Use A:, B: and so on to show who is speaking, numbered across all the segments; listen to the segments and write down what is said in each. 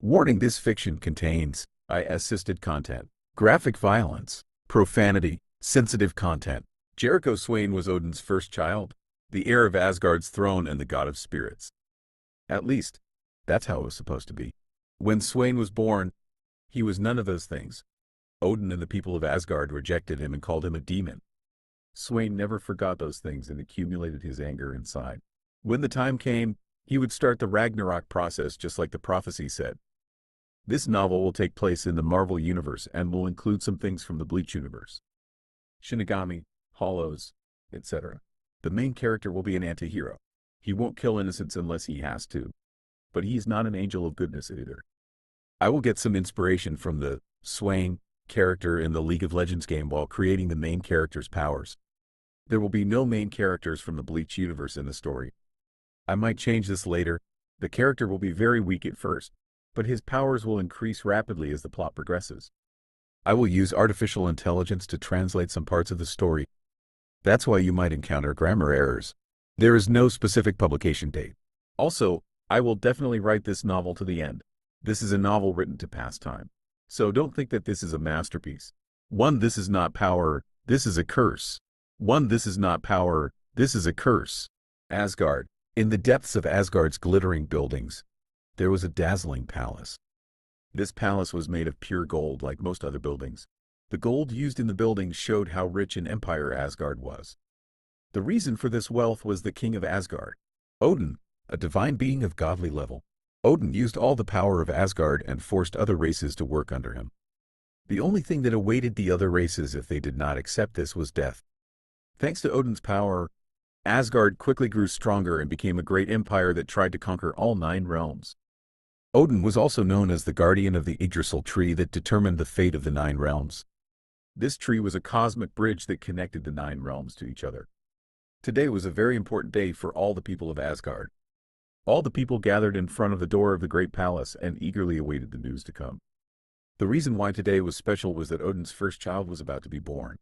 A: Warning: this fiction contains AI-assisted content, graphic violence, profanity, sensitive content. Jericho Swain was Odin's first child, the heir of Asgard's throne and the god of spirits. At least, that's how it was supposed to be. When Swain was born, he was none of those things. Odin and the people of Asgard rejected him and called him a demon. Swain never forgot those things and accumulated his anger inside. When the time came, he would start the Ragnarök process just like the prophecy said. This novel will take place in the Marvel Universe and will include some things from the Bleachuniverse. Shinigami, Hollows, etc. The main character will be an anti-hero. He won't kill innocents unless he has to. But he's not an angel of goodness either. I will get some inspiration from the Swain character in the League of Legends game while creating the main character's powers. There will be no main characters from the Bleach universe in the story. I might change this later. The character will be very weak at first, but his powers will increase rapidly as the plot progresses. I will use artificial intelligence to translate some parts of the story. That's why you might encounter grammar errors. There is no specific publication date. Also, I will definitely write this novel to the end. This is a novel written to pass time. So don't think that this is a masterpiece. This is not power, this is a curse. This is not power, this is a curse. Asgard. In the depths of Asgard's glittering buildings, there was a dazzling palace. This palace was made of pure gold like most other buildings. The gold used in the buildings showed how rich an empire Asgard was. The reason for this wealth was the king of Asgard, Odin, a divine being of godly level. Odin used all the power of Asgard and forced other races to work under him. The only thing that awaited the other races if they did not accept this was death. Thanks to Odin's power, Asgard quickly grew stronger and became a great empire that tried to conquer all 9 realms. Odin was also known as the guardian of the Yggdrasil tree that determined the fate of the 9 realms. This tree was a cosmic bridge that connected the 9 realms to each other. Today was a very important day for all the people of Asgard. All the people gathered in front of the door of the great palace and eagerly awaited the news to come. The reason why today was special was that Odin's first child was about to be born.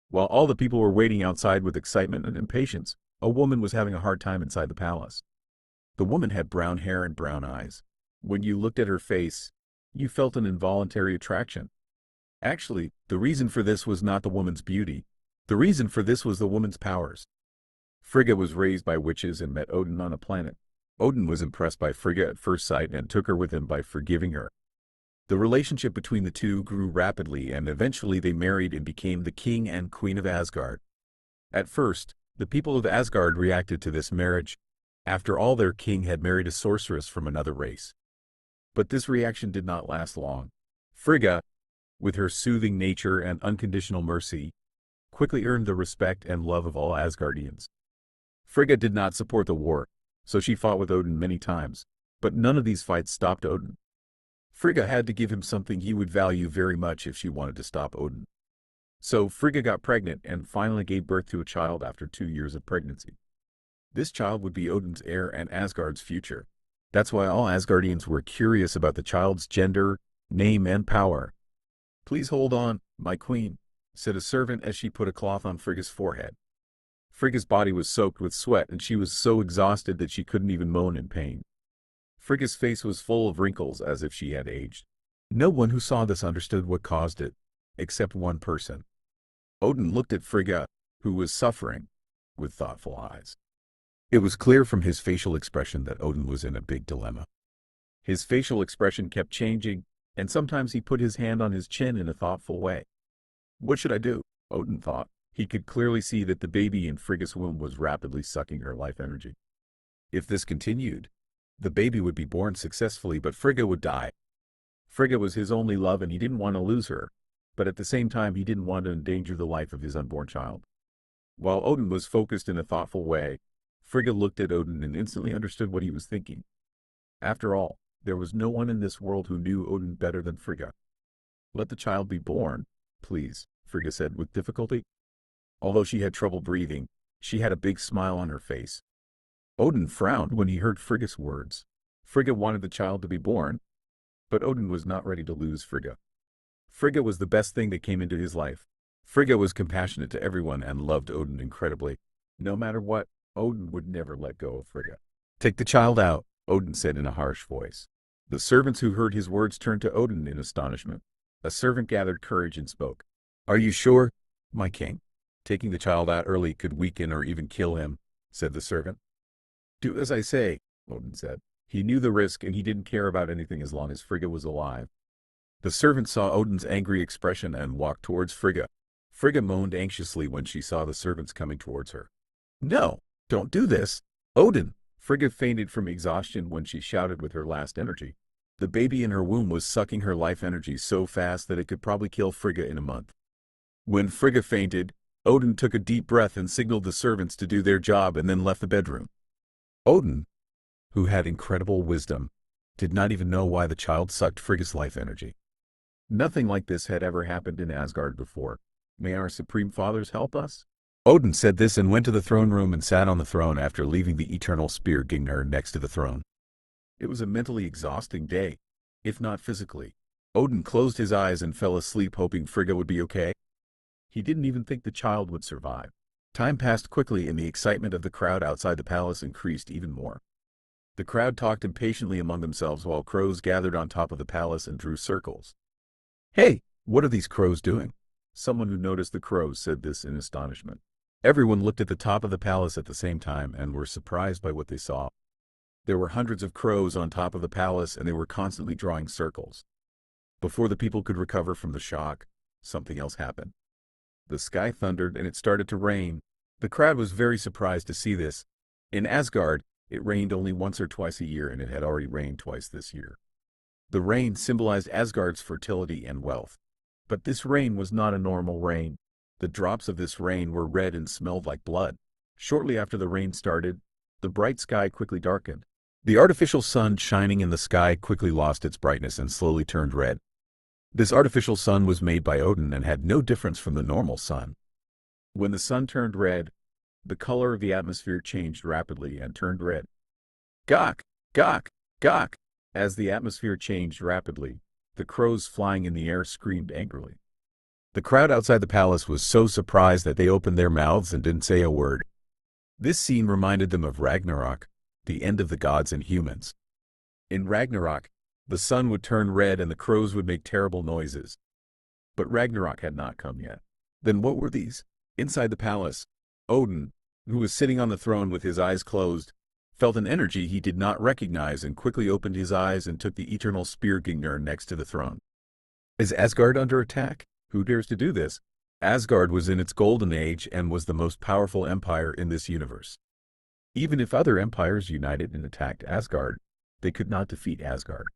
A: While all the people were waiting outside with excitement and impatience, a woman was having a hard time inside the palace. The woman had brown hair and brown eyes. When you looked at her face, you felt an involuntary attraction. Actually, the reason for this was not the woman's beauty. The reason for this was the woman's powers. Frigga was raised by witches and met Odin on a planet. Odin was impressed by Frigga at first sight and took her with him by forgiving her. The relationship between the two grew rapidly and eventually they married and became the king and queen of Asgard. At first, the people of Asgard reacted to this marriage. After all, their king had married a sorceress from another race. But this reaction did not last long. Frigga, with her soothing nature and unconditional mercy, quickly earned the respect and love of all Asgardians. Frigga did not support the war, so she fought with Odin many times, but none of these fights stopped Odin. Frigga had to give him something he would value very much if she wanted to stop Odin. So Frigga got pregnant and finally gave birth to a child after 2 years of pregnancy. This child would be Odin's heir and Asgard's future. That's why all Asgardians were curious about the child's gender, name, and power. "Please hold on, my queen," said a servant as she put a cloth on Frigga's forehead. Frigga's body was soaked with sweat and she was so exhausted that she couldn't even moan in pain. Frigga's face was full of wrinkles as if she had aged. No one who saw this understood what caused it, except one person. Odin looked at Frigga, who was suffering, with thoughtful eyes. It was clear from his facial expression that Odin was in a big dilemma. His facial expression kept changing, and sometimes he put his hand on his chin in a thoughtful way. "What should I do?" Odin thought. He could clearly see that the baby in Frigga's womb was rapidly sucking her life energy. If this continued, the baby would be born successfully, but Frigga would die. Frigga was his only love and he didn't want to lose her, but at the same time he didn't want to endanger the life of his unborn child. While Odin was focused in a thoughtful way, Frigga looked at Odin and instantly understood what he was thinking. After all, there was no one in this world who knew Odin better than Frigga. "Let the child be born, please," Frigga said with difficulty. Although she had trouble breathing, she had a big smile on her face. Odin frowned when he heard Frigga's words. Frigga wanted the child to be born, but Odin was not ready to lose Frigga. Frigga was the best thing that came into his life. Frigga was compassionate to everyone and loved Odin incredibly. No matter what, Odin would never let go of Frigga. "Take the child out," Odin said in a harsh voice. The servants who heard his words turned to Odin in astonishment. A servant gathered courage and spoke. "Are you sure, my king? Taking the child out early could weaken or even kill him," said the servant. "Do as I say," Odin said. He knew the risk and he didn't care about anything as long as Frigga was alive. The servant saw Odin's angry expression and walked towards Frigga. Frigga moaned anxiously when she saw the servants coming towards her. "No, don't do this, Odin!" Frigga fainted from exhaustion when she shouted with her last energy. The baby in her womb was sucking her life energy so fast that it could probably kill Frigga in a month. When Frigga fainted, Odin took a deep breath and signaled the servants to do their job and then left the bedroom. Odin, who had incredible wisdom, did not even know why the child sucked Frigga's life energy. Nothing like this had ever happened in Asgard before. "May our Supreme Fathers help us?" Odin said this and went to the throne room and sat on the throne after leaving the eternal spear Gingnir next to the throne. It was a mentally exhausting day, if not physically. Odin closed his eyes and fell asleep hoping Frigga would be okay. He didn't even think the child would survive. Time passed quickly and the excitement of the crowd outside the palace increased even more. The crowd talked impatiently among themselves while crows gathered on top of the palace and drew circles. "Hey, what are these crows doing?" Someone who noticed the crows said this in astonishment. Everyone looked at the top of the palace at the same time and were surprised by what they saw. There were hundreds of crows on top of the palace and they were constantly drawing circles. Before the people could recover from the shock, something else happened. The sky thundered and it started to rain. The crowd was very surprised to see this. In Asgard, it rained only once or twice a year and it had already rained twice this year. The rain symbolized Asgard's fertility and wealth. But this rain was not a normal rain. The drops of this rain were red and smelled like blood. Shortly after the rain started, the bright sky quickly darkened. The artificial sun shining in the sky quickly lost its brightness and slowly turned red. This artificial sun was made by Odin and had no difference from the normal sun. When the sun turned red, the color of the atmosphere changed rapidly and turned red. Gawk! Gawk! Gawk! As the atmosphere changed rapidly, the crows flying in the air screamed angrily. The crowd outside the palace was so surprised that they opened their mouths and didn't say a word. This scene reminded them of Ragnarök, the end of the gods and humans. In Ragnarök, the sun would turn red and the crows would make terrible noises. But Ragnarök had not come yet. Then what were these? Inside the palace, Odin, who was sitting on the throne with his eyes closed, felt an energy he did not recognize and quickly opened his eyes and took the eternal spear Gingnir next to the throne. Is Asgard under attack? Who dares to do this? Asgard was in its golden age and was the most powerful empire in this universe. Even if other empires united and attacked Asgard, they could not defeat Asgard.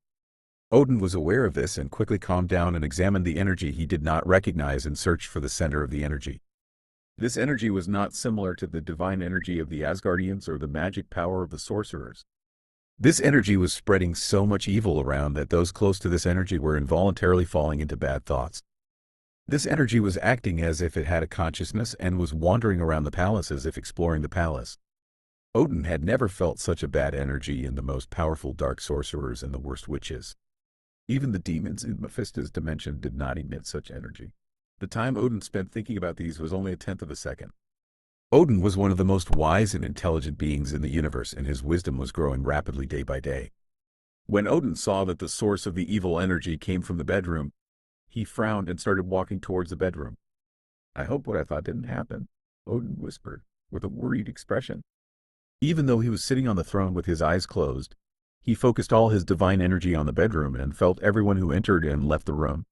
A: Odin was aware of this and quickly calmed down and examined the energy he did not recognize and searched for the center of the energy. This energy was not similar to the divine energy of the Asgardians or the magic power of the sorcerers. This energy was spreading so much evil around that those close to this energy were involuntarily falling into bad thoughts. This energy was acting as if it had a consciousness and was wandering around the palace as if exploring the palace. Odin had never felt such a bad energy in the most powerful dark sorcerers and the worst witches. Even the demons in Mephisto's dimension did not emit such energy. The time Odin spent thinking about these was only a tenth of a second. Odin was one of the most wise and intelligent beings in the universe and his wisdom was growing rapidly day by day. When Odin saw that the source of the evil energy came from the bedroom, he frowned and started walking towards the bedroom. "I hope what I thought didn't happen," Odin whispered, with a worried expression. Even though he was sitting on the throne with his eyes closed, he focused all his divine energy on the bedroom and felt everyone who entered and left the room.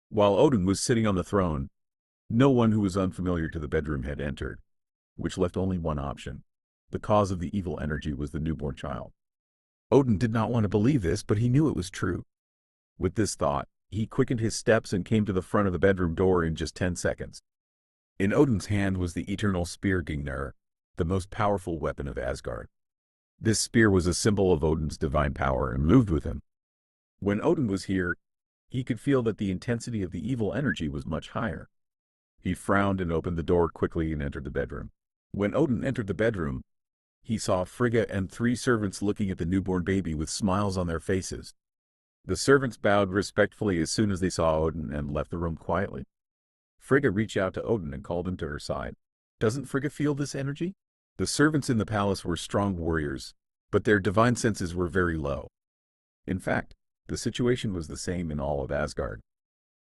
A: While Odin was sitting on the throne, no one who was unfamiliar to the bedroom had entered, which left only one option. The cause of the evil energy was the newborn child. Odin did not want to believe this, but he knew it was true. With this thought, he quickened his steps and came to the front of the bedroom door in just 10 seconds. In Odin's hand was the eternal spear Gingnir, the most powerful weapon of Asgard. This spear was a symbol of Odin's divine power and moved with him. When Odin was here, he could feel that the intensity of the evil energy was much higher. He frowned and opened the door quickly and entered the bedroom. When Odin entered the bedroom, he saw Frigga and 3 servants looking at the newborn baby with smiles on their faces. The servants bowed respectfully as soon as they saw Odin and left the room quietly. Frigga reached out to Odin and called him to her side. "Doesn't Frigga feel this energy?" The servants in the palace were strong warriors, but their divine senses were very low. In fact, The situation was the same in all of Asgard.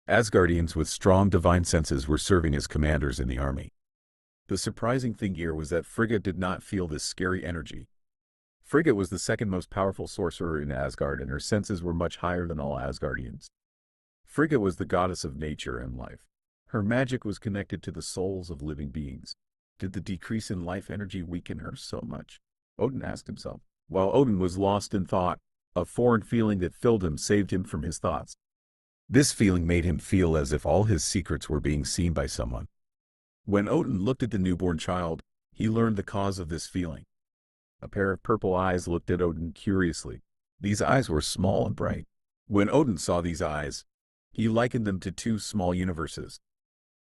A: Asgardians with strong divine senses were serving as commanders in the army. The surprising thing here was that Frigga did not feel this scary energy. Frigga was the second most powerful sorcerer in Asgard, and her senses were much higher than all Asgardians. Frigga was the goddess of nature and life. Her magic was connected to the souls of living beings. Did the decrease in life energy weaken her so much? Odin asked himself. While Odin was lost in thought, a foreign feeling that filled him saved him from his thoughts. This feeling made him feel as if all his secrets were being seen by someone. When Odin looked at the newborn child, he learned the cause of this feeling. A pair of purple eyes looked at Odin curiously. These eyes were small and bright. When Odin saw these eyes, he likened them to two small universes.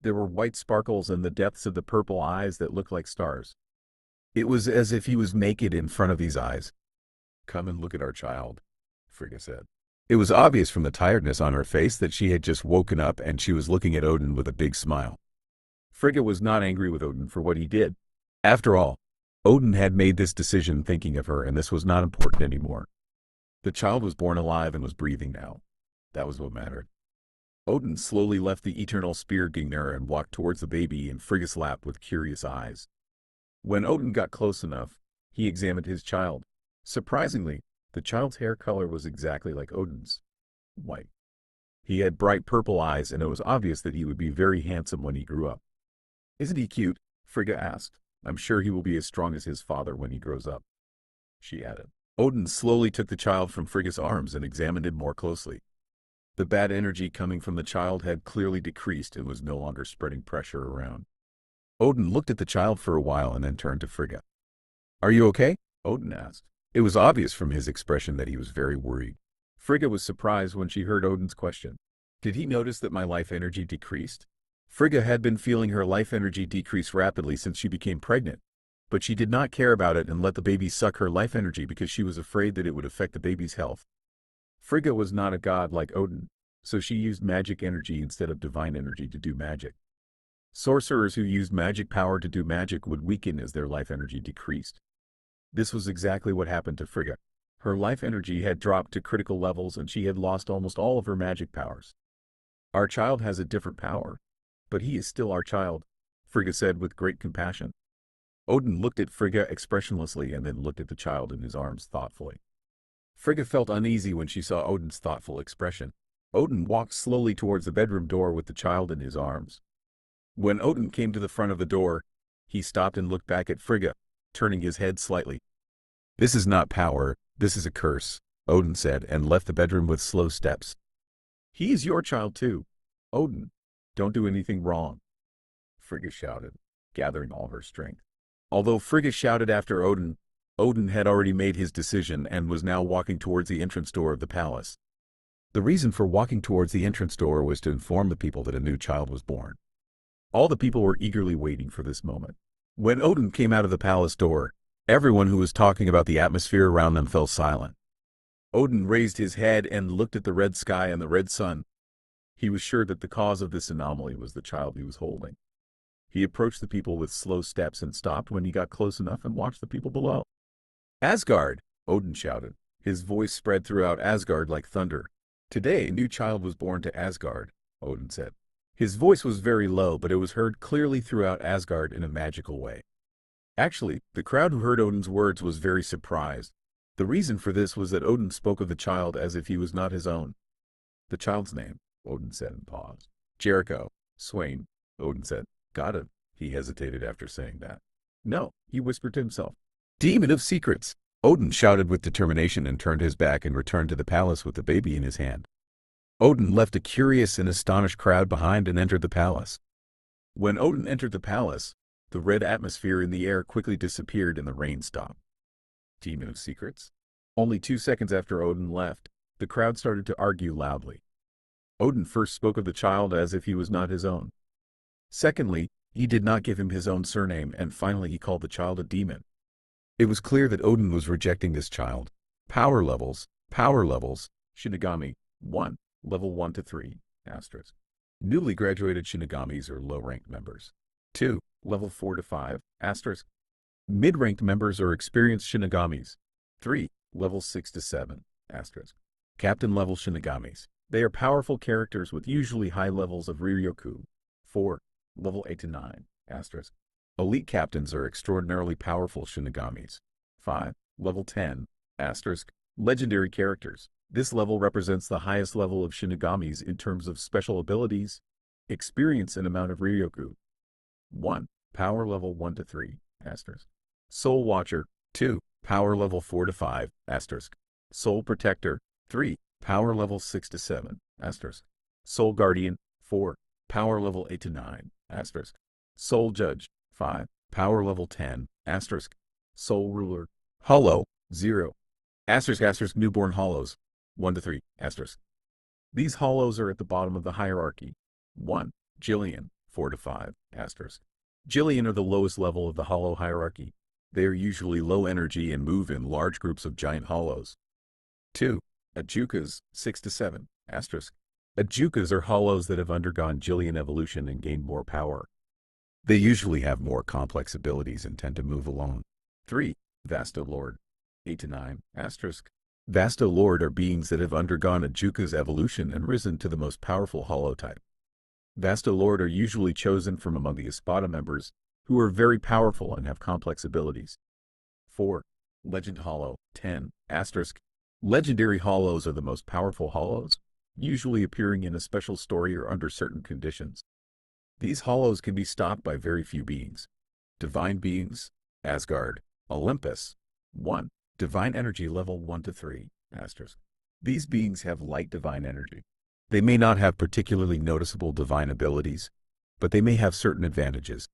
A: There were white sparkles in the depths of the purple eyes that looked like stars. It was as if he was naked in front of these eyes. "Come and look at our child," Frigga said. It was obvious from the tiredness on her face that she had just woken up, and she was looking at Odin with a big smile. Frigga was not angry with Odin for what he did. After all, Odin had made this decision thinking of her, and this was not important anymore. The child was born alive and was breathing now. That was what mattered. Odin slowly left the eternal spear Gingnir and walked towards the baby in Frigga's lap with curious eyes. When Odin got close enough, he examined his child. Surprisingly, the child's hair color was exactly like Odin's. White. He had bright purple eyes, and it was obvious that he would be very handsome when he grew up. "Isn't he cute?" Frigga asked. "I'm sure he will be as strong as his father when he grows up," she added. Odin slowly took the child from Frigga's arms and examined it more closely. The bad energy coming from the child had clearly decreased and was no longer spreading pressure around. Odin looked at the child for a while and then turned to Frigga. "Are you okay?" Odin asked. It was obvious from his expression that he was very worried. Frigga was surprised when she heard Odin's question. Did he notice that my life energy decreased? Frigga had been feeling her life energy decrease rapidly since she became pregnant, but she did not care about it and let the baby suck her life energy because she was afraid that it would affect the baby's health. Frigga was not a god like Odin, so she used magic energy instead of divine energy to do magic. Sorcerers who used magic power to do magic would weaken as their life energy decreased. This was exactly what happened to Frigga. Her life energy had dropped to critical levels and she had lost almost all of her magic powers. "Our child has a different power, but he is still our child," Frigga said with great compassion. Odin looked at Frigga expressionlessly and then looked at the child in his arms thoughtfully. Frigga felt uneasy when she saw Odin's thoughtful expression. Odin walked slowly towards the bedroom door with the child in his arms. When Odin came to the front of the door, he stopped and looked back at Frigga, turning his head slightly. "This is not power, this is a curse," Odin said, and left the bedroom with slow steps. "He is your child too. Odin, don't do anything wrong," Frigga shouted, gathering all her strength. Although Frigga shouted after Odin, Odin had already made his decision and was now walking towards the entrance door of the palace. The reason for walking towards the entrance door was to inform the people that a new child was born. All the people were eagerly waiting for this moment. When Odin came out of the palace door, everyone who was talking about the atmosphere around them fell silent. Odin raised his head and looked at the red sky and the red sun. He was sure that the cause of this anomaly was the child he was holding. He approached the people with slow steps and stopped when he got close enough and watched the people below. "Asgard!" Odin shouted. His voice spread throughout Asgard like thunder. "Today a new child was born to Asgard," Odin said. His voice was very low, but it was heard clearly throughout Asgard in a magical way. Actually, the crowd who heard Odin's words was very surprised. The reason for this was that Odin spoke of the child as if he was not his own. "The child's name," Odin said and paused. "Jericho Swain," Odin said. "Got it." He hesitated after saying that. "No," he whispered to himself. "Demon of secrets," Odin shouted with determination and turned his back and returned to the palace with the baby in his hand. Odin left a curious and astonished crowd behind and entered the palace. When Odin entered the palace, the red atmosphere in the air quickly disappeared and the rain stopped. Demon of secrets? Only 2 seconds after Odin left, the crowd started to argue loudly. Odin first spoke of the child as if he was not his own. Secondly, he did not give him his own surname, and finally he called the child a demon. It was clear that Odin was rejecting this child. Power levels, Shinigami, 1, level 1 to 3, asterisk. Newly graduated Shinigamis are low-ranked members. 2, level 4 to 5, asterisk. Mid-ranked members are experienced Shinigamis. 3, level 6 to 7, asterisk. Captain-level Shinigamis. They are powerful characters with usually high levels of Ryoku. 4. Level 8 to 9. Asterisk. Elite captains are extraordinarily powerful Shinigamis. 5. Level 10. Asterisk. Legendary characters. This level represents the highest level of Shinigamis in terms of special abilities, experience, and amount of Ryoku. 1. Power level 1 to 3. Asterisk. Soul Watcher. 2. Power level 4 to 5. Asterisk. Soul Protector. 3. Power level 6 to 7. Asterisk. Soul Guardian. 4. Power level 8 to 9. Asterisk. Soul Judge. 5. Power level 10. Asterisk. Soul Ruler. Hollow. 0. Asterisk asterisk newborn hollows. 1 to 3. Asterisk. These hollows are at the bottom of the hierarchy. 1. Jillian. 4 to 5. Asterisk. Jillian are the lowest level of the hollow hierarchy. They are usually low energy and move in large groups of giant hollows. 2. Ajukas. 6 to 7. Asterisk. Ajukas are hollows that have undergone Jillian evolution and gained more power. They usually have more complex abilities and tend to move alone. 3. Vasto Lord. 8 to 9. Asterisk. Vasto Lord are beings that have undergone Ajuka's evolution and risen to the most powerful hollow type. Vasto Lord are usually chosen from among the Espada members, who are very powerful and have complex abilities. 4. Legend Hollow. 10. Asterisk. Legendary hollows are the most powerful hollows, usually appearing in a special story or under certain conditions. These hollows can be stopped by very few beings. Divine beings. Asgard. Olympus. 1. Divine energy level 1 to 3. Asterisk. These beings have light divine energy. They may not have particularly noticeable divine abilities, but they may have certain advantages.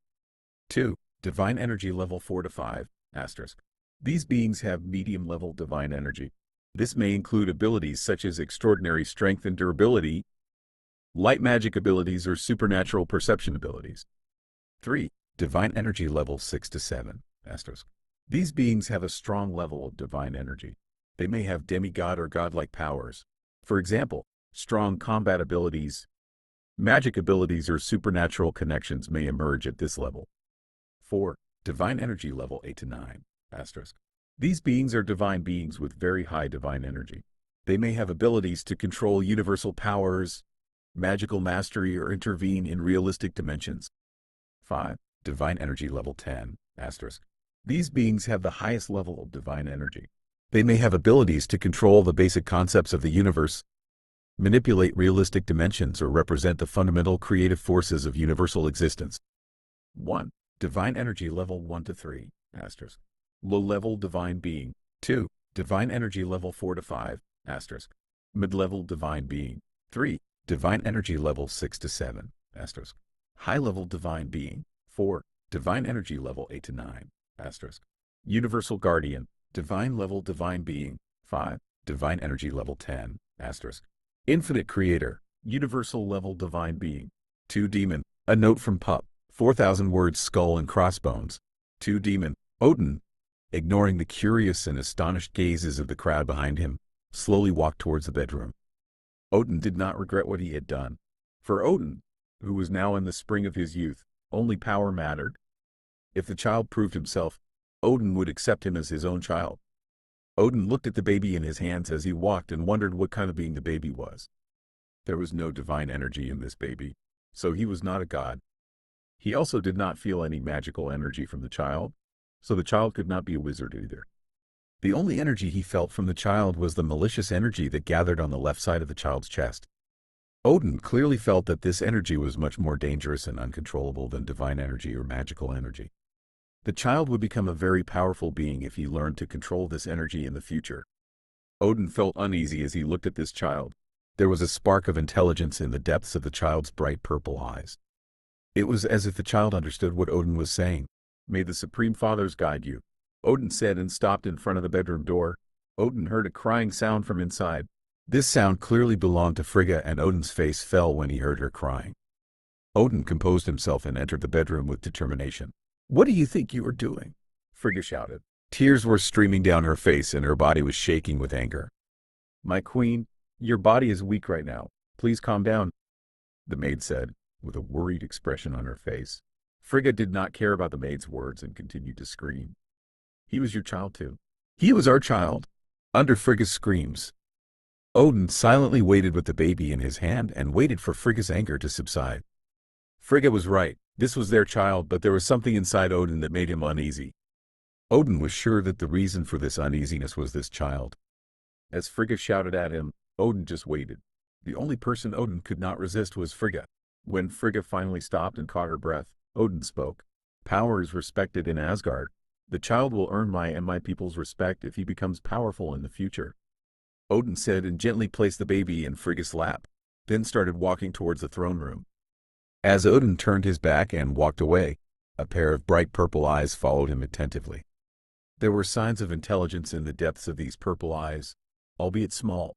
A: 2. Divine energy level 4 to 5. Asterisk. These beings have medium level divine energy. This may include abilities such as extraordinary strength and durability, light magic abilities, or supernatural perception abilities. 3. Divine energy level 6 to 7. Asterisk. These beings have a strong level of divine energy. They may have demigod or godlike powers. For example, strong combat abilities, magic abilities, or supernatural connections may emerge at this level. 4. Divine energy level 8 to 9. Asterisk. These beings are divine beings with very high divine energy. They may have abilities to control universal powers, magical mastery, or intervene in realistic dimensions. 5. Divine energy level 10. Asterisk. These beings have the highest level of divine energy. They may have abilities to control the basic concepts of the universe, manipulate realistic dimensions, or represent the fundamental creative forces of universal existence. 1. Divine energy level 1 to 3. Asterisk. Low-level divine being. 2. Divine energy level 4 to 5. Asterisk. Mid-level divine being. 3. Divine energy level 6 to 7. Asterisk. High-level divine being. 4. Divine energy level 8 to 9. Asterisk. Universal guardian. Divine level divine being. 5. Divine energy level 10. Asterisk. Infinite creator. Universal level divine being. 2. Demon. A note from Pupp. 4,000 words skull and crossbones. 2. Demon. Odin, ignoring the curious and astonished gazes of the crowd behind him, slowly walked towards the bedroom. Odin did not regret what he had done. For Odin, who was now in the spring of his youth, only power mattered. If the child proved himself, Odin would accept him as his own child. Odin looked at the baby in his hands as he walked and wondered what kind of being the baby was. There was no divine energy in this baby, so he was not a god. He also did not feel any magical energy from the child, so the child could not be a wizard either. The only energy he felt from the child was the malicious energy that gathered on the left side of the child's chest. Odin clearly felt that this energy was much more dangerous and uncontrollable than divine energy or magical energy. The child would become a very powerful being if he learned to control this energy in the future. Odin felt uneasy as he looked at this child. There was a spark of intelligence in the depths of the child's bright purple eyes. It was as if the child understood what Odin was saying. "May the Supreme Fathers guide you," Odin said, and stopped in front of the bedroom door. Odin heard a crying sound from inside. This sound clearly belonged to Frigga, and Odin's face fell when he heard her crying. Odin composed himself and entered the bedroom with determination. "What do you think you are doing?" Frigga shouted. Tears were streaming down her face and her body was shaking with anger. "My queen, your body is weak right now. Please calm down," the maid said, with a worried expression on her face. Frigga did not care about the maid's words and continued to scream. "He was your child too." "He was our child." Under Frigga's screams, Odin silently waited with the baby in his hand and waited for Frigga's anger to subside. Frigga was right. This was their child, but there was something inside Odin that made him uneasy. Odin was sure that the reason for this uneasiness was this child. As Frigga shouted at him, Odin just waited. The only person Odin could not resist was Frigga. When Frigga finally stopped and caught her breath, Odin spoke. Power is respected in Asgard. The child will earn my and my people's respect if he becomes powerful in the future. Odin said and gently placed the baby in Frigga's lap, then started walking towards the throne room. As Odin turned his back and walked away, a pair of bright purple eyes followed him attentively. There were signs of intelligence in the depths of these purple eyes, albeit small.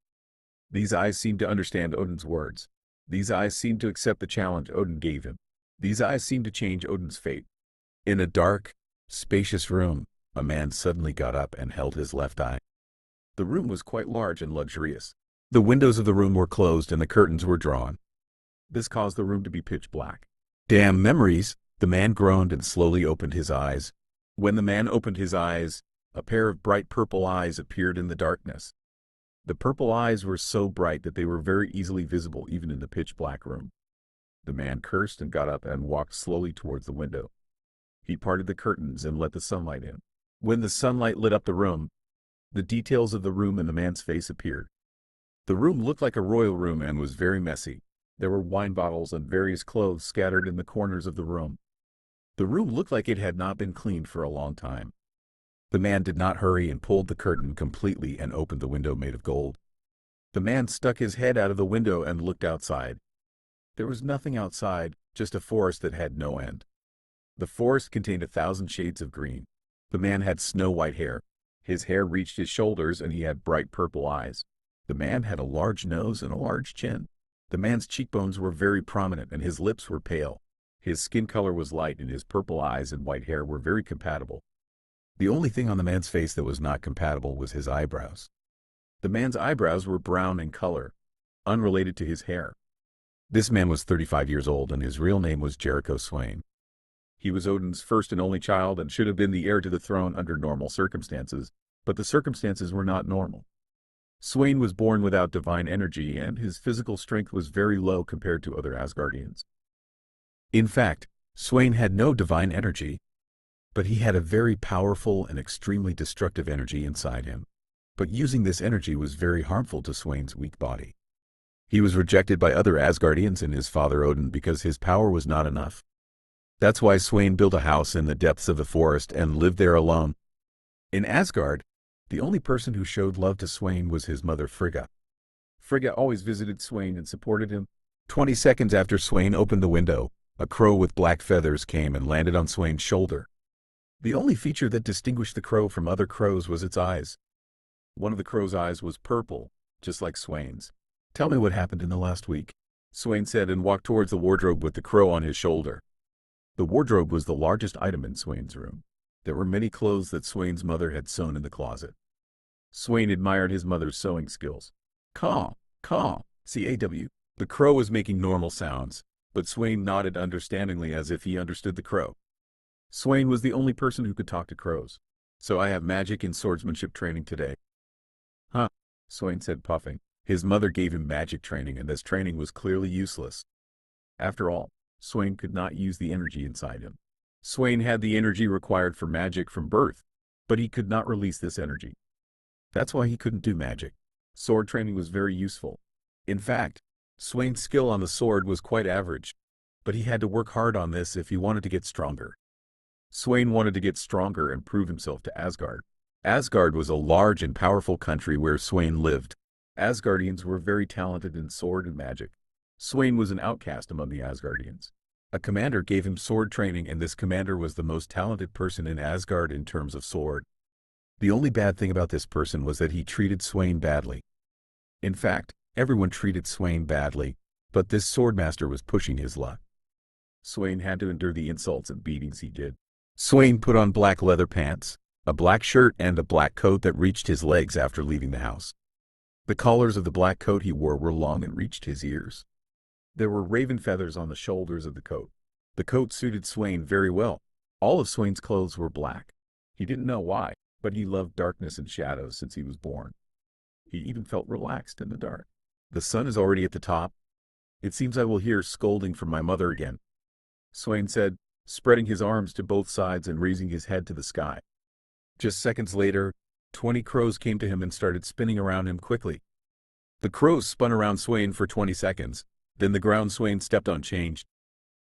A: These eyes seemed to understand Odin's words. These eyes seemed to accept the challenge Odin gave him. These eyes seemed to change Odin's fate. In a dark, spacious room, a man suddenly got up and held his left eye. The room was quite large and luxurious. The windows of the room were closed and the curtains were drawn. This caused the room to be pitch black. Damn memories, the man groaned and slowly opened his eyes. When the man opened his eyes, a pair of bright purple eyes appeared in the darkness. The purple eyes were so bright that they were very easily visible even in the pitch-black room. The man cursed and got up and walked slowly towards the window. He parted the curtains and let the sunlight in. When the sunlight lit up the room, the details of the room and the man's face appeared. The room looked like a royal room and was very messy. There were wine bottles and various clothes scattered in the corners of the room. The room looked like it had not been cleaned for a long time. The man did not hurry and pulled the curtain completely and opened the window made of gold. The man stuck his head out of the window and looked outside. There was nothing outside, just a forest that had no end. The forest contained 1,000 shades of green. The man had snow-white hair. His hair reached his shoulders and he had bright purple eyes. The man had a large nose and a large chin. The man's cheekbones were very prominent and his lips were pale. His skin color was light and his purple eyes and white hair were very compatible. The only thing on the man's face that was not compatible was his eyebrows. The man's eyebrows were brown in color, unrelated to his hair. This man was 35 years old and his real name was Jericho Swain. He was Odin's first and only child and should have been the heir to the throne under normal circumstances, but the circumstances were not normal. Swain was born without divine energy and his physical strength was very low compared to other Asgardians. In fact, Swain had no divine energy, but he had a very powerful and extremely destructive energy inside him. But using this energy was very harmful to Swain's weak body. He was rejected by other Asgardians and his father Odin because his power was not enough. That's why Swain built a house in the depths of the forest and lived there alone. In Asgard, the only person who showed love to Swain was his mother Frigga. Frigga always visited Swain and supported him. 20 seconds after Swain opened the window, a crow with black feathers came and landed on Swain's shoulder. The only feature that distinguished the crow from other crows was its eyes. One of the crow's eyes was purple, just like Swain's. "Tell me what happened in the last week," Swain said and walked towards the wardrobe with the crow on his shoulder. The wardrobe was the largest item in Swain's room. There were many clothes that Swain's mother had sewn in the closet. Swain admired his mother's sewing skills. Caw, caw, caw. The crow was making normal sounds, but Swain nodded understandingly as if he understood the crow. Swain was the only person who could talk to crows. "So I have magic and swordsmanship training today." "Huh," Swain said, puffing. His mother gave him magic training and this training was clearly useless. After all, Swain could not use the energy inside him. Swain had the energy required for magic from birth, but he could not release this energy. That's why he couldn't do magic. Sword training was very useful. In fact, Swain's skill on the sword was quite average, but he had to work hard on this if he wanted to get stronger. Swain wanted to get stronger and prove himself to Asgard. Asgard was a large and powerful country where Swain lived. Asgardians were very talented in sword and magic. Swain was an outcast among the Asgardians. A commander gave him sword training and this commander was the most talented person in Asgard in terms of sword. The only bad thing about this person was that he treated Swain badly. In fact, everyone treated Swain badly, but this swordmaster was pushing his luck. Swain had to endure the insults and beatings he did. Swain put on black leather pants, a black shirt and a black coat that reached his legs after leaving the house. The collars of the black coat he wore were long and reached his ears. There were raven feathers on the shoulders of the coat. The coat suited Swain very well. All of Swain's clothes were black. He didn't know why, but he loved darkness and shadows since he was born. He even felt relaxed in the dark. The sun is already at the top. It seems I will hear scolding from my mother again, Swain said, spreading his arms to both sides and raising his head to the sky. Just seconds later, 20 crows came to him and started spinning around him quickly. The crows spun around Swain for 20 seconds, then the ground Swain stepped on changed.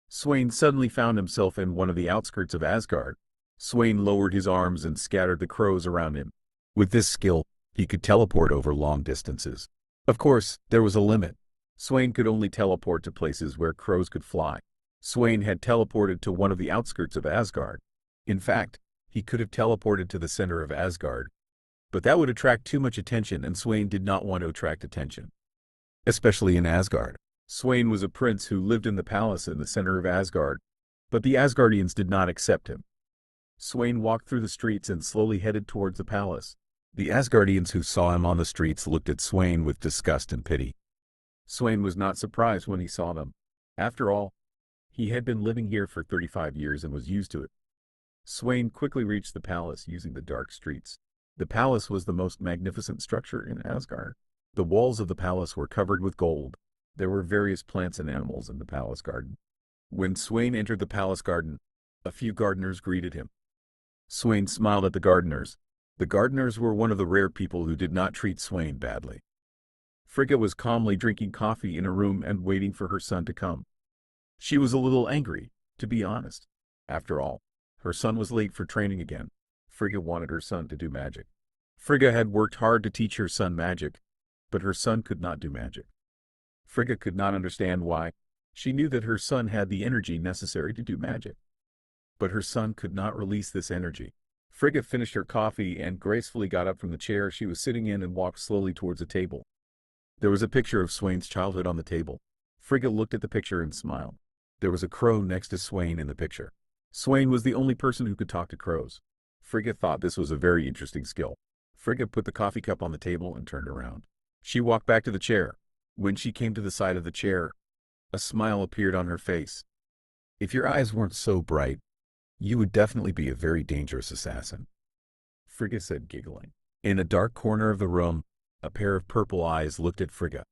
A: Swain suddenly found himself in one of the outskirts of Asgard. Swain lowered his arms and scattered the crows around him. With this skill, he could teleport over long distances. Of course, there was a limit. Swain could only teleport to places where crows could fly. Swain had teleported to one of the outskirts of Asgard. In fact, he could have teleported to the center of Asgard. But that would attract too much attention, and Swain did not want to attract attention. Especially in Asgard. Swain was a prince who lived in the palace in the center of Asgard, but the Asgardians did not accept him. Swain walked through the streets and slowly headed towards the palace. The Asgardians who saw him on the streets looked at Swain with disgust and pity. Swain was not surprised when he saw them. After all, he had been living here for 35 years and was used to it. Swain quickly reached the palace using the dark streets. The palace was the most magnificent structure in Asgard. The walls of the palace were covered with gold. There were various plants and animals in the palace garden. When Swain entered the palace garden, a few gardeners greeted him. Swain smiled at the gardeners. The gardeners were one of the rare people who did not treat Swain badly. Frigga was calmly drinking coffee in a room and waiting for her son to come. She was a little angry, to be honest. After all, her son was late for training again. Frigga wanted her son to do magic. Frigga had worked hard to teach her son magic, but her son could not do magic. Frigga could not understand why. She knew that her son had the energy necessary to do magic. But her son could not release this energy. Frigga finished her coffee and gracefully got up from the chair she was sitting in and walked slowly towards a table. There was a picture of Swain's childhood on the table. Frigga looked at the picture and smiled. There was a crow next to Swain in the picture. Swain was the only person who could talk to crows. Frigga thought this was a very interesting skill. Frigga put the coffee cup on the table and turned around. She walked back to the chair. When she came to the side of the chair, a smile appeared on her face. If your eyes weren't so bright, you would definitely be a very dangerous assassin, Frigga said, giggling. In a dark corner of the room, a pair of purple eyes looked at Frigga.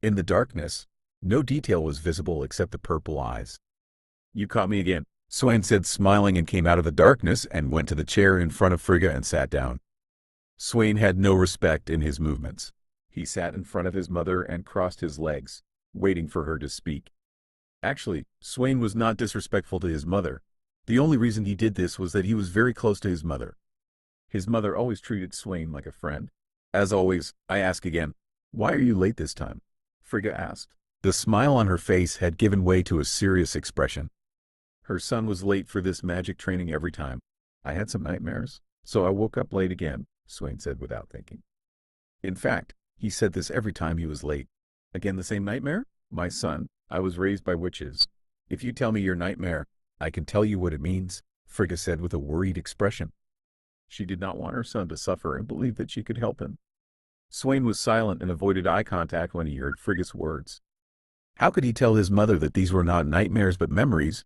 A: In the darkness, no detail was visible except the purple eyes. You caught me again, Swain said, smiling, and came out of the darkness and went to the chair in front of Frigga and sat down. Swain had no respect in his movements. He sat in front of his mother and crossed his legs, waiting for her to speak. Actually, Swain was not disrespectful to his mother. The only reason he did this was that he was very close to his mother. His mother always treated Swain like a friend. As always, I ask again, why are you late this time? Frigga asked. The smile on her face had given way to a serious expression. Her son was late for this magic training every time. I had some nightmares, so I woke up late again, Swain said without thinking. In fact, he said this every time he was late. Again, the same nightmare? My son, I was raised by witches. If you tell me your nightmare, I can tell you what it means, Frigga said with a worried expression. She did not want her son to suffer and believed that she could help him. Swain was silent and avoided eye contact when he heard Frigga's words. How could he tell his mother that these were not nightmares but memories?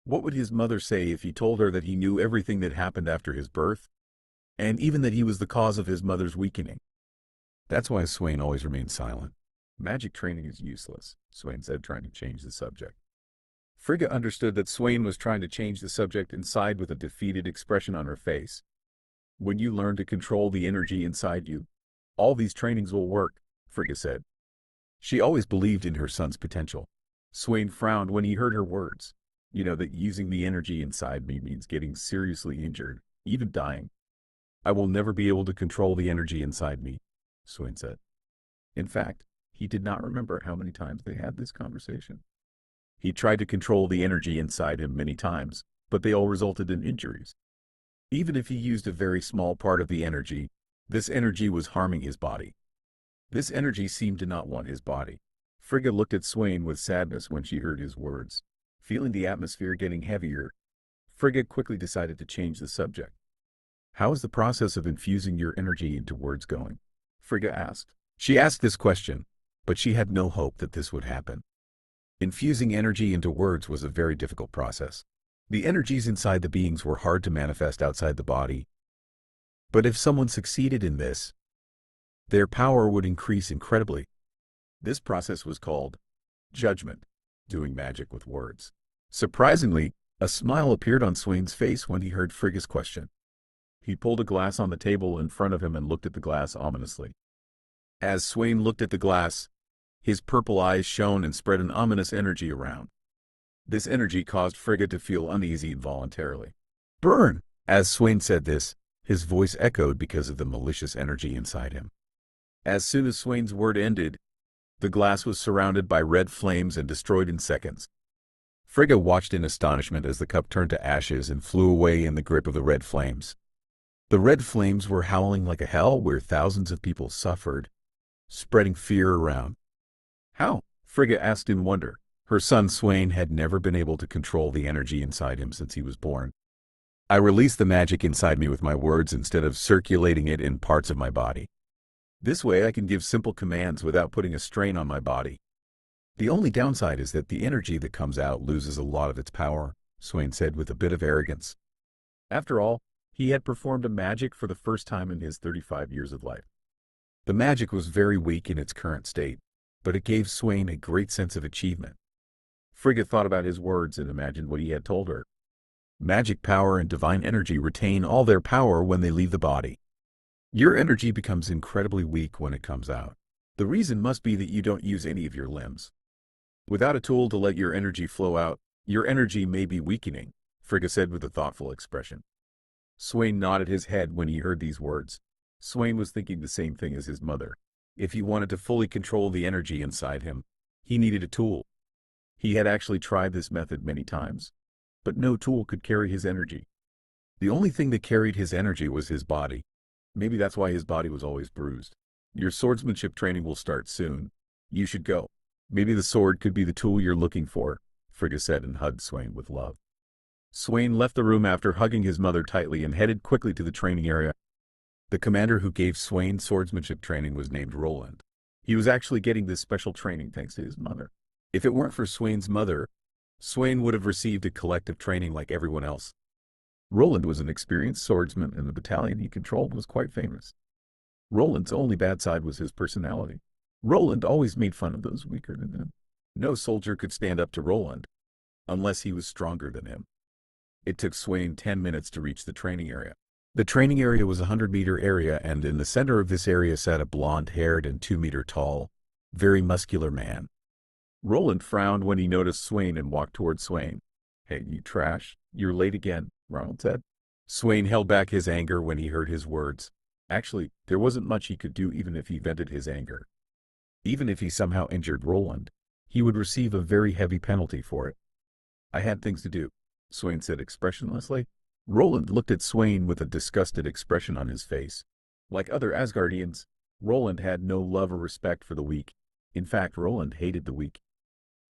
A: What would his mother say if he told her that he knew everything that happened after his birth, and even that he was the cause of his mother's weakening? That's why Swain always remained silent. Magic training is useless, Swain said, trying to change the subject. Frigga understood that Swain was trying to change the subject and sighed with a defeated expression on her face. When you learn to control the energy inside you, all these trainings will work, Frigga said. She always believed in her son's potential. Swain frowned when he heard her words. You know that using the energy inside me means getting seriously injured, even dying. I will never be able to control the energy inside me, Swain said. In fact, he did not remember how many times they had this conversation. He tried to control the energy inside him many times, but they all resulted in injuries. Even if he used a very small part of the energy, this energy was harming his body. This energy seemed to not want his body. Frigga looked at Swain with sadness when she heard his words. Feeling the atmosphere getting heavier, Frigga quickly decided to change the subject. How is the process of infusing your energy into words going? Frigga asked. She asked this question, but she had no hope that this would happen. Infusing energy into words was a very difficult process. The energies inside the beings were hard to manifest outside the body. But if someone succeeded in this, their power would increase incredibly. This process was called judgment, doing magic with words. Surprisingly, a smile appeared on Swain's face when he heard Frigga's question. He pulled a glass on the table in front of him and looked at the glass ominously. As Swain looked at the glass, his purple eyes shone and spread an ominous energy around. This energy caused Frigga to feel uneasy involuntarily. Burn! As Swain said this, his voice echoed because of the malicious energy inside him. As soon as Swain's word ended, the glass was surrounded by red flames and destroyed in seconds. Frigga watched in astonishment as the cup turned to ashes and flew away in the grip of the red flames. The red flames were howling like a hell where thousands of people suffered, spreading fear around. How? Frigga asked in wonder. Her son Swain had never been able to control the energy inside him since he was born. I released the magic inside me with my words instead of circulating it in parts of my body. This way I can give simple commands without putting a strain on my body. The only downside is that the energy that comes out loses a lot of its power, Swain said with a bit of arrogance. After all, he had performed a magic for the first time in his 35 years of life. The magic was very weak in its current state, but it gave Swain a great sense of achievement. Frigga thought about his words and imagined what he had told her. Magic power and divine energy retain all their power when they leave the body. Your energy becomes incredibly weak when it comes out. The reason must be that you don't use any of your limbs. Without a tool to let your energy flow out, your energy may be weakening, Frigga said with a thoughtful expression. Swain nodded his head when he heard these words. Swain was thinking the same thing as his mother. If he wanted to fully control the energy inside him, he needed a tool. He had actually tried this method many times, but no tool could carry his energy. The only thing that carried his energy was his body. Maybe that's why his body was always bruised. Your swordsmanship training will start soon. You should go. Maybe the sword could be the tool you're looking for, Frigga said and hugged Swain with love. Swain left the room after hugging his mother tightly and headed quickly to the training area. The commander who gave Swain swordsmanship training was named Roland. He was actually getting this special training thanks to his mother. If it weren't for Swain's mother, Swain would have received a collective training like everyone else. Roland was an experienced swordsman and the battalion he controlled was quite famous. Roland's only bad side was his personality. Roland always made fun of those weaker than him. No soldier could stand up to Roland, unless he was stronger than him. It took Swain 10 minutes to reach the training area. The training area was a 100-meter area, and in the center of this area sat a blonde-haired and 2-meter-tall, very muscular man. Roland frowned when he noticed Swain and walked toward Swain. Hey, you trash, you're late again, Ronald said. Swain held back his anger when he heard his words. Actually, there wasn't much he could do even if he vented his anger. Even if he somehow injured Roland, he would receive a very heavy penalty for it. I had things to do, Swain said expressionlessly. Roland looked at Swain with a disgusted expression on his face. Like other Asgardians, Roland had no love or respect for the weak. In fact, Roland hated the weak.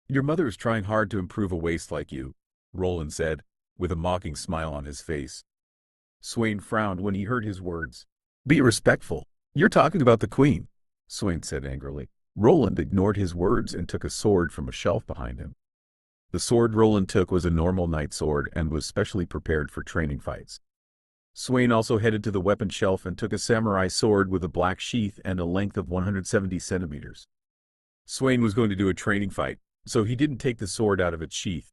A: Your mother is trying hard to improve a waste like you, Roland said, with a mocking smile on his face. Swain frowned when he heard his words. Be respectful. You're talking about the queen, Swain said angrily. Roland ignored his words and took a sword from a shelf behind him. The sword Roland took was a normal knight sword and was specially prepared for training fights. Swain also headed to the weapon shelf and took a samurai sword with a black sheath and a length of 170 centimeters. Swain was going to do a training fight, so he didn't take the sword out of its sheath.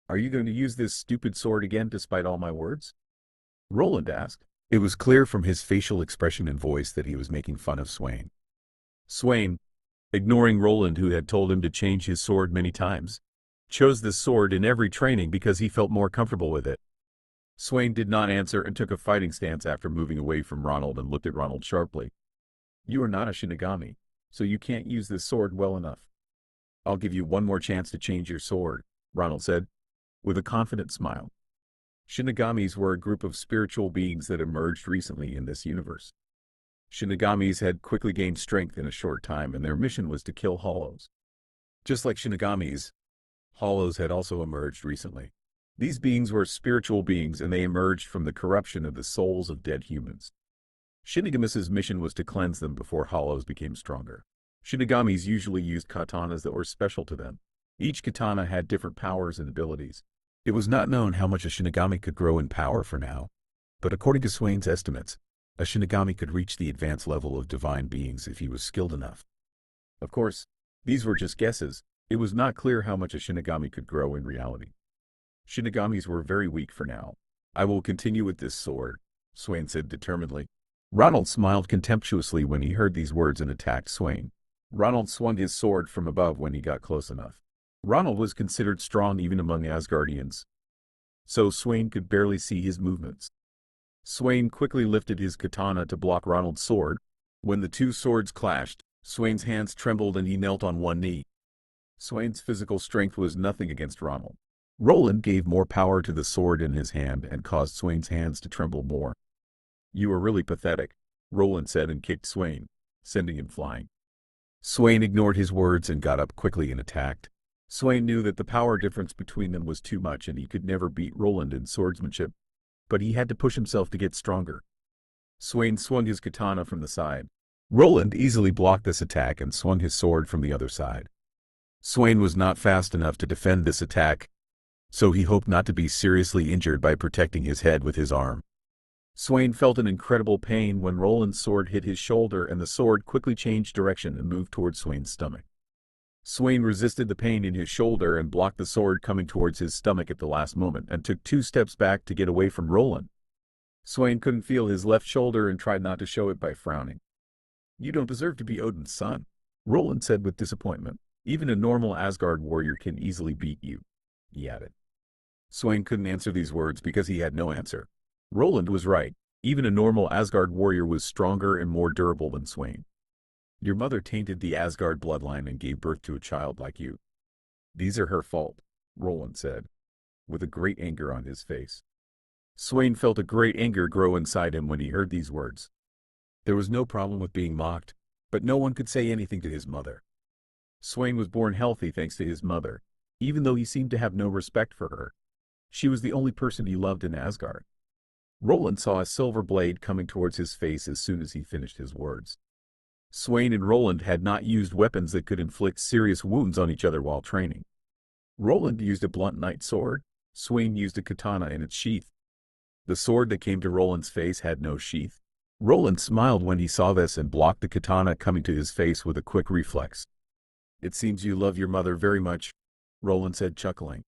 A: Are you going to use this stupid sword again despite all my words? Roland asked. It was clear from his facial expression and voice that he was making fun of Swain. Swain, ignoring Roland who had told him to change his sword many times, chose this sword in every training because he felt more comfortable with it. Swain did not answer and took a fighting stance after moving away from Ronald and looked at Ronald sharply. You are not a Shinigami, so you can't use this sword well enough. I'll give you one more chance to change your sword, Ronald said, with a confident smile. Shinigamis were a group of spiritual beings that emerged recently in this universe. Shinigamis had quickly gained strength in a short time, and their mission was to kill Hollows. Just like Shinigamis, Hollows had also emerged recently. These beings were spiritual beings, and they emerged from the corruption of the souls of dead humans. Shinigami's mission was to cleanse them before Hollows became stronger. Shinigamis usually used katanas that were special to them. Each katana had different powers and abilities. It was not known how much a Shinigami could grow in power for now, but according to Swain's estimates, A Shinigami could reach the advanced level of divine beings if he was skilled enough. Of course, these were just guesses. It was not clear how much a Shinigami could grow in reality. Shinigamis were very weak for now. I will continue with this sword, Swain said determinedly. Ronald smiled contemptuously when he heard these words and attacked Swain. Ronald swung his sword from above when he got close enough. Ronald was considered strong even among Asgardians, so Swain could barely see his movements. Swain quickly lifted his katana to block Ronald's sword. When the two swords clashed, Swain's hands trembled and he knelt on one knee. Swain's physical strength was nothing against Ronald. Roland gave more power to the sword in his hand and caused Swain's hands to tremble more. You are really pathetic, Roland said and kicked Swain, sending him flying. Swain ignored his words and got up quickly and attacked. Swain knew that the power difference between them was too much and he could never beat Roland in swordsmanship, but he had to push himself to get stronger. Swain swung his katana from the side. Roland easily blocked this attack and swung his sword from the other side. Swain was not fast enough to defend this attack, so he hoped not to be seriously injured by protecting his head with his arm. Swain felt an incredible pain when Roland's sword hit his shoulder and the sword quickly changed direction and moved towards Swain's stomach. Swain resisted the pain in his shoulder and blocked the sword coming towards his stomach at the last moment and took 2 steps back to get away from Roland. Swain couldn't feel his left shoulder and tried not to show it by frowning. You don't deserve to be Odin's son, Roland said with disappointment. Even a normal Asgard warrior can easily beat you, he added. Swain couldn't answer these words because he had no answer. Roland was right. Even a normal Asgard warrior was stronger and more durable than Swain. Your mother tainted the Asgard bloodline and gave birth to a child like you. These are her fault, Roland said, with a great anger on his face. Swain felt a great anger grow inside him when he heard these words. There was no problem with being mocked, but no one could say anything to his mother. Swain was born healthy thanks to his mother, even though he seemed to have no respect for her. She was the only person he loved in Asgard. Roland saw a silver blade coming towards his face as soon as he finished his words. Swain and Roland had not used weapons that could inflict serious wounds on each other while training. Roland used a blunt knight sword. Swain used a katana in its sheath. The sword that came to Roland's face had no sheath. Roland smiled when he saw this and blocked the katana coming to his face with a quick reflex. It seems you love your mother very much, Roland said, chuckling.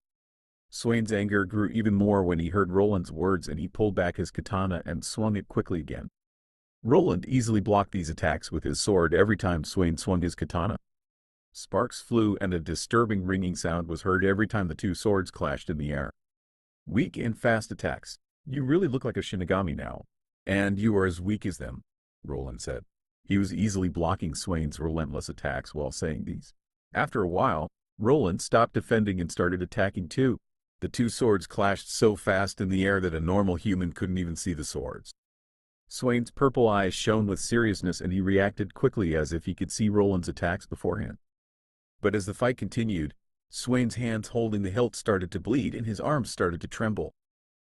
A: Swain's anger grew even more when he heard Roland's words and he pulled back his katana and swung it quickly again. Roland easily blocked these attacks with his sword every time Swain swung his katana. Sparks flew and a disturbing ringing sound was heard every time the two swords clashed in the air. Weak and fast attacks. You really look like a Shinigami now. And you are as weak as them, Roland said. He was easily blocking Swain's relentless attacks while saying these. After a while, Roland stopped defending and started attacking too. The two swords clashed so fast in the air that a normal human couldn't even see the swords. Swain's purple eyes shone with seriousness and he reacted quickly as if he could see Roland's attacks beforehand. But as the fight continued, Swain's hands holding the hilt started to bleed and his arms started to tremble.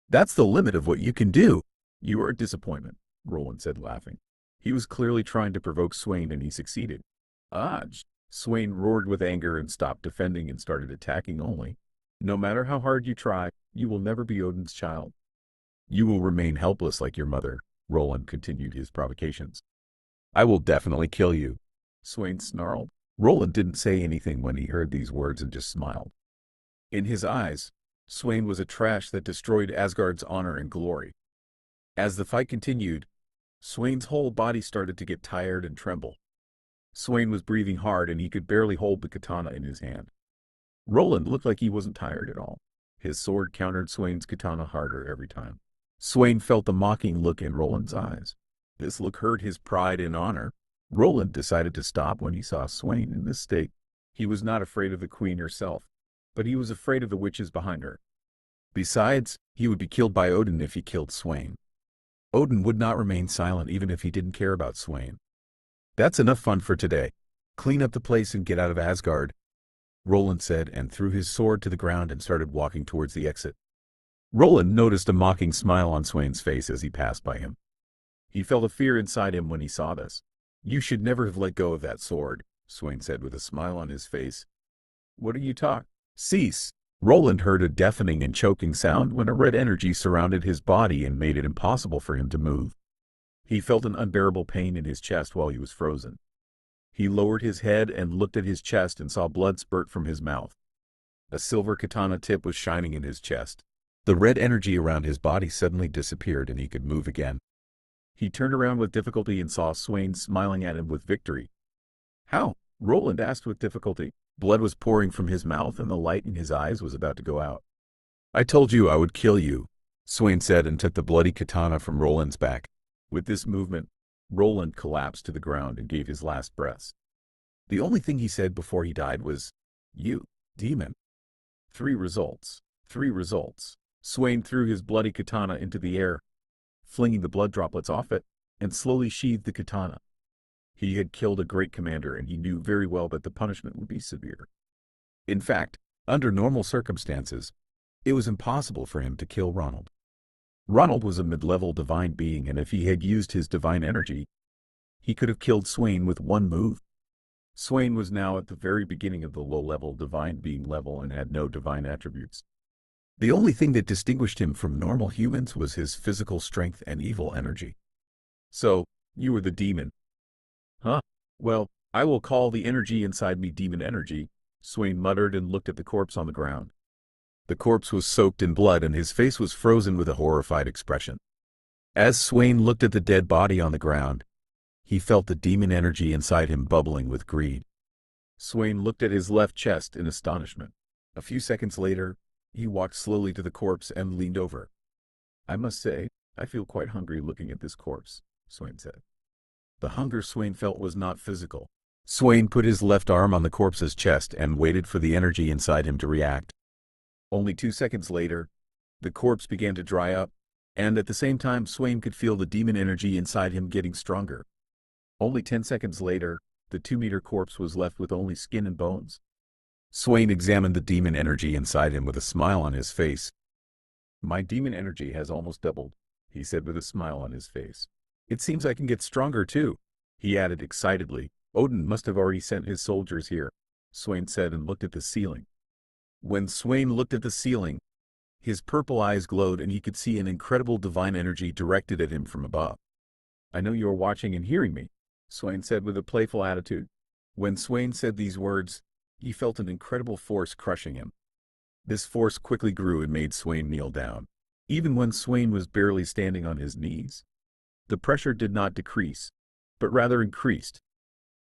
A: That's the limit of what you can do. You are a disappointment, Roland said, laughing. He was clearly trying to provoke Swain and he succeeded. Aj! Swain roared with anger and stopped defending and started attacking only. No matter how hard you try, you will never be Odin's child. You will remain helpless like your mother, Roland continued his provocations. I will definitely kill you, Swain snarled. Roland didn't say anything when he heard these words and just smiled. In his eyes, Swain was a trash that destroyed Asgard's honor and glory. As the fight continued, Swain's whole body started to get tired and tremble. Swain was breathing hard and he could barely hold the katana in his hand. Roland looked like he wasn't tired at all. His sword countered Swain's katana harder every time. Swain felt the mocking look in Roland's eyes. This look hurt his pride and honor. Roland decided to stop when he saw Swain in this state. He was not afraid of the queen herself, but he was afraid of the witches behind her. Besides, he would be killed by Odin if he killed Swain. Odin would not remain silent even if he didn't care about Swain. That's enough fun for today. Clean up the place and get out of Asgard, Roland said and threw his sword to the ground and started walking towards the exit. Roland noticed a mocking smile on Swain's face as he passed by him. He felt a fear inside him when he saw this. You should never have let go of that sword, Swain said with a smile on his face. What are you talking? Cease! Roland heard a deafening and choking sound when a red energy surrounded his body and made it impossible for him to move. He felt an unbearable pain in his chest while he was frozen. He lowered his head and looked at his chest and saw blood spurt from his mouth. A silver katana tip was shining in his chest. The red energy around his body suddenly disappeared and he could move again. He turned around with difficulty and saw Swain smiling at him with victory. "How?" Roland asked with difficulty. Blood was pouring from his mouth and the light in his eyes was about to go out. "I told you I would kill you," Swain said and took the bloody katana from Roland's back. With this movement, Roland collapsed to the ground and gave his last breaths. The only thing he said before he died was, "You, demon." 3 results. 3 results. Swain threw his bloody katana into the air, flinging the blood droplets off it, and slowly sheathed the katana. He had killed a great commander and he knew very well that the punishment would be severe. In fact, under normal circumstances, it was impossible for him to kill Ronald. Ronald was a mid-level divine being, and if he had used his divine energy, he could have killed Swain with one move. Swain was now at the very beginning of the low-level divine being level and had no divine attributes. The only thing that distinguished him from normal humans was his physical strength and evil energy. "So, you were the demon." "Huh? Well, I will call the energy inside me demon energy," Swain muttered and looked at the corpse on the ground. The corpse was soaked in blood and his face was frozen with a horrified expression. As Swain looked at the dead body on the ground, he felt the demon energy inside him bubbling with greed. Swain looked at his left chest in astonishment. A few seconds later, he walked slowly to the corpse and leaned over. "I must say, I feel quite hungry looking at this corpse," Swain said. The hunger Swain felt was not physical. Swain put his left arm on the corpse's chest and waited for the energy inside him to react. Only 2 seconds later, the corpse began to dry up, and at the same time Swain could feel the demon energy inside him getting stronger. Only 10 seconds later, the 2-meter corpse was left with only skin and bones. Swain examined the demon energy inside him with a smile on his face. "My demon energy has almost doubled," he said with a smile on his face. "It seems I can get stronger too," he added excitedly. "Odin must have already sent his soldiers here," Swain said and looked at the ceiling. When Swain looked at the ceiling, his purple eyes glowed and he could see an incredible divine energy directed at him from above. "I know you are watching and hearing me," Swain said with a playful attitude. When Swain said these words, he felt an incredible force crushing him. This force quickly grew and made Swain kneel down. Even when Swain was barely standing on his knees, the pressure did not decrease, but rather increased.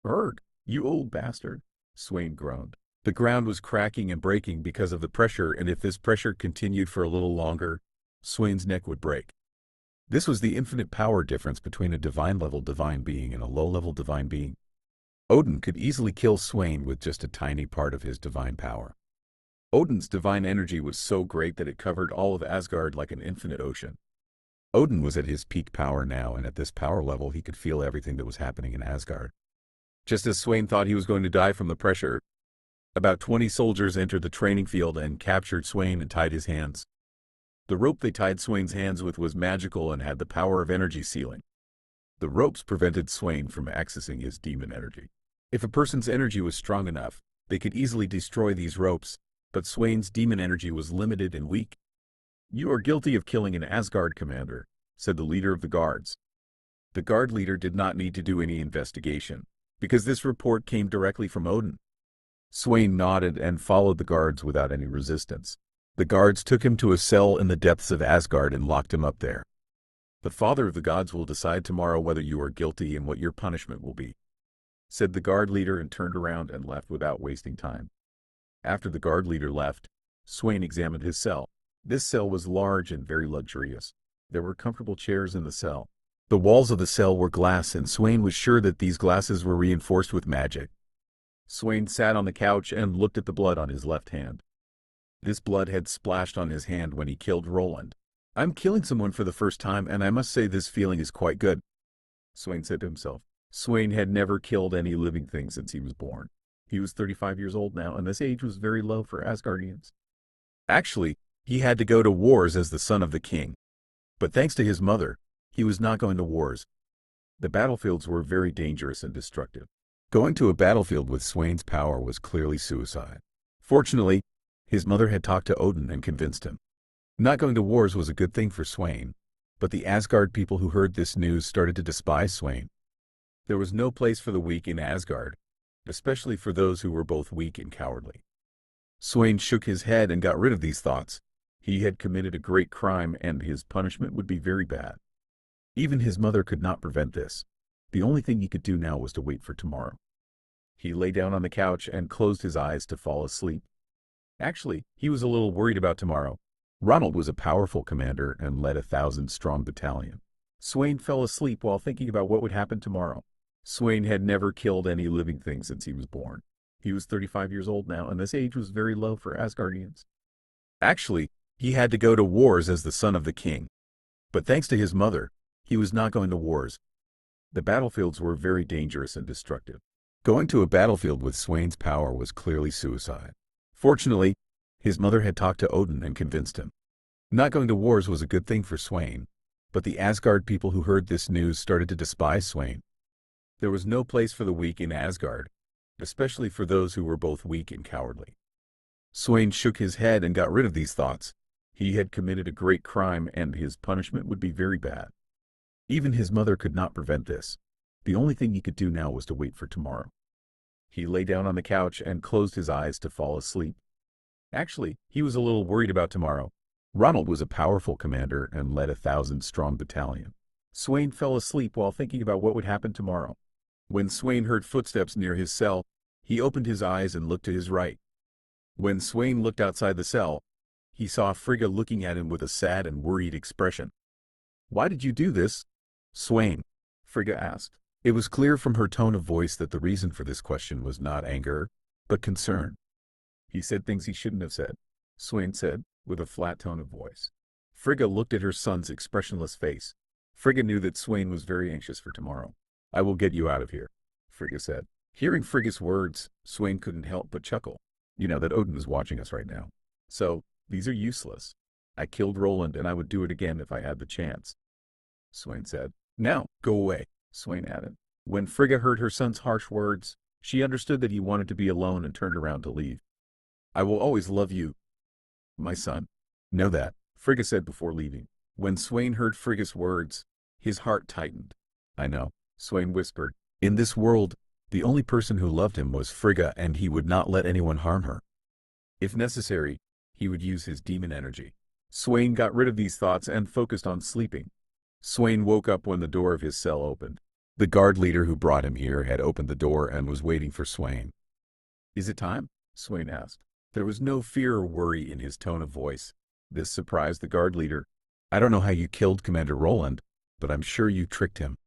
A: "Urgh, you old bastard," Swain groaned. The ground was cracking and breaking because of the pressure, and if this pressure continued for a little longer, Swain's neck would break. This was the infinite power difference between a divine-level divine being and a low-level divine being. Odin could easily kill Swain with just a tiny part of his divine power. Odin's divine energy was so great that it covered all of Asgard like an infinite ocean. Odin was at his peak power now, and at this power level he could feel everything that was happening in Asgard. Just as Swain thought he was going to die from the pressure, about 20 soldiers entered the training field and captured Swain and tied his hands. The rope they tied Swain's hands with was magical and had the power of energy sealing. The ropes prevented Swain from accessing his demon energy. If a person's energy was strong enough, they could easily destroy these ropes, but Swain's demon energy was limited and weak. "You are guilty of killing an Asgard commander," said the leader of the guards. The guard leader did not need to do any investigation, because this report came directly from Odin. Swain nodded and followed the guards without any resistance. The guards took him to a cell in the depths of Asgard and locked him up there. "The Father of the Gods will decide tomorrow whether you are guilty and what your punishment will be," said the guard leader and turned around and left without wasting time. After the guard leader left, Swain examined his cell. This cell was large and very luxurious. There were comfortable chairs in the cell. The walls of the cell were glass, and Swain was sure that these glasses were reinforced with magic. Swain sat on the couch and looked at the blood on his left hand. This blood had splashed on his hand when he killed Roland. "I'm killing someone for the first time, and I must say this feeling is quite good," Swain said to himself. Swain had never killed any living thing since he was born. He was 35 years old now, and this age was very low for Asgardians. Actually, he had to go to wars as the son of the king. But thanks to his mother, he was not going to wars. The battlefields were very dangerous and destructive. Going to a battlefield with Swain's power was clearly suicide. Fortunately, his mother had talked to Odin and convinced him. Not going to wars was a good thing for Swain. But the Asgard people who heard this news started to despise Swain. There was no place for the weak in Asgard, especially for those who were both weak and cowardly. Swain shook his head and got rid of these thoughts. He had committed a great crime and his punishment would be very bad. Even his mother could not prevent this. The only thing he could do now was to wait for tomorrow. He lay down on the couch and closed his eyes to fall asleep. Actually, he was a little worried about tomorrow. Ronald was a powerful commander and led a 1,000-strong battalion. Swain fell asleep while thinking about what would happen tomorrow. Swain had never killed any living thing since he was born. He was 35 years old now, and this age was very low for Asgardians. Actually, he had to go to wars as the son of the king. But thanks to his mother, he was not going to wars. The battlefields were very dangerous and destructive. Going to a battlefield with Swain's power was clearly suicide. Fortunately, his mother had talked to Odin and convinced him. Not going to wars was a good thing for Swain, but the Asgard people who heard this news started to despise Swain. There was no place for the weak in Asgard, especially for those who were both weak and cowardly. Swain shook his head and got rid of these thoughts. He had committed a great crime and his punishment would be very bad. Even his mother could not prevent this. The only thing he could do now was to wait for tomorrow. He lay down on the couch and closed his eyes to fall asleep. Actually, he was a little worried about tomorrow. Ronald was a powerful commander and led a 1,000-strong battalion. Swain fell asleep while thinking about what would happen tomorrow. When Swain heard footsteps near his cell, he opened his eyes and looked to his right. When Swain looked outside the cell, he saw Frigga looking at him with a sad and worried expression. "Why did you do this, Swain?" Frigga asked. It was clear from her tone of voice that the reason for this question was not anger, but concern. "He said things he shouldn't have said," Swain said, with a flat tone of voice. Frigga looked at her son's expressionless face. Frigga knew that Swain was very anxious for tomorrow. "I will get you out of here," Frigga said. Hearing Frigga's words, Swain couldn't help but chuckle. "You know that Odin is watching us right now. So, these are useless. I killed Roland and I would do it again if I had the chance," Swain said. "Now, go away," Swain added. When Frigga heard her son's harsh words, she understood that he wanted to be alone and turned around to leave. "I will always love you, my son. Know that," Frigga said before leaving. When Swain heard Frigga's words, his heart tightened. "I know," Swain whispered. In this world, the only person who loved him was Frigga and he would not let anyone harm her. If necessary, he would use his demon energy. Swain got rid of these thoughts and focused on sleeping. Swain woke up when the door of his cell opened. The guard leader who brought him here had opened the door and was waiting for Swain. "Is it time?" Swain asked. There was no fear or worry in his tone of voice. This surprised the guard leader. "I don't know how you killed Commander Roland, but I'm sure you tricked him.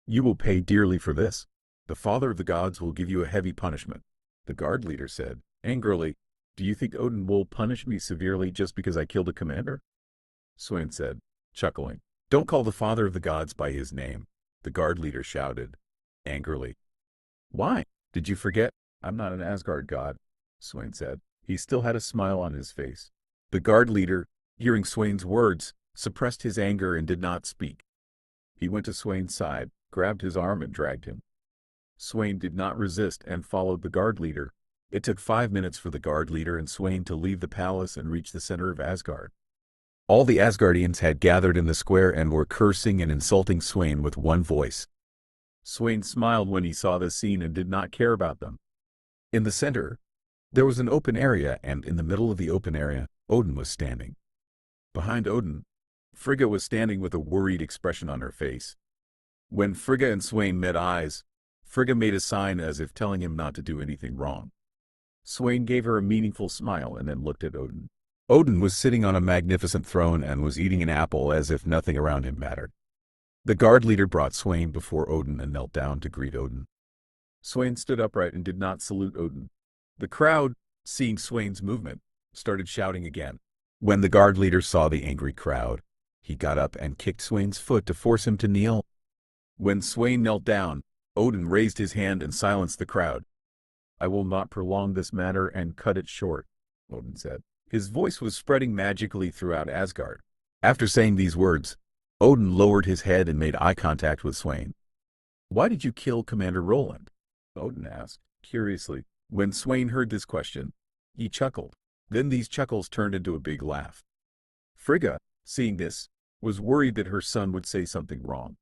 A: You will pay dearly for this. The Father of the Gods will give you a heavy punishment," the guard leader said, angrily. "Do you think Odin will punish me severely just because I killed a commander?" Swain said, chuckling. "Don't call the Father of the Gods by his name," the guard leader shouted, angrily. "Why? Did you forget? I'm not an Asgard god," Swain said. He still had a smile on his face. The guard leader, hearing Swain's words, suppressed his anger and did not speak. He went to Swain's side, grabbed his arm and dragged him. Swain did not resist and followed the guard leader. It took 5 minutes for the guard leader and Swain to leave the palace and reach the center of Asgard. All the Asgardians had gathered in the square and were cursing and insulting Swain with one voice. Swain smiled when he saw this scene and did not care about them. In the center, there was an open area, and in the middle of the open area, Odin was standing. Behind Odin, Frigga was standing with a worried expression on her face. When Frigga and Swain met eyes, Frigga made a sign as if telling him not to do anything wrong. Swain gave her a meaningful smile and then looked at Odin. Odin was sitting on a magnificent throne and was eating an apple as if nothing around him mattered. The guard leader brought Swain before Odin and knelt down to greet Odin. Swain stood upright and did not salute Odin. The crowd, seeing Swain's movement, started shouting again. When the guard leader saw the angry crowd, he got up and kicked Swain's foot to force him to kneel. When Swain knelt down, Odin raised his hand and silenced the crowd. "I will not prolong this matter and cut it short," Odin said. His voice was spreading magically throughout Asgard. After saying these words, Odin lowered his head and made eye contact with Swain. "Why did you kill Commander Roland?" Odin asked, curiously. When Swain heard this question, he chuckled. Then these chuckles turned into a big laugh. Frigga, seeing this, was worried that her son would say something wrong.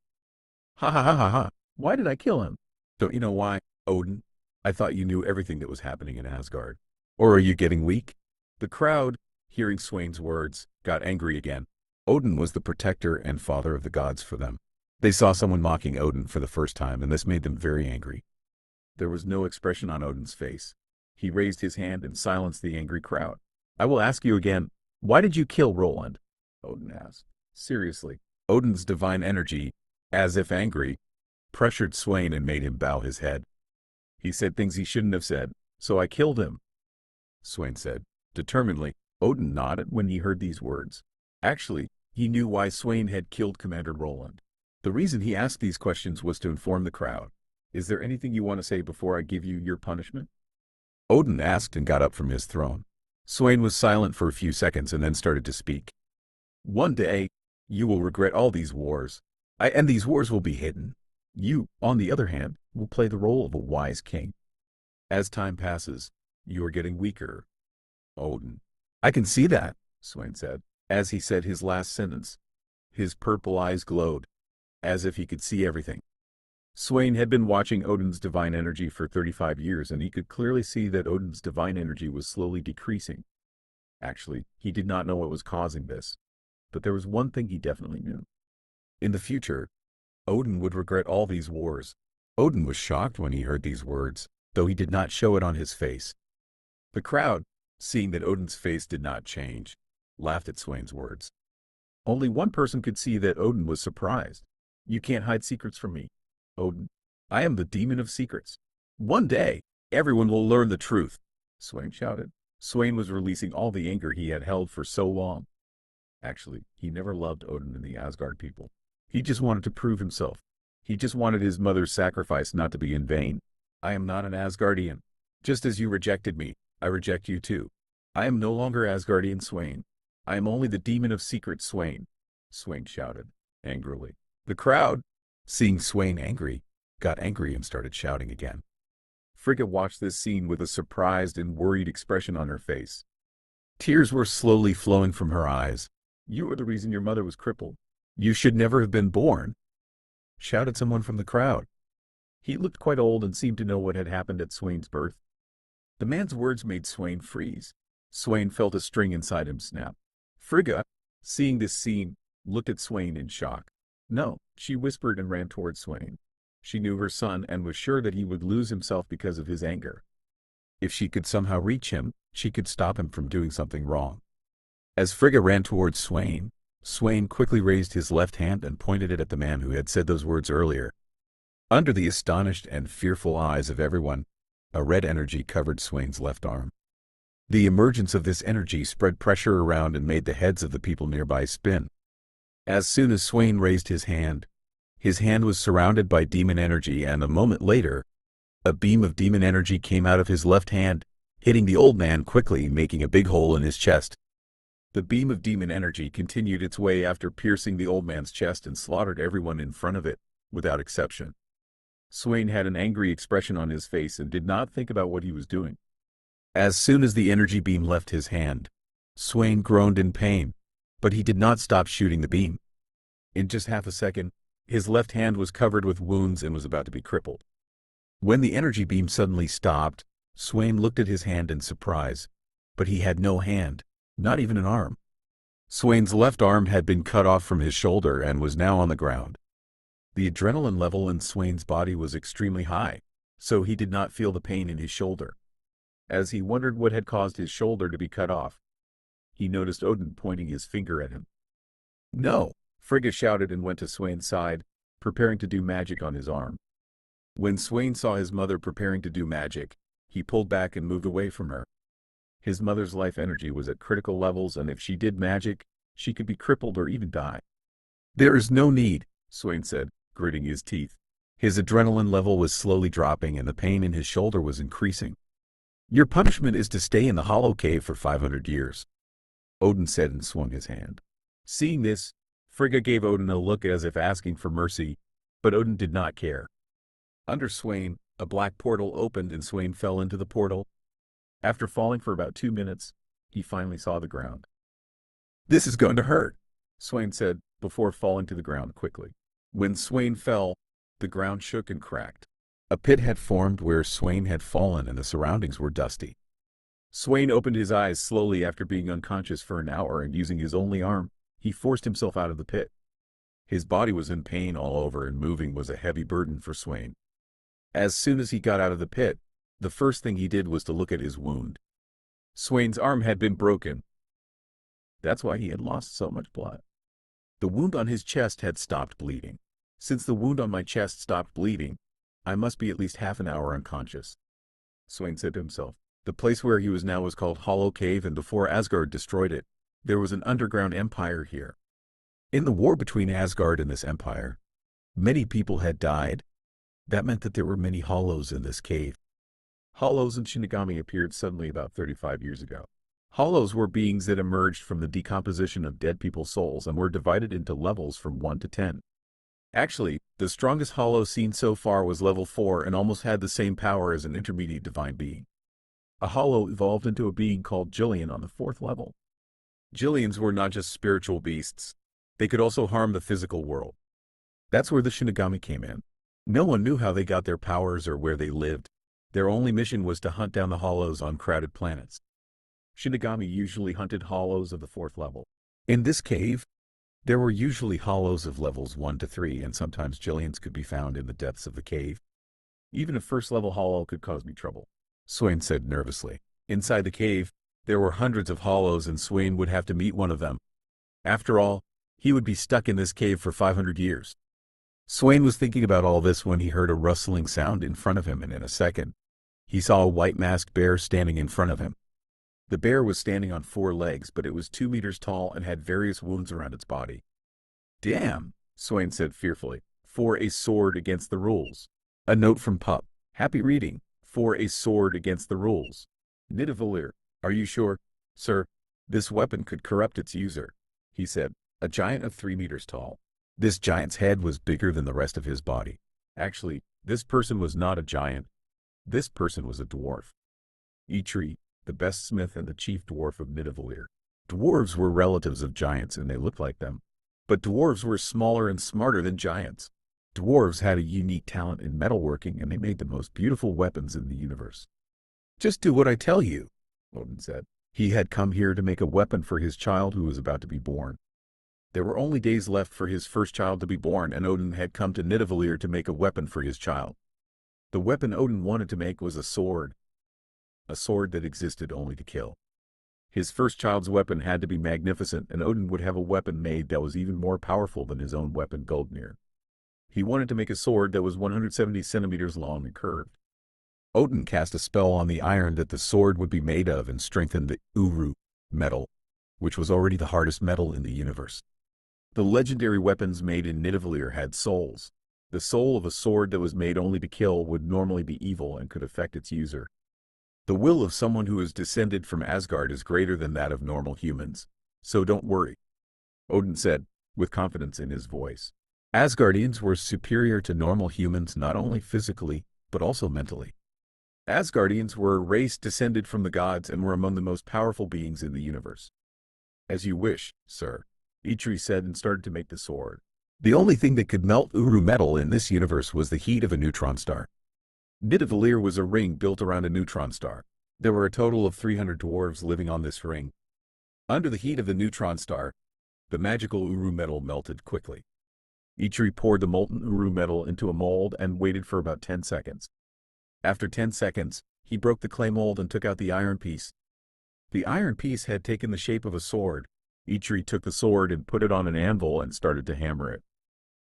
A: Ha ha ha ha ha. Why did I kill him? Don't you know why, Odin? I thought you knew everything that was happening in Asgard. Or are you getting weak? The crowd, hearing Swain's words, got angry again. Odin was the protector and father of the gods for them. They saw someone mocking Odin for the first time, and this made them very angry. There was no expression on Odin's face. He raised his hand and silenced the angry crowd. I will ask you again, why did you kill Roland? Odin asked. Seriously. Odin's divine energy, as if angry, pressured Swain and made him bow his head. He said things he shouldn't have said, so I killed him, Swain said, determinedly. Odin nodded when he heard these words. Actually, he knew why Swain had killed Commander Roland. The reason he asked these questions was to inform the crowd. Is there anything you want to say before I give you your punishment? Odin asked and got up from his throne. Swain was silent for a few seconds and then started to speak. One day, you will regret all these wars, and these wars will be hidden. You, on the other hand, will play the role of a wise king. As time passes, you are getting weaker, Odin. I can see that, Swain said. As he said his last sentence, his purple eyes glowed, as if he could see everything. Swain had been watching Odin's divine energy for 35 years, and he could clearly see that Odin's divine energy was slowly decreasing. Actually, he did not know what was causing this, but there was one thing he definitely knew. In the future, Odin would regret all these wars. Odin was shocked when he heard these words, though he did not show it on his face. The crowd, seeing that Odin's face did not change, laughed at Swain's words. Only one person could see that Odin was surprised. You can't hide secrets from me, Odin. I am the demon of secrets. One day, everyone will learn the truth, Swain shouted. Swain was releasing all the anger he had held for so long. Actually, he never loved Odin and the Asgard people. He just wanted to prove himself. He just wanted his mother's sacrifice not to be in vain. I am not an Asgardian. Just as you rejected me, I reject you too. I am no longer Asgardian Swain. I am only the demon of secrets Swain, Swain shouted, angrily. The crowd, seeing Swain angry, got angry and started shouting again. Frigga watched this scene with a surprised and worried expression on her face. Tears were slowly flowing from her eyes. You are the reason your mother was crippled. You should never have been born, shouted someone from the crowd. He looked quite old and seemed to know what had happened at Swain's birth. The man's words made Swain freeze. Swain felt a string inside him snap. Frigga, seeing this scene, looked at Swain in shock. No, she whispered and ran towards Swain. She knew her son and was sure that he would lose himself because of his anger. If she could somehow reach him, she could stop him from doing something wrong. As Frigga ran towards Swain, Swain quickly raised his left hand and pointed it at the man who had said those words earlier. Under the astonished and fearful eyes of everyone, a red energy covered Swain's left arm. The emergence of this energy spread pressure around and made the heads of the people nearby spin. As soon as Swain raised his hand was surrounded by demon energy, and a moment later, a beam of demon energy came out of his left hand, hitting the old man quickly, making a big hole in his chest. The beam of demon energy continued its way after piercing the old man's chest and slaughtered everyone in front of it, without exception. Swain had an angry expression on his face and did not think about what he was doing. As soon as the energy beam left his hand, Swain groaned in pain, but he did not stop shooting the beam. In just half a second, his left hand was covered with wounds and was about to be crippled. When the energy beam suddenly stopped, Swain looked at his hand in surprise, but he had no hand, not even an arm. Swain's left arm had been cut off from his shoulder and was now on the ground. The adrenaline level in Swain's body was extremely high, so he did not feel the pain in his shoulder. As he wondered what had caused his shoulder to be cut off, he noticed Odin pointing his finger at him. No! Frigga shouted and went to Swain's side, preparing to do magic on his arm. When Swain saw his mother preparing to do magic, he pulled back and moved away from her. His mother's life energy was at critical levels, and if she did magic, she could be crippled or even die. There is no need, Swain said, gritting his teeth. His adrenaline level was slowly dropping and the pain in his shoulder was increasing. Your punishment is to stay in the hollow cave for 500 years, Odin said and swung his hand. Seeing this, Frigga gave Odin a look as if asking for mercy, but Odin did not care. Under Swain, a black portal opened and Swain fell into the portal. After falling for about 2 minutes, he finally saw the ground. This is going to hurt, Swain said, before falling to the ground quickly. When Swain fell, the ground shook and cracked. A pit had formed where Swain had fallen and the surroundings were dusty. Swain opened his eyes slowly after being unconscious for an hour, and using his only arm, he forced himself out of the pit. His body was in pain all over, and moving was a heavy burden for Swain. As soon as he got out of the pit, the first thing he did was to look at his wound. Swain's arm had been broken. That's why he had lost so much blood. The wound on his chest had stopped bleeding. Since the wound on my chest stopped bleeding, I must be at least half an hour unconscious, Swain said to himself. The place where he was now was called Hollow Cave, and before Asgard destroyed it, there was an underground empire here. In the war between Asgard and this empire, many people had died. That meant that there were many hollows in this cave. Hollows and Shinigami appeared suddenly about 35 years ago. Hollows were beings that emerged from the decomposition of dead people's souls and were divided into levels from 1 to 10. Actually, the strongest hollow seen so far was level 4 and almost had the same power as an intermediate divine being. A hollow evolved into a being called Jillian on the 4th level. Jillians were not just spiritual beasts. They could also harm the physical world. That's where the Shinigami came in. No one knew how they got their powers or where they lived. Their only mission was to hunt down the hollows on crowded planets. Shinigami usually hunted hollows of the 4th level. In this cave, there were usually hollows of levels 1 to 3, and sometimes Jillians could be found in the depths of the cave. Even a 1st level hollow could cause me trouble, Swain said nervously. Inside the cave, there were hundreds of hollows, and Swain would have to meet one of them. After all, he would be stuck in this cave for 500 years. Swain was thinking about all this when he heard a rustling sound in front of him, and in a second, he saw a white-masked bear standing in front of him. The bear was standing on 4 legs, but it was 2 meters tall and had various wounds around its body. Damn, Swain said fearfully. For a sword against the rules. A note from Pupp. Happy reading. For a sword against the rules. Nidavellir, are you sure, sir? This weapon could corrupt its user, he said. A giant of 3 meters tall. This giant's head was bigger than the rest of his body. Actually, this person was not a giant. This person was a dwarf. Eitri, the best smith and the chief dwarf of Nidavellir. Dwarves were relatives of giants, and they looked like them. But dwarves were smaller and smarter than giants. Dwarves had a unique talent in metalworking, and they made the most beautiful weapons in the universe. Just do what I tell you, Odin said. He had come here to make a weapon for his child who was about to be born. There were only days left for his first child to be born, and Odin had come to Nidavellir to make a weapon for his child. The weapon Odin wanted to make was a sword that existed only to kill. His first child's weapon had to be magnificent, and Odin would have a weapon made that was even more powerful than his own weapon, Goldnir. He wanted to make a sword that was 170 centimeters long and curved. Odin cast a spell on the iron that the sword would be made of and strengthened the Uru metal, which was already the hardest metal in the universe. The legendary weapons made in Nidavellir had souls. The soul of a sword that was made only to kill would normally be evil and could affect its user. The will of someone who is descended from Asgard is greater than that of normal humans, so don't worry, Odin said, with confidence in his voice. Asgardians were superior to normal humans not only physically, but also mentally. Asgardians were a race descended from the gods and were among the most powerful beings in the universe. As you wish, sir, Eitri said, and started to make the sword. The only thing that could melt Uru metal in this universe was the heat of a neutron star. Nidavellir was a ring built around a neutron star. There were a total of 300 dwarves living on this ring. Under the heat of the neutron star, the magical Uru metal melted quickly. Eitri poured the molten Uru metal into a mold and waited for about 10 seconds. After 10 seconds, he broke the clay mold and took out the iron piece. The iron piece had taken the shape of a sword. Eitri took the sword and put it on an anvil and started to hammer it.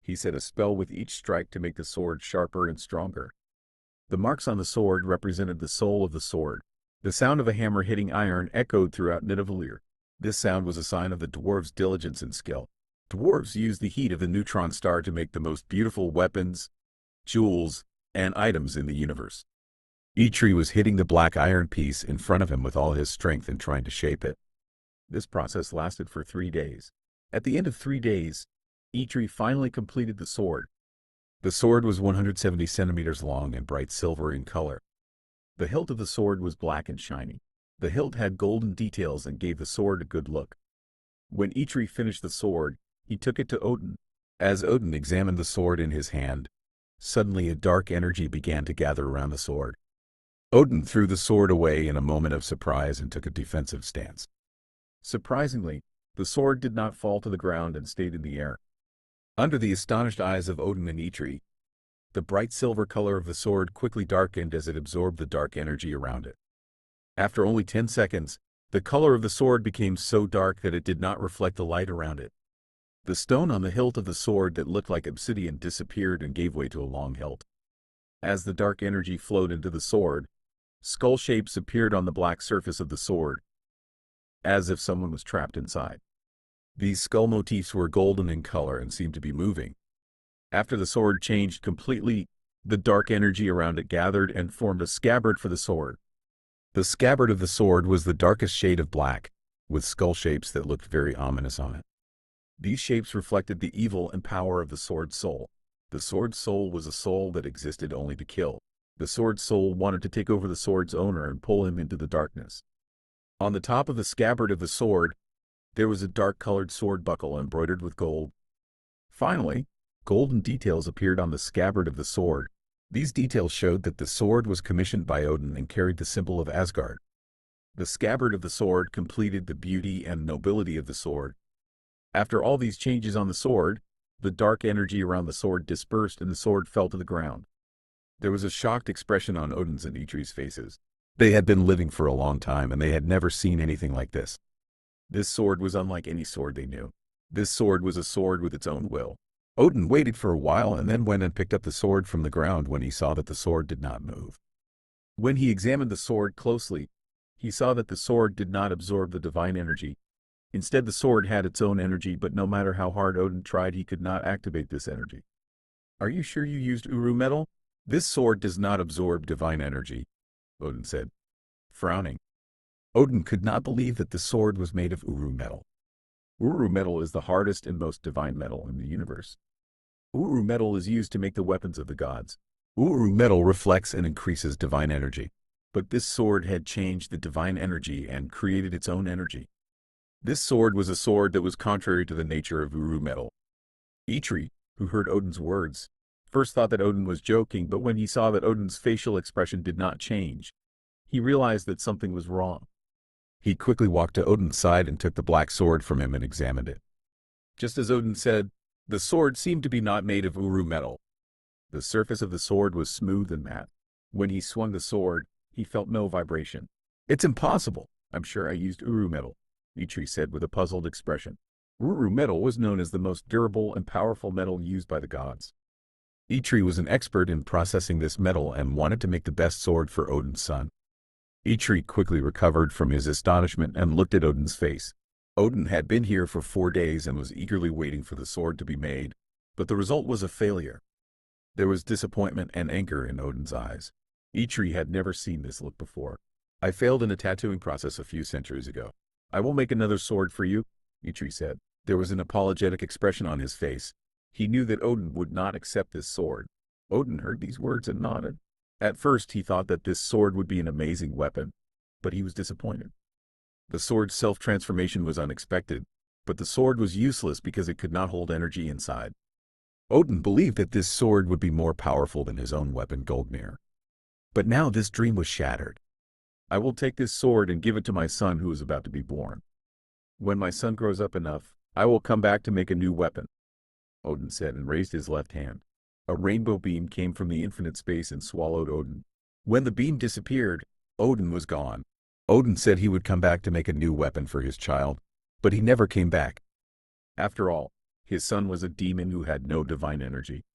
A: He said a spell with each strike to make the sword sharper and stronger. The marks on the sword represented the soul of the sword. The sound of a hammer hitting iron echoed throughout Nidavellir. This sound was a sign of the dwarves' diligence and skill. Dwarves used the heat of the neutron star to make the most beautiful weapons, jewels, and items in the universe. Eitri was hitting the black iron piece in front of him with all his strength and trying to shape it. This process lasted for 3 days. At the end of 3 days, Eitri finally completed the sword. The sword was 170 centimeters long and bright silver in color. The hilt of the sword was black and shiny. The hilt had golden details and gave the sword a good look. When Eitri finished the sword, He took it to Odin. As Odin examined the sword in his hand, suddenly a dark energy began to gather around the sword. Odin threw the sword away in a moment of surprise and took a defensive stance. Surprisingly, the sword did not fall to the ground and stayed in the air. Under the astonished eyes of Odin and Eitri, the bright silver color of the sword quickly darkened as it absorbed the dark energy around it. After only 10 seconds, the color of the sword became so dark that it did not reflect the light around it. The stone on the hilt of the sword that looked like obsidian disappeared and gave way to a long hilt. As the dark energy flowed into the sword, skull shapes appeared on the black surface of the sword, as if someone was trapped inside. These skull motifs were golden in color and seemed to be moving. After the sword changed completely, the dark energy around it gathered and formed a scabbard for the sword. The scabbard of the sword was the darkest shade of black, with skull shapes that looked very ominous on it. These shapes reflected the evil and power of the sword's soul. The sword's soul was a soul that existed only to kill. The sword's soul wanted to take over the sword's owner and pull him into the darkness. On the top of the scabbard of the sword, there was a dark-colored sword buckle embroidered with gold. Finally, golden details appeared on the scabbard of the sword. These details showed that the sword was commissioned by Odin and carried the symbol of Asgard. The scabbard of the sword completed the beauty and nobility of the sword. After all these changes on the sword, the dark energy around the sword dispersed and the sword fell to the ground. There was a shocked expression on Odin's and Eitri's faces. They had been living for a long time and they had never seen anything like this. This sword was unlike any sword they knew. This sword was a sword with its own will. Odin waited for a while and then went and picked up the sword from the ground when he saw that the sword did not move. When he examined the sword closely, he saw that the sword did not absorb the divine energy. Instead, the sword had its own energy, but no matter how hard Odin tried, he could not activate this energy. "Are you sure you used Uru metal? This sword does not absorb divine energy," Odin said, frowning. Odin could not believe that the sword was made of Uru metal. Uru metal is the hardest and most divine metal in the universe. Uru metal is used to make the weapons of the gods. Uru metal reflects and increases divine energy. But this sword had changed the divine energy and created its own energy. This sword was a sword that was contrary to the nature of Uru metal. Eitri, who heard Odin's words, first thought that Odin was joking, but when he saw that Odin's facial expression did not change, he realized that something was wrong. He quickly walked to Odin's side and took the black sword from him and examined it. Just as Odin said, the sword seemed to be not made of Uru metal. The surface of the sword was smooth and matte. When he swung the sword, he felt no vibration. "It's impossible. I'm sure I used Uru metal," Eitri said with a puzzled expression. Uru metal was known as the most durable and powerful metal used by the gods. Eitri was an expert in processing this metal and wanted to make the best sword for Odin's son. Eitri quickly recovered from his astonishment and looked at Odin's face. Odin had been here for 4 days and was eagerly waiting for the sword to be made, but the result was a failure. There was disappointment and anger in Odin's eyes. Eitri had never seen this look before. "I failed in a tattooing process a few centuries ago. I will make another sword for you," Eitri said. There was an apologetic expression on his face. He knew that Odin would not accept this sword. Odin heard these words and nodded. At first he thought that this sword would be an amazing weapon, but he was disappointed. The sword's self-transformation was unexpected, but the sword was useless because it could not hold energy inside. Odin believed that this sword would be more powerful than his own weapon Goldmir. But now this dream was shattered. "I will take this sword and give it to my son who is about to be born. When my son grows up enough, I will come back to make a new weapon," Odin said and raised his left hand. A rainbow beam came from the infinite space and swallowed Odin. When the beam disappeared, Odin was gone. Odin said he would come back to make a new weapon for his child, but he never came back. After all, his son was a demon who had no divine energy.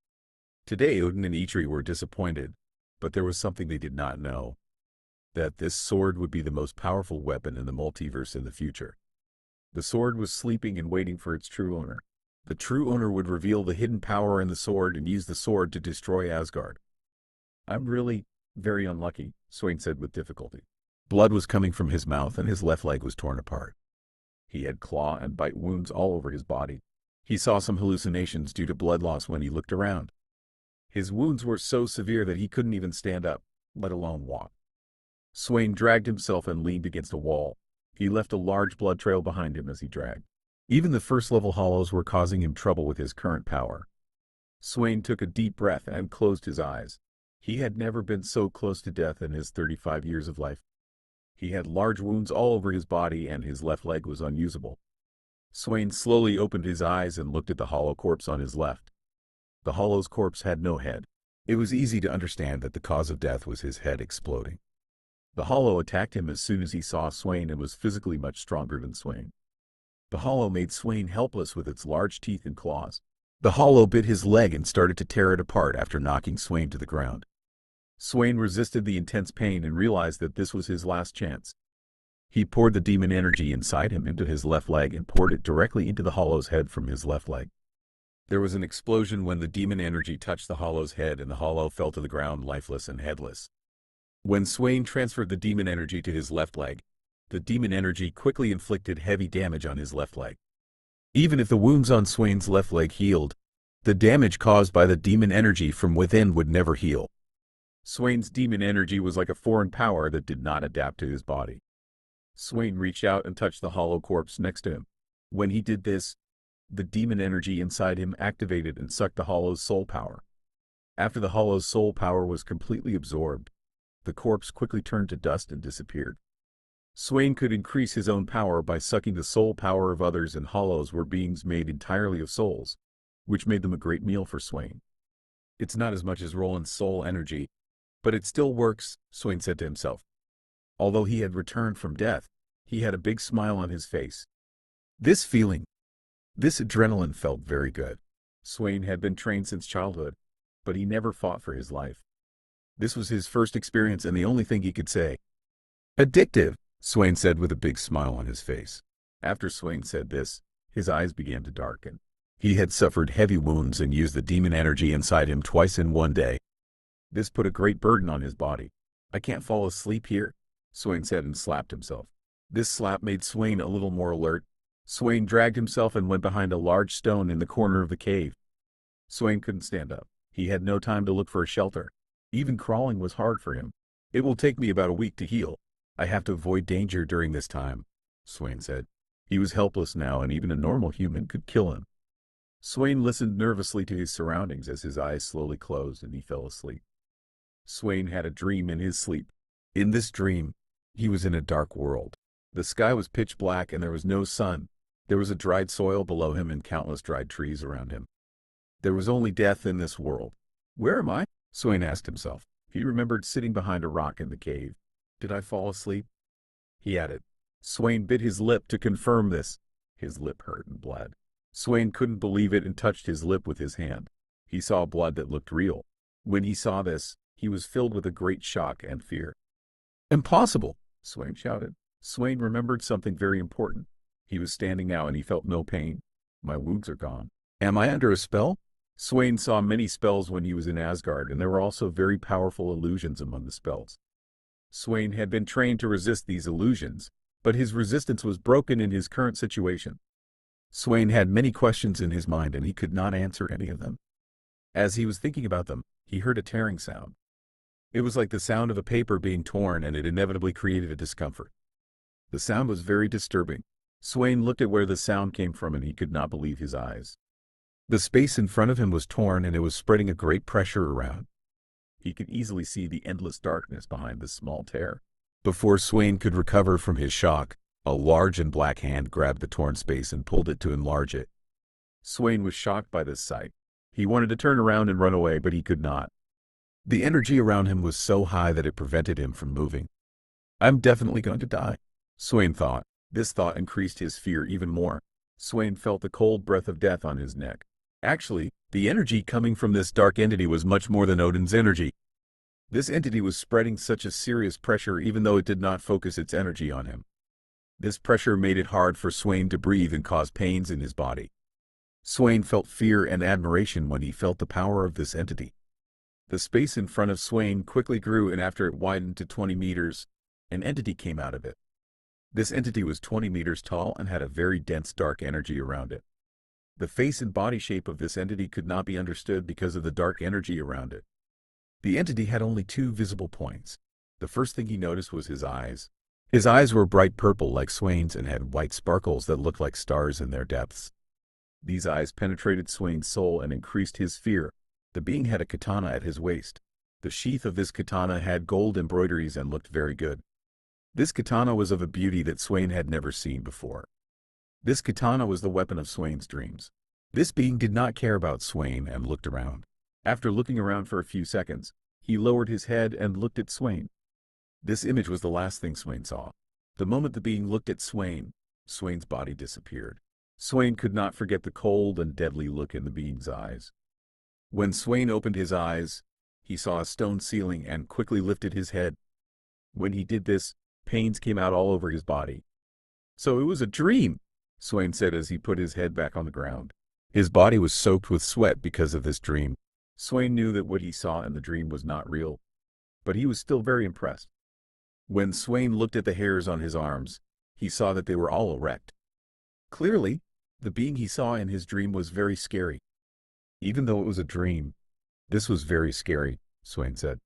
A: Today Odin and Eitri were disappointed, but there was something they did not know. That this sword would be the most powerful weapon in the multiverse in the future. The sword was sleeping and waiting for its true owner. The true owner would reveal the hidden power in the sword and use the sword to destroy Asgard. "I'm really very unlucky," Swain said with difficulty. Blood was coming from his mouth and his left leg was torn apart. He had claw and bite wounds all over his body. He saw some hallucinations due to blood loss when he looked around. His wounds were so severe that he couldn't even stand up, let alone walk. Swain dragged himself and leaned against a wall. He left a large blood trail behind him as he dragged. Even the first-level hollows were causing him trouble with his current power. Swain took a deep breath and closed his eyes. He had never been so close to death in his 35 years of life. He had large wounds all over his body and his left leg was unusable. Swain slowly opened his eyes and looked at the hollow corpse on his left. The hollow's corpse had no head. It was easy to understand that the cause of death was his head exploding. The hollow attacked him as soon as he saw Swain and was physically much stronger than Swain. The hollow made Swain helpless with its large teeth and claws. The hollow bit his leg and started to tear it apart after knocking Swain to the ground. Swain resisted the intense pain and realized that this was his last chance. He poured the demon energy inside him into his left leg and poured it directly into the hollow's head from his left leg. There was an explosion when the demon energy touched the hollow's head and the hollow fell to the ground lifeless and headless. When Swain transferred the demon energy to his left leg, the demon energy quickly inflicted heavy damage on his left leg. Even if the wounds on Swain's left leg healed, the damage caused by the demon energy from within would never heal. Swain's demon energy was like a foreign power that did not adapt to his body. Swain reached out and touched the hollow corpse next to him. When he did this, the demon energy inside him activated and sucked the hollow's soul power. After the hollow's soul power was completely absorbed, the corpse quickly turned to dust and disappeared. Swain could increase his own power by sucking the soul power of others, and hollows were beings made entirely of souls, which made them a great meal for Swain. It's not as much as Roland's soul energy, but it still works, Swain said to himself. Although he had returned from death, he had a big smile on his face. This adrenaline felt very good. Swain had been trained since childhood, but he never fought for his life. This was his first experience and the only thing he could say. Addictive, Swain said with a big smile on his face. After Swain said this, his eyes began to darken. He had suffered heavy wounds and used the demon energy inside him twice in one day. This put a great burden on his body. I can't fall asleep here, Swain said and slapped himself. This slap made Swain a little more alert. Swain dragged himself and went behind a large stone in the corner of the cave. Swain couldn't stand up. He had no time to look for a shelter. Even crawling was hard for him. It will take me about a week to heal. I have to avoid danger during this time, Swain said. He was helpless now and even a normal human could kill him. Swain listened nervously to his surroundings as his eyes slowly closed and he fell asleep. Swain had a dream in his sleep. In this dream, he was in a dark world. The sky was pitch black and there was no sun. There was a dried soil below him and countless dried trees around him. There was only death in this world. Where am I? Swain asked himself. He remembered sitting behind a rock in the cave. Did I fall asleep? He added. Swain bit his lip to confirm this. His lip hurt and bled. Swain couldn't believe it and touched his lip with his hand. He saw blood that looked real. When he saw this, he was filled with a great shock and fear. Impossible, Swain shouted. Swain remembered something very important. He was standing now and he felt no pain. My wounds are gone. Am I under a spell? Swain saw many spells when he was in Asgard, and there were also very powerful illusions among the spells. Swain had been trained to resist these illusions, but his resistance was broken in his current situation. Swain had many questions in his mind and he could not answer any of them. As he was thinking about them, he heard a tearing sound. It was like the sound of a paper being torn, and it inevitably created a discomfort. The sound was very disturbing. Swain looked at where the sound came from and he could not believe his eyes. The space in front of him was torn and it was spreading a great pressure around. He could easily see the endless darkness behind the small tear. Before Swain could recover from his shock, a large and black hand grabbed the torn space and pulled it to enlarge it. Swain was shocked by this sight. He wanted to turn around and run away, but he could not. The energy around him was so high that it prevented him from moving. I'm definitely going to die, Swain thought. This thought increased his fear even more. Swain felt the cold breath of death on his neck. Actually, the energy coming from this dark entity was much more than Odin's energy. This entity was spreading such a serious pressure even though it did not focus its energy on him. This pressure made it hard for Swain to breathe and caused pains in his body. Swain felt fear and admiration when he felt the power of this entity. The space in front of Swain quickly grew, and after it widened to 20 meters, an entity came out of it. This entity was 20 meters tall and had a very dense dark energy around it. The face and body shape of this entity could not be understood because of the dark energy around it. The entity had only two visible points. The first thing he noticed was his eyes. His eyes were bright purple like Swain's and had white sparkles that looked like stars in their depths. These eyes penetrated Swain's soul and increased his fear. The being had a katana at his waist. The sheath of this katana had gold embroideries and looked very good. This katana was of a beauty that Swain had never seen before. This katana was the weapon of Swain's dreams. This being did not care about Swain and looked around. After looking around for a few seconds, he lowered his head and looked at Swain. This image was the last thing Swain saw. The moment the being looked at Swain, Swain's body disappeared. Swain could not forget the cold and deadly look in the being's eyes. When Swain opened his eyes, he saw a stone ceiling and quickly lifted his head. When he did this, pains came out all over his body. "So it was a dream," Swain said as he put his head back on the ground. His body was soaked with sweat because of this dream. Swain knew that what he saw in the dream was not real, but he was still very impressed. When Swain looked at the hairs on his arms, he saw that they were all erect. Clearly, the being he saw in his dream was very scary. Even though it was a dream, this was very scary, Swain said.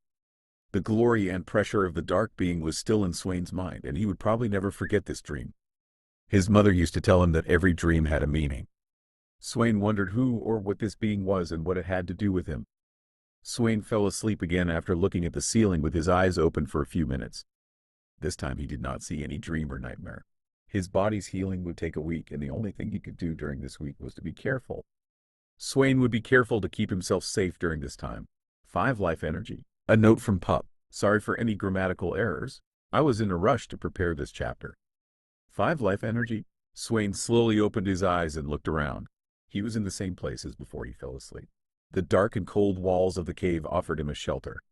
A: The glory and pressure of the dark being was still in Swain's mind, and he would probably never forget this dream. His mother used to tell him that every dream had a meaning. Swain wondered who or what this being was and what it had to do with him. Swain fell asleep again after looking at the ceiling with his eyes open for a few minutes. This time he did not see any dream or nightmare. His body's healing would take a week, and the only thing he could do during this week was to be careful. Swain would be careful to keep himself safe during this time. 5 life energy. A note from Pupp. Sorry for any grammatical errors. I was in a rush to prepare this chapter. 5 life energy. Swain slowly opened his eyes and looked around. He was in the same place as before he fell asleep. The dark and cold walls of the cave offered him a shelter.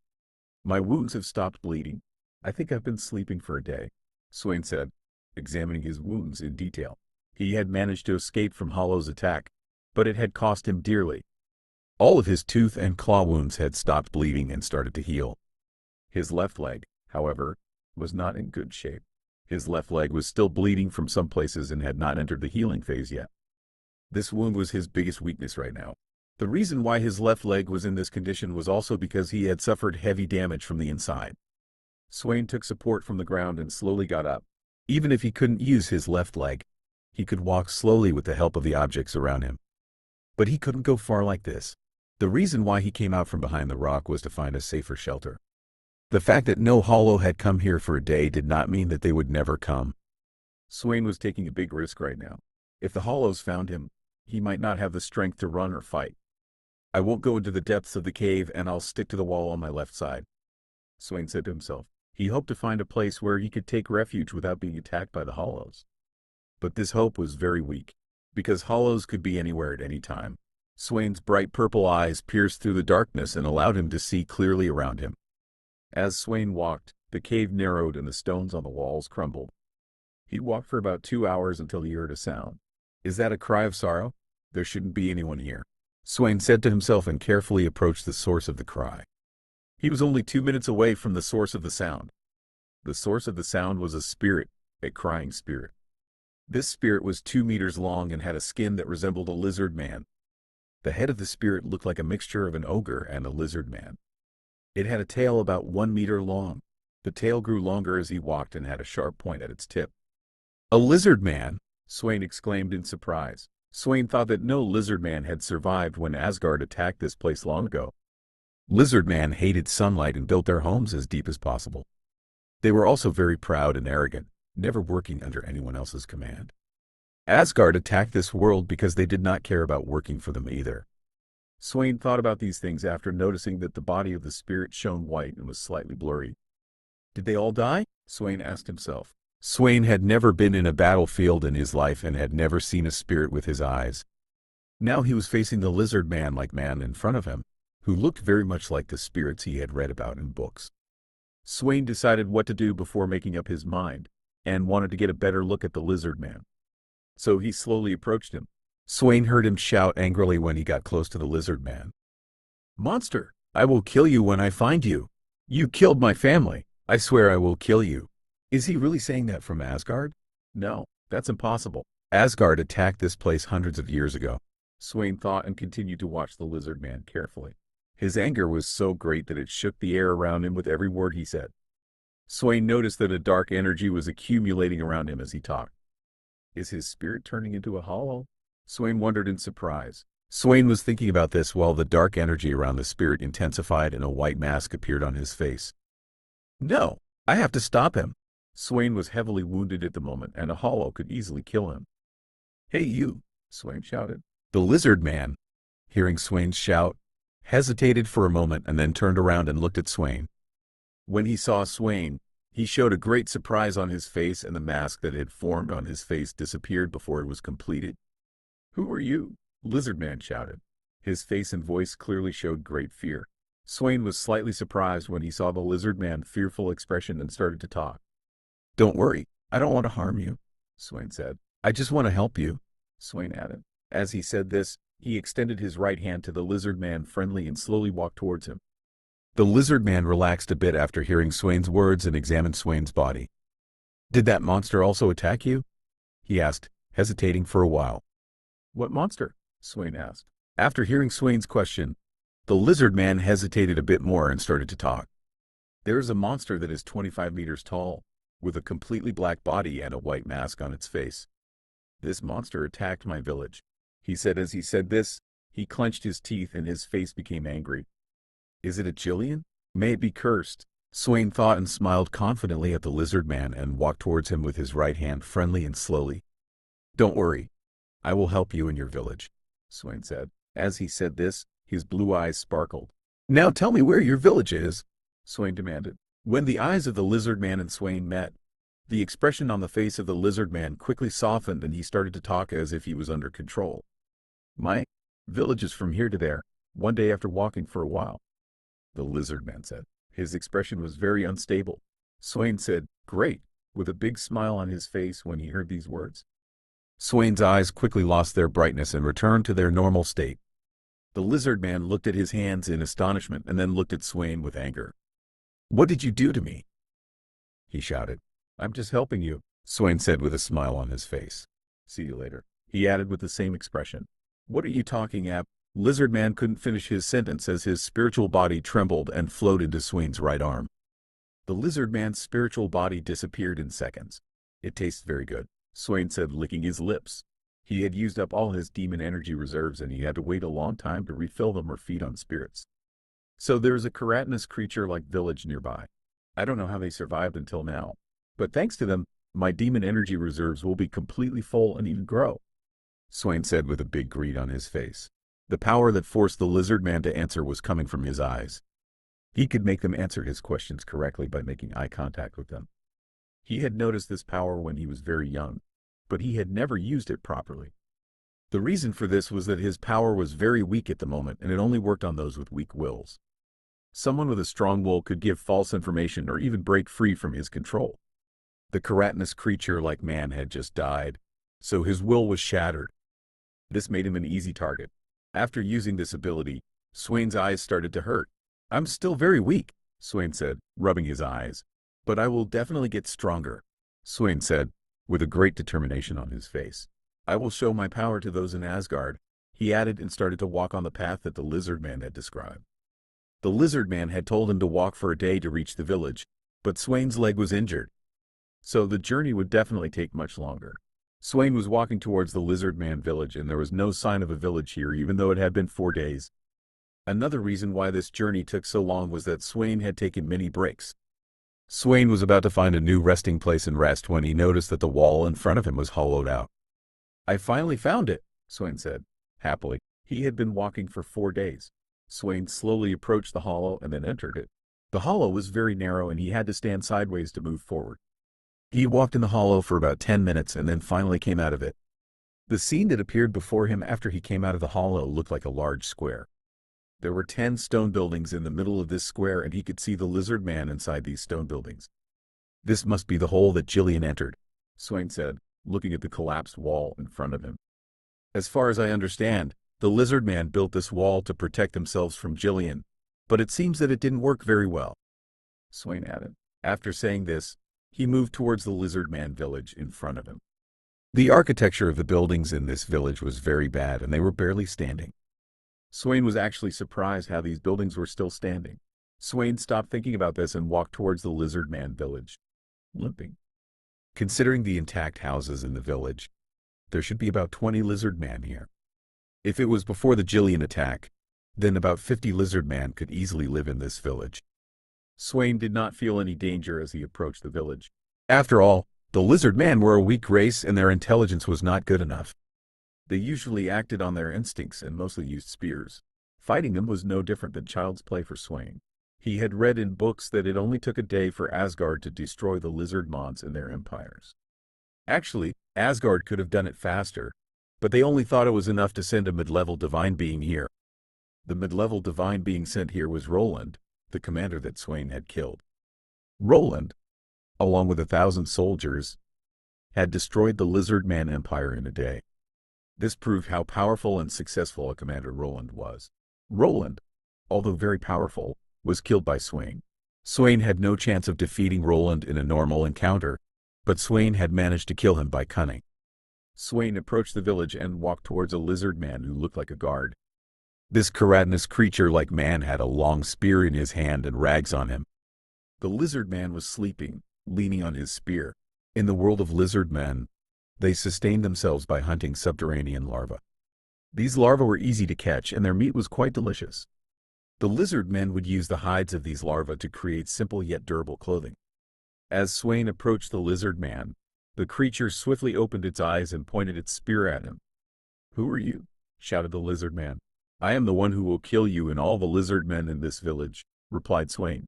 A: My wounds have stopped bleeding. I think I've been sleeping for a day, Swain said, examining his wounds in detail. He had managed to escape from Hollow's attack, but it had cost him dearly. All of his tooth and claw wounds had stopped bleeding and started to heal. His left leg, however, was not in good shape. His left leg was still bleeding from some places and had not entered the healing phase yet. This wound was his biggest weakness right now. The reason why his left leg was in this condition was also because he had suffered heavy damage from the inside. Swain took support from the ground and slowly got up. Even if he couldn't use his left leg, he could walk slowly with the help of the objects around him. But he couldn't go far like this. The reason why he came out from behind the rock was to find a safer shelter. The fact that no Hollow had come here for a day did not mean that they would never come. Swain was taking a big risk right now. If the Hollows found him, he might not have the strength to run or fight. I won't go into the depths of the cave, and I'll stick to the wall on my left side, Swain said to himself. He hoped to find a place where he could take refuge without being attacked by the Hollows. But this hope was very weak, because Hollows could be anywhere at any time. Swain's bright purple eyes pierced through the darkness and allowed him to see clearly around him. As Swain walked, the cave narrowed and the stones on the walls crumbled. He walked for about 2 hours until he heard a sound. Is that a cry of sorrow? There shouldn't be anyone here, Swain said to himself and carefully approached the source of the cry. He was only 2 minutes away from the source of the sound. The source of the sound was a spirit, a crying spirit. This spirit was 2 meters long and had a skin that resembled a lizard man. The head of the spirit looked like a mixture of an ogre and a lizard man. It had a tail about 1 meter long. The tail grew longer as he walked and had a sharp point at its tip. A lizard man, Swain exclaimed in surprise. Swain thought that no lizard man had survived when Asgard attacked this place long ago. Lizard men hated sunlight and built their homes as deep as possible. They were also very proud and arrogant, never working under anyone else's command. Asgard attacked this world because they did not care about working for them either. Swain thought about these things after noticing that the body of the spirit shone white and was slightly blurry. Did they all die? Swain asked himself. Swain had never been in a battlefield in his life and had never seen a spirit with his eyes. Now he was facing the lizard man-like man in front of him, who looked very much like the spirits he had read about in books. Swain decided what to do before making up his mind, and wanted to get a better look at the lizard man. So he slowly approached him. Swain heard him shout angrily when he got close to the lizard man. "Monster, I will kill you when I find you. You killed my family. I swear I will kill you." Is he really saying that from Asgard? No, that's impossible. Asgard attacked this place hundreds of years ago. Swain thought and continued to watch the lizard man carefully. His anger was so great that it shook the air around him with every word he said. Swain noticed that a dark energy was accumulating around him as he talked. Is his spirit turning into a hollow? Swain wondered in surprise. Swain was thinking about this while the dark energy around the spirit intensified and a white mask appeared on his face. No, I have to stop him. Swain was heavily wounded at the moment, and a hollow could easily kill him. Hey you, Swain shouted. The lizard man, hearing Swain's shout, hesitated for a moment and then turned around and looked at Swain. When he saw Swain, he showed a great surprise on his face, and the mask that had formed on his face disappeared before it was completed. Who are you? Lizard man shouted. His face and voice clearly showed great fear. Swain was slightly surprised when he saw the lizard man's fearful expression and started to talk. Don't worry, I don't want to harm you, Swain said. I just want to help you, Swain added. As he said this, he extended his right hand to the lizard man friendly and slowly walked towards him. The lizard man relaxed a bit after hearing Swain's words and examined Swain's body. Did that monster also attack you? He asked, hesitating for a while. What monster? Swain asked. After hearing Swain's question, the lizard man hesitated a bit more and started to talk. There is a monster that is 25 meters tall, with a completely black body and a white mask on its face. This monster attacked my village, he said. As he said this, he clenched his teeth and his face became angry. Is it a Jillian? May it be cursed. Swain thought and smiled confidently at the lizard man and walked towards him with his right hand friendly and slowly. Don't worry, I will help you in your village, Swain said. As he said this, his blue eyes sparkled. Now tell me where your village is, Swain demanded. When the eyes of the lizard man and Swain met, the expression on the face of the lizard man quickly softened and he started to talk as if he was under control. My village is from here to there, one day after walking for a while, the lizard man said. His expression was very unstable. Swain said, Great, with a big smile on his face when he heard these words. Swain's eyes quickly lost their brightness and returned to their normal state. The lizard man looked at his hands in astonishment and then looked at Swain with anger. What did you do to me? He shouted. I'm just helping you, Swain said with a smile on his face. See you later, he added with the same expression. What are you talking at? Lizard man couldn't finish his sentence as his spiritual body trembled and floated to Swain's right arm. The lizard man's spiritual body disappeared in seconds. It tastes very good, Swain said, licking his lips. He had used up all his demon energy reserves and he had to wait a long time to refill them or feed on spirits. So there's a keratinous creature-like village nearby. I don't know how they survived until now, but thanks to them, my demon energy reserves will be completely full and even grow, Swain said with a big greed on his face. The power that forced the lizard man to answer was coming from his eyes. He could make them answer his questions correctly by making eye contact with them. He had noticed this power when he was very young, but he had never used it properly. The reason for this was that his power was very weak at the moment and it only worked on those with weak wills. Someone with a strong will could give false information or even break free from his control. The keratinous creature like man had just died, so his will was shattered. This made him an easy target. After using this ability, Swain's eyes started to hurt. I'm still very weak, Swain said, rubbing his eyes. But I will definitely get stronger, Swain said, with a great determination on his face. I will show my power to those in Asgard, he added and started to walk on the path that the lizard man had described. The lizard man had told him to walk for a day to reach the village, but Swain's leg was injured, so the journey would definitely take much longer. Swain was walking towards the lizard man village and there was no sign of a village here even though it had been 4 days. Another reason why this journey took so long was that Swain had taken many breaks. Swain was about to find a new resting place and rest when he noticed that the wall in front of him was hollowed out. I finally found it, Swain said, happily. He had been walking for 4 days. Swain slowly approached the hollow and then entered it. The hollow was very narrow and he had to stand sideways to move forward. He walked in the hollow for about 10 minutes and then finally came out of it. The scene that appeared before him after he came out of the hollow looked like a large square. There were 10 stone buildings in the middle of this square and he could see the lizard man inside these stone buildings. This must be the hole that Jillian entered, Swain said, looking at the collapsed wall in front of him. As far as I understand, the lizard man built this wall to protect themselves from Jillian, but it seems that it didn't work very well, Swain added. After saying this, he moved towards the lizard man village in front of him. The architecture of the buildings in this village was very bad and they were barely standing. Swain was actually surprised how these buildings were still standing. Swain stopped thinking about this and walked towards the lizard man village, limping. Considering the intact houses in the village, there should be about 20 lizard men here. If it was before the Jillian attack, then about 50 lizard men could easily live in this village. Swain did not feel any danger as he approached the village. After all, the lizard men were a weak race and their intelligence was not good enough. They usually acted on their instincts and mostly used spears. Fighting them was no different than child's play for Swain. He had read in books that it only took a day for Asgard to destroy the lizard mons and their empires. Actually, Asgard could have done it faster, but they only thought it was enough to send a mid-level divine being here. The mid-level divine being sent here was Roland, the commander that Swain had killed. Roland, along with 1,000 soldiers, had destroyed the lizard man empire in a day. This proved how powerful and successful a commander Roland was. Roland, although very powerful, was killed by Swain. Swain had no chance of defeating Roland in a normal encounter, but Swain had managed to kill him by cunning. Swain approached the village and walked towards a lizard man who looked like a guard. This keratinous creature-like man had a long spear in his hand and rags on him. The lizard man was sleeping, leaning on his spear. In the world of lizard men, they sustained themselves by hunting subterranean larvae. These larvae were easy to catch and their meat was quite delicious. The lizard men would use the hides of these larvae to create simple yet durable clothing. As Swain approached the lizard man, the creature swiftly opened its eyes and pointed its spear at him. "Who are you?" shouted the lizard man. "I am the one who will kill you and all the lizard men in this village," replied Swain.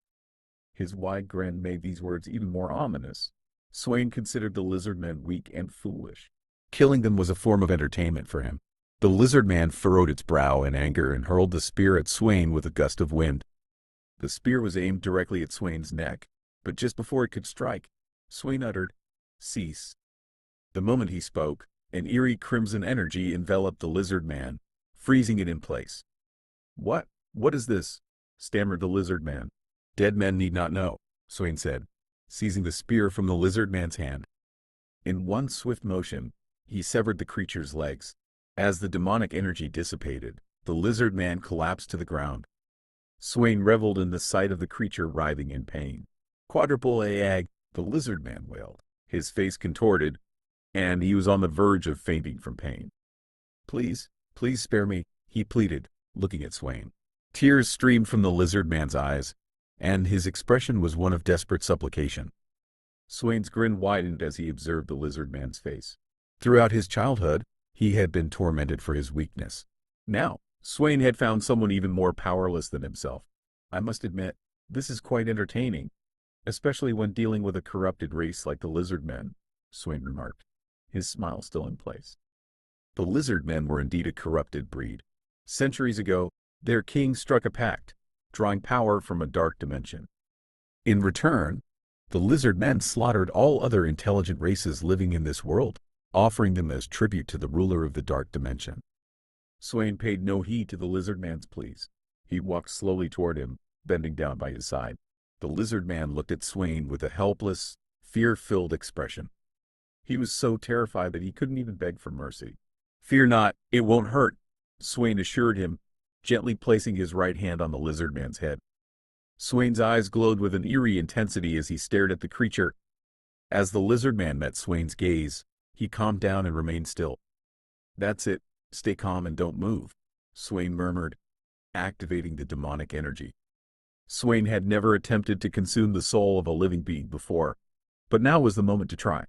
A: His wide grin made these words even more ominous. Swain considered the lizard men weak and foolish. Killing them was a form of entertainment for him. The lizard man furrowed its brow in anger and hurled the spear at Swain with a gust of wind. The spear was aimed directly at Swain's neck, but just before it could strike, Swain uttered, "Cease." The moment he spoke, an eerie crimson energy enveloped the lizard man, freezing it in place. What is this?" stammered the lizard man. "Dead men need not know," Swain said, seizing the spear from the lizard man's hand. In one swift motion, he severed the creature's legs. As the demonic energy dissipated, the lizard man collapsed to the ground. Swain reveled in the sight of the creature writhing in pain. "Quadruple Aag," the lizard man wailed. His face contorted, and he was on the verge of fainting from pain. Please spare me," he pleaded, looking at Swain. Tears streamed from the lizard man's eyes, and his expression was one of desperate supplication. Swain's grin widened as he observed the lizard man's face. Throughout his childhood, he had been tormented for his weakness. Now, Swain had found someone even more powerless than himself. "I must admit, this is quite entertaining, especially when dealing with a corrupted race like the lizard men," Swain remarked, his smile still in place. The lizard men were indeed a corrupted breed. Centuries ago, their king struck a pact, drawing power from a dark dimension. In return, the lizard men slaughtered all other intelligent races living in this world, offering them as tribute to the ruler of the dark dimension. Swain paid no heed to the lizard man's pleas. He walked slowly toward him, bending down by his side. The lizard man looked at Swain with a helpless, fear-filled expression. He was so terrified that he couldn't even beg for mercy. "Fear not, it won't hurt," Swain assured him, gently placing his right hand on the lizard man's head. Swain's eyes glowed with an eerie intensity as he stared at the creature. As the lizard man met Swain's gaze, he calmed down and remained still. "That's it, stay calm and don't move," Swain murmured, activating the demonic energy. Swain had never attempted to consume the soul of a living being before, but now was the moment to try.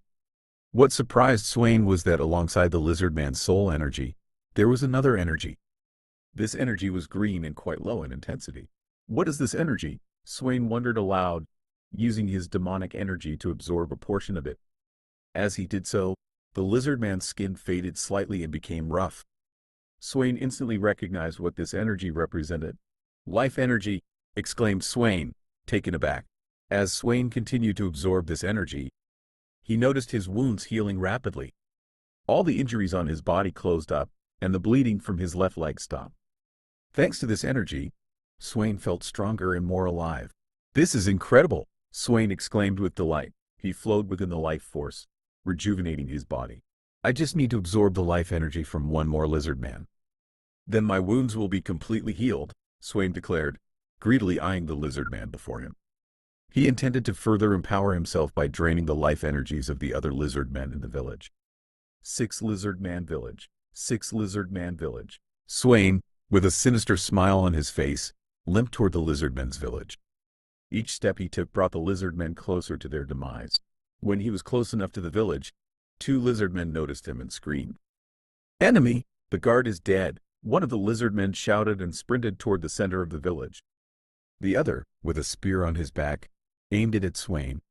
A: What surprised Swain was that alongside the lizard man's soul energy, there was another energy. This energy was green and quite low in intensity. "What is this energy?" Swain wondered aloud, using his demonic energy to absorb a portion of it. As he did so, the lizard man's skin faded slightly and became rough. Swain instantly recognized what this energy represented. "Life energy!" exclaimed Swain, taken aback. As Swain continued to absorb this energy, he noticed his wounds healing rapidly. All the injuries on his body closed up, and the bleeding from his left leg stopped. Thanks to this energy, Swain felt stronger and more alive. "This is incredible!" Swain exclaimed with delight. He flowed within the life force, rejuvenating his body. "I just need to absorb the life energy from one more lizard man. Then my wounds will be completely healed," Swain declared, greedily eyeing the lizard man before him. He intended to further empower himself by draining the life energies of the other lizard men in the village. 6 Lizard Man Village. 6 Lizard Man Village. Swain, with a sinister smile on his face, limped toward the lizard men's village. Each step he took brought the lizard men closer to their demise. When he was close enough to the village, 2 lizard men noticed him and screamed. "Enemy! The guard is dead!" One of the lizard men shouted and sprinted toward the center of the village. The other, with a spear on his back, aimed it at Swain.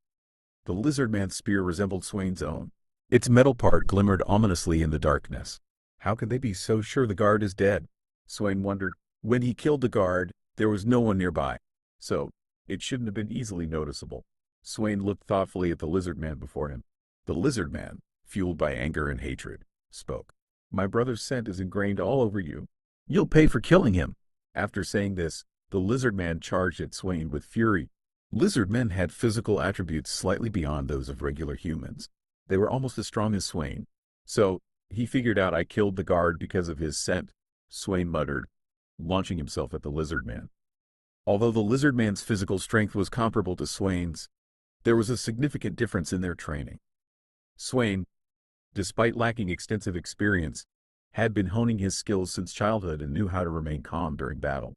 A: The lizard man's spear resembled Swain's own. Its metal part glimmered ominously in the darkness. How could they be so sure the guard is dead? Swain wondered. When he killed the guard, there was no one nearby, so it shouldn't have been easily noticeable. Swain looked thoughtfully at the lizard man before him. The lizard man, fueled by anger and hatred, spoke. "My brother's scent is ingrained all over you. You'll pay for killing him." After saying this, the lizard man charged at Swain with fury. Lizard men had physical attributes slightly beyond those of regular humans. They were almost as strong as Swain. So, he figured out I killed the guard because of his scent, Swain muttered, launching himself at the lizard man. Although the lizard man's physical strength was comparable to Swain's, there was a significant difference in their training. Swain, despite lacking extensive experience, had been honing his skills since childhood and knew how to remain calm during battle.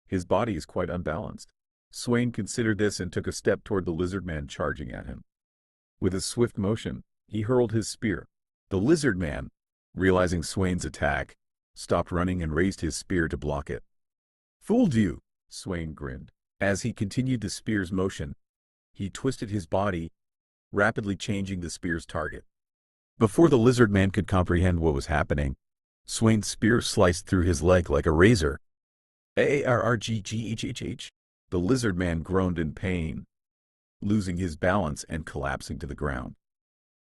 A: His body is quite unbalanced. Swain considered this and took a step toward the lizard man charging at him. With a swift motion, he hurled his spear. The lizard man, realizing Swain's attack, stopped running and raised his spear to block it. "Fooled you," Swain grinned. As he continued the spear's motion, he twisted his body, rapidly changing the spear's target. Before the lizard man could comprehend what was happening, Swain's spear sliced through his leg like a razor. "Arrgghh." The lizard man groaned in pain, losing his balance and collapsing to the ground.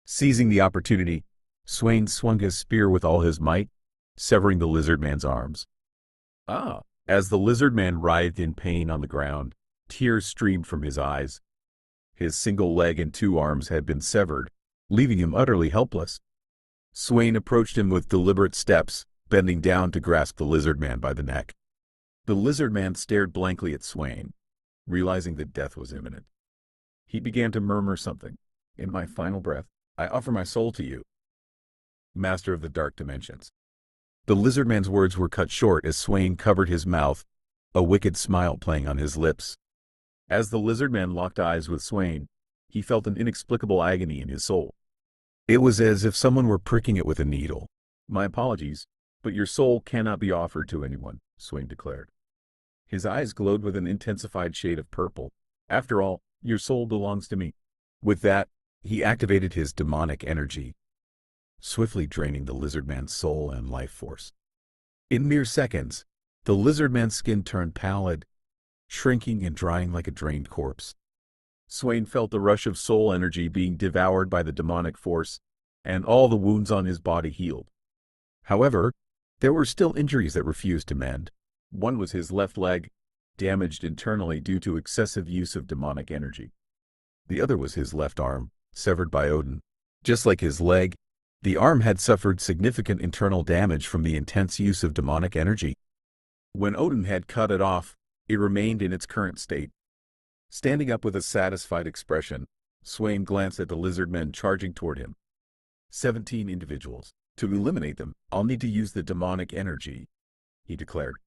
A: Seizing the opportunity, Swain swung his spear with all his might, severing the lizard man's arms. As the lizard man writhed in pain on the ground, tears streamed from his eyes. His single leg and 2 arms had been severed, leaving him utterly helpless. Swain approached him with deliberate steps, bending down to grasp the lizard man by the neck. The lizard man stared blankly at Swain, realizing that death was imminent. He began to murmur something. "In my final breath, I offer my soul to you, Master of the Dark Dimensions." The lizard man's words were cut short as Swain covered his mouth, a wicked smile playing on his lips. As the lizard man locked eyes with Swain, he felt an inexplicable agony in his soul. It was as if someone were pricking it with a needle. "My apologies, but your soul cannot be offered to anyone," Swain declared. His eyes glowed with an intensified shade of purple. "After all, your soul belongs to me." With that, he activated his demonic energy, swiftly draining the lizard man's soul and life force. In mere seconds, the lizard man's skin turned pallid, shrinking and drying like a drained corpse. Swain felt the rush of soul energy being devoured by the demonic force, and all the wounds on his body healed. However, there were still injuries that refused to mend. One was his left leg, damaged internally due to excessive use of demonic energy. The other was his left arm, severed by Odin. Just like his leg, the arm had suffered significant internal damage from the intense use of demonic energy. When Odin had cut it off, it remained in its current state. Standing up with a satisfied expression, Swain glanced at the lizard men charging toward him. 17 individuals. To eliminate them, I'll need to use the demonic energy, he declared.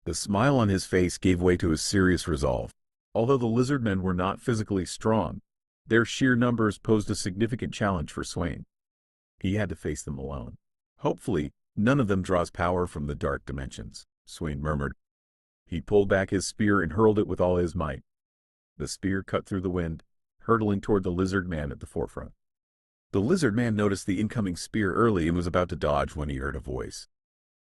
A: The smile on his face gave way to a serious resolve. Although the lizard men were not physically strong, their sheer numbers posed a significant challenge for Swain. He had to face them alone. "Hopefully, none of them draws power from the dark dimensions," Swain murmured. He pulled back his spear and hurled it with all his might. The spear cut through the wind, hurtling toward the lizard man at the forefront. The lizard man noticed the incoming spear early and was about to dodge when he heard a voice.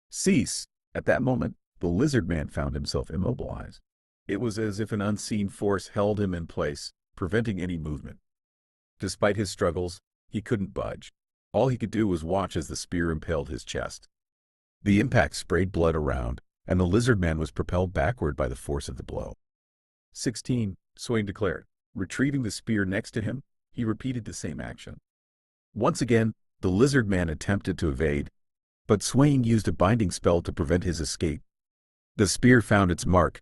A: "Cease!" At that moment, the lizard man found himself immobilized. It was as if an unseen force held him in place, preventing any movement. Despite his struggles, he couldn't budge. All he could do was watch as the spear impaled his chest. The impact sprayed blood around, and the lizard man was propelled backward by the force of the blow. 16, Swain declared. Retrieving the spear next to him, he repeated the same action. Once again, the lizard man attempted to evade, but Swain used a binding spell to prevent his escape. The spear found its mark,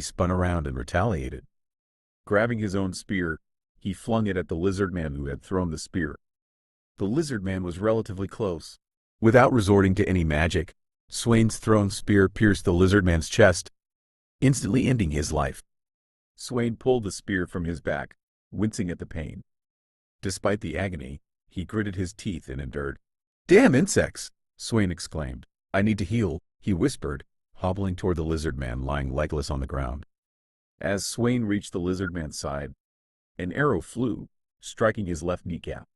A: He spun around and retaliated. Grabbing his own spear, he flung it at the lizard man who had thrown the spear. The lizard man was relatively close. Without resorting to any magic, Swain's thrown spear pierced the lizard man's chest, instantly ending his life. Swain pulled the spear from his back, wincing at the pain. Despite the agony, he gritted his teeth and endured. "Damn insects!" Swain exclaimed. "I need to heal," he whispered, hobbling toward the lizard man lying legless on the ground. As Swain reached the lizard man's side, an arrow flew, striking his left kneecap.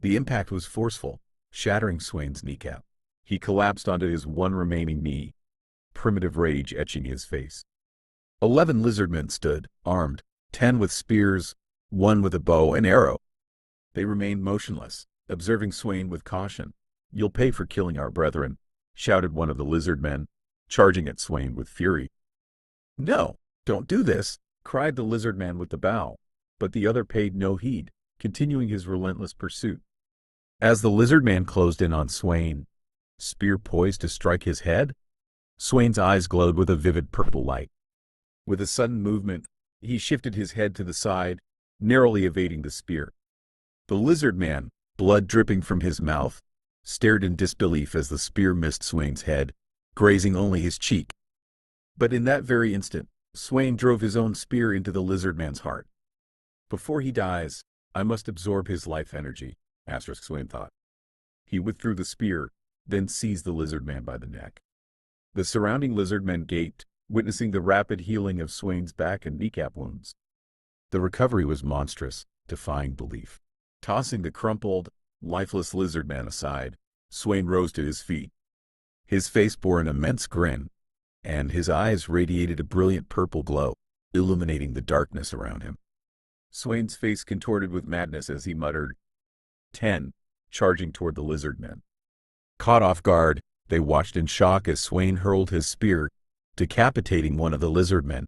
A: The impact was forceful, shattering Swain's kneecap. He collapsed onto his one remaining knee, primitive rage etching his face. 11 lizardmen stood, armed, 10 with spears, 1 with a bow and arrow. They remained motionless, observing Swain with caution. "You'll pay for killing our brethren," shouted one of the lizard men, charging at Swain with fury. "No, don't do this," cried the lizard man with the bow, but the other paid no heed, continuing his relentless pursuit. As the lizard man closed in on Swain, spear poised to strike his head, Swain's eyes glowed with a vivid purple light. With a sudden movement, he shifted his head to the side, narrowly evading the spear. The lizard man, blood dripping from his mouth, stared in disbelief as the spear missed Swain's head, grazing only his cheek. But in that very instant, Swain drove his own spear into the lizard man's heart. "Before he dies, I must absorb his life energy," Swain thought. He withdrew the spear, then seized the lizard man by the neck. The surrounding lizard men gaped, witnessing the rapid healing of Swain's back and kneecap wounds. The recovery was monstrous, defying belief. Tossing the crumpled, lifeless lizard man aside, Swain rose to his feet. His face bore an immense grin, and his eyes radiated a brilliant purple glow, illuminating the darkness around him. Swain's face contorted with madness as he muttered, 10, charging toward the lizard men. Caught off guard, they watched in shock as Swain hurled his spear, decapitating one of the lizard men.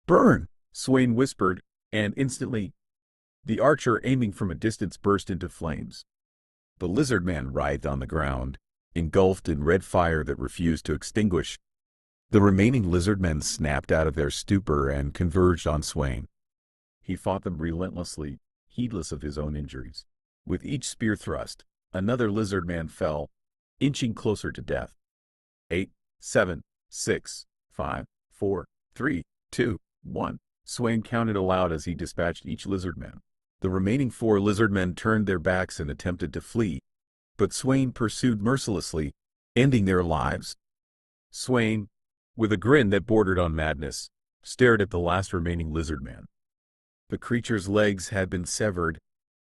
A: "Burn!" Swain whispered, and instantly, the archer aiming from a distance burst into flames. The lizard man writhed on the ground, engulfed in red fire that refused to extinguish. The remaining lizard men snapped out of their stupor and converged on Swain. He fought them relentlessly, heedless of his own injuries. With each spear thrust, another lizard man fell, inching closer to death. 8, 7, 6, 5, 4, 3, 2, 1. Swain counted aloud as he dispatched each lizard man. The remaining 4 lizard men turned their backs and attempted to flee, but Swain pursued mercilessly, ending their lives. Swain, with a grin that bordered on madness, stared at the last remaining lizard man. The creature's legs had been severed,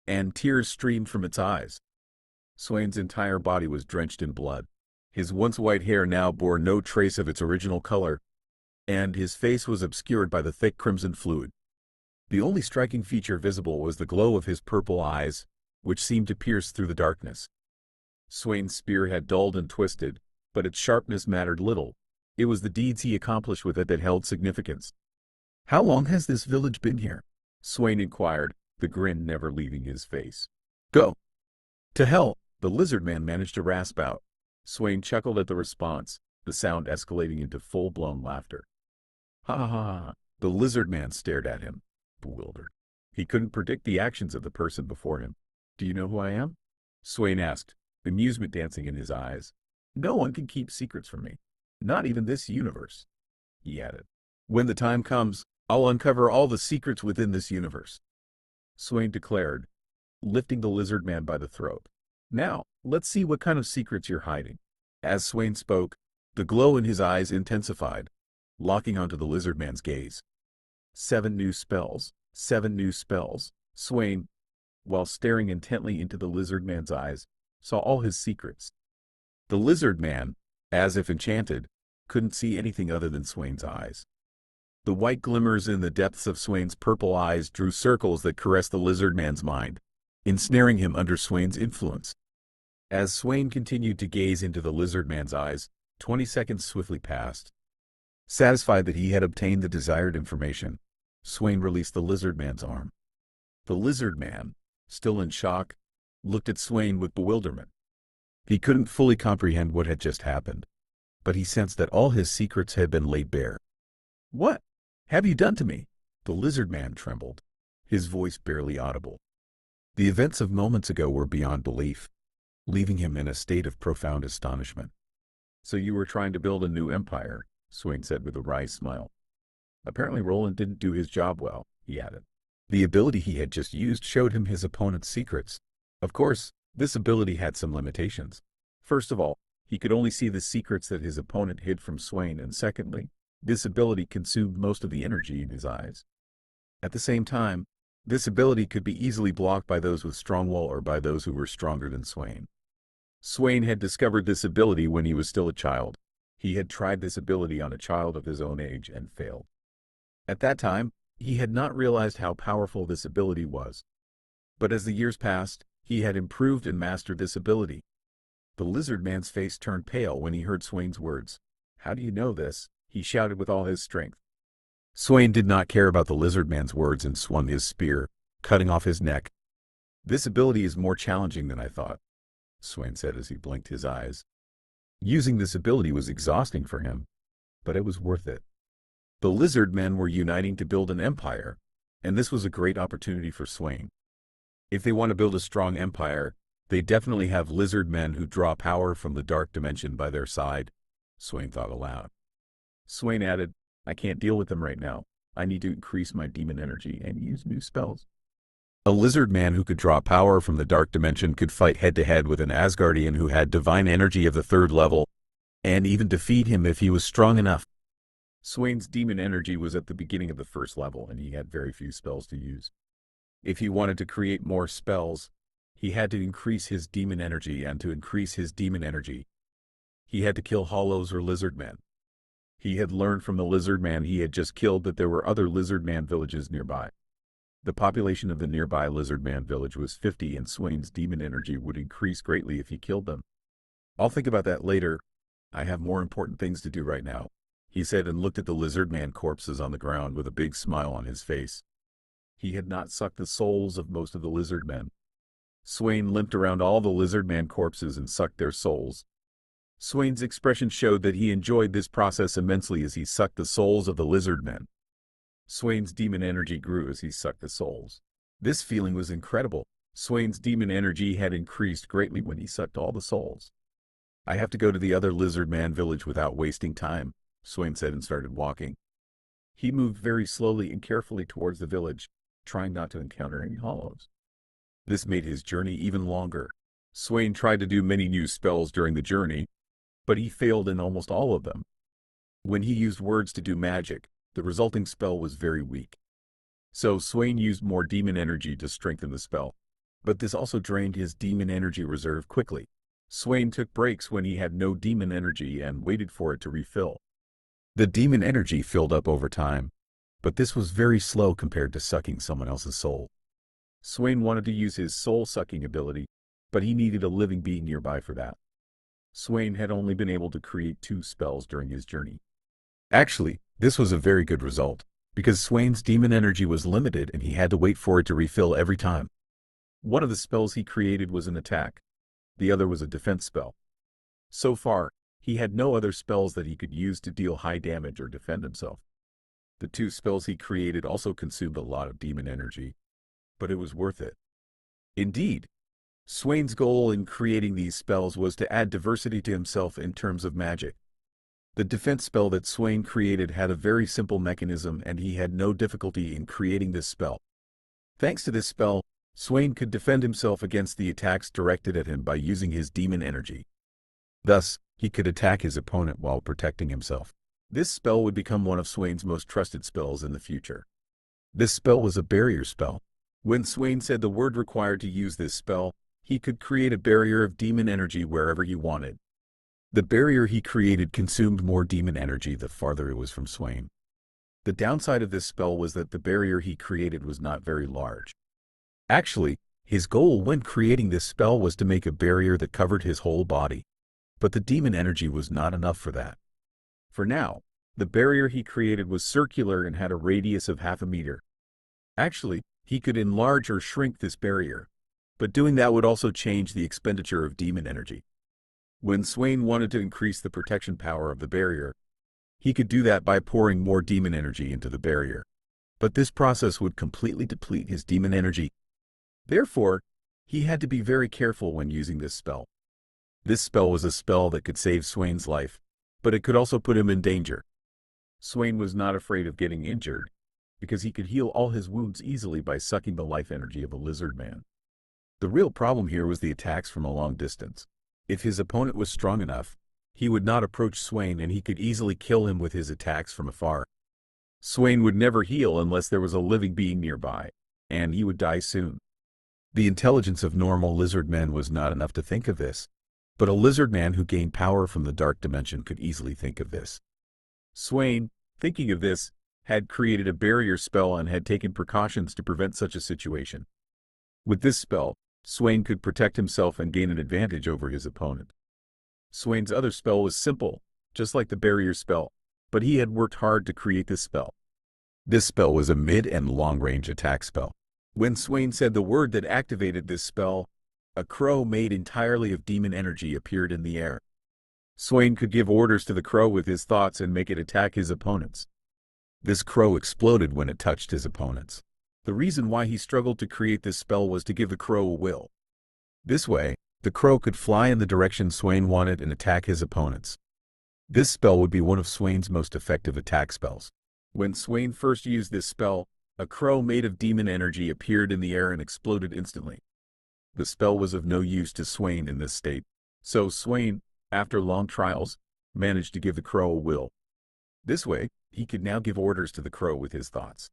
A: and tears streamed from its eyes. Swain's entire body was drenched in blood. His once white hair now bore no trace of its original color, and his face was obscured by the thick crimson fluid. The only striking feature visible was the glow of his purple eyes, which seemed to pierce through the darkness. Swain's spear had dulled and twisted, but its sharpness mattered little. It was the deeds he accomplished with it that held significance. "How long has this village been here?" Swain inquired, the grin never leaving his face. "Go to hell," the lizard man managed to rasp out. Swain chuckled at the response, the sound escalating into full-blown laughter. "Ha ha ha!" The lizard man stared at him, bewildered. He couldn't predict the actions of the person before him. "Do you know who I am?" Swain asked, amusement dancing in his eyes. "No one can keep secrets from me. Not even this universe," he added. "When the time comes, I'll uncover all the secrets within this universe," Swain declared, lifting the lizard man by the throat. "Now, let's see what kind of secrets you're hiding." As Swain spoke, the glow in his eyes intensified, locking onto the lizard man's gaze. 7 new spells, 7 new spells. Swain, while staring intently into the lizard man's eyes, saw all his secrets. The lizard man, as if enchanted, couldn't see anything other than Swain's eyes. The white glimmers in the depths of Swain's purple eyes drew circles that caressed the lizard man's mind, ensnaring him under Swain's influence. As Swain continued to gaze into the lizard man's eyes, 20 seconds swiftly passed. Satisfied that he had obtained the desired information, Swain released the lizard man's arm. The lizard man, still in shock, looked at Swain with bewilderment. He couldn't fully comprehend what had just happened, but he sensed that all his secrets had been laid bare. "What have you done to me?" The lizard man trembled, his voice barely audible. The events of moments ago were beyond belief, leaving him in a state of profound astonishment. "So you were trying to build a new empire," Swain said with a wry smile. "Apparently Roland didn't do his job well," he added. The ability he had just used showed him his opponent's secrets. Of course, this ability had some limitations. First of all, he could only see the secrets that his opponent hid from Swain, and secondly, this ability consumed most of the energy in his eyes. At the same time, this ability could be easily blocked by those with strong will or by those who were stronger than Swain. Swain had discovered this ability when he was still a child. He had tried this ability on a child of his own age and failed. At that time, he had not realized how powerful this ability was. But as the years passed, he had improved and mastered this ability. The lizard man's face turned pale when he heard Swain's words. "How do you know this?" he shouted with all his strength. Swain did not care about the lizard man's words and swung his spear, cutting off his neck. "This ability is more challenging than I thought," Swain said as he blinked his eyes. Using this ability was exhausting for him, but it was worth it. The lizard men were uniting to build an empire, and this was a great opportunity for Swain. If they want to build a strong empire, they definitely have lizard men who draw power from the dark dimension by their side, Swain thought aloud. Swain added, "I can't deal with them right now. I need to increase my demon energy and use new spells." A lizard man who could draw power from the dark dimension could fight head-to-head with an Asgardian who had divine energy of the 3rd level, and even defeat him if he was strong enough. Swain's demon energy was at the beginning of the 1st level, and he had very few spells to use. If he wanted to create more spells, he had to increase his demon energy, and to increase his demon energy, he had to kill hollows or lizard men. He had learned from the lizard man he had just killed that there were other lizard man villages nearby. The population of the nearby lizard man village was 50, and Swain's demon energy would increase greatly if he killed them. "I'll think about that later. I have more important things to do right now," he said, and looked at the lizard man corpses on the ground with a big smile on his face. He had not sucked the souls of most of the lizard men. Swain limped around all the lizard man corpses and sucked their souls. Swain's expression showed that he enjoyed this process immensely as he sucked the souls of the lizard men. Swain's demon energy grew as he sucked the souls. This feeling was incredible. Swain's demon energy had increased greatly when he sucked all the souls. "I have to go to the other lizard man village without wasting time," Swain said and started walking. He moved very slowly and carefully towards the village, trying not to encounter any hollows. This made his journey even longer. Swain tried to do many new spells during the journey, but he failed in almost all of them. When he used words to do magic, the resulting spell was very weak. So Swain used more demon energy to strengthen the spell, but this also drained his demon energy reserve quickly. Swain took breaks when he had no demon energy and waited for it to refill. The demon energy filled up over time, but this was very slow compared to sucking someone else's soul. Swain wanted to use his soul-sucking ability, but he needed a living being nearby for that. Swain had only been able to create 2 spells during his journey. Actually, this was a very good result, because Swain's demon energy was limited and he had to wait for it to refill every time. One of the spells he created was an attack. The other was a defense spell. So far, he had no other spells that he could use to deal high damage or defend himself. The 2 spells he created also consumed a lot of demon energy, but it was worth it. Indeed, Swain's goal in creating these spells was to add diversity to himself in terms of magic. The defense spell that Swain created had a very simple mechanism and he had no difficulty in creating this spell. Thanks to this spell, Swain could defend himself against the attacks directed at him by using his demon energy. Thus, he could attack his opponent while protecting himself. This spell would become one of Swain's most trusted spells in the future. This spell was a barrier spell. When Swain said the word required to use this spell, he could create a barrier of demon energy wherever he wanted. The barrier he created consumed more demon energy the farther it was from Swain. The downside of this spell was that the barrier he created was not very large. Actually, his goal when creating this spell was to make a barrier that covered his whole body. But the demon energy was not enough for that. For now, the barrier he created was circular and had a radius of 0.5 meter. Actually, he could enlarge or shrink this barrier, but doing that would also change the expenditure of demon energy. When Swain wanted to increase the protection power of the barrier, he could do that by pouring more demon energy into the barrier. But this process would completely deplete his demon energy. Therefore, he had to be very careful when using this spell. This spell was a spell that could save Swain's life, but it could also put him in danger. Swain was not afraid of getting injured, because he could heal all his wounds easily by sucking the life energy of a lizard man. The real problem here was the attacks from a long distance. If his opponent was strong enough, he would not approach Swain and he could easily kill him with his attacks from afar. Swain would never heal unless there was a living being nearby, and he would die soon. The intelligence of normal lizard men was not enough to think of this, but a lizard man who gained power from the dark dimension could easily think of this. Swain, thinking of this, had created a barrier spell and had taken precautions to prevent such a situation. With this spell, Swain could protect himself and gain an advantage over his opponent. Swain's other spell was simple, just like the barrier spell, but he had worked hard to create this spell. This spell was a mid and long-range attack spell. When Swain said the word that activated this spell, a crow made entirely of demon energy appeared in the air. Swain could give orders to the crow with his thoughts and make it attack his opponents. This crow exploded when it touched his opponents. The reason why he struggled to create this spell was to give the crow a will. This way, the crow could fly in the direction Swain wanted and attack his opponents. This spell would be one of Swain's most effective attack spells. When Swain first used this spell, a crow made of demon energy appeared in the air and exploded instantly. The spell was of no use to Swain in this state, so Swain, after long trials, managed to give the crow a will. This way, he could now give orders to the crow with his thoughts.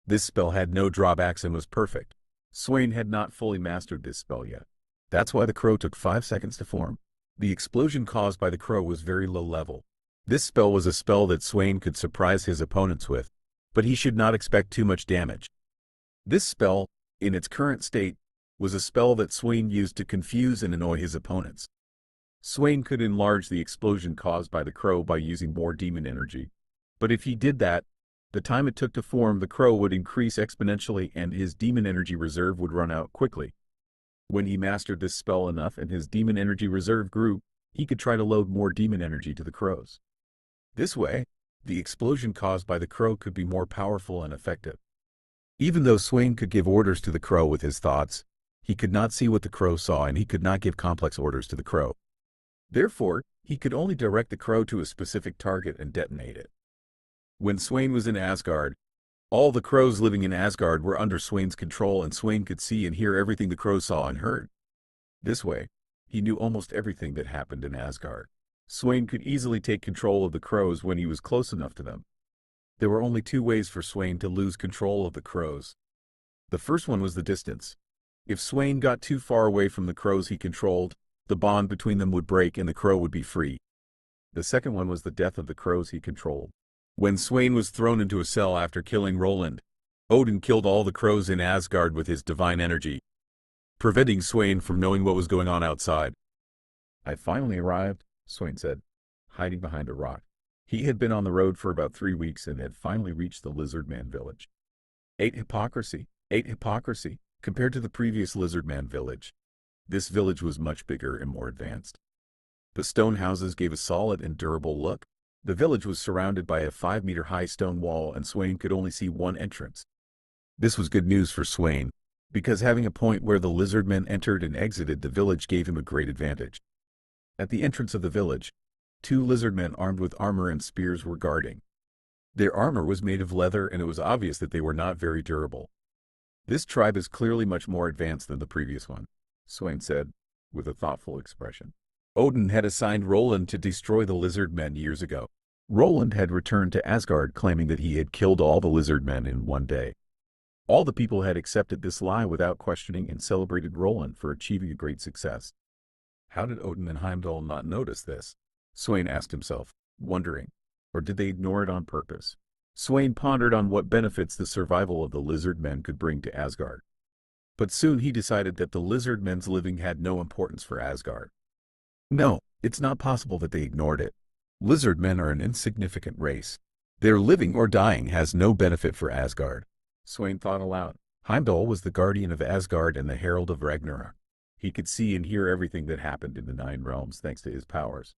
A: This spell had no drawbacks and was perfect. Swain had not fully mastered this spell yet. That's why the crow took 5 seconds to form. The explosion caused by the crow was very low level. This spell was a spell that Swain could surprise his opponents with, but he should not expect too much damage. This spell, in its current state, was a spell that Swain used to confuse and annoy his opponents. Swain could enlarge the explosion caused by the crow by using more demon energy, but if he did that, the time it took to form the crow would increase exponentially and his demon energy reserve would run out quickly. When he mastered this spell enough and his demon energy reserve grew, he could try to load more demon energy to the crows. This way, the explosion caused by the crow could be more powerful and effective. Even though Swain could give orders to the crow with his thoughts, He could not see what the crow saw, and he could not give complex orders to the crow. Therefore, he could only direct the crow to a specific target and detonate it. When Swain was in Asgard, all the crows living in Asgard were under Swain's control, and Swain could see and hear everything the crow saw and heard. This way, he knew almost everything that happened in Asgard. Swain could easily take control of the crows when he was close enough to them. There were only two ways for Swain to lose control of the crows. The first one was the distance. If Swain got too far away from the crows he controlled, the bond between them would break and the crow would be free. The second one was the death of the crows he controlled. When Swain was thrown into a cell after killing Roland, Odin killed all the crows in Asgard with his divine energy, preventing Swain from knowing what was going on outside. "I finally arrived," Swain said, hiding behind a rock. He had been on the road for about 3 weeks and had finally reached the Lizardman village. 8 Hypocrisy. 8 Hypocrisy. Compared to the previous Lizardman village, this village was much bigger and more advanced. The stone houses gave a solid and durable look. The village was surrounded by a 5-meter-high stone wall, and Swain could only see one entrance. This was good news for Swain, because having a point where the Lizardmen entered and exited the village gave him a great advantage. At the entrance of the village, 2 Lizardmen armed with armor and spears were guarding. Their armor was made of leather, and it was obvious that they were not very durable. "This tribe is clearly much more advanced than the previous one," Swain said, with a thoughtful expression. Odin had assigned Roland to destroy the Lizardmen years ago. Roland had returned to Asgard claiming that he had killed all the Lizardmen in one day. All the people had accepted this lie without questioning and celebrated Roland for achieving a great success. How did Odin and Heimdall not notice this? Swain asked himself, wondering. Or did they ignore it on purpose? Swain pondered on what benefits the survival of the Lizardmen could bring to Asgard. But soon he decided that the Lizardmen's living had no importance for Asgard. No, it's not possible that they ignored it. Lizardmen are an insignificant race. Their living or dying has no benefit for Asgard. Swain thought aloud. Heimdall was the guardian of Asgard and the herald of Ragnarök. He could see and hear everything that happened in the 9 realms thanks to his powers.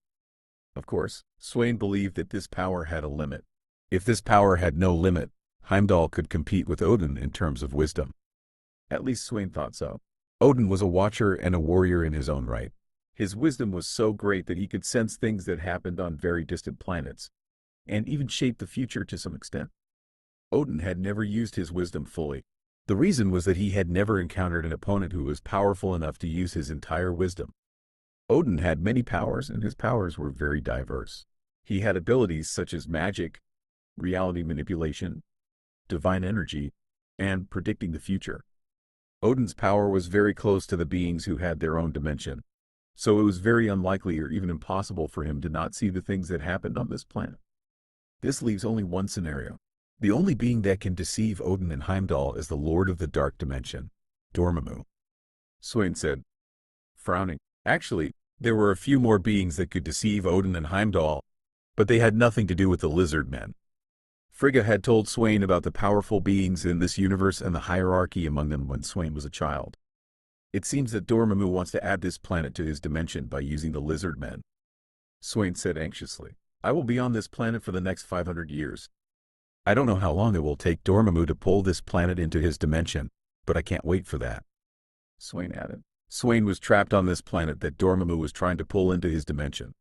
A: Of course, Swain believed that this power had a limit. If this power had no limit, Heimdall could compete with Odin in terms of wisdom. At least Swain thought so. Odin was a watcher and a warrior in his own right. His wisdom was so great that he could sense things that happened on very distant planets, and even shape the future to some extent. Odin had never used his wisdom fully. The reason was that he had never encountered an opponent who was powerful enough to use his entire wisdom. Odin had many powers, and his powers were very diverse. He had abilities such as magic, reality manipulation, divine energy, and predicting the future. Odin's power was very close to the beings who had their own dimension, so it was very unlikely or even impossible for him to not see the things that happened on this planet. This leaves only one scenario. The only being that can deceive Odin and Heimdall is the Lord of the Dark Dimension, Dormammu. Swain said, frowning. Actually, there were a few more beings that could deceive Odin and Heimdall, but they had nothing to do with the Lizardmen. Frigga had told Swain about the powerful beings in this universe and the hierarchy among them when Swain was a child. It seems that Dormammu wants to add this planet to his dimension by using the Lizardmen. Swain said anxiously, I will be on this planet for the next 500 years. I don't know how long it will take Dormammu to pull this planet into his dimension, but I can't wait for that. Swain added. Swain was trapped on this planet that Dormammu was trying to pull into his dimension.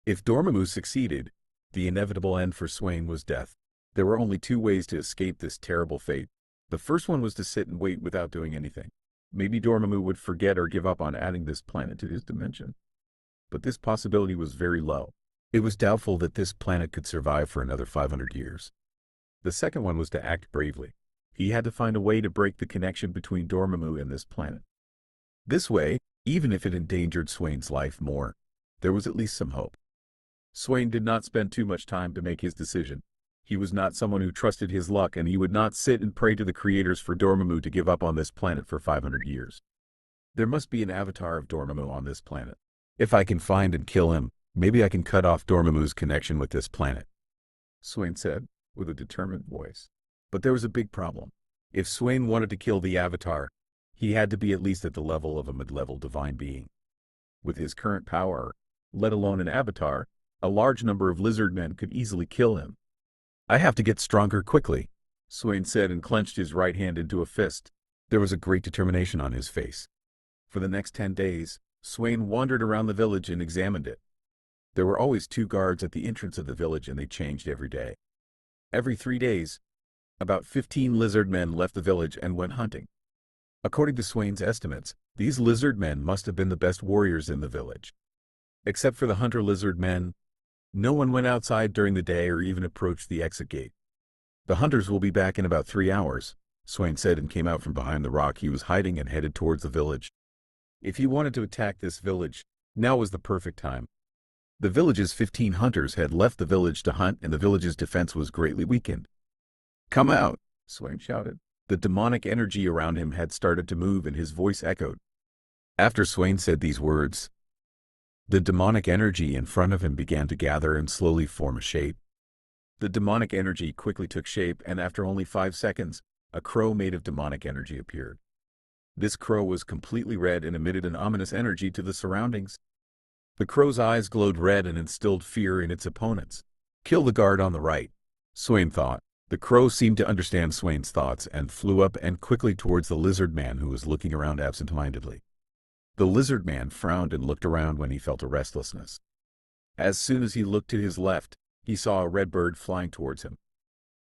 A: If Dormammu succeeded, the inevitable end for Swain was death. There were only 2 ways to escape this terrible fate. The first one was to sit and wait without doing anything. Maybe Dormammu would forget or give up on adding this planet to his dimension. But this possibility was very low. It was doubtful that this planet could survive for another 500 years. The second one was to act bravely. He had to find a way to break the connection between Dormammu and this planet. This way, even if it endangered Swain's life more, there was at least some hope. Swain did not spend too much time to make his decision. He was not someone who trusted his luck, and he would not sit and pray to the creators for Dormammu to give up on this planet for 500 years. There must be an avatar of Dormammu on this planet. If I can find and kill him, maybe I can cut off Dormammu's connection with this planet, Swain said, with a determined voice. But there was a big problem. If Swain wanted to kill the avatar, he had to be at least at the level of a mid-level divine being. With his current power, let alone an avatar, a large number of Lizardmen could easily kill him. I have to get stronger quickly, Swain said and clenched his right hand into a fist. There was a great determination on his face. For the next 10 days, Swain wandered around the village and examined it. There were always 2 guards at the entrance of the village and they changed every day. Every 3 days, about 15 lizard men left the village and went hunting. According to Swain's estimates, these lizard men must have been the best warriors in the village. Except for the hunter lizard men, no one went outside during the day or even approached the exit gate. The hunters will be back in about 3 hours, Swain said, and came out from behind the rock he was hiding and headed towards the village. If he wanted to attack this village, now was the perfect time. The village's 15 hunters had left the village to hunt and the village's defense was greatly weakened. "Come out," Swain shouted. The demonic energy around him had started to move and his voice echoed. After Swain said these words, the demonic energy in front of him began to gather and slowly form a shape. The demonic energy quickly took shape and after only 5 seconds, a crow made of demonic energy appeared. This crow was completely red and emitted an ominous energy to the surroundings. The crow's eyes glowed red and instilled fear in its opponents. "Kill the guard on the right," Swain thought. The crow seemed to understand Swain's thoughts and flew up and quickly towards the lizard man who was looking around absent-mindedly. The lizard man frowned and looked around when he felt a restlessness. As soon as he looked to his left, he saw a red bird flying towards him.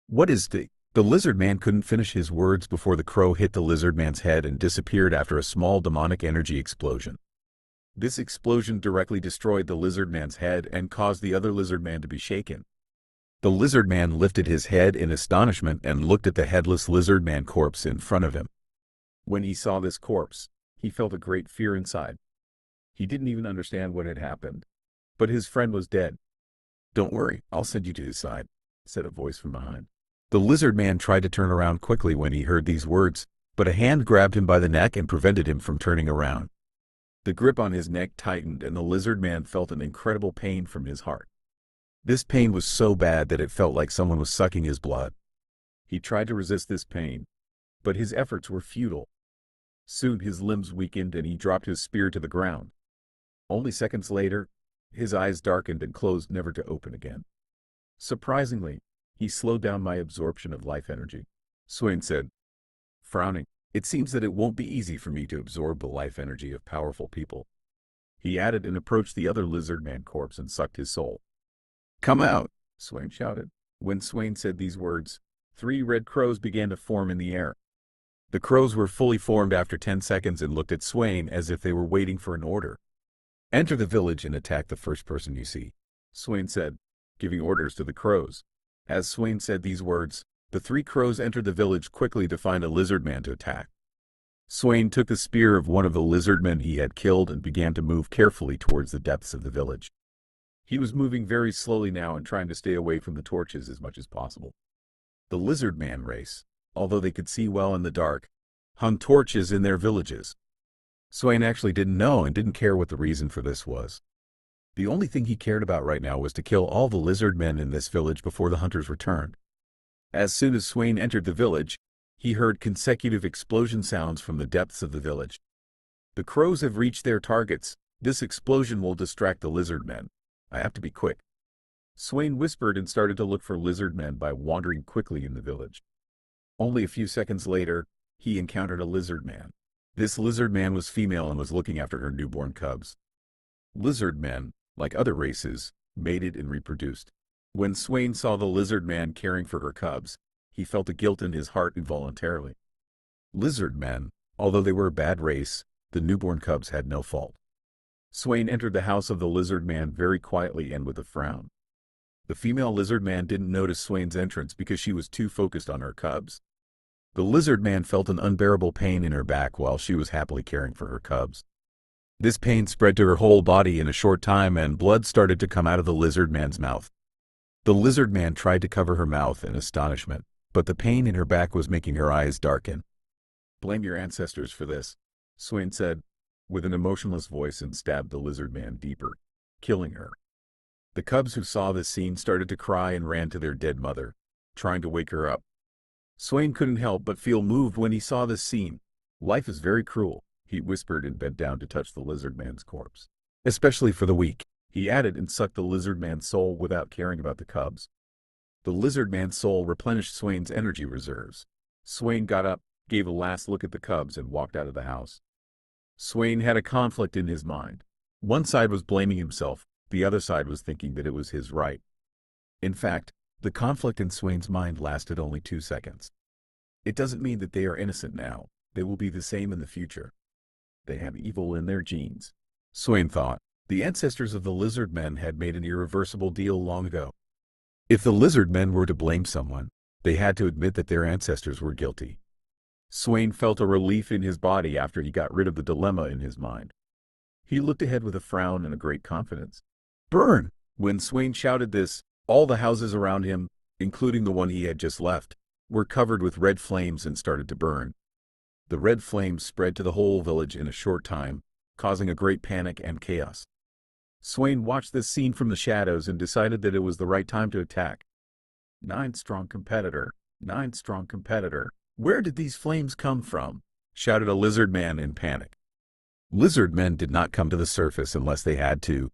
A: "What is the lizard man couldn't finish his words before the crow hit the lizard man's head and disappeared after a small demonic energy explosion. This explosion directly destroyed the lizard man's head and caused the other lizard man to be shaken. The lizard man lifted his head in astonishment and looked at the headless lizard man corpse in front of him. When he saw this corpse, he felt a great fear inside. He didn't even understand what had happened. But his friend was dead. "Don't worry, I'll send you to his side," said a voice from behind. The lizard man tried to turn around quickly when he heard these words, but a hand grabbed him by the neck and prevented him from turning around. The grip on his neck tightened and the lizard man felt an incredible pain from his heart. This pain was so bad that it felt like someone was sucking his blood. He tried to resist this pain, but his efforts were futile. Soon his limbs weakened and he dropped his spear to the ground. Only seconds later, his eyes darkened and closed never to open again. "Surprisingly, he slowed down my absorption of life energy," Swain said, frowning. "It seems that it won't be easy for me to absorb the life energy of powerful people." He added and approached the other lizard man corpse and sucked his soul. "Come out," Swain shouted. When Swain said these words, 3 red crows began to form in the air. The crows were fully formed after 10 seconds and looked at Swain as if they were waiting for an order. "Enter the village and attack the first person you see," Swain said, giving orders to the crows. As Swain said these words, the 3 crows entered the village quickly to find a lizard man to attack. Swain took the spear of one of the lizard men he had killed and began to move carefully towards the depths of the village. He was moving very slowly now and trying to stay away from the torches as much as possible. The lizard man race, although they could see well in the dark, hung torches in their villages. Swain actually didn't know and didn't care what the reason for this was. The only thing he cared about right now was to kill all the lizard men in this village before the hunters returned. As soon as Swain entered the village, he heard consecutive explosion sounds from the depths of the village. "The crows have reached their targets. This explosion will distract the lizard men. I have to be quick." Swain whispered and started to look for lizard men by wandering quickly in the village. Only a few seconds later, he encountered a lizard man. This lizard man was female and was looking after her newborn cubs. Lizard men, like other races, mated and reproduced. When Swain saw the lizard man caring for her cubs, he felt a guilt in his heart involuntarily. Lizard men, although they were a bad race, the newborn cubs had no fault. Swain entered the house of the lizard man very quietly and with a frown. The female lizard man didn't notice Swain's entrance because she was too focused on her cubs. The lizard man felt an unbearable pain in her back while she was happily caring for her cubs. This pain spread to her whole body in a short time and blood started to come out of the lizard man's mouth. The lizard man tried to cover her mouth in astonishment, but the pain in her back was making her eyes darken. "Blame your ancestors for this," Swain said, with an emotionless voice, and stabbed the lizard man deeper, killing her. The cubs who saw this scene started to cry and ran to their dead mother, trying to wake her up. Swain couldn't help but feel moved when he saw this scene. "Life is very cruel," he whispered and bent down to touch the lizard man's corpse. "Especially for the weak," he added, and sucked the lizard man's soul without caring about the cubs. The lizard man's soul replenished Swain's energy reserves. Swain got up, gave a last look at the cubs, and walked out of the house. Swain had a conflict in his mind. One side was blaming himself, the other side was thinking that it was his right. In fact, the conflict in Swain's mind lasted only 2 seconds. It doesn't mean that they are innocent now. They will be the same in the future. They have evil in their genes. Swain thought. The ancestors of the lizard men had made an irreversible deal long ago. If the lizard men were to blame someone, they had to admit that their ancestors were guilty. Swain felt a relief in his body after he got rid of the dilemma in his mind. He looked ahead with a frown and a great confidence. Burn! When Swain shouted this, all the houses around him, including the one he had just left, were covered with red flames and started to burn. The red flames spread to the whole village in a short time, causing a great panic and chaos. Swain watched this scene from the shadows and decided that it was the right time to attack. 9 strong competitor, 9 strong competitor. Where did these flames come from? Shouted a lizard man in panic. Lizard men did not come to the surface unless they had to.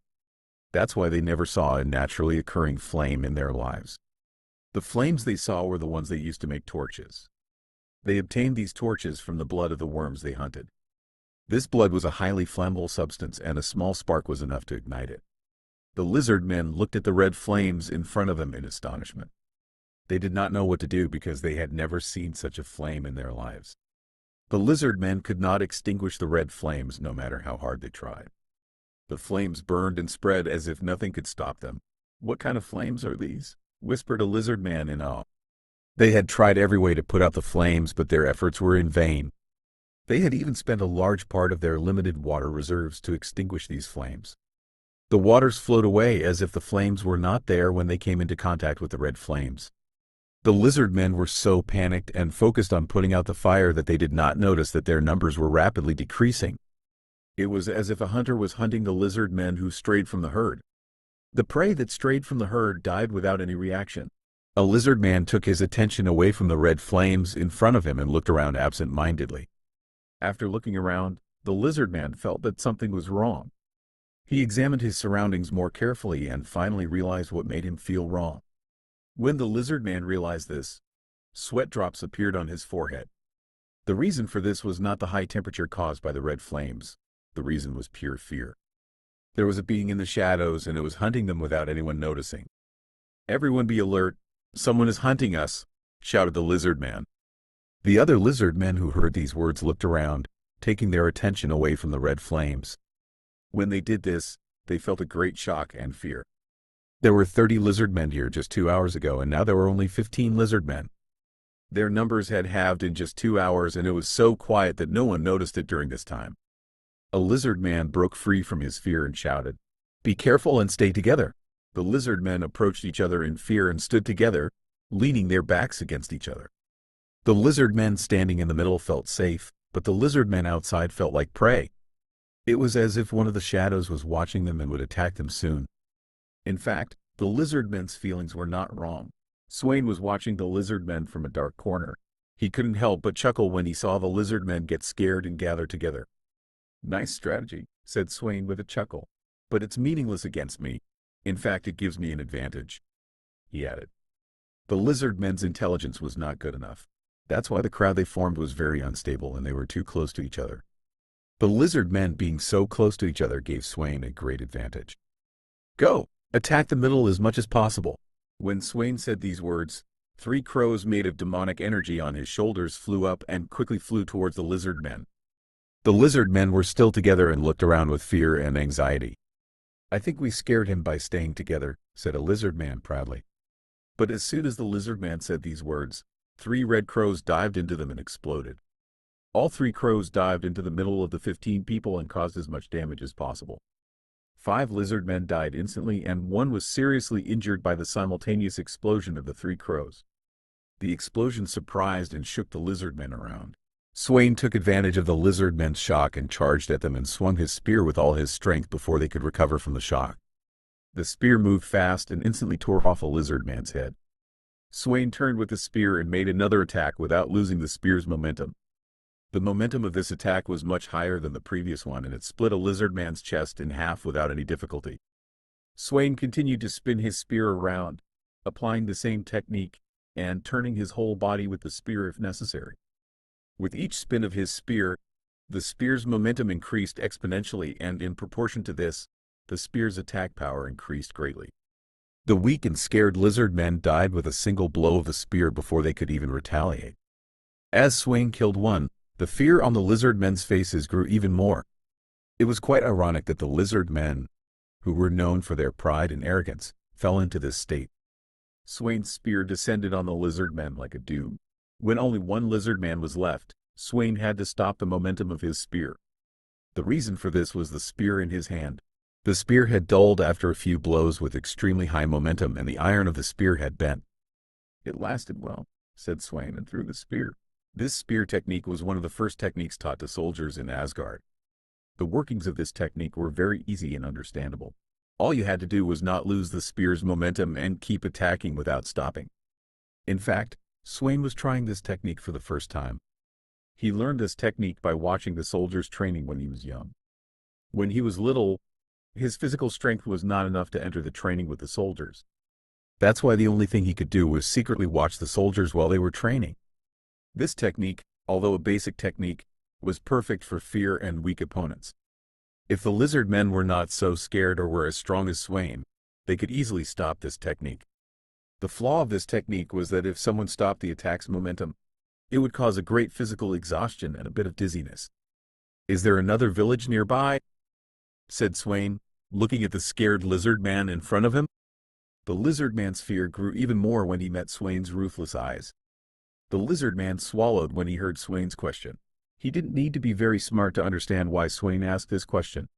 A: That's why they never saw a naturally occurring flame in their lives. The flames they saw were the ones they used to make torches. They obtained these torches from the blood of the worms they hunted. This blood was a highly flammable substance and a small spark was enough to ignite it. The lizard men looked at the red flames in front of them in astonishment. They did not know what to do because they had never seen such a flame in their lives. The lizard men could not extinguish the red flames no matter how hard they tried. The flames burned and spread as if nothing could stop them. What kind of flames are these? Whispered a lizard man in awe. They had tried every way to put out the flames, but their efforts were in vain. They had even spent a large part of their limited water reserves to extinguish these flames. The waters flowed away as if the flames were not there when they came into contact with the red flames. The lizard men were so panicked and focused on putting out the fire that they did not notice that their numbers were rapidly decreasing. It was as if a hunter was hunting the lizard men who strayed from the herd. The prey that strayed from the herd died without any reaction. A lizard man took his attention away from the red flames in front of him and looked around absent-mindedly. After looking around, the lizard man felt that something was wrong. He examined his surroundings more carefully and finally realized what made him feel wrong. When the lizard man realized this, sweat drops appeared on his forehead. The reason for this was not the high temperature caused by the red flames. The reason was pure fear. There was a being in the shadows and it was hunting them without anyone noticing. Everyone be alert. Someone is hunting us, shouted the lizard man. The other lizard men who heard these words looked around, taking their attention away from the red flames. When they did this, they felt a great shock and fear. There were 30 lizard men here just 2 hours ago, and now there were only 15 lizard men. Their numbers had halved in just 2 hours, and it was so quiet that no one noticed it during this time. A lizard man broke free from his fear and shouted, "Be careful and stay together." The lizard men approached each other in fear and stood together, leaning their backs against each other. The lizard men standing in the middle felt safe, but the lizard men outside felt like prey. It was as if one of the shadows was watching them and would attack them soon. In fact, the lizard men's feelings were not wrong. Swain was watching the lizard men from a dark corner. He couldn't help but chuckle when he saw the lizard men get scared and gather together. "Nice strategy," said Swain with a chuckle. "But it's meaningless against me. In fact, it gives me an advantage," he added. The lizard men's intelligence was not good enough. That's why the crowd they formed was very unstable and they were too close to each other. The lizard men being so close to each other gave Swain a great advantage. "Go! Attack the middle as much as possible." When Swain said these words, 3 crows made of demonic energy on his shoulders flew up and quickly flew towards the lizard men. The lizard men were still together and looked around with fear and anxiety. "I think we scared him by staying together," said a lizard man proudly. But as soon as the lizard man said these words, 3 red crows dived into them and exploded. All 3 crows dived into the middle of the 15 people and caused as much damage as possible. 5 lizard men died instantly and 1 was seriously injured by the simultaneous explosion of the 3 crows. The explosion surprised and shook the lizard men around. Swain took advantage of the lizard men's shock and charged at them and swung his spear with all his strength before they could recover from the shock. The spear moved fast and instantly tore off a lizard man's head. Swain turned with the spear and made another attack without losing the spear's momentum. The momentum of this attack was much higher than the previous one and it split a lizard man's chest in half without any difficulty. Swain continued to spin his spear around, applying the same technique, and turning his whole body with the spear if necessary. With each spin of his spear, The spear's momentum increased exponentially, and in proportion to this, the spear's attack power increased greatly. The weak and scared lizard men died with a single blow of the spear before they could even retaliate. As Swain killed one, the fear on the lizard men's faces grew even more. It was quite ironic that the lizard men, who were known for their pride and arrogance, fell into this state. Swain's spear descended on the lizard men like a doom. When only one lizard man was left, Swain had to stop the momentum of his spear. The reason for this was the spear in his hand. The spear had dulled after a few blows with extremely high momentum, and the iron of the spear had bent. "It lasted well," said Swain, and threw the spear. This spear technique was one of the first techniques taught to soldiers in Asgard. The workings of this technique were very easy and understandable. All you had to do was not lose the spear's momentum and keep attacking without stopping. In fact, Swain was trying this technique for the first time. He learned this technique by watching the soldiers training when he was young. When he was little, his physical strength was not enough to enter the training with the soldiers. That's why the only thing he could do was secretly watch the soldiers while they were training. This technique, although a basic technique, was perfect for fear and weak opponents. If the lizard men were not so scared or were as strong as Swain, they could easily stop this technique. The flaw of this technique was that if someone stopped the attack's momentum, it would cause a great physical exhaustion and a bit of dizziness. "Is there another village nearby?" said Swain, looking at the scared lizard man in front of him. The lizard man's fear grew even more when he met Swain's ruthless eyes. The lizard man swallowed when he heard Swain's question. He didn't need to be very smart to understand why Swain asked this question.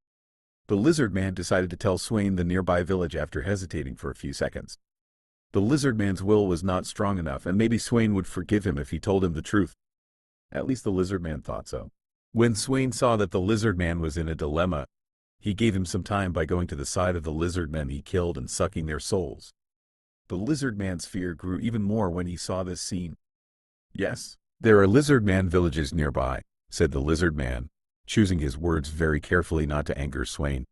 A: The lizard man decided to tell Swain the nearby village after hesitating for a few seconds. The lizard man's will was not strong enough, and maybe Swain would forgive him if he told him the truth. At least the lizard man thought so. When Swain saw that the lizard man was in a dilemma, he gave him some time by going to the side of the lizard men he killed and sucking their souls. The lizard man's fear grew even more when he saw this scene. "Yes, there are lizard man villages nearby," said the lizard man, choosing his words very carefully not to anger Swain.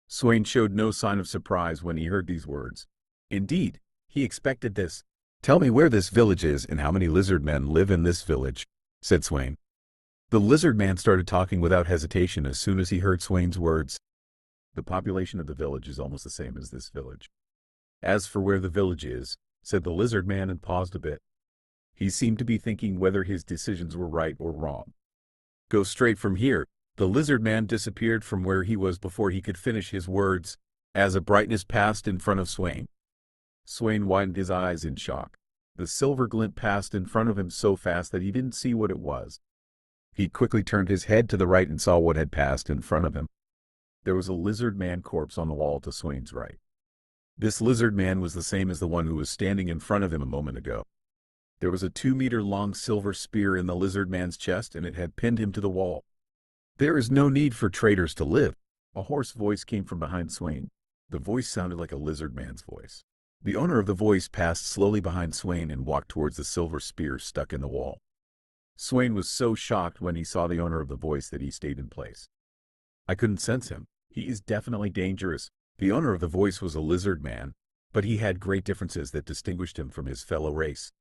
A: Swain showed no sign of surprise when he heard these words. Indeed, he expected this. "Tell me where this village is and how many lizard men live in this village," said Swain. The lizard man started talking without hesitation as soon as he heard Swain's words. "The population of the village is almost the same as this village." "As for where the village is," said the lizard man, and paused a bit. He seemed to be thinking whether his decisions were right or wrong. "Go straight from here." The lizard man disappeared from where he was before he could finish his words, as a brightness passed in front of Swain. Swain widened his eyes in shock. The silver glint passed in front of him so fast that he didn't see what it was. He quickly turned his head to the right and saw what had passed in front of him. There was a lizard man corpse on the wall to Swain's right. This lizard man was the same as the one who was standing in front of him a moment ago. There was a 2-meter-long silver spear in the lizard man's chest, and it had pinned him to the wall. "There is no need for traitors to live." A hoarse voice came from behind Swain. The voice sounded like a lizard man's voice. The owner of the voice passed slowly behind Swain and walked towards the silver spear stuck in the wall. Swain was so shocked when he saw the owner of the voice that he stayed in place. "I couldn't sense him. He is definitely dangerous." The owner of the voice was a lizard man, but he had great differences that distinguished him from his fellow race.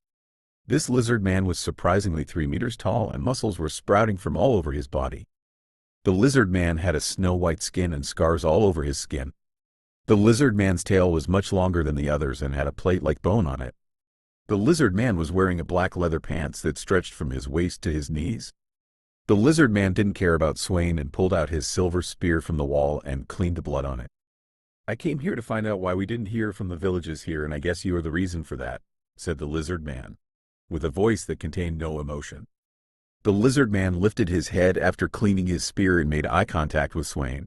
A: This lizard man was surprisingly 3 meters tall, and muscles were sprouting from all over his body. The lizard man had a snow-white skin and scars all over his skin. The lizard man's tail was much longer than the others and had a plate-like bone on it. The lizard man was wearing a black leather pants that stretched from his waist to his knees. The lizard man didn't care about Swain and pulled out his silver spear from the wall and cleaned the blood on it. "I came here to find out why we didn't hear from the villages here, and I guess you are the reason for that," said the lizard man, with a voice that contained no emotion. The lizard man lifted his head after cleaning his spear and made eye contact with Swain.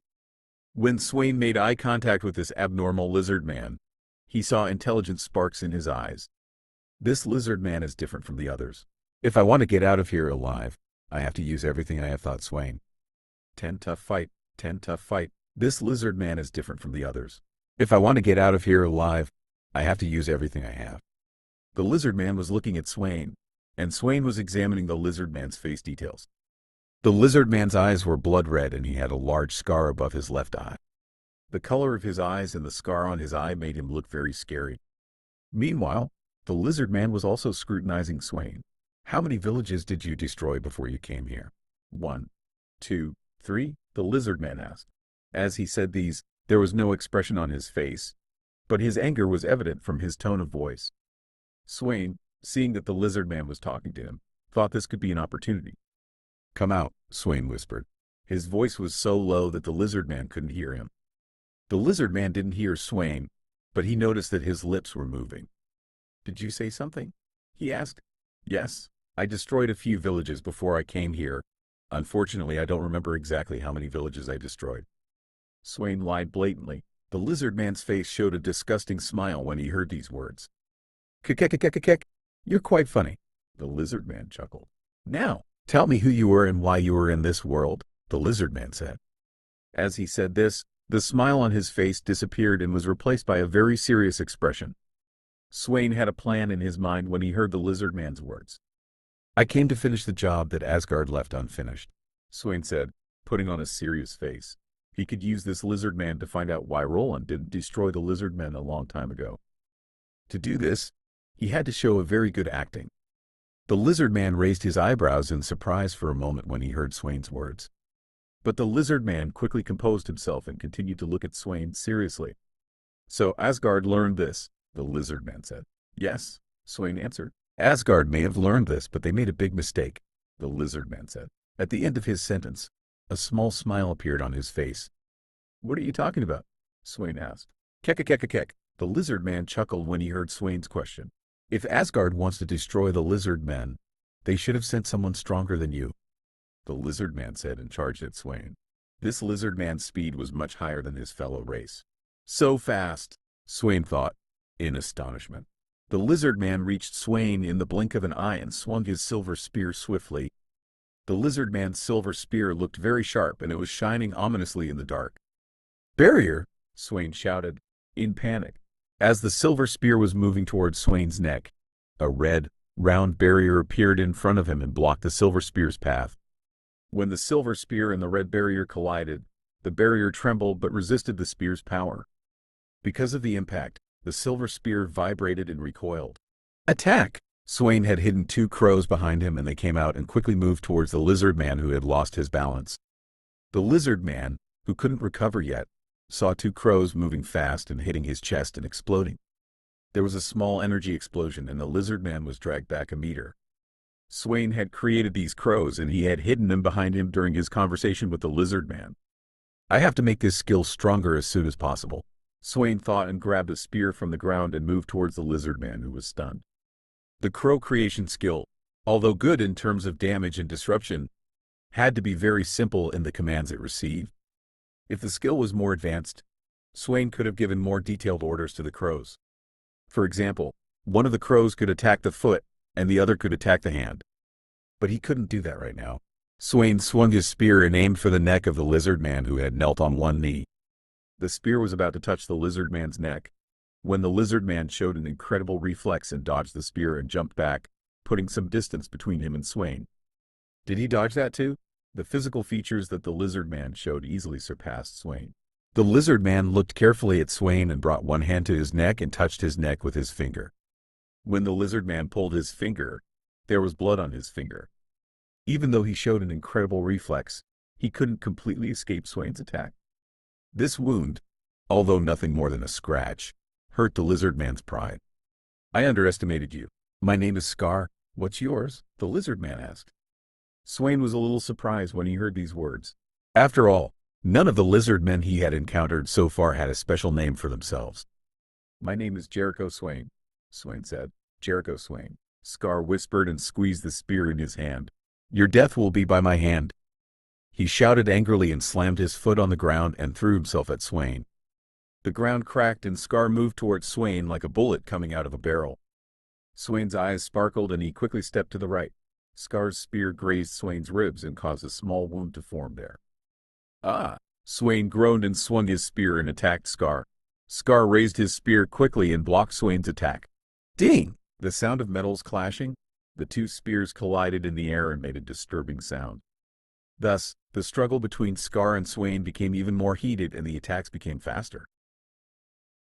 A: When Swain made eye contact with this abnormal lizard man, he saw intelligent sparks in his eyes. "This lizard man is different from the others. If I want to get out of here alive, I have to use everything I have," thought Swain. 10 tough fight, 10 tough fight. This lizard man is different from the others. If I want to get out of here alive, I have to use everything I have. The lizard man was looking at Swain, and Swain was examining the lizard man's face details. The lizard man's eyes were blood red, and he had a large scar above his left eye. The color of his eyes and the scar on his eye made him look very scary. Meanwhile, the lizard man was also scrutinizing Swain. "How many villages did you destroy before you came here?" "1." 2, 3? The lizard man asked. As he said these, there was no expression on his face, but his anger was evident from his tone of voice. Swain, seeing that the lizard man was talking to him, thought this could be an opportunity. "Come out," Swain whispered. His voice was so low that the lizard man couldn't hear him. The lizard man didn't hear Swain, but he noticed that his lips were moving. "Did you say something?" he asked. "Yes, I destroyed a few villages before I came here. Unfortunately, I don't remember exactly how many villages I destroyed." Swain lied blatantly. The lizard man's face showed a disgusting smile when he heard these words. "Kek, you're quite funny," the lizard man chuckled. "Now, tell me who you were and why you were in this world," the lizard man said. As he said this, the smile on his face disappeared and was replaced by a very serious expression. Swain had a plan in his mind when he heard the lizard man's words. "I came to finish the job that Asgard left unfinished," Swain said, putting on a serious face. He could use this lizard man to find out why Roland didn't destroy the lizard men a long time ago. To do this, he had to show a very good acting. The lizard man raised his eyebrows in surprise for a moment when he heard Swain's words. But the lizard man quickly composed himself and continued to look at Swain seriously. "So Asgard learned this," the lizard man said. "Yes," Swain answered. "Asgard may have learned this, but they made a big mistake," the lizard man said. At the end of his sentence, a small smile appeared on his face. "What are you talking about?" Swain asked. Kek. The lizard man chuckled when he heard Swain's question. "If Asgard wants to destroy the lizard men, they should have sent someone stronger than you," the lizard man said and charged at Swain. This lizard man's speed was much higher than his fellow race. "So fast," Swain thought, in astonishment. The lizard man reached Swain in the blink of an eye and swung his silver spear swiftly. The lizard man's silver spear looked very sharp and it was shining ominously in the dark. "Barrier!" Swain shouted, in panic. As the silver spear was moving towards Swain's neck, a red, round barrier appeared in front of him and blocked the silver spear's path. When the silver spear and the red barrier collided, the barrier trembled but resisted the spear's power. Because of the impact, the silver spear vibrated and recoiled. "Attack!" Swain had hidden 2 crows behind him and they came out and quickly moved towards the lizard man who had lost his balance. The lizard man, who couldn't recover yet, saw 2 crows moving fast and hitting his chest and exploding. There was a small energy explosion and the lizard man was dragged back a meter. Swain had created these crows and he had hidden them behind him during his conversation with the lizard man. "I have to make this skill stronger as soon as possible," Swain thought and grabbed a spear from the ground and moved towards the lizard man who was stunned. The crow creation skill, although good in terms of damage and disruption, had to be very simple in the commands it received. If the skill was more advanced, Swain could have given more detailed orders to the crows. For example, one of the crows could attack the foot and the other could attack the hand. But he couldn't do that right now. Swain swung his spear and aimed for the neck of the lizard man who had knelt on one knee. The spear was about to touch the lizard man's neck, when the lizard man showed an incredible reflex and dodged the spear and jumped back, putting some distance between him and Swain. Did he dodge that too? The physical features that the lizard man showed easily surpassed Swain. The lizard man looked carefully at Swain and brought one hand to his neck and touched his neck with his finger. When the lizard man pulled his finger, there was blood on his finger. Even though he showed an incredible reflex, he couldn't completely escape Swain's attack. This wound, although nothing more than a scratch, hurt the lizard man's pride. "I underestimated you. My name is Scar. What's yours?" the lizard man asked. Swain was a little surprised when he heard these words. After all, none of the lizard men he had encountered so far had a special name for themselves. "My name is Jericho Swain," Swain said. "Jericho Swain," Scar whispered and squeezed the spear in his hand. "Your death will be by my hand." He shouted angrily and slammed his foot on the ground and threw himself at Swain. The ground cracked and Scar moved towards Swain like a bullet coming out of a barrel. Swain's eyes sparkled and he quickly stepped to the right. Scar's spear grazed Swain's ribs and caused a small wound to form there. "Ah!" Swain groaned and swung his spear and attacked Scar. Scar raised his spear quickly and blocked Swain's attack. Ding! The sound of metals clashing, the 2 spears collided in the air and made a disturbing sound. Thus, the struggle between Scar and Swain became even more heated and the attacks became faster.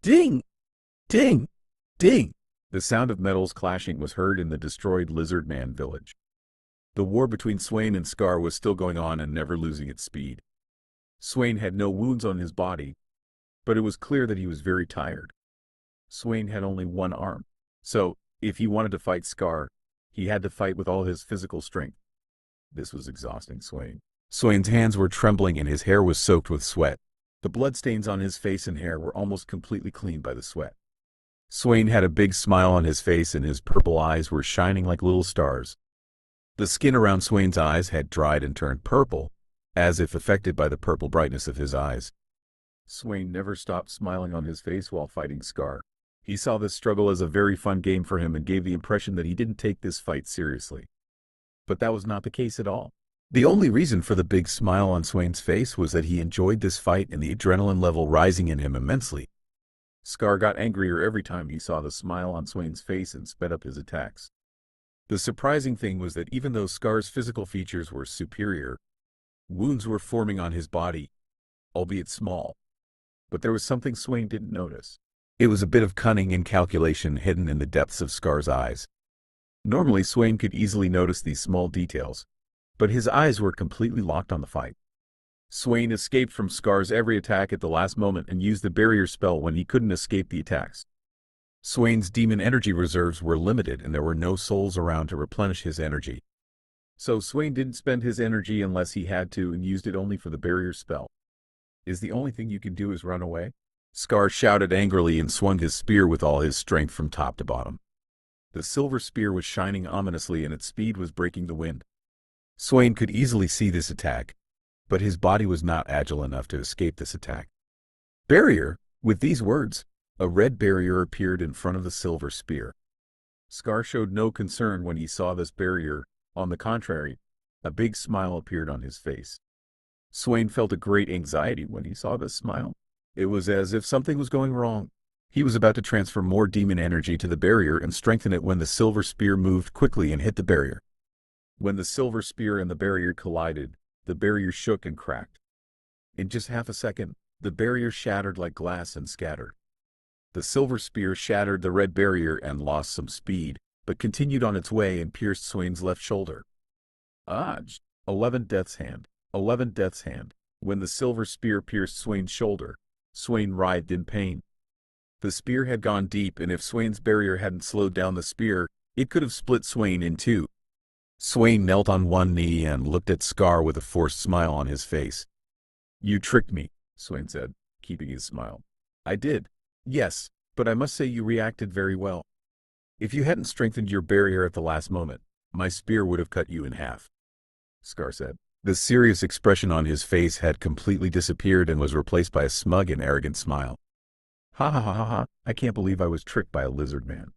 A: Ding! Ding! Ding! The sound of metals clashing was heard in the destroyed lizard man village. The war between Swain and Scar was still going on and never losing its speed. Swain had no wounds on his body, but it was clear that he was very tired. Swain had only one arm, so if he wanted to fight Scar, he had to fight with all his physical strength. This was exhausting Swain. Swain's hands were trembling and his hair was soaked with sweat. The bloodstains on his face and hair were almost completely cleaned by the sweat. Swain had a big smile on his face and his purple eyes were shining like little stars. The skin around Swain's eyes had dried and turned purple, as if affected by the purple brightness of his eyes. Swain never stopped smiling on his face while fighting Scar. He saw this struggle as a very fun game for him and gave the impression that he didn't take this fight seriously. But that was not the case at all. The only reason for the big smile on Swain's face was that he enjoyed this fight and the adrenaline level rising in him immensely. Scar got angrier every time he saw the smile on Swain's face and sped up his attacks. The surprising thing was that even though Scar's physical features were superior, wounds were forming on his body, albeit small. But there was something Swain didn't notice. It was a bit of cunning and calculation hidden in the depths of Scar's eyes. Normally Swain could easily notice these small details, but his eyes were completely locked on the fight. Swain escaped from Scar's every attack at the last moment and used the barrier spell when he couldn't escape the attacks. Swain's demon energy reserves were limited and there were no souls around to replenish his energy. So Swain didn't spend his energy unless he had to and used it only for the barrier spell. Is the only thing you can do is run away? Scar shouted angrily and swung his spear with all his strength from top to bottom. The silver spear was shining ominously and its speed was breaking the wind. Swain could easily see this attack, but his body was not agile enough to escape this attack. Barrier! With these words, a red barrier appeared in front of the silver spear. Scar showed no concern when he saw this barrier. On the contrary, a big smile appeared on his face. Swain felt a great anxiety when he saw this smile. It was as if something was going wrong. He was about to transfer more demon energy to the barrier and strengthen it when the silver spear moved quickly and hit the barrier. When the silver spear and the barrier collided, the barrier shook and cracked. In just half a second, the barrier shattered like glass and scattered. The silver spear shattered the red barrier and lost some speed, but continued on its way and pierced Swain's left shoulder. 11 Death's Hand. 11 Death's Hand. When the silver spear pierced Swain's shoulder, Swain writhed in pain. The spear had gone deep and if Swain's barrier hadn't slowed down the spear, it could have split Swain in two. Swain knelt on one knee and looked at Scar with a forced smile on his face. "You tricked me," Swain said, keeping his smile. "I did. Yes, but I must say you reacted very well. If you hadn't strengthened your barrier at the last moment, my spear would have cut you in half," Scar said. The serious expression on his face had completely disappeared and was replaced by a smug and arrogant smile. "Ha ha ha ha ha, I can't believe I was tricked by a lizard man,"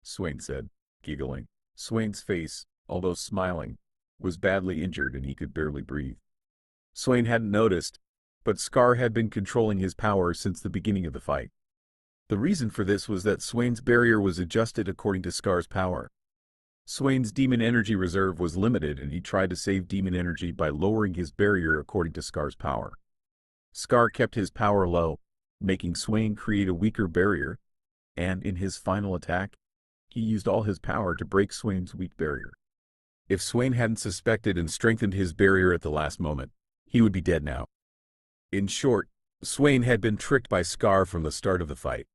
A: Swain said, giggling. Swain's face, although smiling, was badly injured and he could barely breathe. Swain hadn't noticed, but Scar had been controlling his power since the beginning of the fight. The reason for this was that Swain's barrier was adjusted according to Scar's power. Swain's demon energy reserve was limited and he tried to save demon energy by lowering his barrier according to Scar's power. Scar kept his power low, making Swain create a weaker barrier, and in his final attack, he used all his power to break Swain's weak barrier. If Swain hadn't suspected and strengthened his barrier at the last moment, he would be dead now. In short, Swain had been tricked by Scar from the start of the fight.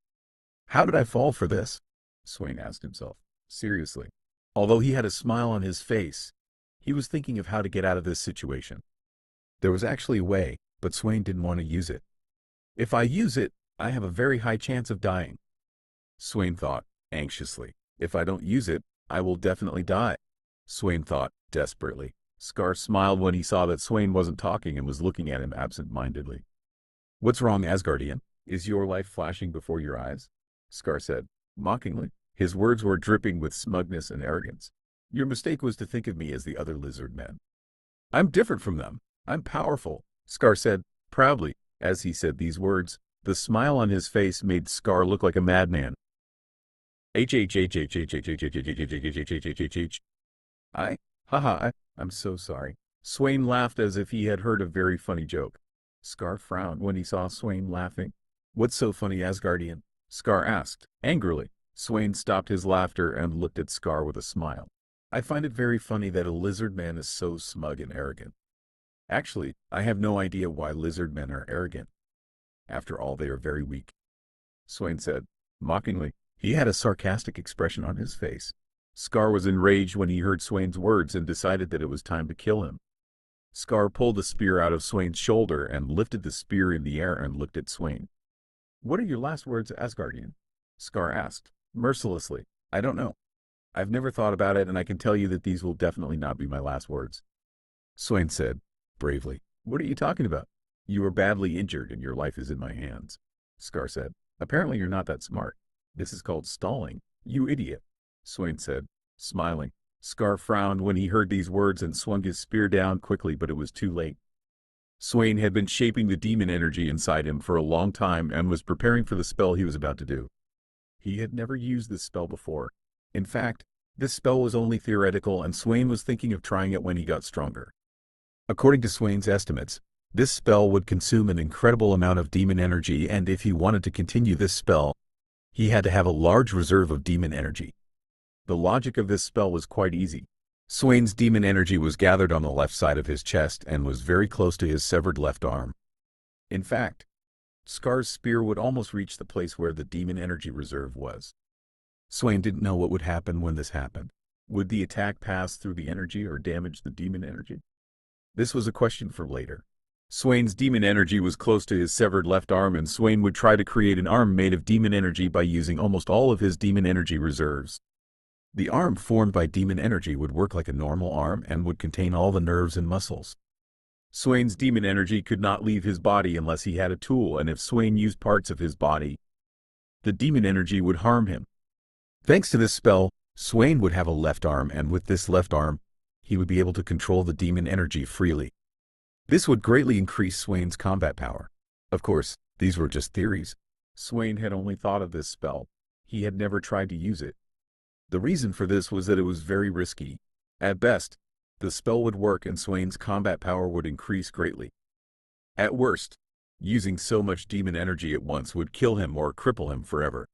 A: "How did I fall for this?" Swain asked himself, seriously. Although he had a smile on his face, he was thinking of how to get out of this situation. There was actually a way, but Swain didn't want to use it. "If I use it, I have a very high chance of dying," Swain thought, anxiously. "If I don't use it, I will definitely die," Swain thought, desperately. Scar smiled when he saw that Swain wasn't talking and was looking at him absent-mindedly. "What's wrong, Asgardian? Is your life flashing before your eyes?" Scar said, mockingly. His words were dripping with smugness and arrogance. "Your mistake was to think of me as the other lizard men. I'm different from them. I'm powerful," Scar said, proudly. As he said these words, the smile on his face made Scar look like a madman. I'm so sorry." Swain laughed as if he had heard a very funny joke. Scar frowned when he saw Swain laughing. "What's so funny, Asgardian?" Scar asked, angrily. Swain stopped his laughter and looked at Scar with a smile. I find it very funny that a lizard man is so smug and arrogant. Actually, I have no idea why lizard men are arrogant. After all, they are very weak. Swain said, mockingly. He had a sarcastic expression on his face. Scar was enraged when he heard Swain's words and decided that it was time to kill him. Scar pulled the spear out of Swain's shoulder and lifted the spear in the air and looked at Swain. "What are your last words, Asgardian?" Scar asked, mercilessly. "I don't know. I've never thought about it, and I can tell you that these will definitely not be my last words." Swain said, bravely, "What are you talking about? You are badly injured and your life is in my hands." Scar said, "Apparently you're not that smart. This is called stalling, you idiot," Swain said, smiling. Scar frowned when he heard these words and swung his spear down quickly, but it was too late. Swain had been shaping the demon energy inside him for a long time and was preparing for the spell he was about to do. He had never used this spell before. In fact, this spell was only theoretical and Swain was thinking of trying it when he got stronger. According to Swain's estimates, this spell would consume an incredible amount of demon energy, and if he wanted to continue this spell, he had to have a large reserve of demon energy. The logic of this spell was quite easy. Swain's demon energy was gathered on the left side of his chest and was very close to his severed left arm. In fact, Scar's spear would almost reach the place where the demon energy reserve was. Swain didn't know what would happen when this happened. Would the attack pass through the energy or damage the demon energy? This was a question for later. Swain's demon energy was close to his severed left arm, and Swain would try to create an arm made of demon energy by using almost all of his demon energy reserves. The arm formed by demon energy would work like a normal arm and would contain all the nerves and muscles. Swain's demon energy could not leave his body unless he had a tool, and if Swain used parts of his body, the demon energy would harm him. Thanks to this spell, Swain would have a left arm, and with this left arm, he would be able to control the demon energy freely. This would greatly increase Swain's combat power. Of course, these were just theories. Swain had only thought of this spell. He had never tried to use it. The reason for this was that it was very risky. At best, the spell would work and Swain's combat power would increase greatly. At worst, using so much demon energy at once would kill him or cripple him forever.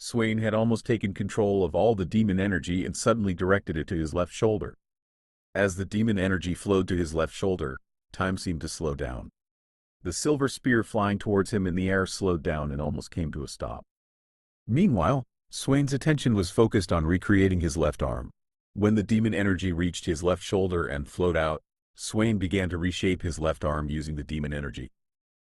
A: Swain had almost taken control of all the demon energy and suddenly directed it to his left shoulder. As the demon energy flowed to his left shoulder, time seemed to slow down. The silver spear flying towards him in the air slowed down and almost came to a stop. Meanwhile, Swain's attention was focused on recreating his left arm. When the demon energy reached his left shoulder and flowed out, Swain began to reshape his left arm using the demon energy.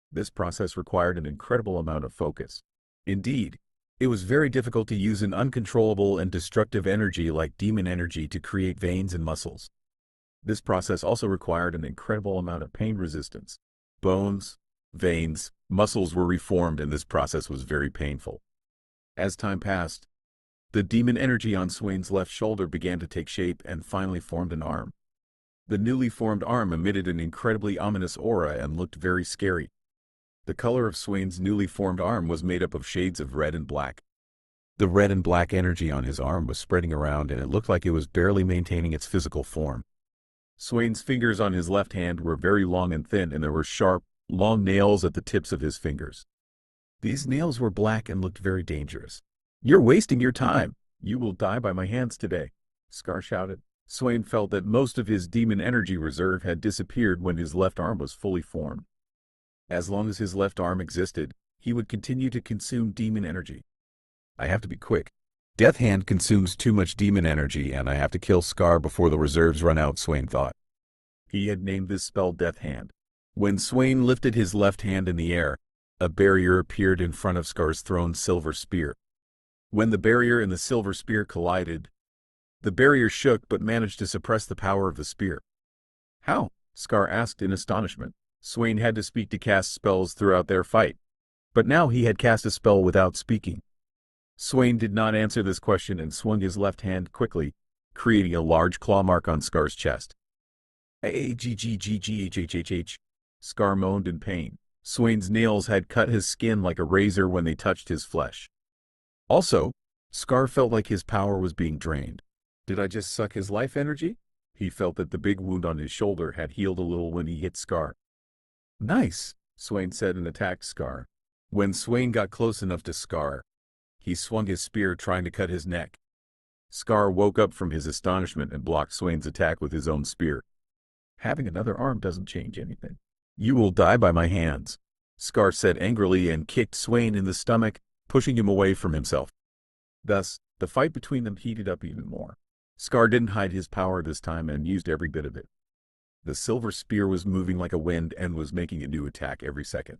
A: This process required an incredible amount of focus. Indeed, it was very difficult to use an uncontrollable and destructive energy like demon energy to create veins and muscles. This process also required an incredible amount of pain resistance. Bones, veins, muscles were reformed, and this process was very painful. As time passed, the demon energy on Swain's left shoulder began to take shape and finally formed an arm. The newly formed arm emitted an incredibly ominous aura and looked very scary. The color of Swain's newly formed arm was made up of shades of red and black. The red and black energy on his arm was spreading around, and it looked like it was barely maintaining its physical form. Swain's fingers on his left hand were very long and thin, and there were sharp, long nails at the tips of his fingers. These nails were black and looked very dangerous. "You're wasting your time. You will die by my hands today," Scar shouted. Swain felt that most of his demon energy reserve had disappeared when his left arm was fully formed. As long as his left arm existed, he would continue to consume demon energy. "I have to be quick. Death Hand consumes too much demon energy, and I have to kill Scar before the reserves run out," Swain thought. He had named this spell Death Hand. When Swain lifted his left hand in the air, a barrier appeared in front of Scar's thrown silver spear. When the barrier and the silver spear collided, the barrier shook but managed to suppress the power of the spear. "How?" Scar asked in astonishment. Swain had to speak to cast spells throughout their fight, but now he had cast a spell without speaking. Swain did not answer this question and swung his left hand quickly, creating a large claw mark on Scar's chest. "Aggggghhhh." Scar moaned in pain. Swain's nails had cut his skin like a razor when they touched his flesh. Also, Scar felt like his power was being drained. Did I just suck his life energy? He felt that the big wound on his shoulder had healed a little when he hit Scar. "Nice," Swain said and attacked Scar. When Swain got close enough to Scar, he swung his spear trying to cut his neck. Scar woke up from his astonishment and blocked Swain's attack with his own spear. Having another arm doesn't change anything. You will die by my hands, Scar said angrily and kicked Swain in the stomach, pushing him away from himself. Thus, the fight between them heated up even more. Scar didn't hide his power this time and used every bit of it. The silver spear was moving like a wind and was making a new attack every second.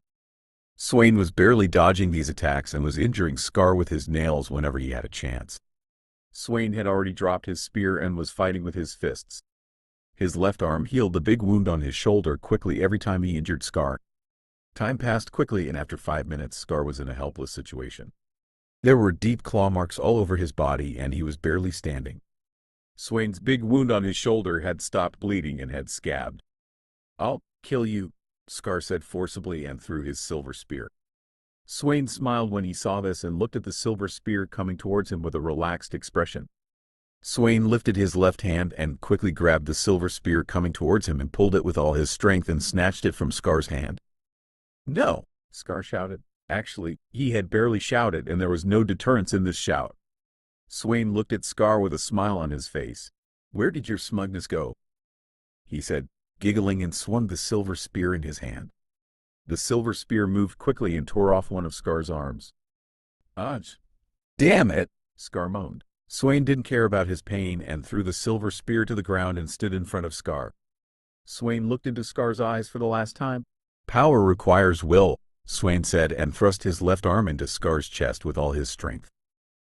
A: Swain was barely dodging these attacks and was injuring Scar with his nails whenever he had a chance. Swain had already dropped his spear and was fighting with his fists. His left arm healed the big wound on his shoulder quickly every time he injured Scar. Time passed quickly, and after 5 minutes, Scar was in a helpless situation. There were deep claw marks all over his body and he was barely standing. Swain's big wound on his shoulder had stopped bleeding and had scabbed. "I'll kill you," Scar said forcibly and threw his silver spear. Swain smiled when he saw this and looked at the silver spear coming towards him with a relaxed expression. Swain lifted his left hand and quickly grabbed the silver spear coming towards him and pulled it with all his strength and snatched it from Scar's hand. "No!" Scar shouted. Actually, he had barely shouted and there was no deterrence in this shout. Swain looked at Scar with a smile on his face. "Where did your smugness go?" he said, giggling, and swung the silver spear in his hand. The silver spear moved quickly and tore off one of Scar's arms. "Ouch! Damn it!" Scar moaned. Swain didn't care about his pain and threw the silver spear to the ground and stood in front of Scar. Swain looked into Scar's eyes for the last time. "Power requires will," Swain said and thrust his left arm into Scar's chest with all his strength.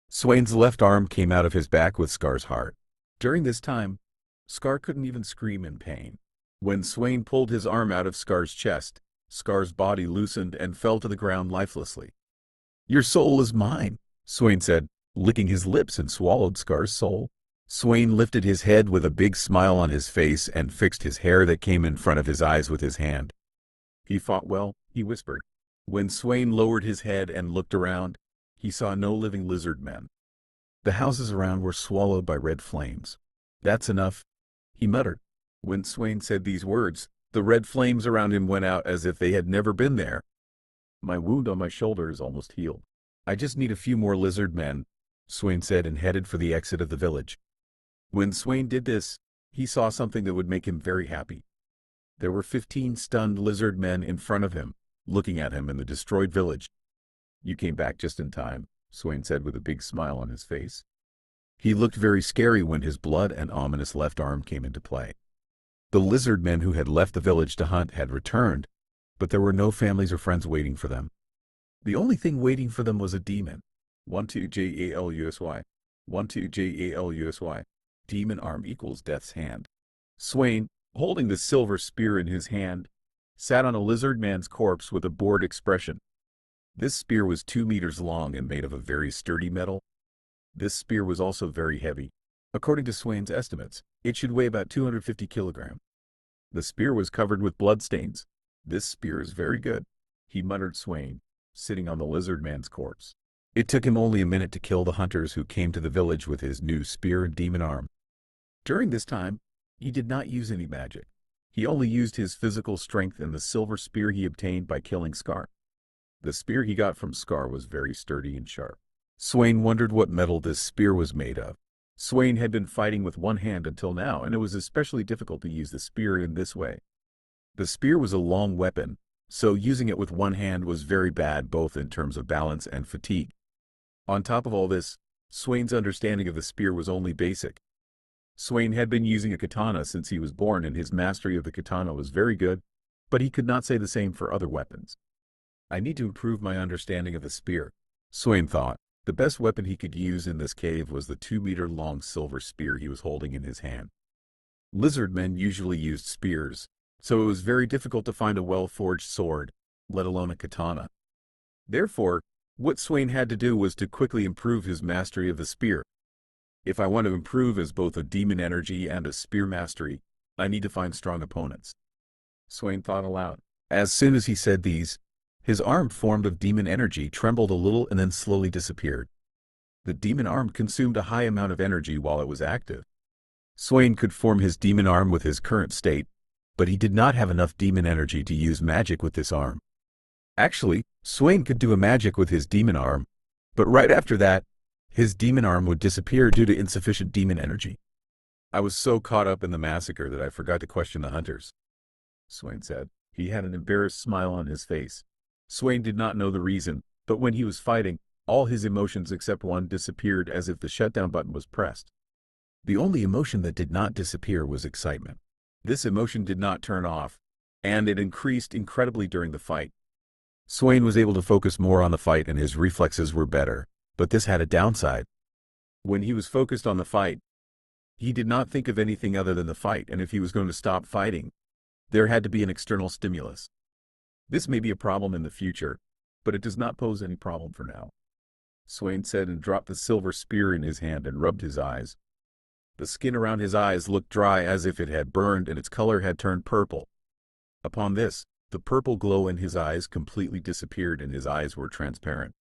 A: Swain's left arm came out of his back with Scar's heart. During this time, Scar couldn't even scream in pain. When Swain pulled his arm out of Scar's chest, Scar's body loosened and fell to the ground lifelessly. "Your soul is mine," Swain said, licking his lips, and swallowed Scar's soul. Swain lifted his head with a big smile on his face and fixed his hair that came in front of his eyes with his hand. "He fought well," he whispered. When Swain lowered his head and looked around, he saw no living lizard men. The houses around were swallowed by red flames. "That's enough," he muttered. When Swain said these words, the red flames around him went out as if they had never been there. "My wound on my shoulder is almost healed. I just need a few more lizard men," Swain said, and headed for the exit of the village. When Swain did this, he saw something that would make him very happy. There were 15 stunned lizard men in front of him, looking at him in the destroyed village. "You came back just in time," Swain said with a big smile on his face. He looked very scary when his blood and ominous left arm came into play. The lizard men who had left the village to hunt had returned, but there were no families or friends waiting for them. The only thing waiting for them was a demon. 12JALUSY. 12JALUSY. Demon arm equals death's hand. Swain, holding the silver spear in his hand, sat on a lizard man's corpse with a bored expression. This spear was 2 meters long and made of a very sturdy metal. This spear was also very heavy. According to Swain's estimates, it should weigh about 250 kilograms. The spear was covered with bloodstains. "This spear is very good," he muttered. Swain, sitting on the lizard man's corpse. It took him only a minute to kill the hunters who came to the village with his new spear and demon arm. During this time, he did not use any magic. He only used his physical strength and the silver spear he obtained by killing Scar. The spear he got from Scar was very sturdy and sharp. Swain wondered what metal this spear was made of. Swain had been fighting with one hand until now, and it was especially difficult to use the spear in this way. The spear was a long weapon, so using it with one hand was very bad both in terms of balance and fatigue. On top of all this, Swain's understanding of the spear was only basic. Swain had been using a katana since he was born and his mastery of the katana was very good, but he could not say the same for other weapons. "I need to improve my understanding of the spear," Swain thought. The best weapon he could use in this cave was the 2-meter-long silver spear he was holding in his hand. Lizard men usually used spears, so it was very difficult to find a well-forged sword, let alone a katana. Therefore, what Swain had to do was to quickly improve his mastery of the spear. "If I want to improve as both a demon energy and a spear mastery, I need to find strong opponents," Swain thought aloud. As soon as he said these, his arm formed of demon energy trembled a little and then slowly disappeared. The demon arm consumed a high amount of energy while it was active. Swain could form his demon arm with his current state, but he did not have enough demon energy to use magic with this arm. Actually, Swain could do a magic with his demon arm, but right after that, His demon arm would disappear due to insufficient demon energy. I was so caught up in the massacre that I forgot to question the hunters, Swain said. He had an embarrassed smile on his face. Swain did not know the reason, but when he was fighting, all his emotions except one disappeared as if the shutdown button was pressed. The only emotion that did not disappear was excitement. This emotion did not turn off, and it increased incredibly during the fight. Swain was able to focus more on the fight and his reflexes were better, but this had a downside. When he was focused on the fight, he did not think of anything other than the fight, and if he was going to stop fighting, there had to be an external stimulus. This may be a problem in the future, but it does not pose any problem for now, Swain said and dropped the silver spear in his hand and rubbed his eyes. The skin around his eyes looked dry as if it had burned and its color had turned purple. Upon this, the purple glow in his eyes completely disappeared and his eyes were transparent.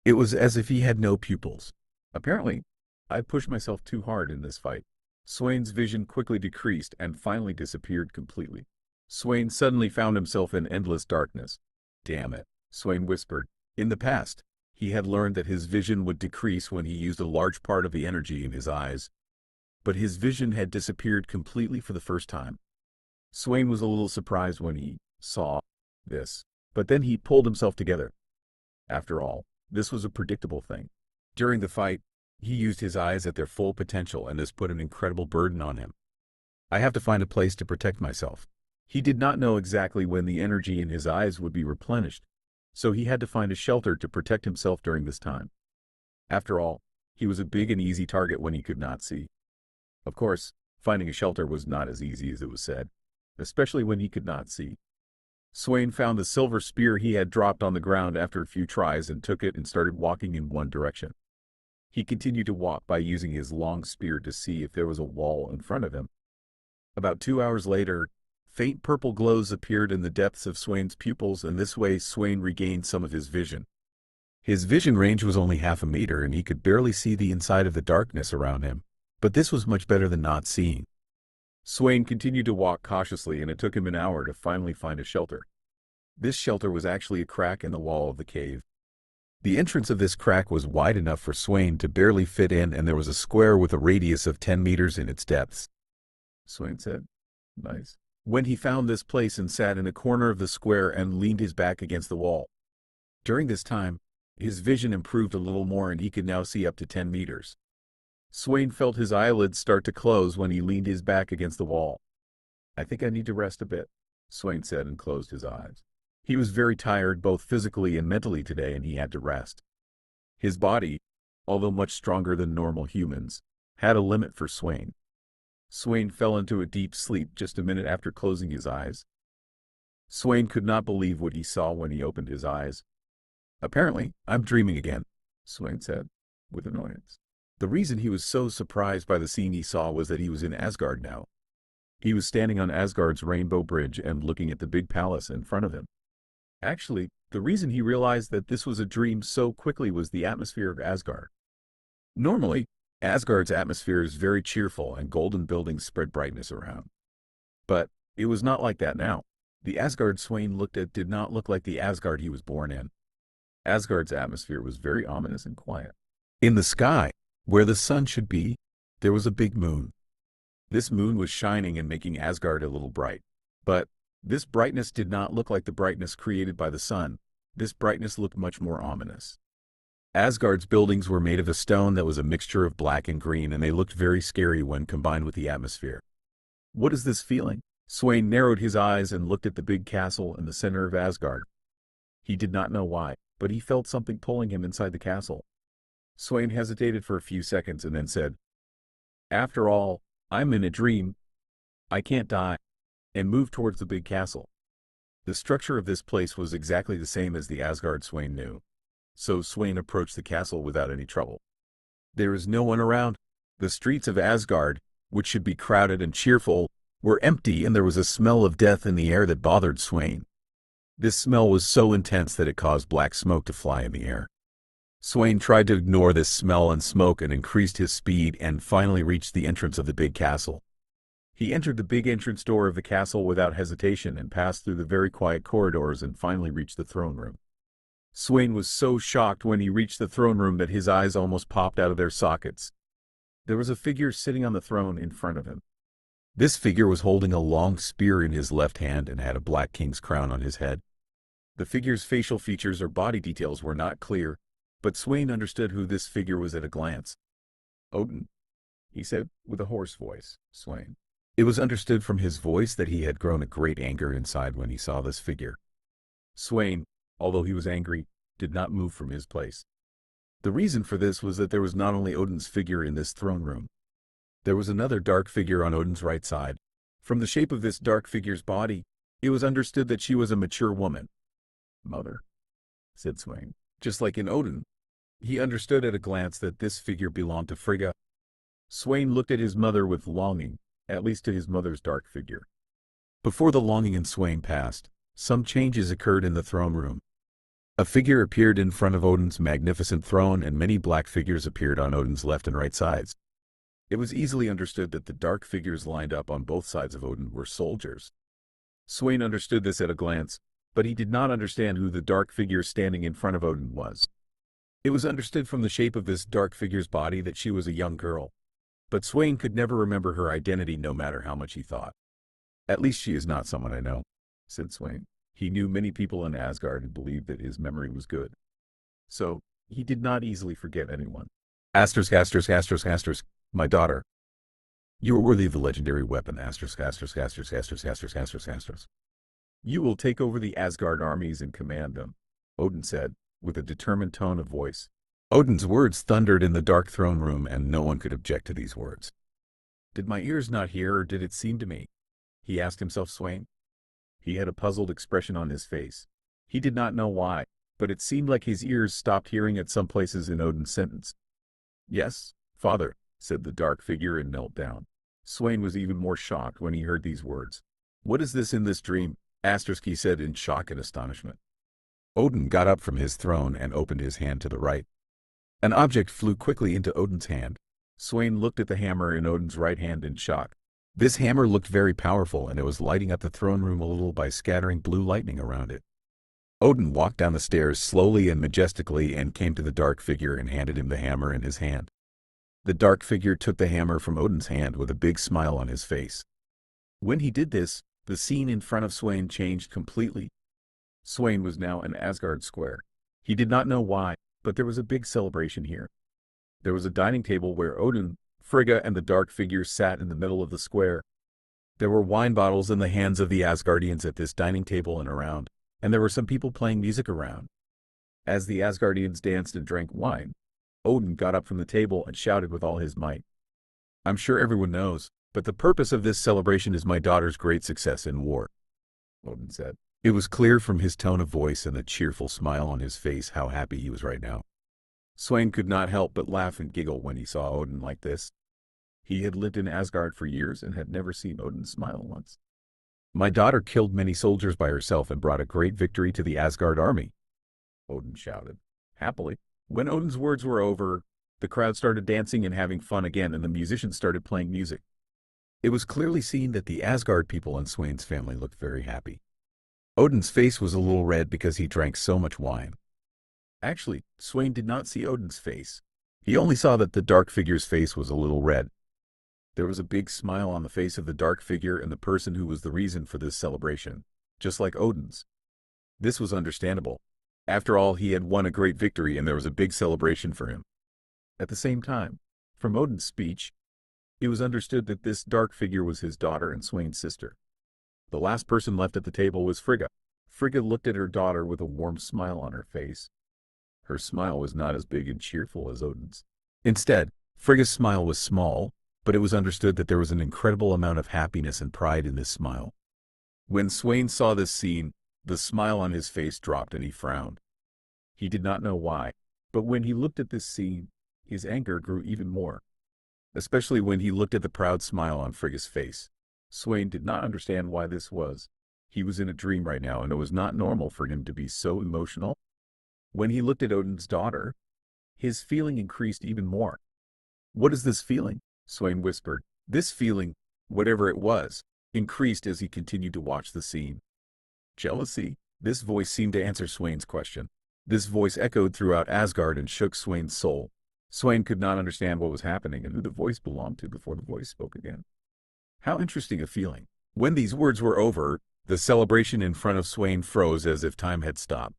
A: It was as if he had no pupils. Apparently, I pushed myself too hard in this fight. Swain's vision quickly decreased and finally disappeared completely. Swain suddenly found himself in endless darkness. Damn it, Swain whispered. In the past, he had learned that his vision would decrease when he used a large part of the energy in his eyes. But his vision had disappeared completely for the first time. Swain was a little surprised when he saw this, but then he pulled himself together. After all, this was a predictable thing. During the fight, he used his eyes at their full potential and this put an incredible burden on him. I have to find a place to protect myself. He did not know exactly when the energy in his eyes would be replenished, so he had to find a shelter to protect himself during this time. After all, he was a big and easy target when he could not see. Of course, finding a shelter was not as easy as it was said, especially when he could not see. Swain found the silver spear he had dropped on the ground after a few tries and took it and started walking in one direction. He continued to walk by using his long spear to see if there was a wall in front of him. About 2 hours later, faint purple glows appeared in the depths of Swain's pupils, and this way Swain regained some of his vision. His vision range was only half a meter and he could barely see the inside of the darkness around him, but this was much better than not seeing. Swain continued to walk cautiously and it took him an hour to finally find a shelter. This shelter was actually a crack in the wall of the cave. The entrance of this crack was wide enough for Swain to barely fit in and there was a square with a radius of 10 meters in its depths. Swain said, "Nice." When he found this place and sat in a corner of the square and leaned his back against the wall. During this time, his vision improved a little more and he could now see up to 10 meters. Swain felt his eyelids start to close when he leaned his back against the wall. "I think I need to rest a bit," Swain said and closed his eyes. He was very tired both physically and mentally today and he had to rest. His body, although much stronger than normal humans, had a limit for Swain. Swain fell into a deep sleep just a minute after closing his eyes. Swain could not believe what he saw when he opened his eyes. "Apparently, I'm dreaming again," Swain said, with annoyance. The reason he was so surprised by the scene he saw was that he was in Asgard now. He was standing on Asgard's rainbow bridge and looking at the big palace in front of him. Actually, the reason he realized that this was a dream so quickly was the atmosphere of Asgard. Normally, Asgard's atmosphere is very cheerful and golden buildings spread brightness around. But it was not like that now. The Asgard Swain looked at did not look like the Asgard he was born in. Asgard's atmosphere was very ominous and quiet. In the sky, where the sun should be, there was a big moon. This moon was shining and making Asgard a little bright. But this brightness did not look like the brightness created by the sun. This brightness looked much more ominous. Asgard's buildings were made of a stone that was a mixture of black and green and they looked very scary when combined with the atmosphere. "What is this feeling?" Swain narrowed his eyes and looked at the big castle in the center of Asgard. He did not know why, but he felt something pulling him inside the castle. Swain hesitated for a few seconds and then said, "After all, I'm in a dream. I can't die," and moved towards the big castle. The structure of this place was exactly the same as the Asgard Swain knew, so Swain approached the castle without any trouble. There is no one around. The streets of Asgard, which should be crowded and cheerful, were empty and there was a smell of death in the air that bothered Swain. This smell was so intense that it caused black smoke to fly in the air. Swain tried to ignore this smell and smoke and increased his speed and finally reached the entrance of the big castle. He entered the big entrance door of the castle without hesitation and passed through the very quiet corridors and finally reached the throne room. Swain was so shocked when he reached the throne room that his eyes almost popped out of their sockets. There was a figure sitting on the throne in front of him. This figure was holding a long spear in his left hand and had a black king's crown on his head. The figure's facial features or body details were not clear, but Swain understood who this figure was at a glance. "Odin," he said, with a hoarse voice. "Swain." It was understood from his voice that he had grown a great anger inside when he saw this figure. Swain, although he was angry, did not move from his place. The reason for this was that there was not only Odin's figure in this throne room. There was another dark figure on Odin's right side. From the shape of this dark figure's body, it was understood that she was a mature woman. "Mother," said Swain. Just like in Odin, he understood at a glance that this figure belonged to Frigga. Swain looked at his mother with longing, at least to his mother's dark figure. Before the longing in Swain passed, some changes occurred in the throne room. A figure appeared in front of Odin's magnificent throne, and many black figures appeared on Odin's left and right sides. It was easily understood that the dark figures lined up on both sides of Odin were soldiers. Swain understood this at a glance, but he did not understand who the dark figure standing in front of Odin was. It was understood from the shape of this dark figure's body that she was a young girl, but Swain could never remember her identity no matter how much he thought. "At least she is not someone I know," said Swain. He knew many people in Asgard and believed that his memory was good. So, he did not easily forget anyone. Asterisk, asterisk, asterisk, asterisk, my daughter. You are worthy of the legendary weapon, asterisk, asterisk, asterisk, asterisk, asterisk, asterisk, asterisk. You will take over the Asgard armies and command them, Odin said, with a determined tone of voice. Odin's words thundered in the dark throne room, and no one could object to these words. Did my ears not hear, or did it seem to me? He asked himself. Swain. He had a puzzled expression on his face. He did not know why, but it seemed like his ears stopped hearing at some places in Odin's sentence. "Yes, father," said the dark figure and knelt down. Swain was even more shocked when he heard these words. "What is this in this dream?" Asterisk, he said in shock and astonishment. Odin got up from his throne and opened his hand to the right. An object flew quickly into Odin's hand. Swain looked at the hammer in Odin's right hand in shock. This hammer looked very powerful, and it was lighting up the throne room a little by scattering blue lightning around it. Odin walked down the stairs slowly and majestically and came to the dark figure and handed him the hammer in his hand. The dark figure took the hammer from Odin's hand with a big smile on his face. When he did this, the scene in front of Swain changed completely. Swain was now in Asgard Square. He did not know why, but there was a big celebration here. There was a dining table where Odin, Frigga, and the dark figure sat in the middle of the square. There were wine bottles in the hands of the Asgardians at this dining table and around, and there were some people playing music around. As the Asgardians danced and drank wine, Odin got up from the table and shouted with all his might. "I'm sure everyone knows, but the purpose of this celebration is my daughter's great success in war," Odin said. It was clear from his tone of voice and the cheerful smile on his face how happy he was right now. Swain could not help but laugh and giggle when he saw Odin like this. He had lived in Asgard for years and had never seen Odin smile once. "My daughter killed many soldiers by herself and brought a great victory to the Asgard army," Odin shouted, happily. When Odin's words were over, the crowd started dancing and having fun again, and the musicians started playing music. It was clearly seen that the Asgard people and Swain's family looked very happy. Odin's face was a little red because he drank so much wine. Actually, Swain did not see Odin's face. He only saw that the dark figure's face was a little red. There was a big smile on the face of the dark figure and the person who was the reason for this celebration, just like Odin's. This was understandable. After all, he had won a great victory and there was a big celebration for him. At the same time, from Odin's speech, it was understood that this dark figure was his daughter and Swain's sister. The last person left at the table was Frigga. Frigga looked at her daughter with a warm smile on her face. Her smile was not as big and cheerful as Odin's. Instead, Frigga's smile was small, but it was understood that there was an incredible amount of happiness and pride in this smile. When Swain saw this scene, the smile on his face dropped and he frowned. He did not know why, but when he looked at this scene, his anger grew even more. Especially when he looked at the proud smile on Frigga's face. Swain did not understand why this was. He was in a dream right now, and it was not normal for him to be so emotional. When he looked at Odin's daughter, his feeling increased even more. "What is this feeling?" Swain whispered. This feeling, whatever it was, increased as he continued to watch the scene. "Jealousy?" This voice seemed to answer Swain's question. This voice echoed throughout Asgard and shook Swain's soul. Swain could not understand what was happening and who the voice belonged to before the voice spoke again. How interesting a feeling. When these words were over, the celebration in front of Swain froze as if time had stopped.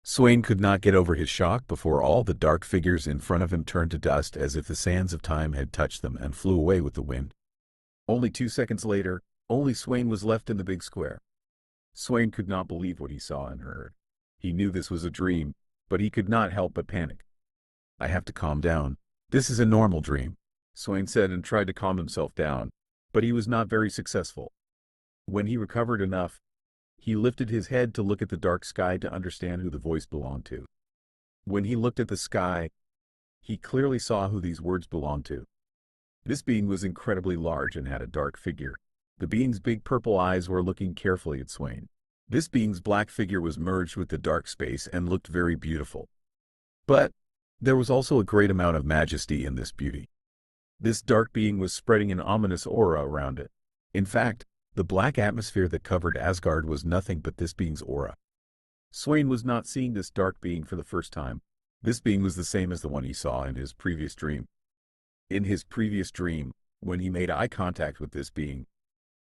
A: Swain could not get over his shock before all the dark figures in front of him turned to dust as if the sands of time had touched them and flew away with the wind. Only 2 seconds later, only Swain was left in the big square. Swain could not believe what he saw and heard. He knew this was a dream, but he could not help but panic. "I have to calm down. This is a normal dream," Swain said and tried to calm himself down, but he was not very successful. When he recovered enough, he lifted his head to look at the dark sky to understand who the voice belonged to. When he looked at the sky, he clearly saw who these words belonged to. This being was incredibly large and had a dark figure. The being's big purple eyes were looking carefully at Swain. This being's black figure was merged with the dark space and looked very beautiful. But there was also a great amount of majesty in this beauty. This dark being was spreading an ominous aura around it. In fact, the black atmosphere that covered Asgard was nothing but this being's aura. Swain was not seeing this dark being for the first time. This being was the same as the one he saw in his previous dream. In his previous dream, when he made eye contact with this being,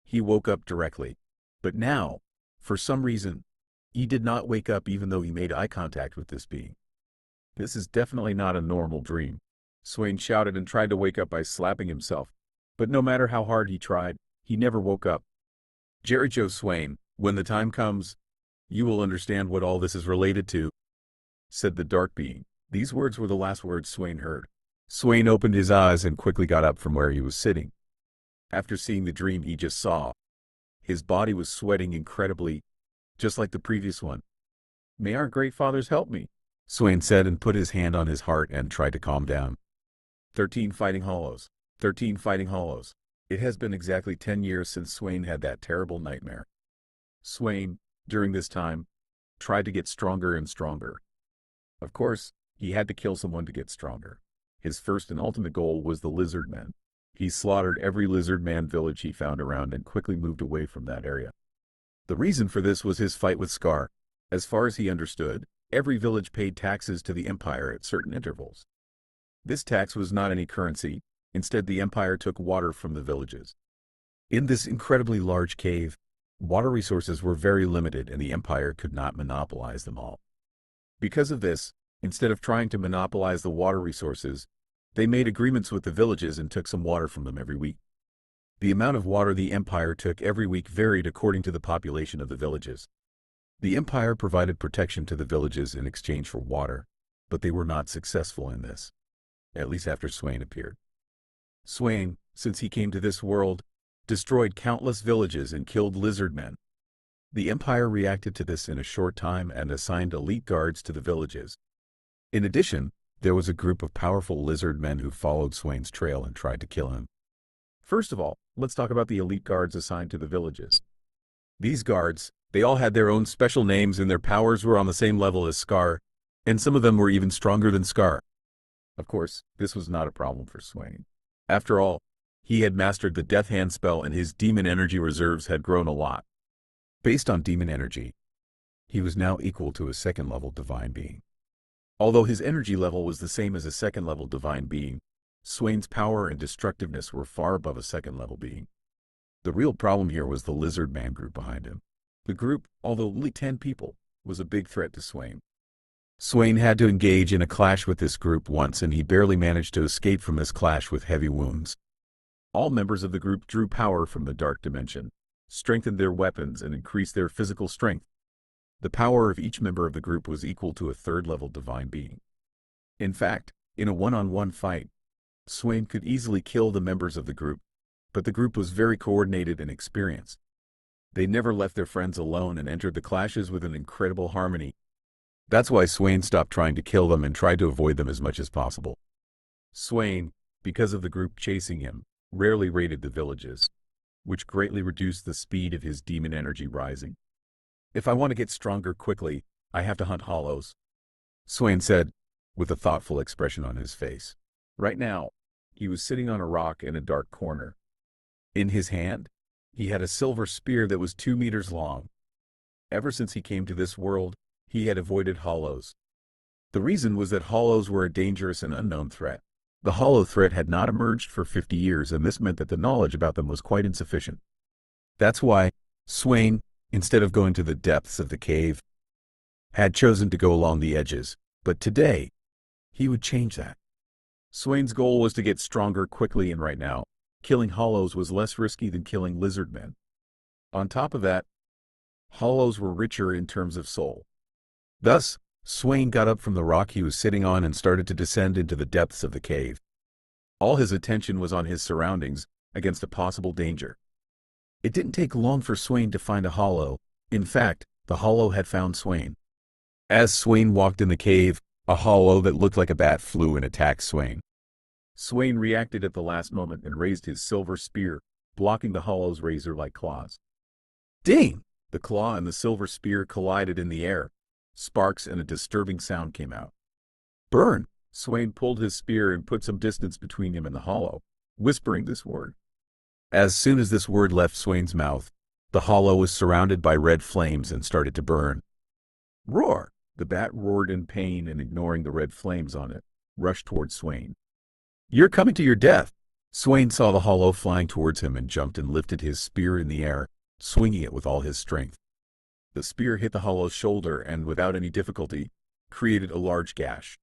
A: he woke up directly. But now, for some reason, he did not wake up even though he made eye contact with this being. This is definitely not a normal dream. Swain shouted and tried to wake up by slapping himself, but no matter how hard he tried, he never woke up. "Jericho Swain, when the time comes, you will understand what all this is related to," said the dark being. These words were the last words Swain heard. Swain opened his eyes and quickly got up from where he was sitting. After seeing the dream he just saw, his body was sweating incredibly, just like the previous one. "May our great fathers help me," Swain said and put his hand on his heart and tried to calm down. 13 Fighting Hollows. 13 Fighting Hollows. It has been exactly 10 years since Swain had that terrible nightmare. Swain, during this time, tried to get stronger and stronger. Of course, he had to kill someone to get stronger. His first and ultimate goal was the lizard men. He slaughtered every lizard man village he found around and quickly moved away from that area. The reason for this was his fight with Scar. As far as he understood, every village paid taxes to the Empire at certain intervals. This tax was not any currency, instead the Empire took water from the villages. In this incredibly large cave, water resources were very limited and the Empire could not monopolize them all. Because of this, instead of trying to monopolize the water resources, they made agreements with the villages and took some water from them every week. The amount of water the Empire took every week varied according to the population of the villages. The Empire provided protection to the villages in exchange for water, but they were not successful in this. At least after Swain appeared. Swain, since he came to this world, destroyed countless villages and killed lizard men. The Empire reacted to this in a short time and assigned elite guards to the villages. In addition, there was a group of powerful lizard men who followed Swain's trail and tried to kill him. First of all, let's talk about the elite guards assigned to the villages. These guards, they all had their own special names and their powers were on the same level as Scar, and some of them were even stronger than Scar. Of course, this was not a problem for Swain. After all, he had mastered the Death Hand spell and his demon energy reserves had grown a lot. Based on demon energy, he was now equal to a second-level divine being. Although his energy level was the same as a second-level divine being, Swain's power and destructiveness were far above a second-level being. The real problem here was the lizard man group behind him. The group, although only 10 people, was a big threat to Swain. Swain had to engage in a clash with this group once and he barely managed to escape from this clash with heavy wounds. All members of the group drew power from the dark dimension, strengthened their weapons and increased their physical strength. The power of each member of the group was equal to a third-level divine being. In fact, in a one-on-one fight, Swain could easily kill the members of the group, but the group was very coordinated and experienced. They never left their friends alone and entered the clashes with an incredible harmony. That's why Swain stopped trying to kill them and tried to avoid them as much as possible. Swain, because of the group chasing him, rarely raided the villages, which greatly reduced the speed of his demon energy rising. "If I want to get stronger quickly, I have to hunt hollows," Swain said, with a thoughtful expression on his face. Right now, he was sitting on a rock in a dark corner. In his hand, he had a silver spear that was 2 meters long. Ever since he came to this world, he had avoided hollows, The reason was that hollows were a dangerous and unknown threat. The hollow threat had not emerged for 50 years, and this meant that the knowledge about them was quite insufficient. That's why Swain, instead of going to the depths of the cave, had chosen to go along the edges. But today, he would change that. Swain's goal was to get stronger quickly, and right now, killing hollows was less risky than killing lizard men. On top of that, hollows were richer in terms of soul. Thus, Swain got up from the rock he was sitting on and started to descend into the depths of the cave. All his attention was on his surroundings, against a possible danger. It didn't take long for Swain to find a hollow. In fact, the hollow had found Swain. As Swain walked in the cave, a hollow that looked like a bat flew and attacked Swain. Swain reacted at the last moment and raised his silver spear, blocking the hollow's razor-like claws. Ding! The claw and the silver spear collided in the air. Sparks and a disturbing sound came out. Burn! Swain pulled his spear and put some distance between him and the hollow, whispering this word. As soon as this word left Swain's mouth, the hollow was surrounded by red flames and started to burn. Roar! The bat roared in pain and, ignoring the red flames on it, rushed towards Swain. You're coming to your death! Swain saw the hollow flying towards him and jumped and lifted his spear in the air, swinging it with all his strength. The spear hit the hollow's shoulder and, without any difficulty, created a large gash.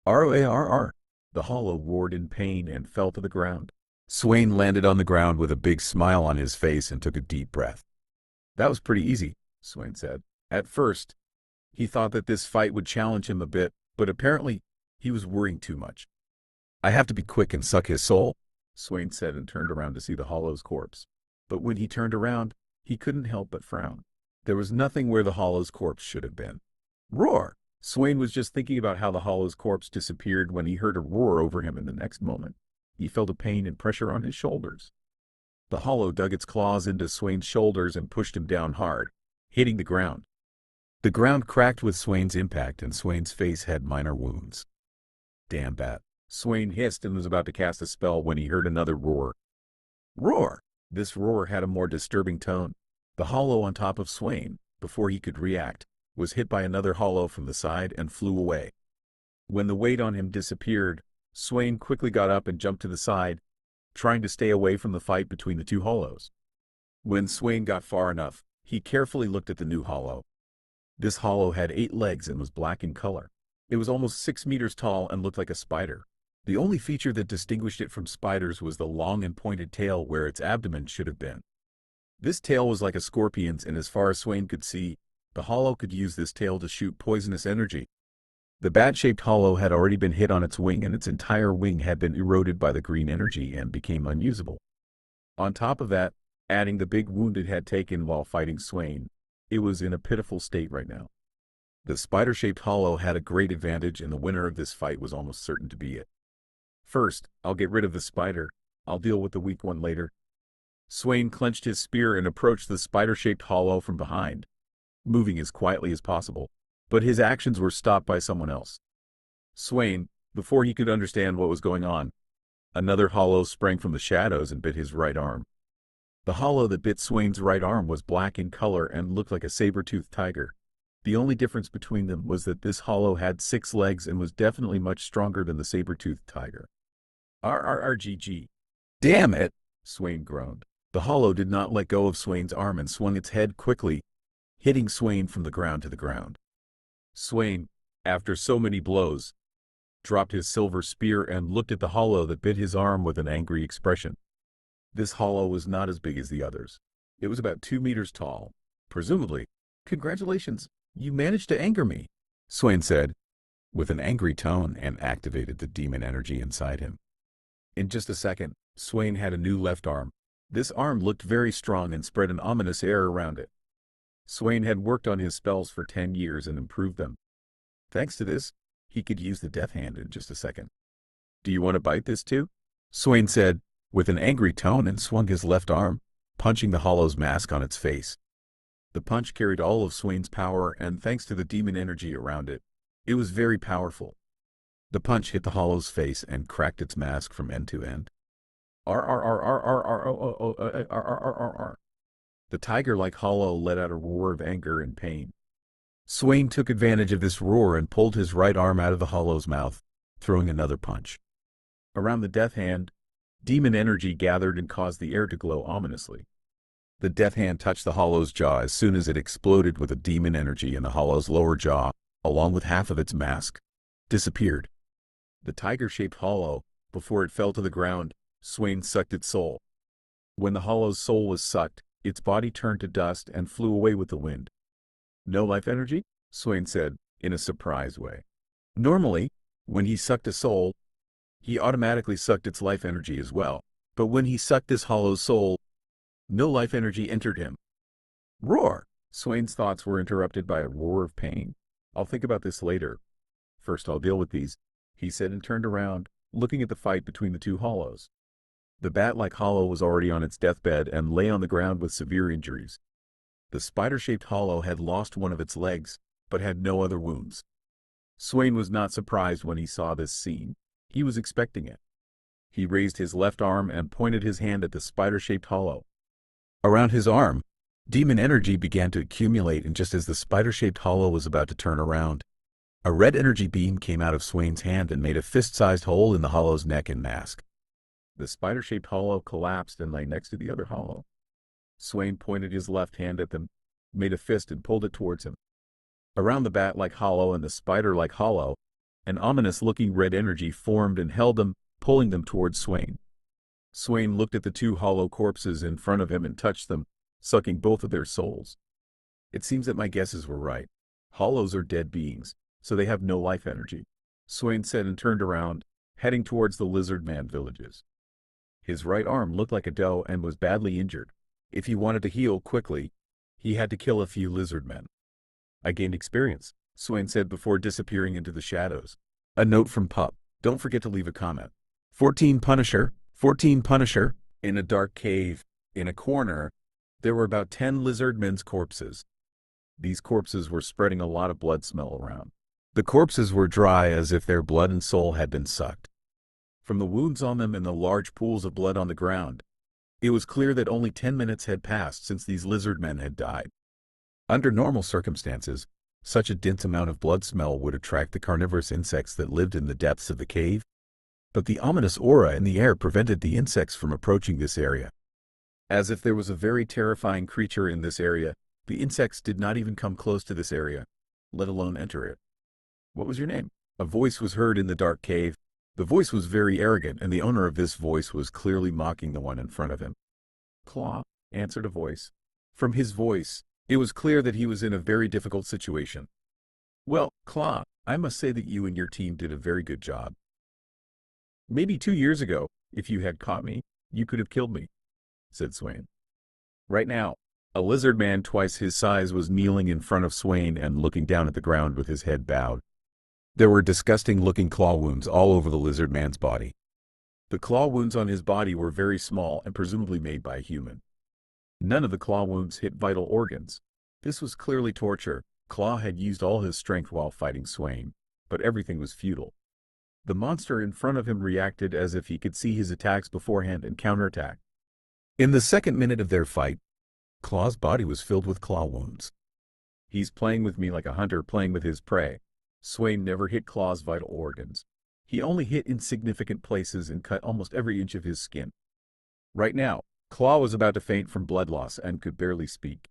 A: R-O-A-R-R! The hollow roared in pain and fell to the ground. Swain landed on the ground with a big smile on his face and took a deep breath. That was pretty easy, Swain said. At first, he thought that this fight would challenge him a bit, but apparently, he was worrying too much. I have to be quick and suck his soul, Swain said, and turned around to see the hollow's corpse. But when he turned around, he couldn't help but frown. There was nothing where the hollow's corpse should have been. Roar! Swain was just thinking about how the hollow's corpse disappeared when he heard a roar over him, in the next moment. He felt a pain and pressure on his shoulders. The hollow dug its claws into Swain's shoulders and pushed him down hard, hitting the ground. The ground cracked with Swain's impact, and Swain's face had minor wounds. Damn bat! Swain hissed and was about to cast a spell when he heard another roar. Roar! This roar had a more disturbing tone. The hollow on top of Swain, before he could react, was hit by another hollow from the side and flew away. When the weight on him disappeared, Swain quickly got up and jumped to the side, trying to stay away from the fight between the two hollows. When Swain got far enough, he carefully looked at the new hollow. This hollow had 8 legs and was black in color. It was almost 6 meters tall and looked like a spider. The only feature that distinguished it from spiders was the long and pointed tail where its abdomen should have been. This tail was like a scorpion's, and as far as Swain could see, the hollow could use this tail to shoot poisonous energy. The bat-shaped hollow had already been hit on its wing, and its entire wing had been eroded by the green energy and became unusable. On top of that, adding the big wound it had taken while fighting Swain, it was in a pitiful state right now. The spider-shaped hollow had a great advantage, and the winner of this fight was almost certain to be it. First, I'll get rid of the spider. I'll deal with the weak one later. Swain clenched his spear and approached the spider-shaped hollow from behind, moving as quietly as possible, but his actions were stopped by someone else. Swain, before he could understand what was going on, another hollow sprang from the shadows and bit his right arm. The hollow that bit Swain's right arm was black in color and looked like a saber-toothed tiger. The only difference between them was that this hollow had 6 legs and was definitely much stronger than the saber-toothed tiger. RRRGG. Damn it! Swain groaned. The hollow did not let go of Swain's arm and swung its head quickly, hitting Swain from the ground to the ground. Swain, after so many blows, dropped his silver spear and looked at the hollow that bit his arm with an angry expression. This hollow was not as big as the others. It was about 2 meters tall. Presumably. Congratulations, you managed to anger me, Swain said, with an angry tone, and activated the demon energy inside him. In just a second, Swain had a new left arm. This arm looked very strong and spread an ominous air around it. Swain had worked on his spells for 10 years and improved them. Thanks to this, he could use the death hand in just a second. Do you want to bite this too? Swain said, with an angry tone, and swung his left arm, punching the hollow's mask on its face. The punch carried all of Swain's power, and thanks to the demon energy around it, it was very powerful. The punch hit the hollow's face and cracked its mask from end to end. The tiger-like hollow let out a roar of anger and pain. Swain took advantage of this roar and pulled his right arm out of the hollow's mouth, throwing another punch. Around the death hand, demon energy gathered and caused the air to glow ominously. The death hand touched the hollow's jaw as soon as it exploded with the demon energy, and the hollow's lower jaw, along with half of its mask, disappeared. The tiger-shaped hollow, before it fell to the ground, Swain sucked its soul. When the hollow's soul was sucked, its body turned to dust and flew away with the wind. "No life energy?" Swain said, in a surprised way. Normally, when he sucked a soul, he automatically sucked its life energy as well, but when he sucked this hollow's soul, no life energy entered him. Roar! Swain's thoughts were interrupted by a roar of pain. "I'll think about this later. First I'll deal with these," he said, and turned around, looking at the fight between the two hollows. The bat-like hollow was already on its deathbed and lay on the ground with severe injuries. The spider-shaped hollow had lost one of its legs, but had no other wounds. Swain was not surprised when he saw this scene. He was expecting it. He raised his left arm and pointed his hand at the spider-shaped hollow. Around his arm, demon energy began to accumulate, and just as the spider-shaped hollow was about to turn around, a red energy beam came out of Swain's hand and made a fist-sized hole in the hollow's neck and mask. The spider-shaped hollow collapsed and lay next to the other hollow. Swain pointed his left hand at them, made a fist, and pulled it towards him. Around the bat-like hollow and the spider-like hollow, an ominous-looking red energy formed and held them, pulling them towards Swain. Swain looked at the two hollow corpses in front of him and touched them, sucking both of their souls. "It seems that my guesses were right. Hollows are dead beings, so they have no life energy," Swain said, and turned around, heading towards the lizard man villages. His right arm looked like a doe and was badly injured. If he wanted to heal quickly, he had to kill a few lizard men. "I gained experience," Swain said before disappearing into the shadows. A note from Pupp: "Don't forget to leave a comment. 14 Punisher, 14 Punisher." In a dark cave, in a corner, there were about 10 lizard men's corpses. These corpses were spreading a lot of blood smell around. The corpses were dry as if their blood and soul had been sucked. From the wounds on them and the large pools of blood on the ground, it was clear that only 10 minutes had passed since these lizard men had died. Under normal circumstances, such a dense amount of blood smell would attract the carnivorous insects that lived in the depths of the cave, but the ominous aura in the air prevented the insects from approaching this area. As if there was a very terrifying creature in this area, the insects did not even come close to this area, let alone enter it. "What was your name?" A voice was heard in the dark cave. The voice was very arrogant, and the owner of this voice was clearly mocking the one in front of him. "Claw," answered a voice. From his voice, it was clear that he was in a very difficult situation. "Well, Claw, I must say that you and your team did a very good job. Maybe 2 years ago, if you had caught me, you could have killed me," said Swain. Right now, a lizard man twice his size was kneeling in front of Swain and looking down at the ground with his head bowed. There were disgusting-looking claw wounds all over the lizard man's body. The claw wounds on his body were very small and presumably made by a human. None of the claw wounds hit vital organs. This was clearly torture. Claw had used all his strength while fighting Swain, but everything was futile. The monster in front of him reacted as if he could see his attacks beforehand and counterattack. In the second minute of their fight, Claw's body was filled with claw wounds. "He's playing with me like a hunter playing with his prey." Swain never hit Claw's vital organs. He only hit insignificant places and cut almost every inch of his skin. Right now, Claw was about to faint from blood loss and could barely speak.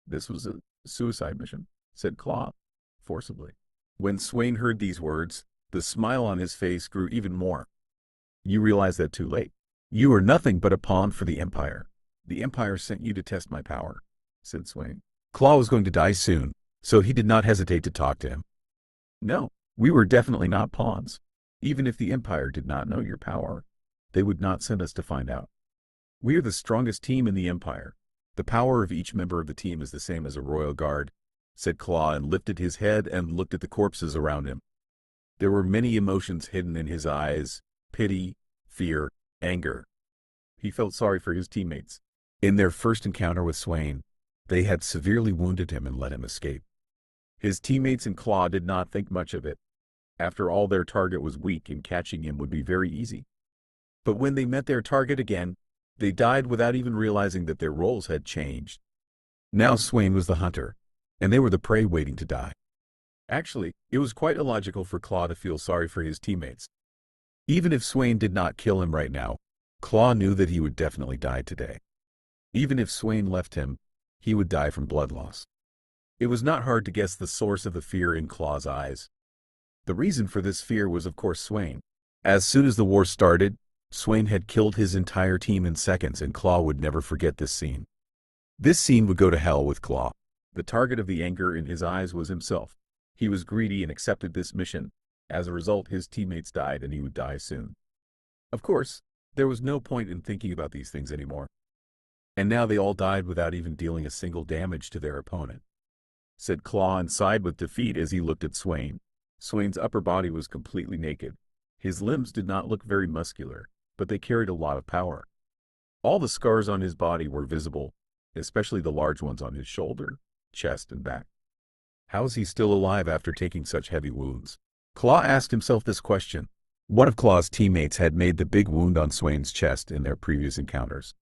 A: "This was a suicide mission," said Claw, forcibly. When Swain heard these words, the smile on his face grew even more. "You realize that too late. You are nothing but a pawn for the Empire. The Empire sent you to test my power," said Swain. Claw was going to die soon, so he did not hesitate to talk to him. "No, we were definitely not pawns. Even if the Empire did not know your power, they would not send us to find out. We are the strongest team in the Empire. The power of each member of the team is the same as a royal guard," said Claw, and lifted his head and looked at the corpses around him. There were many emotions hidden in his eyes: pity, fear, anger. He felt sorry for his teammates. In their first encounter with Swain, they had severely wounded him and let him escape. His teammates and Claw did not think much of it. After all, their target was weak and catching him would be very easy. But when they met their target again, they died without even realizing that their roles had changed. Now Swain was the hunter, and they were the prey waiting to die. Actually, it was quite illogical for Claw to feel sorry for his teammates. Even if Swain did not kill him right now, Claw knew that he would definitely die today. Even if Swain left him, he would die from blood loss. It was not hard to guess the source of the fear in Claw's eyes. The reason for this fear was of course Swain. As soon as the war started, Swain had killed his entire team in seconds, and Claw would never forget this scene. This scene would go to hell with Claw. The target of the anger in his eyes was himself. He was greedy and accepted this mission. As a result, his teammates died and he would die soon. Of course, there was no point in thinking about these things anymore. And now they all died without even dealing a single damage to their opponent. Said Claw and sighed with defeat as he looked at Swain. Swain's upper body was completely naked. His limbs did not look very muscular, but they carried a lot of power. All the scars on his body were visible, especially the large ones on his shoulder, chest, and back. How is he still alive after taking such heavy wounds? Claw asked himself this question. One of Claw's teammates had made the big wound on Swain's chest in their previous encounters.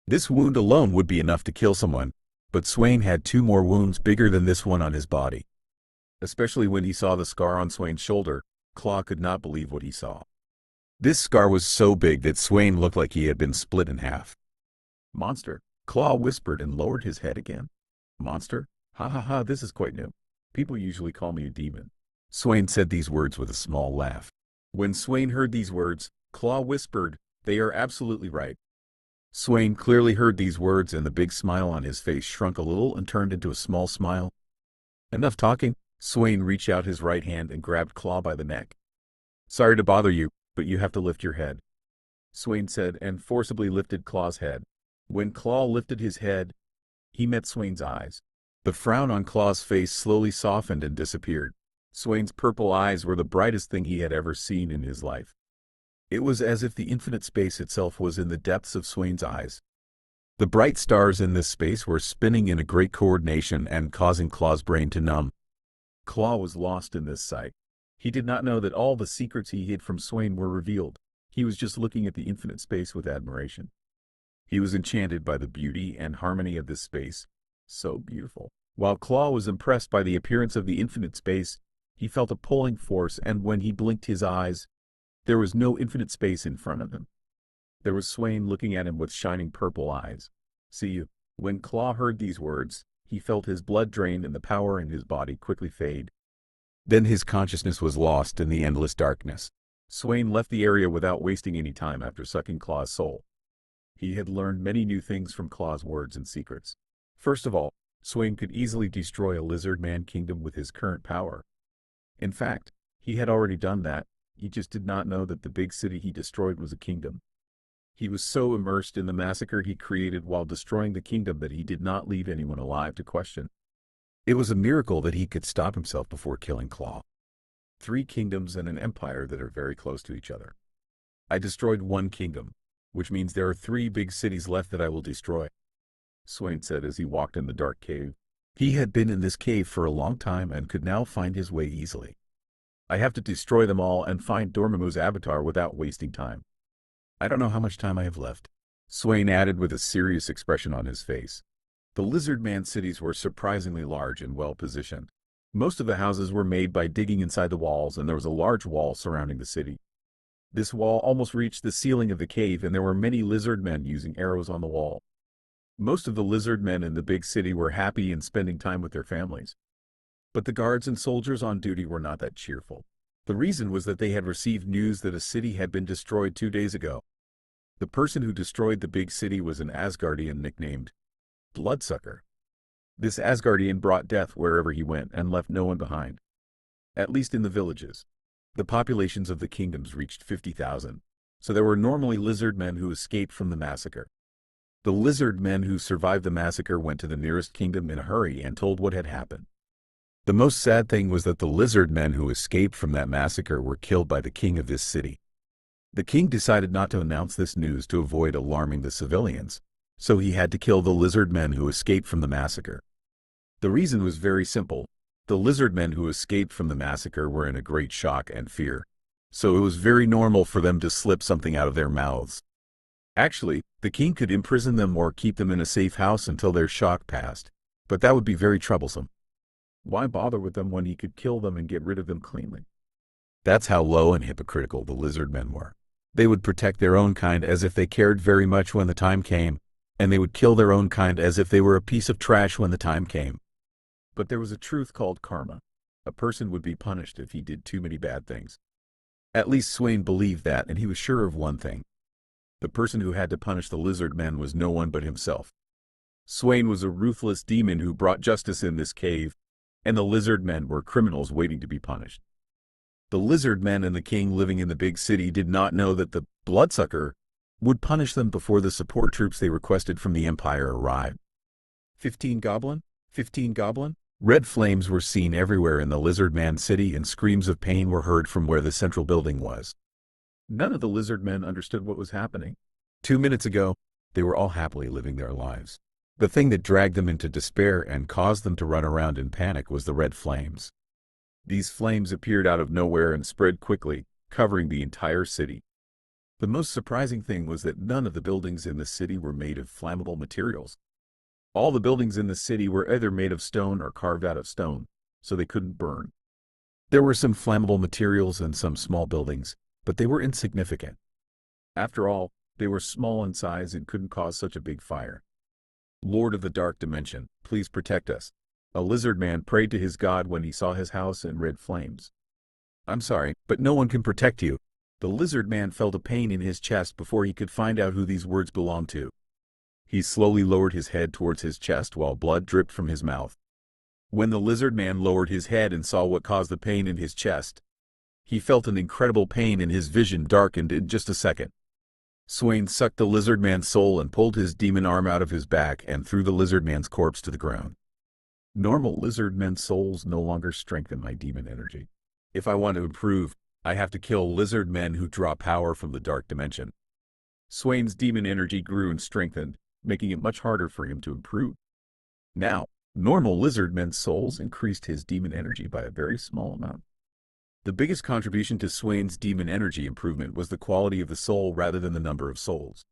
A: This wound alone would be enough to kill someone, but Swain had 2 more wounds bigger than this one on his body. Especially when he saw the scar on Swain's shoulder, Claw could not believe what he saw. This scar was so big that Swain looked like he had been split in half. Monster, Claw whispered and lowered his head again. Monster? Ha ha ha, this is quite new. People usually call me a demon. Swain said these words with a small laugh. When Swain heard these words, Claw whispered, "They are absolutely right." Swain clearly heard these words, and the big smile on his face shrunk a little and turned into a small smile. Enough talking. Swain reached out his right hand and grabbed Claw by the neck. Sorry to bother you, but you have to lift your head, Swain said, and forcibly lifted Claw's head. When Claw lifted his head, he met Swain's eyes. The frown on Claw's face slowly softened and disappeared. Swain's purple eyes were the brightest thing he had ever seen in his life. It was as if the infinite space itself was in the depths of Swain's eyes. The bright stars in this space were spinning in a great coordination and causing Claw's brain to numb. Claw was lost in this sight. He did not know that all the secrets he hid from Swain were revealed. He was just looking at the infinite space with admiration. He was enchanted by the beauty and harmony of this space. So beautiful. While Claw was impressed by the appearance of the infinite space, he felt a pulling force, and when he blinked his eyes, there was no infinite space in front of him. There was Swain looking at him with shining purple eyes. See you. When Claw heard these words, he felt his blood drain and the power in his body quickly fade. Then his consciousness was lost in the endless darkness. Swain left the area without wasting any time after sucking Claw's soul. He had learned many new things from Claw's words and secrets. First of all, Swain could easily destroy a lizard man kingdom with his current power. In fact, he had already done that. He just did not know that the big city he destroyed was a kingdom. He was so immersed in the massacre he created while destroying the kingdom that he did not leave anyone alive to question. It was a miracle that he could stop himself before killing Claw. 3 kingdoms and an empire that are very close to each other. I destroyed 1 kingdom, which means there are 3 big cities left that I will destroy, Swain said as he walked in the dark cave. He had been in this cave for a long time and could now find his way easily. I have to destroy them all and find Dormammu's avatar without wasting time. I don't know how much time I have left, Swain added with a serious expression on his face. The lizard man cities were surprisingly large and well positioned. Most of the houses were made by digging inside the walls, and there was a large wall surrounding the city. This wall almost reached the ceiling of the cave, and there were many lizard men using arrows on the wall. Most of the lizard men in the big city were happy and spending time with their families. But the guards and soldiers on duty were not that cheerful. The reason was that they had received news that a city had been destroyed 2 days ago. The person who destroyed the big city was an Asgardian nicknamed Bloodsucker. This Asgardian brought death wherever he went and left no one behind. At least in the villages. The populations of the kingdoms reached 50,000, so there were normally lizard men who escaped from the massacre. The lizard men who survived the massacre went to the nearest kingdom in a hurry and told what had happened. The most sad thing was that the lizard men who escaped from that massacre were killed by the king of this city. The king decided not to announce this news to avoid alarming the civilians, so he had to kill the lizard men who escaped from the massacre. The reason was very simple. The lizard men who escaped from the massacre were in a great shock and fear, so it was very normal for them to slip something out of their mouths. Actually, the king could imprison them or keep them in a safe house until their shock passed, but that would be very troublesome. Why bother with them when he could kill them and get rid of them cleanly? That's how low and hypocritical the lizard men were. They would protect their own kind as if they cared very much when the time came, and they would kill their own kind as if they were a piece of trash when the time came. But there was a truth called karma. A person would be punished if he did too many bad things. At least Swain believed that, and he was sure of one thing. The person who had to punish the lizard men was no one but himself. Swain was a ruthless demon who brought justice in this cave, and the lizard men were criminals waiting to be punished. The lizard men and the king living in the big city did not know that the bloodsucker would punish them before the support troops they requested from the Empire arrived. 15 Goblin? 15 Goblin? Red flames were seen everywhere in the lizard man city, and screams of pain were heard from where the central building was. None of the lizard men understood what was happening. 2 minutes ago, they were all happily living their lives. The thing that dragged them into despair and caused them to run around in panic was the red flames. These flames appeared out of nowhere and spread quickly, covering the entire city. The most surprising thing was that none of the buildings in the city were made of flammable materials. All the buildings in the city were either made of stone or carved out of stone, so they couldn't burn. There were some flammable materials and some small buildings, but they were insignificant. After all, they were small in size and couldn't cause such a big fire. Lord of the Dark Dimension, please protect us. A lizard man prayed to his god when he saw his house in red flames. I'm sorry, but no one can protect you. The lizard man felt a pain in his chest before he could find out who these words belonged to. He slowly lowered his head towards his chest while blood dripped from his mouth. When the lizard man lowered his head and saw what caused the pain in his chest, he felt an incredible pain and his vision darkened in just a second. Swain sucked the lizard man's soul and pulled his demon arm out of his back and threw the lizard man's corpse to the ground. Normal lizard men's souls no longer strengthen my demon energy. If I want to improve, I have to kill lizard men who draw power from the dark dimension. Swain's demon energy grew and strengthened, making it much harder for him to improve. Now, normal lizard men's souls increased his demon energy by a very small amount. The biggest contribution to Swain's demon energy improvement was the quality of the soul rather than the number of souls.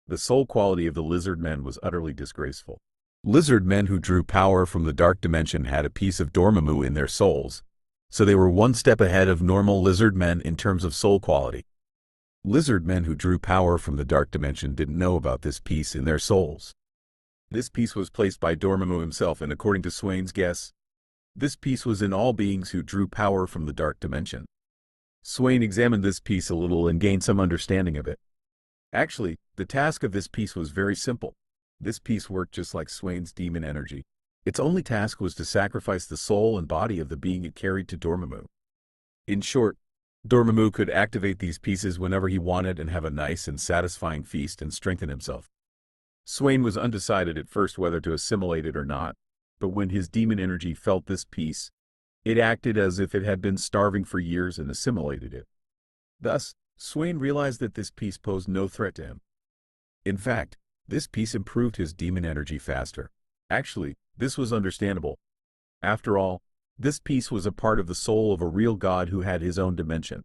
A: The soul quality of the lizard men was utterly disgraceful. Lizard men who drew power from the dark dimension had a piece of Dormammu in their souls, so they were one step ahead of normal lizard men in terms of soul quality. Lizard men who drew power from the dark dimension didn't know about this piece in their souls. This piece was placed by Dormammu himself, and according to Swain's guess, this piece was in all beings who drew power from the dark dimension. Swain examined this piece a little and gained some understanding of it. Actually, the task of this piece was very simple. This piece worked just like Swain's demon energy. Its only task was to sacrifice the soul and body of the being it carried to Dormammu. In short, Dormammu could activate these pieces whenever he wanted and have a nice and satisfying feast and strengthen himself. Swain was undecided at first whether to assimilate it or not, but when his demon energy felt this piece, it acted as if it had been starving for years and assimilated it. Thus, Swain realized that this piece posed no threat to him. In fact, this piece improved his demon energy faster. Actually, this was understandable. After all, this piece was a part of the soul of a real god who had his own dimension.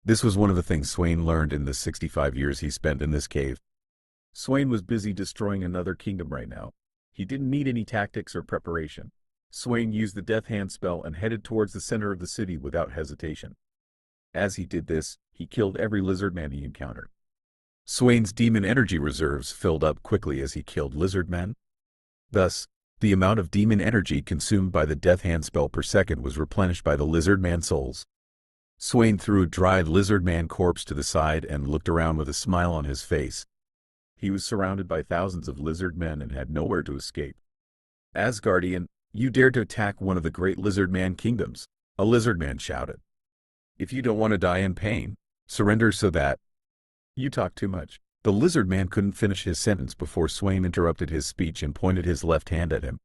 A: This was one of the things Swain learned in the 65 years he spent in this cave. Swain was busy destroying another kingdom right now. He didn't need any tactics or preparation. Swain used the Death Hand spell and headed towards the center of the city without hesitation. As he did this, he killed every lizard man he encountered. Swain's demon energy reserves filled up quickly as he killed lizard men. Thus, the amount of demon energy consumed by the Death Hand spell per second was replenished by the lizard man souls. Swain threw a dried lizard man corpse to the side and looked around with a smile on his face. He was surrounded by thousands of lizard men and had nowhere to escape. Asgardian, you dare to attack one of the great lizard man kingdoms, a lizard man shouted. If you don't want to die in pain, surrender so that... You talk too much. The lizard man couldn't finish his sentence before Swain interrupted his speech and pointed his left hand at him.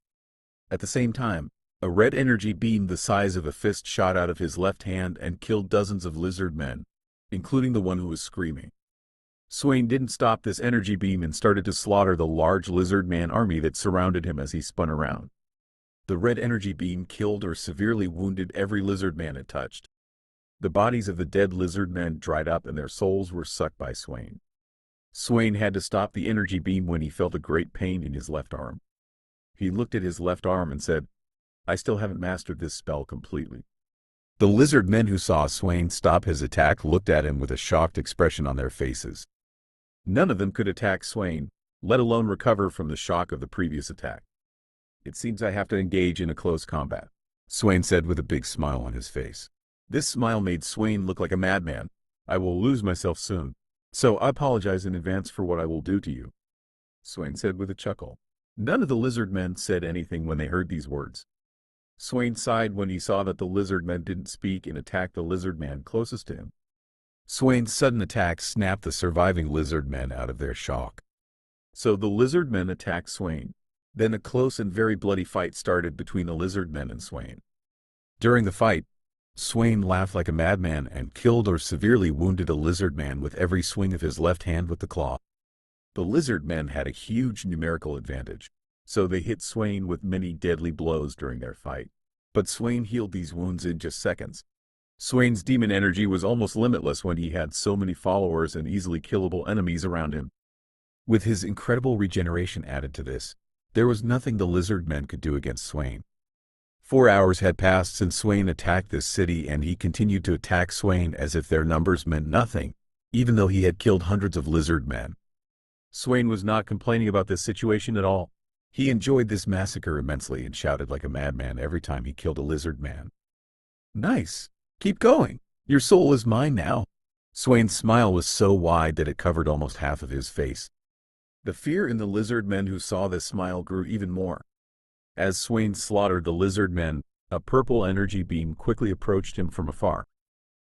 A: At the same time, a red energy beam the size of a fist shot out of his left hand and killed dozens of lizard men, including the one who was screaming. Swain didn't stop this energy beam and started to slaughter the large lizard man army that surrounded him as he spun around. The red energy beam killed or severely wounded every lizard man it touched. The bodies of the dead lizard men dried up and their souls were sucked by Swain. Swain had to stop the energy beam when he felt a great pain in his left arm. He looked at his left arm and said, I still haven't mastered this spell completely. The lizard men who saw Swain stop his attack looked at him with a shocked expression on their faces. None of them could attack Swain, let alone recover from the shock of the previous attack. It seems I have to engage in a close combat, Swain said with a big smile on his face. This smile made Swain look like a madman. I will lose myself soon, so I apologize in advance for what I will do to you, Swain said with a chuckle. None of the lizard men said anything when they heard these words. Swain sighed when he saw that the lizard men didn't speak and attacked the lizard man closest to him. Swain's sudden attack snapped the surviving lizard men out of their shock. So the lizard men attacked Swain. Then a close and very bloody fight started between the lizard men and Swain. During the fight, Swain laughed like a madman and killed or severely wounded a lizard man with every swing of his left hand with the claw. The lizard men had a huge numerical advantage, so they hit Swain with many deadly blows during their fight. But Swain healed these wounds in just seconds. Swain's demon energy was almost limitless when he had so many followers and easily killable enemies around him. With his incredible regeneration added to this, there was nothing the lizard men could do against Swain. 4 hours had passed since Swain attacked this city, and he continued to attack Swain as if their numbers meant nothing, even though he had killed hundreds of lizard men. Swain was not complaining about this situation at all. He enjoyed this massacre immensely and shouted like a madman every time he killed a lizard man. Nice. Keep going. Your soul is mine now. Swain's smile was so wide that it covered almost half of his face. The fear in the lizard men who saw this smile grew even more. As Swain slaughtered the lizard men, a purple energy beam quickly approached him from afar.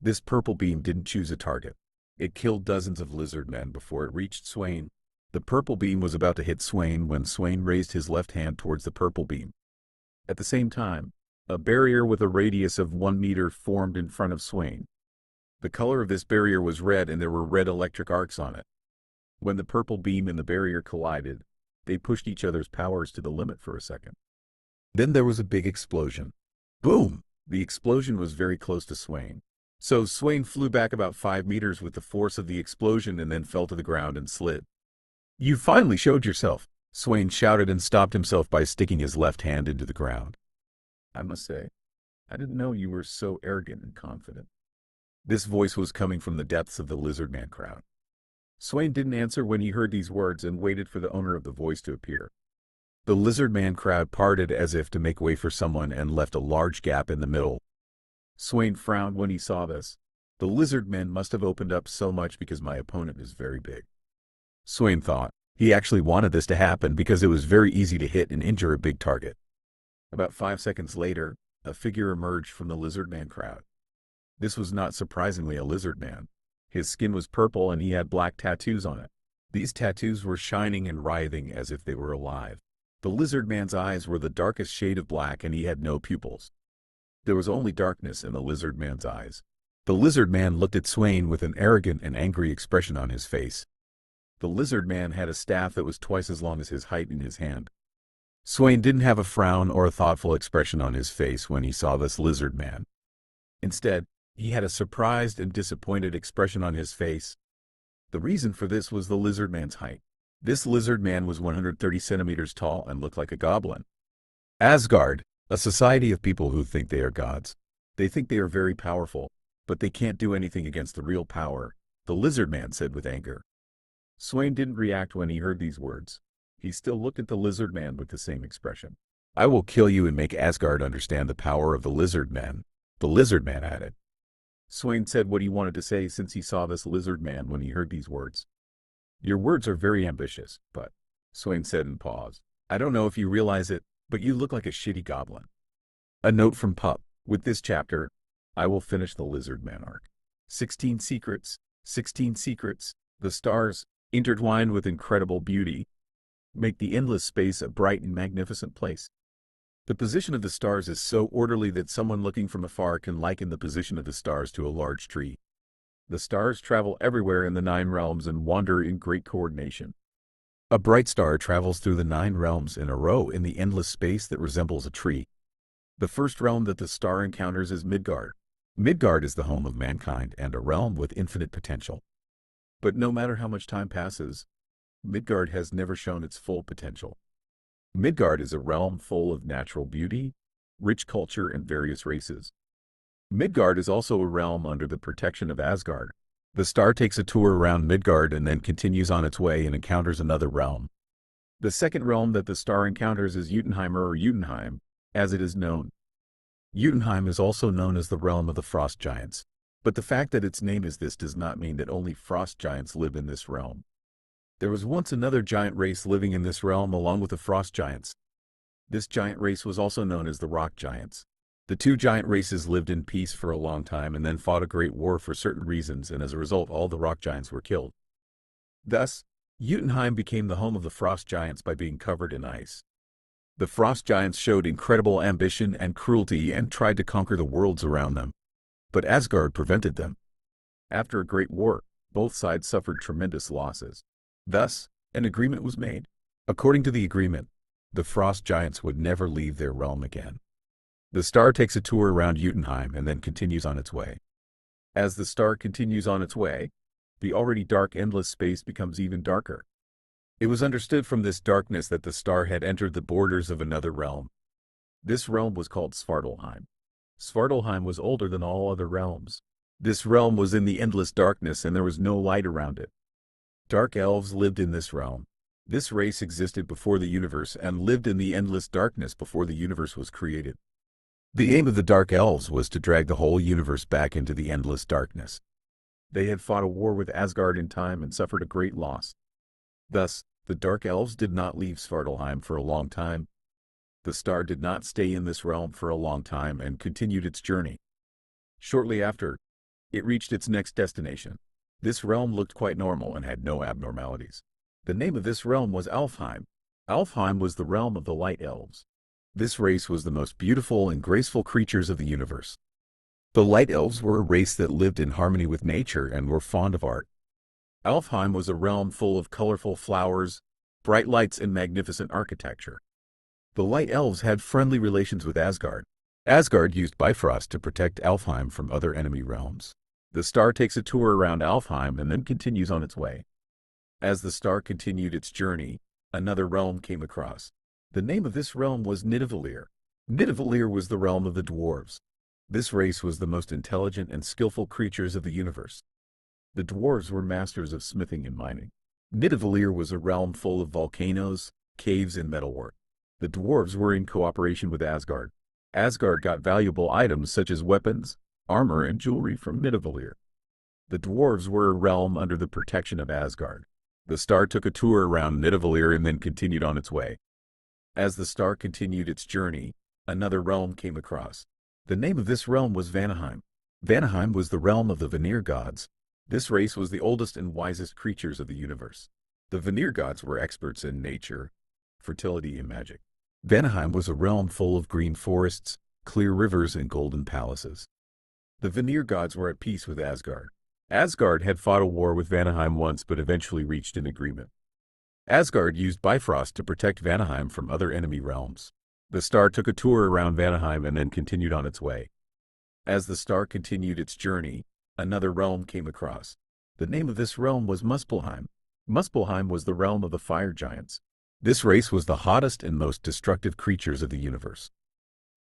A: This purple beam didn't choose a target. It killed dozens of lizard men before it reached Swain. The purple beam was about to hit Swain when Swain raised his left hand towards the purple beam. At the same time, a barrier with a radius of 1 meter formed in front of Swain. The color of this barrier was red, and there were red electric arcs on it. When the purple beam and the barrier collided, they pushed each other's powers to the limit for a second. Then there was a big explosion. Boom! The explosion was very close to Swain. So Swain flew back about 5 meters with the force of the explosion and then fell to the ground and slid. You finally showed yourself, Swain shouted and stopped himself by sticking his left hand into the ground. I must say, I didn't know you were so arrogant and confident. This voice was coming from the depths of the lizard man crowd. Swain didn't answer when he heard these words and waited for the owner of the voice to appear. The lizard man crowd parted as if to make way for someone and left a large gap in the middle. Swain frowned when he saw this. The lizard men must have opened up so much because my opponent is very big. Swain thought. He actually wanted this to happen because it was very easy to hit and injure a big target. About 5 seconds later, a figure emerged from the lizard man crowd. This was not surprisingly a lizard man. His skin was purple and he had black tattoos on it. These tattoos were shining and writhing as if they were alive. The lizard man's eyes were the darkest shade of black and he had no pupils. There was only darkness in the lizard man's eyes. The lizard man looked at Swain with an arrogant and angry expression on his face. The lizard man had a staff that was twice as long as his height in his hand. Swain didn't have a frown or a thoughtful expression on his face when he saw this lizard man. Instead, he had a surprised and disappointed expression on his face. The reason for this was the lizard man's height. This lizard man was 130 centimeters tall and looked like a goblin. Asgard, a society of people who think they are gods. They think they are very powerful, but they can't do anything against the real power, the lizard man said with anger. Swain didn't react when he heard these words. He still looked at the lizard man with the same expression. I will kill you and make Asgard understand the power of the lizard man, the lizard man added. Swain said what he wanted to say since he saw this lizard man when he heard these words. Your words are very ambitious, but, Swain said and paused. I don't know if you realize it, but you look like a shitty goblin. A note from Pupp. With this chapter, I will finish the lizard man arc. 16 secrets, 16 secrets, the stars, intertwined with incredible beauty, make the endless space a bright and magnificent place. The position of the stars is so orderly that someone looking from afar can liken the position of the stars to a large tree. The stars travel everywhere in the 9 realms and wander in great coordination. A bright star travels through the 9 realms in a row in the endless space that resembles a tree. The first realm that the star encounters is Midgard. Midgard is the home of mankind and a realm with infinite potential. But no matter how much time passes, Midgard has never shown its full potential. Midgard is a realm full of natural beauty, rich culture and various races. Midgard is also a realm under the protection of Asgard. The star takes a tour around Midgard and then continues on its way and encounters another realm. The second realm that the star encounters is Jotunheimer or Jotunheim, as it is known. Jotunheim is also known as the realm of the frost giants. But the fact that its name is this does not mean that only frost giants live in this realm. There was once another giant race living in this realm along with the frost giants. This giant race was also known as the rock giants. The two giant races lived in peace for a long time and then fought a great war for certain reasons, and as a result all the rock giants were killed. Thus, Jotunheim became the home of the frost giants by being covered in ice. The frost giants showed incredible ambition and cruelty and tried to conquer the worlds around them. But Asgard prevented them. After a great war, both sides suffered tremendous losses. Thus, an agreement was made. According to the agreement, the frost giants would never leave their realm again. The star takes a tour around Jotunheim and then continues on its way. As the star continues on its way, the already dark endless space becomes even darker. It was understood from this darkness that the star had entered the borders of another realm. This realm was called Svartalheim. Svartalheim was older than all other realms. This realm was in the endless darkness and there was no light around it. Dark elves lived in this realm. This race existed before the universe and lived in the endless darkness before the universe was created. The aim of the Dark Elves was to drag the whole universe back into the endless darkness. They had fought a war with Asgard in time and suffered a great loss. Thus, the Dark Elves did not leave Svartalheim for a long time. The star did not stay in this realm for a long time and continued its journey. Shortly after, it reached its next destination. This realm looked quite normal and had no abnormalities. The name of this realm was Alfheim. Alfheim was the realm of the Light Elves. This race was the most beautiful and graceful creatures of the universe. The Light Elves were a race that lived in harmony with nature and were fond of art. Alfheim was a realm full of colorful flowers, bright lights, and magnificent architecture. The Light Elves had friendly relations with Asgard. Asgard used Bifrost to protect Alfheim from other enemy realms. The star takes a tour around Alfheim and then continues on its way. As the star continued its journey, another realm came across. The name of this realm was Nidavellir. Nidavellir was the realm of the dwarves. This race was the most intelligent and skillful creatures of the universe. The dwarves were masters of smithing and mining. Nidavellir was a realm full of volcanoes, caves, and metalwork. The dwarves were in cooperation with Asgard. Asgard got valuable items such as weapons, armor, and jewelry from Nidavellir. The dwarves were a realm under the protection of Asgard. The star took a tour around Nidavellir and then continued on its way. As the star continued its journey, another realm came across. The name of this realm was Vanaheim. Vanaheim was the realm of the Vanir gods. This race was the oldest and wisest creatures of the universe. The Vanir gods were experts in nature, fertility, and magic. Vanaheim was a realm full of green forests, clear rivers, and golden palaces. The Vanir gods were at peace with Asgard. Asgard had fought a war with Vanaheim once but eventually reached an agreement. Asgard used Bifrost to protect Vanaheim from other enemy realms. The star took a tour around Vanaheim and then continued on its way. As the star continued its journey, another realm came across. The name of this realm was Muspelheim. Muspelheim was the realm of the fire giants. This race was the hottest and most destructive creatures of the universe.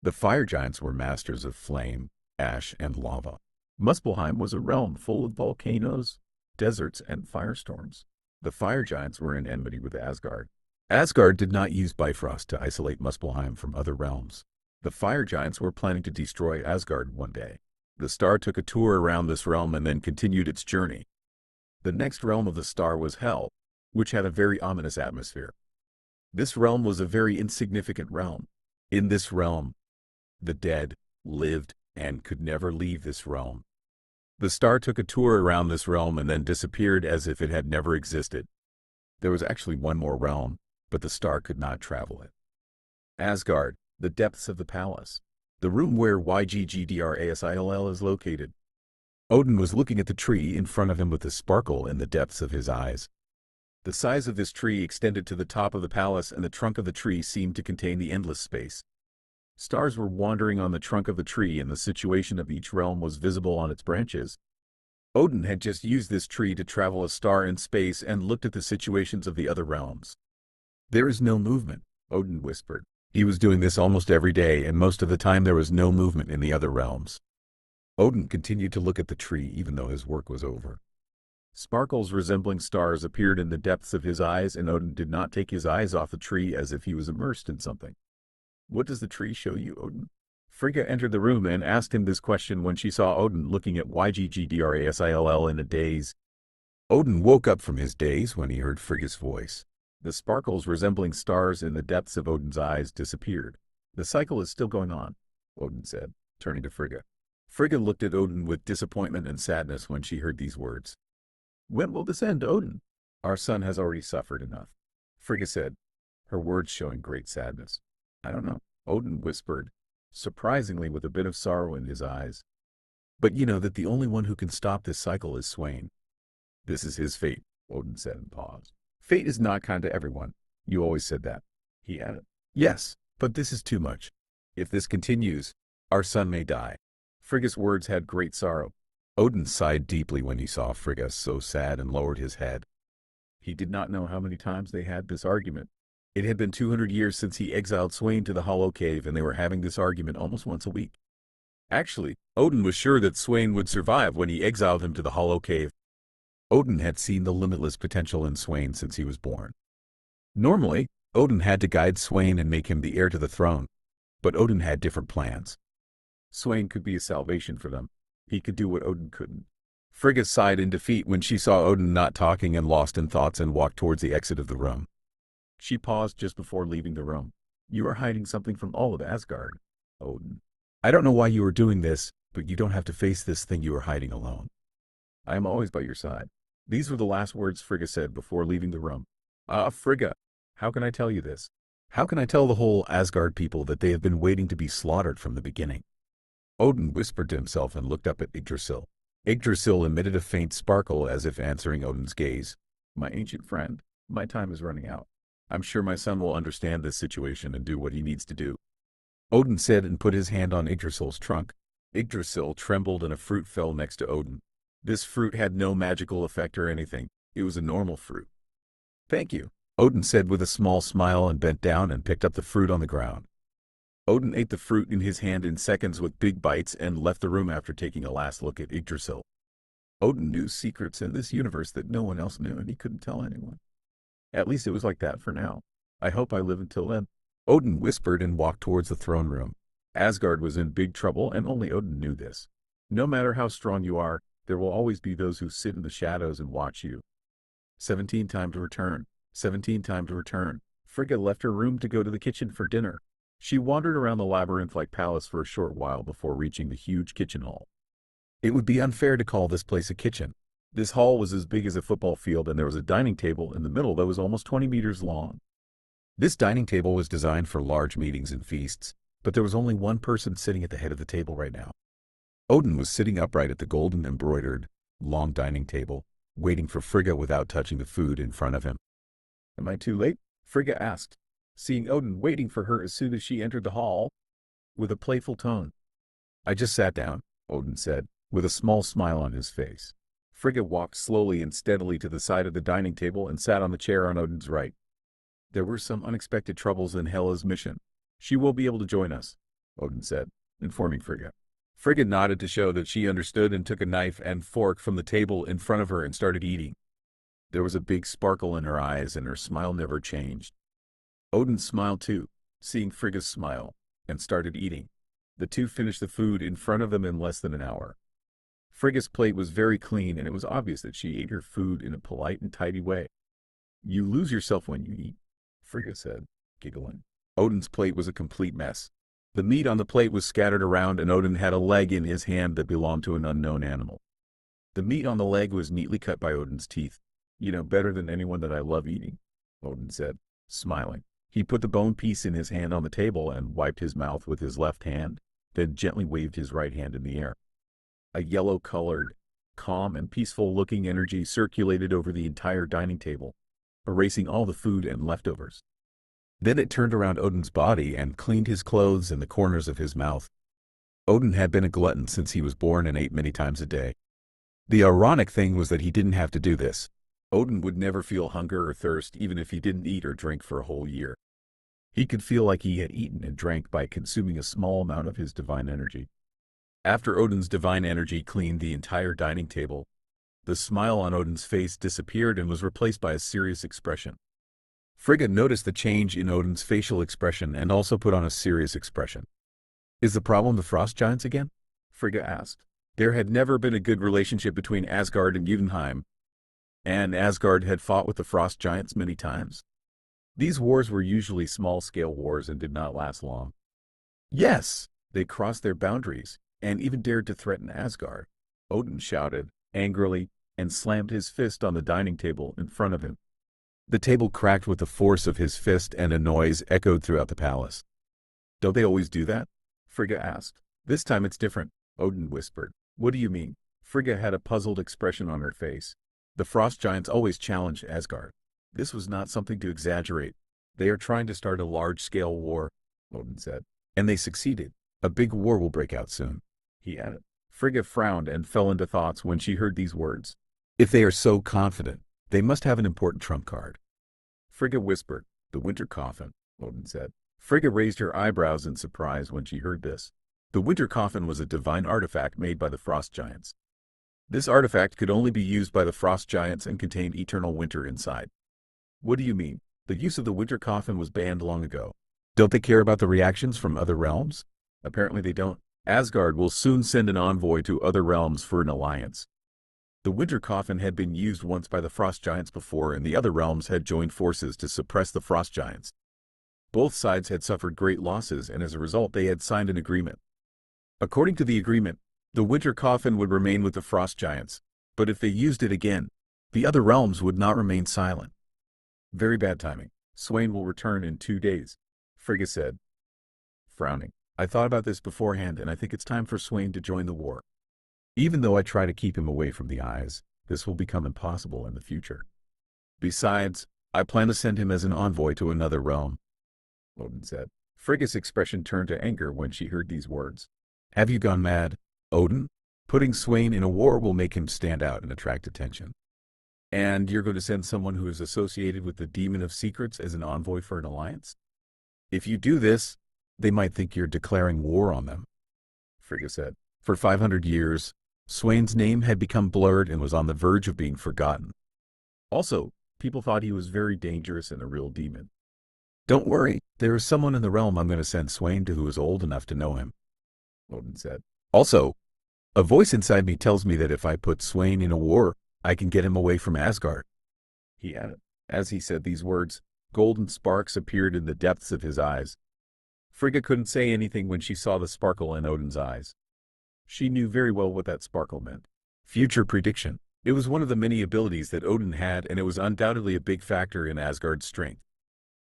A: The fire giants were masters of flame, ash, and lava. Muspelheim was a realm full of volcanoes, deserts, and firestorms. The fire giants were in enmity with Asgard. Asgard did not use Bifrost to isolate Muspelheim from other realms. The fire giants were planning to destroy Asgard one day. The star took a tour around this realm and then continued its journey. The next realm of the star was Hell, which had a very ominous atmosphere. This realm was a very insignificant realm. In this realm, the dead lived and could never leave this realm. The star took a tour around this realm and then disappeared as if it had never existed. There was actually one more realm, but the star could not travel it. Asgard, the depths of the palace. The room where Yggdrasil is located. Odin was looking at the tree in front of him with a sparkle in the depths of his eyes. The size of this tree extended to the top of the palace, and the trunk of the tree seemed to contain the endless space. Stars were wandering on the trunk of the tree, and the situation of each realm was visible on its branches. Odin had just used this tree to travel a star in space and looked at the situations of the other realms. "There is no movement," Odin whispered. He was doing this almost every day, and most of the time there was no movement in the other realms. Odin continued to look at the tree even though his work was over. Sparkles resembling stars appeared in the depths of his eyes, and Odin did not take his eyes off the tree as if he was immersed in something. "What does the tree show you, Odin?" Frigga entered the room and asked him this question when she saw Odin looking at Yggdrasil in a daze. Odin woke up from his daze when he heard Frigga's voice. The sparkles resembling stars in the depths of Odin's eyes disappeared. "The cycle is still going on," Odin said, turning to Frigga. Frigga looked at Odin with disappointment and sadness when she heard these words. "When will this end, Odin?" "Our son has already suffered enough," Frigga said, her words showing great sadness. "I don't know," Odin whispered, surprisingly with a bit of sorrow in his eyes. "But you know that the only one who can stop this cycle is Swain." "This is his fate," Odin said and paused. "Fate is not kind to everyone. You always said that," he added. "Yes, but this is too much. If this continues, our son may die." Frigga's words had great sorrow. Odin sighed deeply when he saw Frigga so sad and lowered his head. He did not know how many times they had this argument. It had been 200 years since he exiled Swain to the Hollow Cave, and they were having this argument almost once a week. Actually, Odin was sure that Swain would survive when he exiled him to the Hollow Cave. Odin had seen the limitless potential in Swain since he was born. Normally, Odin had to guide Swain and make him the heir to the throne, but Odin had different plans. Swain could be a salvation for them. He could do what Odin couldn't. Frigga sighed in defeat when she saw Odin not talking and lost in thoughts and walked towards the exit of the room. She paused just before leaving the room. "You are hiding something from all of Asgard, Odin. I don't know why you are doing this, but you don't have to face this thing you are hiding alone. I am always by your side." These were the last words Frigga said before leaving the room. Frigga, how can I tell you this? How can I tell the whole Asgard people that they have been waiting to be slaughtered from the beginning?" Odin whispered to himself and looked up at Yggdrasil. Yggdrasil emitted a faint sparkle as if answering Odin's gaze. "My ancient friend, my time is running out. I'm sure my son will understand this situation and do what he needs to do," Odin said and put his hand on Yggdrasil's trunk. Yggdrasil trembled and a fruit fell next to Odin. This fruit had no magical effect or anything. It was a normal fruit. "Thank you," Odin said with a small smile and bent down and picked up the fruit on the ground. Odin ate the fruit in his hand in seconds with big bites and left the room after taking a last look at Yggdrasil. Odin knew secrets in this universe that no one else knew, and he couldn't tell anyone. At least it was like that for now. "I hope I live until then," Odin whispered and walked towards the throne room. Asgard was in big trouble, and only Odin knew this. No matter how strong you are, there will always be those who sit in the shadows and watch you. 17 time to return. 17 time to return. Frigga left her room to go to the kitchen for dinner. She wandered around the labyrinth-like palace for a short while before reaching the huge kitchen hall. It would be unfair to call this place a kitchen. This hall was as big as a football field, and there was a dining table in the middle that was almost 20 meters long. This dining table was designed for large meetings and feasts, but there was only one person sitting at the head of the table right now. Odin was sitting upright at the golden embroidered, long dining table, waiting for Frigga without touching the food in front of him. "Am I too late?" Frigga asked, seeing Odin waiting for her as soon as she entered the hall, with a playful tone. "I just sat down," Odin said, with a small smile on his face. Frigga walked slowly and steadily to the side of the dining table and sat on the chair on Odin's right. "There were some unexpected troubles in Hela's mission. She will be able to join us," Odin said, informing Frigga. Frigga nodded to show that she understood and took a knife and fork from the table in front of her and started eating. There was a big sparkle in her eyes, and her smile never changed. Odin smiled too, seeing Frigga's smile, and started eating. The two finished the food in front of them in less than an hour. Frigga's plate was very clean, and it was obvious that she ate her food in a polite and tidy way. "You lose yourself when you eat," Frigga said, giggling. Odin's plate was a complete mess. The meat on the plate was scattered around, and Odin had a leg in his hand that belonged to an unknown animal. The meat on the leg was neatly cut by Odin's teeth. "You know better than anyone that I love eating," Odin said, smiling. He put the bone piece in his hand on the table and wiped his mouth with his left hand, then gently waved his right hand in the air. A yellow-colored, calm and peaceful-looking energy circulated over the entire dining table, erasing all the food and leftovers. Then it turned around Odin's body and cleaned his clothes and the corners of his mouth. Odin had been a glutton since he was born and ate many times a day. The ironic thing was that he didn't have to do this. Odin would never feel hunger or thirst even if he didn't eat or drink for a whole year. He could feel like he had eaten and drank by consuming a small amount of his divine energy. After Odin's divine energy cleaned the entire dining table, the smile on Odin's face disappeared and was replaced by a serious expression. Frigga noticed the change in Odin's facial expression and also put on a serious expression. "Is the problem the frost giants again?" Frigga asked. There had never been a good relationship between Asgard and Jotunheim, and Asgard had fought with the frost giants many times. These wars were usually small-scale wars and did not last long. Yes, they crossed their boundaries, and even dared to threaten Asgard. Odin shouted, angrily, and slammed his fist on the dining table in front of him. The table cracked with the force of his fist and a noise echoed throughout the palace. "Don't they always do that?" Frigga asked. "This time it's different," Odin whispered. "What do you mean?" Frigga had a puzzled expression on her face. "The frost giants always challenged Asgard. This was not something to exaggerate. They are trying to start a large-scale war," Odin said. "And they succeeded. A big war will break out soon," he added. Frigga frowned and fell into thoughts when she heard these words. If they are so confident, they must have an important trump card. Frigga whispered. "The winter coffin," Odin said. Frigga raised her eyebrows in surprise when she heard this. The winter coffin was a divine artifact made by the frost giants. This artifact could only be used by the frost giants and contained eternal winter inside. "What do you mean? The use of the winter coffin was banned long ago. Don't they care about the reactions from other realms?" "Apparently they don't. Asgard will soon send an envoy to other realms for an alliance." The winter coffin had been used once by the frost giants before, and the other realms had joined forces to suppress the frost giants. Both sides had suffered great losses, and as a result they had signed an agreement. According to the agreement, the winter coffin would remain with the frost giants, but if they used it again, the other realms would not remain silent. "Very bad timing. Swain will return in 2 days," Frigga said, frowning. "I thought about this beforehand, and I think it's time for Swain to join the war. Even though I try to keep him away from the eyes, this will become impossible in the future. Besides, I plan to send him as an envoy to another realm," Odin said. Frigga's expression turned to anger when she heard these words. "Have you gone mad, Odin? Putting Swain in a war will make him stand out and attract attention. And you're going to send someone who is associated with the Demon of Secrets as an envoy for an alliance? If you do this, they might think you're declaring war on them," Frigga said. For 500 years, Swain's name had become blurred and was on the verge of being forgotten. Also, people thought he was very dangerous and a real demon. "Don't worry, there is someone in the realm I'm going to send Swain to who is old enough to know him," Odin said. "Also, a voice inside me tells me that if I put Swain in a war, I can get him away from Asgard," he added. As he said these words, golden sparks appeared in the depths of his eyes. Frigga couldn't say anything when she saw the sparkle in Odin's eyes. She knew very well what that sparkle meant. Future prediction. It was one of the many abilities that Odin had, and it was undoubtedly a big factor in Asgard's strength.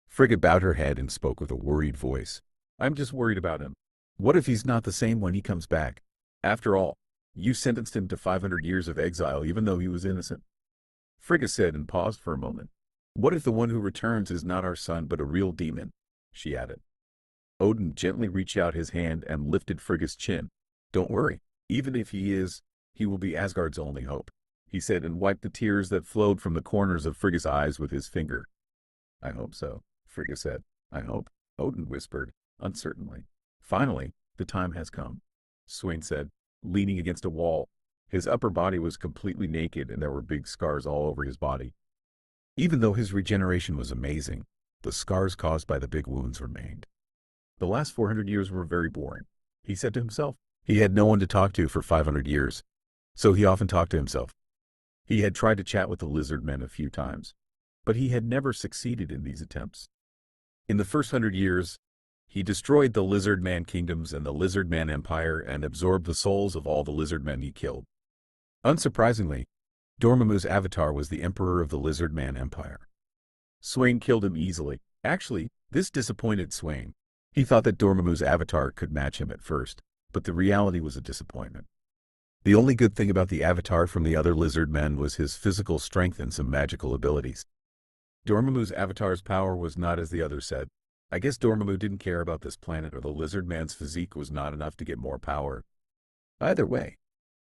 A: Frigga bowed her head and spoke with a worried voice. "I'm just worried about him. What if he's not the same when he comes back? After all, you sentenced him to 500 years of exile even though he was innocent." Frigga said and paused for a moment. "What if the one who returns is not our son but a real demon?" she added. Odin gently reached out his hand and lifted Frigga's chin. "Don't worry, even if he is, he will be Asgard's only hope," he said and wiped the tears that flowed from the corners of Frigga's eyes with his finger. "I hope so," Frigga said. "I hope," Odin whispered, uncertainly. "Finally, the time has come," Swain said, leaning against a wall. His upper body was completely naked and there were big scars all over his body. Even though his regeneration was amazing, the scars caused by the big wounds remained. The last 400 years were very boring, he said to himself. He had no one to talk to for 500 years, so he often talked to himself. He had tried to chat with the lizard men a few times, but he had never succeeded in these attempts. In the first 100 years, he destroyed the lizard man kingdoms and the lizard man empire and absorbed the souls of all the lizard men he killed. Unsurprisingly, Dormammu's avatar was the emperor of the lizard man empire. Swain killed him easily. Actually, this disappointed Swain. He thought that Dormammu's avatar could match him at first, but the reality was a disappointment. The only good thing about the avatar from the other lizard men was his physical strength and some magical abilities. Dormammu's avatar's power was not as the others said. I guess Dormammu didn't care about this planet, or the lizard man's physique was not enough to get more power. Either way,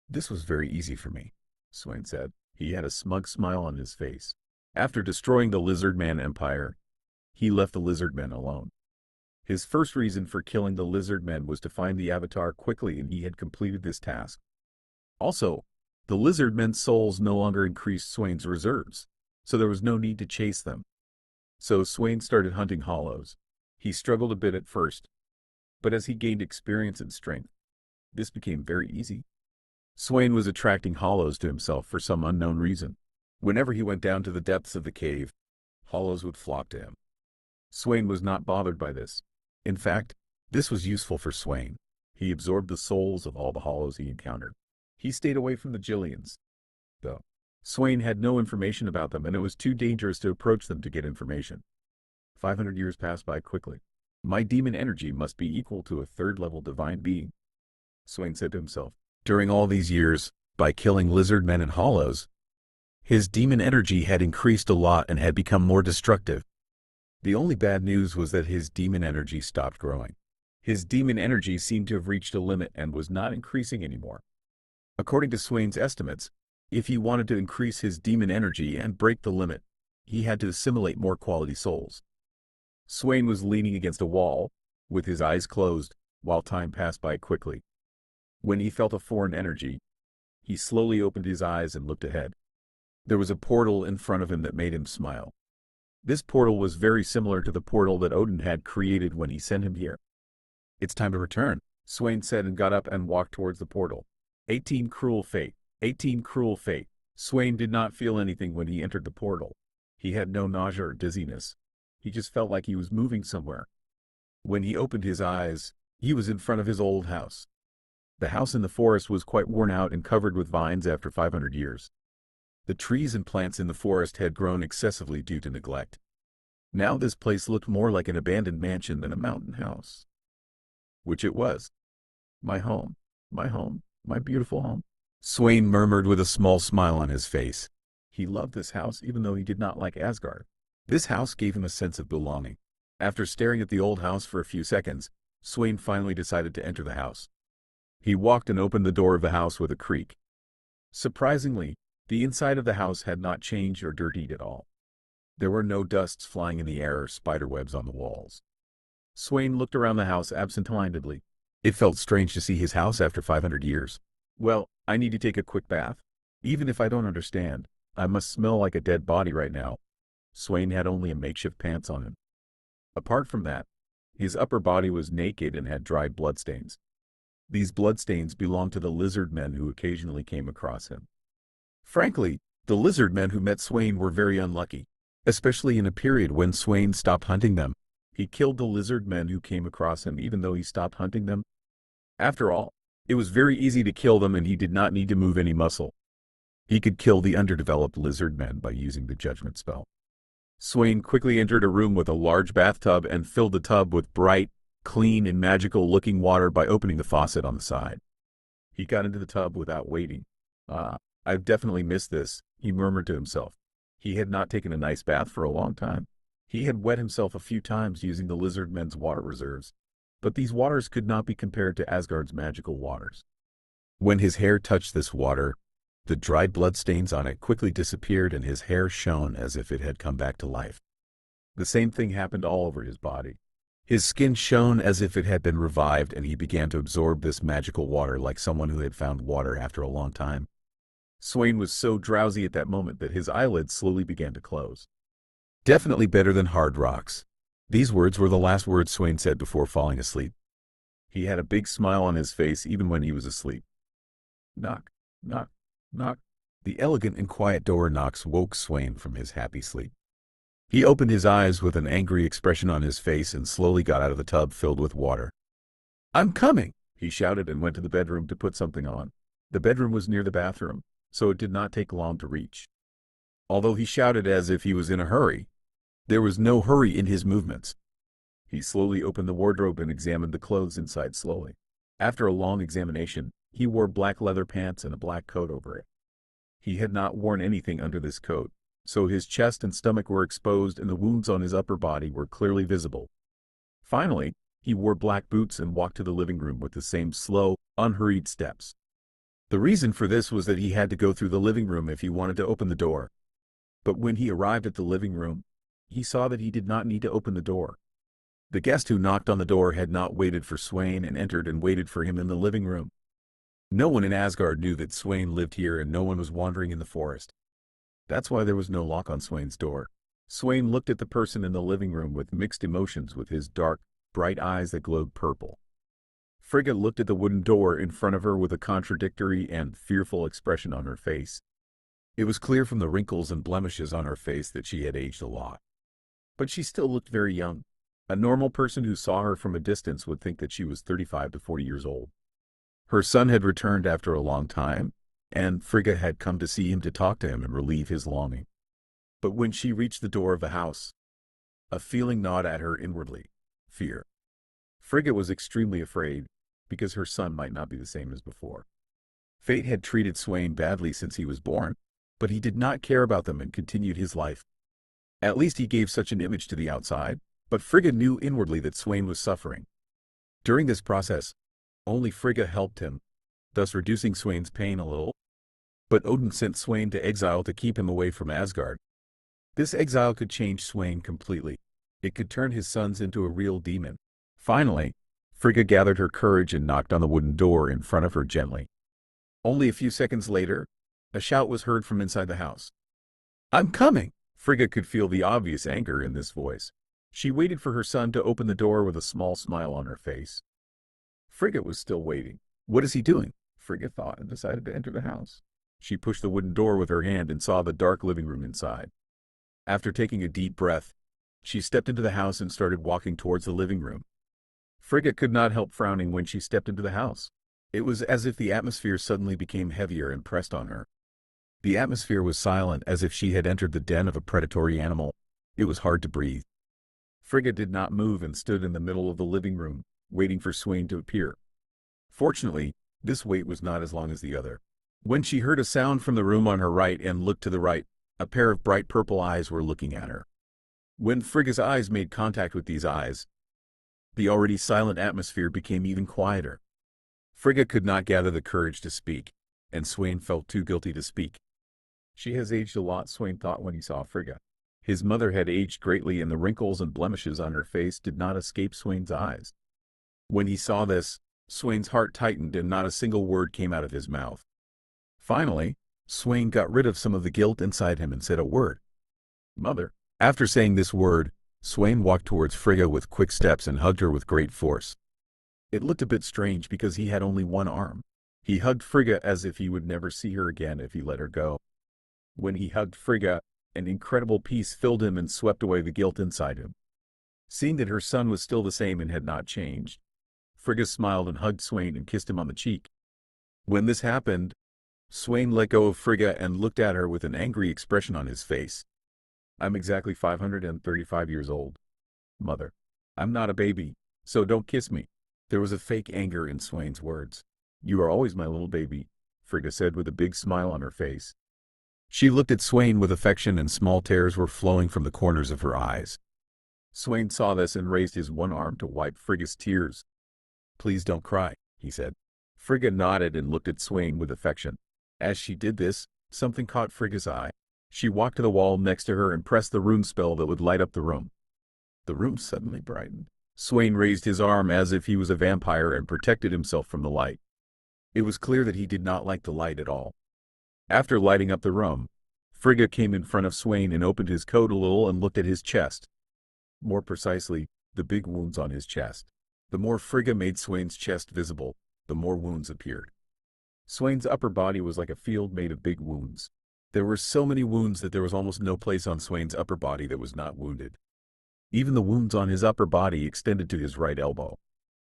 A: this was very easy for me, Swain said. He had a smug smile on his face. After destroying the lizard man empire, he left the lizard men alone. His first reason for killing the lizard men was to find the avatar quickly, and he had completed this task. Also, the lizard men's souls no longer increased Swain's reserves, so there was no need to chase them. So Swain started hunting hollows. He struggled a bit at first, but as he gained experience and strength, this became very easy. Swain was attracting hollows to himself for some unknown reason. Whenever he went down to the depths of the cave, hollows would flock to him. Swain was not bothered by this. In fact, this was useful for Swain. He absorbed the souls of all the hollows he encountered. He stayed away from the Gillians, though. Swain had no information about them, and it was too dangerous to approach them to get information. 500 years passed by quickly. My demon energy must be equal to a third-level divine being, Swain said to himself. During all these years, by killing lizard men and hollows, his demon energy had increased a lot and had become more destructive. The only bad news was that his demon energy stopped growing. His demon energy seemed to have reached a limit and was not increasing anymore. According to Swain's estimates, if he wanted to increase his demon energy and break the limit, he had to assimilate more quality souls. Swain was leaning against a wall, with his eyes closed, while time passed by quickly. When he felt a foreign energy, he slowly opened his eyes and looked ahead. There was a portal in front of him that made him smile. This portal was very similar to the portal that Odin had created when he sent him here. It's time to return, Swain said, and got up and walked towards the portal. 18 cruel fate. 18 cruel fate. Swain did not feel anything when he entered the portal. He had no nausea or dizziness. He just felt like he was moving somewhere. When he opened his eyes, he was in front of his old house. The house in the forest was quite worn out and covered with vines after 500 years. The trees and plants in the forest had grown excessively due to neglect. Now this place looked more like an abandoned mansion than a mountain house. Which it was. My home, my beautiful home, Swain murmured with a small smile on his face. He loved this house even though he did not like Asgard. This house gave him a sense of belonging. After staring at the old house for a few seconds, Swain finally decided to enter the house. He walked and opened the door of the house with a creak. Surprisingly, the inside of the house had not changed or dirtied at all. There were no dusts flying in the air or spiderwebs on the walls. Swain looked around the house absent-mindedly. It felt strange to see his house after 500 years. Well, I need to take a quick bath. Even if I don't understand, I must smell like a dead body right now. Swain had only a makeshift pants on him. Apart from that, his upper body was naked and had dried bloodstains. These bloodstains belonged to the lizard men who occasionally came across him. Frankly, the lizard men who met Swain were very unlucky, especially in a period when Swain stopped hunting them. He killed the lizard men who came across him even though he stopped hunting them. After all, it was very easy to kill them and he did not need to move any muscle. He could kill the underdeveloped lizard men by using the judgment spell. Swain quickly entered a room with a large bathtub and filled the tub with bright, clean and magical-looking water by opening the faucet on the side. He got into the tub without waiting. I've definitely missed this, he murmured to himself. He had not taken a nice bath for a long time. He had wet himself a few times using the lizard men's water reserves, but these waters could not be compared to Asgard's magical waters. When his hair touched this water, the dried bloodstains on it quickly disappeared and his hair shone as if it had come back to life. The same thing happened all over his body. His skin shone as if it had been revived and he began to absorb this magical water like someone who had found water after a long time. Swain was so drowsy at that moment that his eyelids slowly began to close. Definitely better than hard rocks. These words were the last words Swain said before falling asleep. He had a big smile on his face even when he was asleep. Knock, knock, knock. The elegant and quiet door knocks woke Swain from his happy sleep. He opened his eyes with an angry expression on his face and slowly got out of the tub filled with water. "I'm coming," he shouted and went to the bedroom to put something on. The bedroom was near the bathroom, so it did not take long to reach. Although he shouted as if he was in a hurry, there was no hurry in his movements. He slowly opened the wardrobe and examined the clothes inside slowly. After a long examination, he wore black leather pants and a black coat over it. He had not worn anything under this coat, so his chest and stomach were exposed and the wounds on his upper body were clearly visible. Finally, he wore black boots and walked to the living room with the same slow, unhurried steps. The reason for this was that he had to go through the living room if he wanted to open the door. But when he arrived at the living room, he saw that he did not need to open the door. The guest who knocked on the door had not waited for Swain and entered and waited for him in the living room. No one in Asgard knew that Swain lived here and no one was wandering in the forest. That's why there was no lock on Swain's door. Swain looked at the person in the living room with mixed emotions with his dark, bright eyes that glowed purple. Frigga looked at the wooden door in front of her with a contradictory and fearful expression on her face. It was clear from the wrinkles and blemishes on her face that she had aged a lot. But she still looked very young. A normal person who saw her from a distance would think that she was 35 to 40 years old. Her son had returned after a long time, and Frigga had come to see him to talk to him and relieve his longing. But when she reached the door of the house, a feeling gnawed at her inwardly: fear. Frigga was extremely afraid, because her son might not be the same as before. Fate had treated Swain badly since he was born, but he did not care about them and continued his life. At least he gave such an image to the outside, but Frigga knew inwardly that Swain was suffering. During this process, only Frigga helped him, thus reducing Swain's pain a little. But Odin sent Swain to exile to keep him away from Asgard. This exile could change Swain completely. It could turn his sons into a real demon. Finally, Frigga gathered her courage and knocked on the wooden door in front of her gently. Only a few seconds later, a shout was heard from inside the house. "I'm coming!" Frigga could feel the obvious anger in this voice. She waited for her son to open the door with a small smile on her face. Frigga was still waiting. What is he doing? Frigga thought and decided to enter the house. She pushed the wooden door with her hand and saw the dark living room inside. After taking a deep breath, she stepped into the house and started walking towards the living room. Frigga could not help frowning when she stepped into the house. It was as if the atmosphere suddenly became heavier and pressed on her. The atmosphere was silent, as if she had entered the den of a predatory animal. It was hard to breathe. Frigga did not move and stood in the middle of the living room, waiting for Swain to appear. Fortunately, this wait was not as long as the other. When she heard a sound from the room on her right and looked to the right, a pair of bright purple eyes were looking at her. When Frigga's eyes made contact with these eyes, the already silent atmosphere became even quieter. Frigga could not gather the courage to speak, and Swain felt too guilty to speak. She has aged a lot, Swain thought when he saw Frigga. His mother had aged greatly, and the wrinkles and blemishes on her face did not escape Swain's eyes. When he saw this, Swain's heart tightened and not a single word came out of his mouth. Finally, Swain got rid of some of the guilt inside him and said a word. "Mother." After saying this word, Swain walked towards Frigga with quick steps and hugged her with great force. It looked a bit strange because he had only one arm. He hugged Frigga as if he would never see her again if he let her go. When he hugged Frigga, an incredible peace filled him and swept away the guilt inside him. Seeing that her son was still the same and had not changed, Frigga smiled and hugged Swain and kissed him on the cheek. When this happened, Swain let go of Frigga and looked at her with an angry expression on his face. "I'm exactly 535 years old, Mother. I'm not a baby, so don't kiss me." There was a fake anger in Swain's words. "You are always my little baby," Frigga said with a big smile on her face. She looked at Swain with affection and small tears were flowing from the corners of her eyes. Swain saw this and raised his one arm to wipe Frigga's tears. "Please don't cry," he said. Frigga nodded and looked at Swain with affection. As she did this, something caught Frigga's eye. She walked to the wall next to her and pressed the rune spell that would light up the room. The room suddenly brightened. Swain raised his arm as if he was a vampire and protected himself from the light. It was clear that he did not like the light at all. After lighting up the room, Frigga came in front of Swain and opened his coat a little and looked at his chest. More precisely, the big wounds on his chest. The more Frigga made Swain's chest visible, the more wounds appeared. Swain's upper body was like a field made of big wounds. There were so many wounds that there was almost no place on Swain's upper body that was not wounded. Even the wounds on his upper body extended to his right elbow.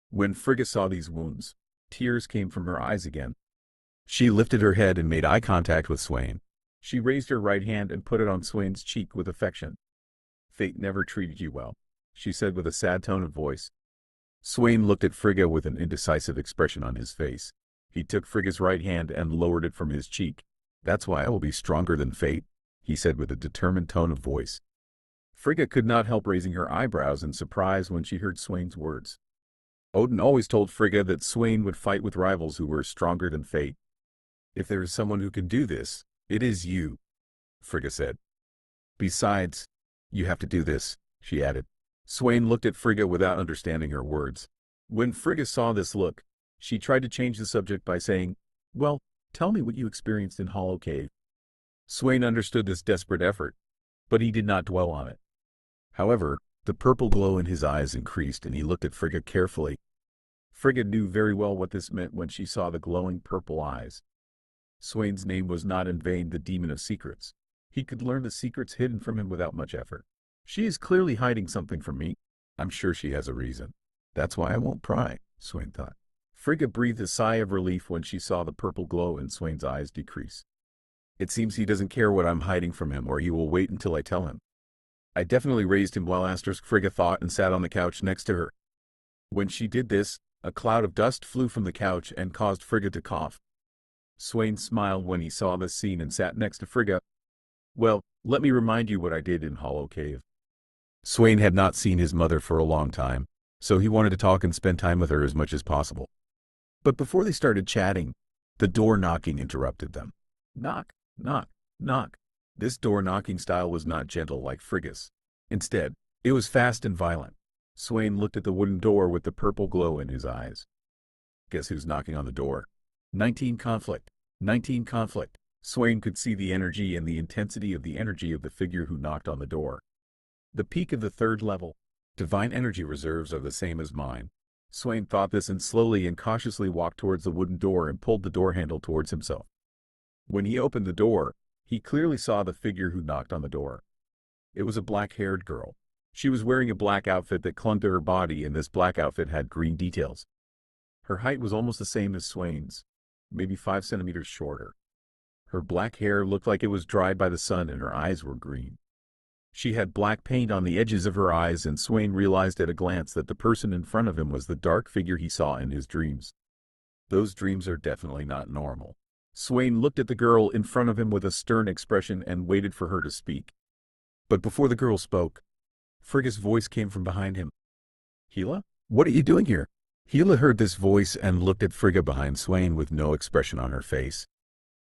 A: When Frigga saw these wounds, tears came from her eyes again. She lifted her head and made eye contact with Swain. She raised her right hand and put it on Swain's cheek with affection. "Fate never treated you well," she said with a sad tone of voice. Swain looked at Frigga with an indecisive expression on his face. He took Frigga's right hand and lowered it from his cheek. "That's why I will be stronger than fate," he said with a determined tone of voice. Frigga could not help raising her eyebrows in surprise when she heard Swain's words. Odin always told Frigga that Swain would fight with rivals who were stronger than fate. "If there is someone who can do this, it is you," Frigga said. "Besides, you have to do this," she added. Swain looked at Frigga without understanding her words. When Frigga saw this look, she tried to change the subject by saying, "Well, tell me what you experienced in Hollow Cave." Swain understood this desperate effort, but he did not dwell on it. However, the purple glow in his eyes increased and he looked at Frigga carefully. Frigga knew very well what this meant when she saw the glowing purple eyes. Swain's name was not in vain the Demon of Secrets. He could learn the secrets hidden from him without much effort. She is clearly hiding something from me. I'm sure she has a reason. That's why I won't pry, Swain thought. Frigga breathed a sigh of relief when she saw the purple glow in Swain's eyes decrease. It seems he doesn't care what I'm hiding from him, or he will wait until I tell him. I definitely raised him while asterisk Frigga thought and sat on the couch next to her. When she did this, a cloud of dust flew from the couch and caused Frigga to cough. Swain smiled when he saw this scene and sat next to Frigga. Well, let me remind you what I did in Hollow Cave. Swain had not seen his mother for a long time, so he wanted to talk and spend time with her as much as possible. But before they started chatting, the door knocking interrupted them. Knock, knock, knock. This door knocking style was not gentle like Frigga's. Instead, it was fast and violent. Swain looked at the wooden door with the purple glow in his eyes. Guess who's knocking on the door? 19 conflict. 19 conflict. Swain could see the energy and the intensity of the energy of the figure who knocked on the door. The peak of the third level. Divine energy reserves are the same as mine. Swain thought this and slowly and cautiously walked towards the wooden door and pulled the door handle towards himself. When he opened the door, he clearly saw the figure who knocked on the door. It was a black-haired girl. She was wearing a black outfit that clung to her body, and this black outfit had green details. Her height was almost the same as Swain's, maybe 5 centimeters shorter. Her black hair looked like it was dried by the sun and her eyes were green. She had black paint on the edges of her eyes, and Swain realized at a glance that the person in front of him was the dark figure he saw in his dreams. Those dreams are definitely not normal. Swain looked at the girl in front of him with a stern expression and waited for her to speak. But before the girl spoke, Frigga's voice came from behind him. "Hela, what are you doing here?" Hela heard this voice and looked at Frigga behind Swain with no expression on her face.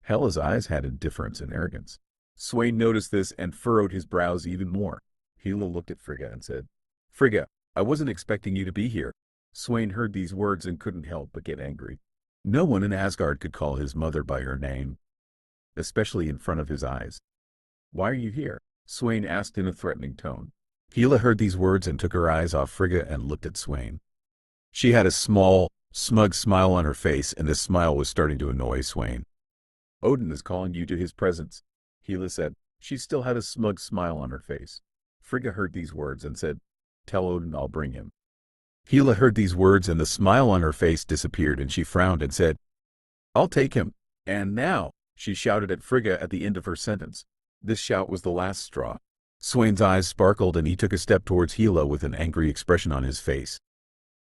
A: Hela's eyes had indifference and arrogance. Swain noticed this and furrowed his brows even more. Hela looked at Frigga and said, "Frigga, I wasn't expecting you to be here." Swain heard these words and couldn't help but get angry. No one in Asgard could call his mother by her name, especially in front of his eyes. "Why are you here?" Swain asked in a threatening tone. Hela heard these words and took her eyes off Frigga and looked at Swain. She had a small, smug smile on her face, and this smile was starting to annoy Swain. "Odin is calling you to his presence," Hela said. She still had a smug smile on her face. Frigga heard these words and said, "Tell Odin I'll bring him." Hela heard these words and the smile on her face disappeared, and she frowned and said, "I'll take him." "And now," she shouted at Frigga at the end of her sentence. This shout was the last straw. Swain's eyes sparkled and he took a step towards Hela with an angry expression on his face.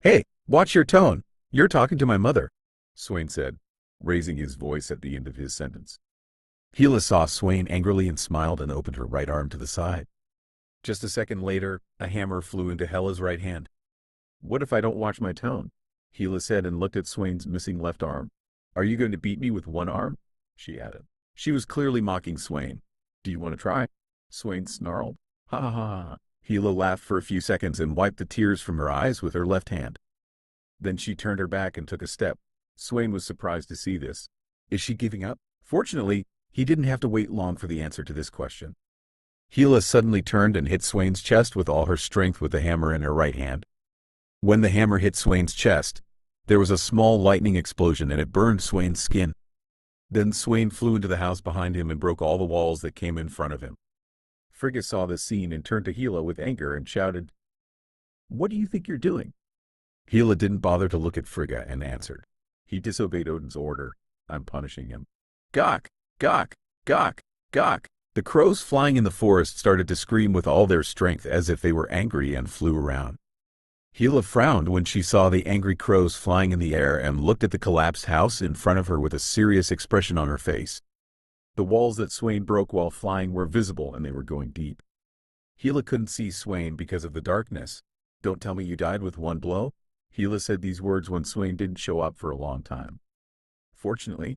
A: "Hey, watch your tone. You're talking to my mother," Swain said, raising his voice at the end of his sentence. Hela saw Swain angrily and smiled and opened her right arm to the side. Just a second later, a hammer flew into Hela's right hand. "What if I don't watch my tone?" Hela said and looked at Swain's missing left arm. "Are you going to beat me with one arm?" she added. She was clearly mocking Swain. "Do you want to try?" Swain snarled. "Ha ha ha ha." Hela laughed for a few seconds and wiped the tears from her eyes with her left hand. Then she turned her back and took a step. Swain was surprised to see this. Is she giving up? Fortunately, he didn't have to wait long for the answer to this question. Hela suddenly turned and hit Swain's chest with all her strength with the hammer in her right hand. When the hammer hit Swain's chest, there was a small lightning explosion and it burned Swain's skin. Then Swain flew into the house behind him and broke all the walls that came in front of him. Frigga saw this scene and turned to Hela with anger and shouted, "What do you think you're doing?" Hela didn't bother to look at Frigga and answered, "He disobeyed Odin's order. I'm punishing him." Gawk, gawk, gawk, gawk. The crows flying in the forest started to scream with all their strength as if they were angry and flew around. Hela frowned when she saw the angry crows flying in the air and looked at the collapsed house in front of her with a serious expression on her face. The walls that Swain broke while flying were visible and they were going deep. Hela couldn't see Swain because of the darkness. "Don't tell me you died with one blow?" Hela said these words when Swain didn't show up for a long time. Fortunately,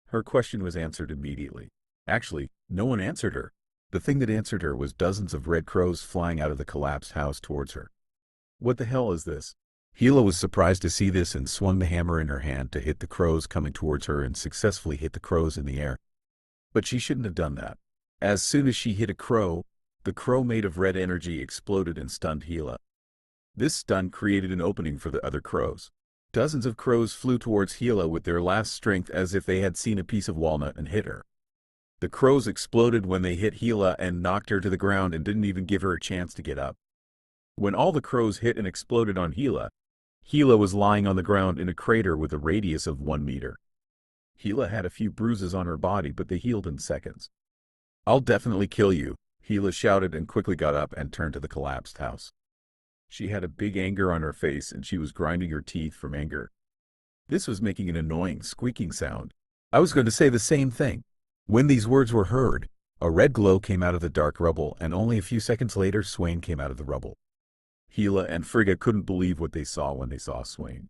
A: her question was answered immediately. Actually, no one answered her. The thing that answered her was dozens of red crows flying out of the collapsed house towards her. What the hell is this? Hela was surprised to see this and swung the hammer in her hand to hit the crows coming towards her and successfully hit the crows in the air. But she shouldn't have done that. As soon as she hit a crow, the crow made of red energy exploded and stunned Hela. This stun created an opening for the other crows. Dozens of crows flew towards Hela with their last strength as if they had seen a piece of walnut and hit her. The crows exploded when they hit Hela and knocked her to the ground and didn't even give her a chance to get up. When all the crows hit and exploded on Hela, Hela was lying on the ground in a crater with a radius of 1 meter. Hela had a few bruises on her body, but they healed in seconds. "I'll definitely kill you," Hela shouted and quickly got up and turned to the collapsed house. She had a big anger on her face and she was grinding her teeth from anger. This was making an annoying squeaking sound. I was going to say the same thing. When these words were heard, a red glow came out of the dark rubble, and only a few seconds later Swain came out of the rubble. Hela and Frigga couldn't believe what they saw when they saw Swain.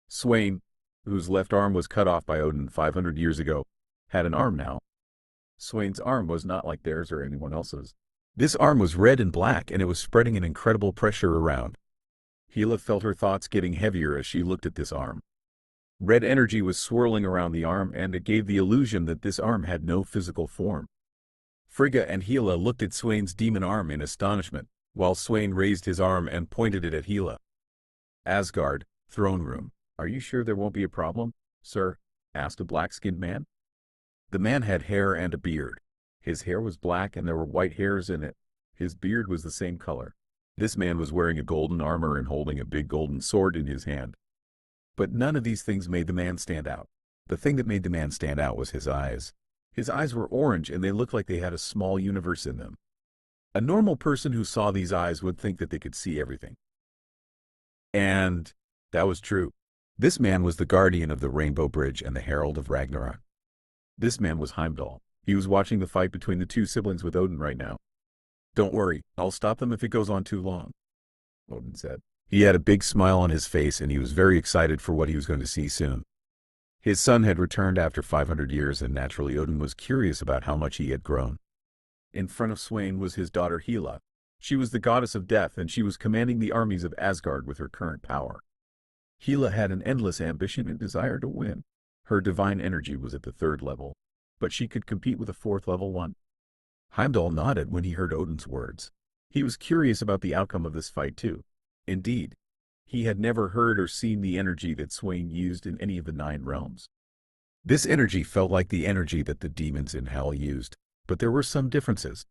A: Swain, whose left arm was cut off by Odin 500 years ago, had an arm now. Swain's arm was not like theirs or anyone else's. This arm was red and black, and it was spreading an incredible pressure around. Hela felt her thoughts getting heavier as she looked at this arm. Red energy was swirling around the arm, and it gave the illusion that this arm had no physical form. Frigga and Hela looked at Swain's demon arm in astonishment, while Swain raised his arm and pointed it at Hela. "Asgard, throne room. Are you sure there won't be a problem, sir?" asked a black-skinned man. The man had hair and a beard. His hair was black and there were white hairs in it. His beard was the same color. This man was wearing a golden armor and holding a big golden sword in his hand. But none of these things made the man stand out. The thing that made the man stand out was his eyes. His eyes were orange and they looked like they had a small universe in them. A normal person who saw these eyes would think that they could see everything. And that was true. This man was the guardian of the Rainbow Bridge and the herald of Ragnarök. This man was Heimdall. He was watching the fight between the two siblings with Odin right now. "Don't worry, I'll stop them if it goes on too long," Odin said. He had a big smile on his face and he was very excited for what he was going to see soon. His son had returned after 500 years and naturally Odin was curious about how much he had grown. In front of Swain was his daughter Hela. She was the goddess of death and she was commanding the armies of Asgard with her current power. Hela had an endless ambition and desire to win. Her divine energy was at the 3rd level, but she could compete with a 4th level one. Heimdall nodded when he heard Odin's words. He was curious about the outcome of this fight too. Indeed, he had never heard or seen the energy that Swain used in any of the 9 realms. This energy felt like the energy that the demons in hell used, but there were some differences.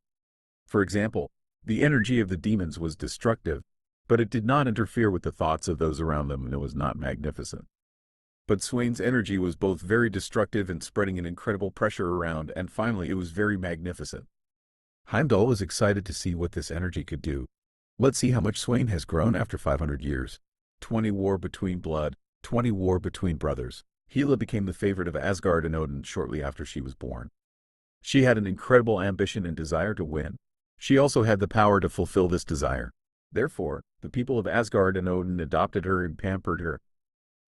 A: For example, the energy of the demons was destructive, but it did not interfere with the thoughts of those around them, and it was not magnificent. But Swain's energy was both very destructive and spreading an incredible pressure around, and finally it was very magnificent. Heimdall was excited to see what this energy could do. Let's see how much Swain has grown after 500 years. 20 war between blood, 20 war between brothers. Hela became the favorite of Asgard and Odin shortly after she was born. She had an incredible ambition and desire to win. She also had the power to fulfill this desire. Therefore, the people of Asgard and Odin adopted her and pampered her.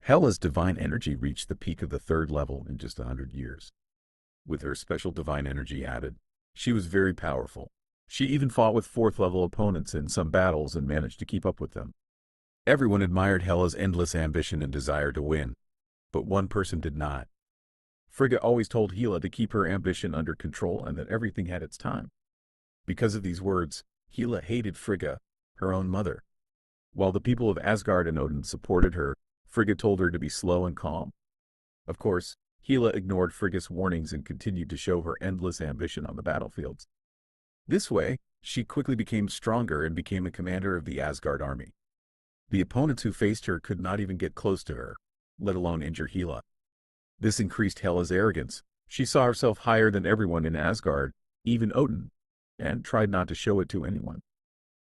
A: Hela's divine energy reached the peak of the 3rd level in just 100 years. With her special divine energy added, she was very powerful. She even fought with 4th level opponents in some battles and managed to keep up with them. Everyone admired Hela's endless ambition and desire to win, but one person did not. Frigga always told Hela to keep her ambition under control and that everything had its time. Because of these words, Hela hated Frigga, her own mother. While the people of Asgard and Odin supported her, Frigga told her to be slow and calm. Of course, Hela ignored Frigga's warnings and continued to show her endless ambition on the battlefields. This way, she quickly became stronger and became a commander of the Asgard army. The opponents who faced her could not even get close to her, let alone injure Hela. This increased Hela's arrogance. She saw herself higher than everyone in Asgard, even Odin, and tried not to show it to anyone.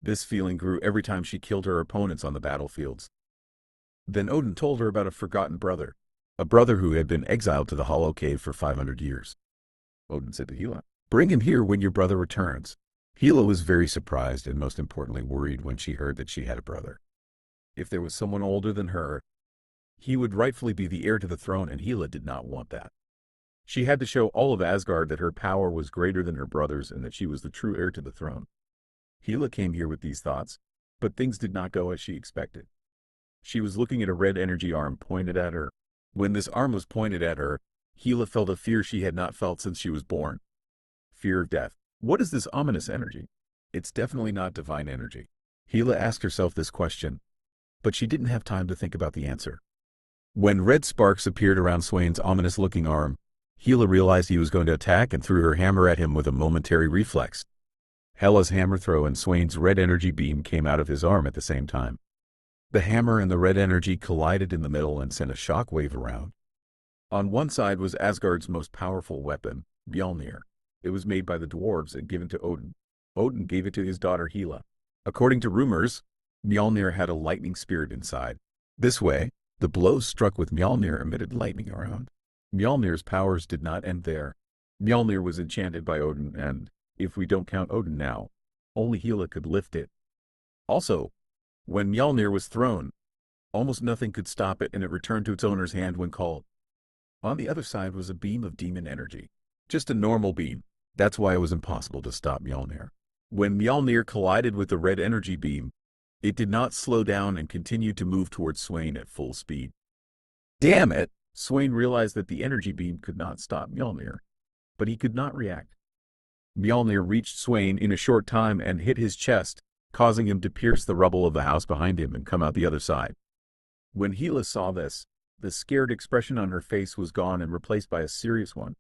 A: This feeling grew every time she killed her opponents on the battlefields. Then Odin told her about a forgotten brother, a brother who had been exiled to the Hollow Cave for 500 years. Odin said to Hela, "Bring him here when your brother returns." Hela was very surprised and most importantly worried when she heard that she had a brother. If there was someone older than her, he would rightfully be the heir to the throne, and Hela did not want that. She had to show all of Asgard that her power was greater than her brother's and that she was the true heir to the throne. Hela came here with these thoughts, But things did not go as she expected. She was looking at a red energy arm pointed at her. When this arm was pointed at her, Hela felt a fear she had not felt since she was born. Fear of death. What is this ominous energy? It's definitely not divine energy. Hela asked herself this question, but she didn't have time to think about the answer. When red sparks appeared around Swain's ominous-looking arm, Hela realized he was going to attack and threw her hammer at him with a momentary reflex. Hela's hammer throw and Swain's red energy beam came out of his arm at the same time. The hammer and the red energy collided in the middle and sent a shock wave around. On one side was Asgard's most powerful weapon, Mjolnir. It was made by the dwarves and given to Odin. Odin gave it to his daughter Hela. According to rumors, Mjolnir had a lightning spirit inside. This way, the blows struck with Mjolnir emitted lightning around. Mjolnir's powers did not end there. Mjolnir was enchanted by Odin and, if we don't count Odin now, only Hela could lift it. Also, when Mjolnir was thrown, almost nothing could stop it and it returned to its owner's hand when called. On the other side was a beam of demon energy. Just a normal beam. That's why it was impossible to stop Mjolnir. When Mjolnir collided with the red energy beam, it did not slow down and continued to move towards Swain at full speed. Damn it! Swain realized that the energy beam could not stop Mjolnir, but he could not react. Mjolnir reached Swain in a short time and hit his chest, causing him to pierce the rubble of the house behind him and come out the other side. When Hela saw this, the scared expression on her face was gone and replaced by a serious one.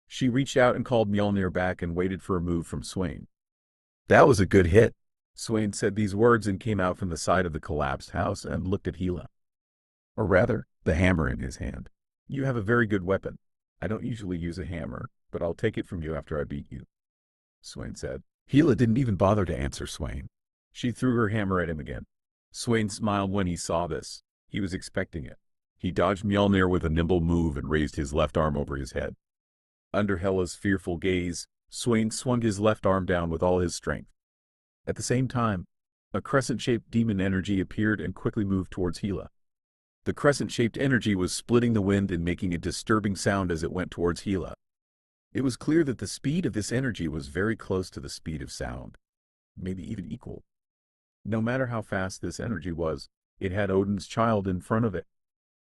A: She reached out and called Mjolnir back and waited for a move from Swain. That was a good hit. Swain said these words and came out from the side of the collapsed house and looked at Hela. Or rather, the hammer in his hand. You have a very good weapon. I don't usually use a hammer, but I'll take it from you after I beat you, Swain said. Hela didn't even bother to answer Swain. She threw her hammer at him again. Swain smiled when he saw this. He was expecting it. He dodged Mjolnir with a nimble move and raised his left arm over his head. Under Hela's fearful gaze, Swain swung his left arm down with all his strength. At the same time, a crescent-shaped demon energy appeared and quickly moved towards Hela. The crescent-shaped energy was splitting the wind and making a disturbing sound as it went towards Hela. It was clear that the speed of this energy was very close to the speed of sound, maybe even equal. No matter how fast this energy was, it had Odin's child in front of it.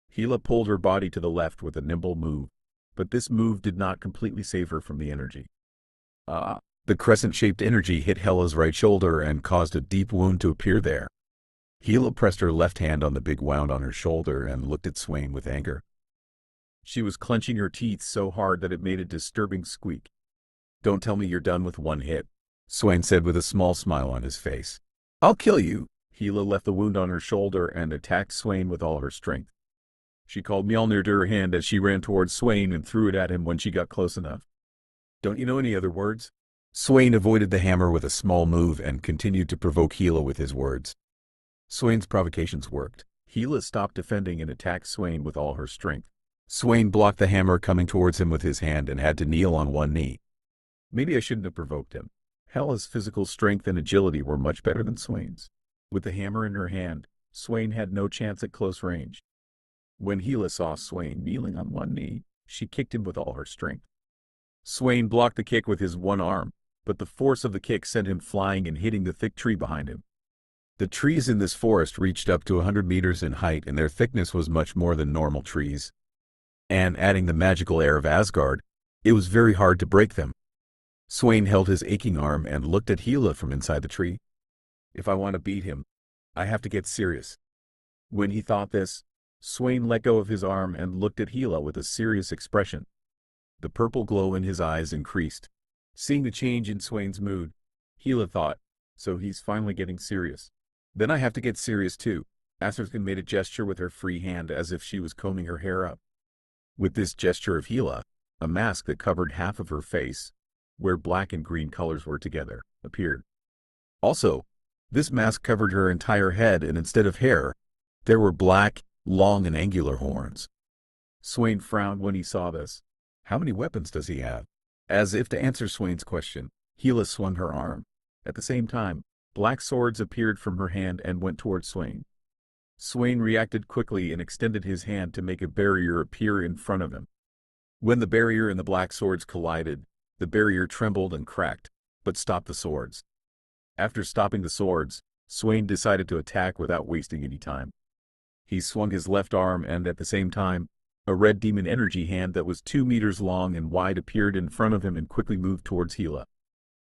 A: Hela pulled her body to the left with a nimble move, but this move did not completely save her from the energy. The crescent-shaped energy hit Hela's right shoulder and caused a deep wound to appear there. Hela pressed her left hand on the big wound on her shoulder and looked at Swain with anger. She was clenching her teeth so hard that it made a disturbing squeak. Don't tell me you're done with one hit, Swain said with a small smile on his face. I'll kill you. Hela left the wound on her shoulder and attacked Swain with all her strength. She called Mjolnir to her hand as she ran towards Swain and threw it at him when she got close enough. Don't you know any other words? Swain avoided the hammer with a small move and continued to provoke Hela with his words. Swain's provocations worked. Hela stopped defending and attacked Swain with all her strength. Swain blocked the hammer coming towards him with his hand and had to kneel on one knee. Maybe I shouldn't have provoked him. Hela's physical strength and agility were much better than Swain's. With the hammer in her hand, Swain had no chance at close range. When Hela saw Swain kneeling on one knee, she kicked him with all her strength. Swain blocked the kick with his one arm, but the force of the kick sent him flying and hitting the thick tree behind him. The trees in this forest reached up to 100 meters in height and their thickness was much more than normal trees. And adding the magical air of Asgard, it was very hard to break them. Swain held his aching arm and looked at Hela from inside the tree. If I want to beat him, I have to get serious. When he thought this, Swain let go of his arm and looked at Hela with a serious expression. The purple glow in his eyes increased. Seeing the change in Swain's mood, Hela thought, so he's finally getting serious. Then I have to get serious too. Asgard made a gesture with her free hand as if she was combing her hair up. With this gesture of Hela, a mask that covered half of her face, where black and green colors were together, appeared. Also, this mask covered her entire head and instead of hair, there were black, long and angular horns. Swain frowned when he saw this. How many weapons does he have? As if to answer Swain's question, Hela swung her arm. At the same time, black swords appeared from her hand and went towards Swain. Swain reacted quickly and extended his hand to make a barrier appear in front of him. When the barrier and the black swords collided, the barrier trembled and cracked, but stopped the swords. After stopping the swords, Swain decided to attack without wasting any time. He swung his left arm and at the same time, a red demon energy hand that was 2 meters long and wide appeared in front of him and quickly moved towards Hela.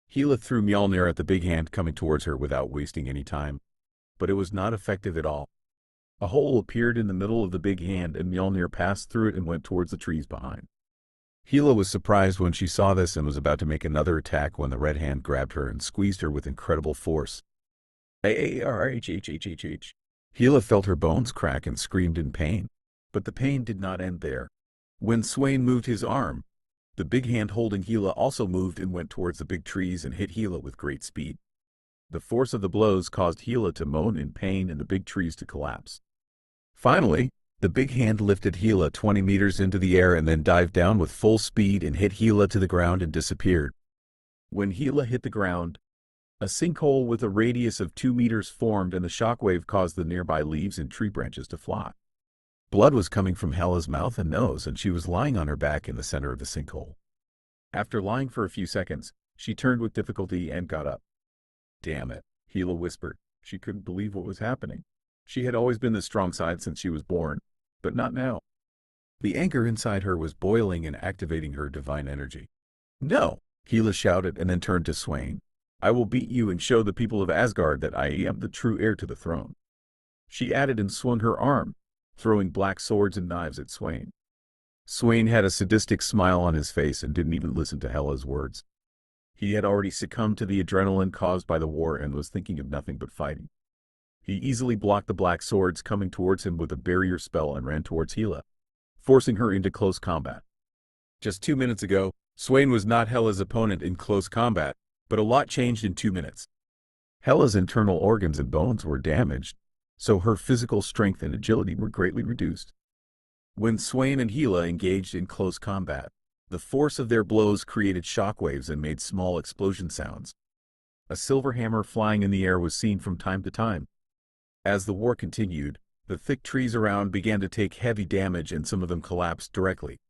A: Hela threw Mjolnir at the big hand coming towards her without wasting any time, but it was not effective at all. A hole appeared in the middle of the big hand and Mjolnir passed through it and went towards the trees behind. Hela was surprised when she saw this and was about to make another attack when the red hand grabbed her and squeezed her with incredible force. Hela felt her bones crack and screamed in pain, but the pain did not end there. When Swain moved his arm, the big hand holding Hela also moved and went towards the big trees and hit Hela with great speed. The force of the blows caused Hela to moan in pain and the big trees to collapse. Finally, the big hand lifted Hela 20 meters into the air and then dived down with full speed and hit Hela to the ground and disappeared. When Hela hit the ground, a sinkhole with a radius of 2 meters formed and the shockwave caused the nearby leaves and tree branches to fly. Blood was coming from Hela's mouth and nose and she was lying on her back in the center of the sinkhole. After lying for a few seconds, she turned with difficulty and got up. "Damn it," Hela whispered. She couldn't believe what was happening. She had always been the strong side since she was born, but not now. The anger inside her was boiling and activating her divine energy. "No," Hela shouted and then turned to Swain. "I will beat you and show the people of Asgard that I am the true heir to the throne." She added and swung her arm, throwing black swords and knives at Swain. Swain had a sadistic smile on his face and didn't even listen to Hela's words. He had already succumbed to the adrenaline caused by the war and was thinking of nothing but fighting. He easily blocked the black swords coming towards him with a barrier spell and ran towards Hela, forcing her into close combat. Just 2 minutes ago, Swain was not Hela's opponent in close combat, but a lot changed in 2 minutes. Hela's internal organs and bones were damaged, so her physical strength and agility were greatly reduced. When Swain and Hela engaged in close combat, the force of their blows created shockwaves and made small explosion sounds. A silver hammer flying in the air was seen from time to time. As the war continued, the thick trees around began to take heavy damage and some of them collapsed directly.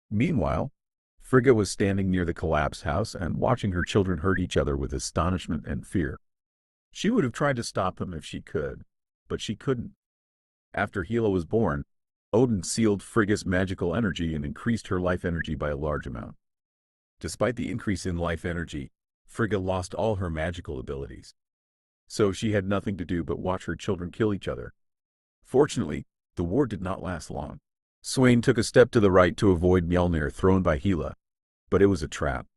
A: Meanwhile, Frigga was standing near the collapsed house and watching her children hurt each other with astonishment and fear. She would have tried to stop them if she could, but she couldn't. After Hela was born, Odin sealed Frigga's magical energy and increased her life energy by a large amount. Despite the increase in life energy, Frigga lost all her magical abilities. So she had nothing to do but watch her children kill each other. Fortunately, the war did not last long. Swain took a step to the right to avoid Mjolnir thrown by Hela, but it was a trap.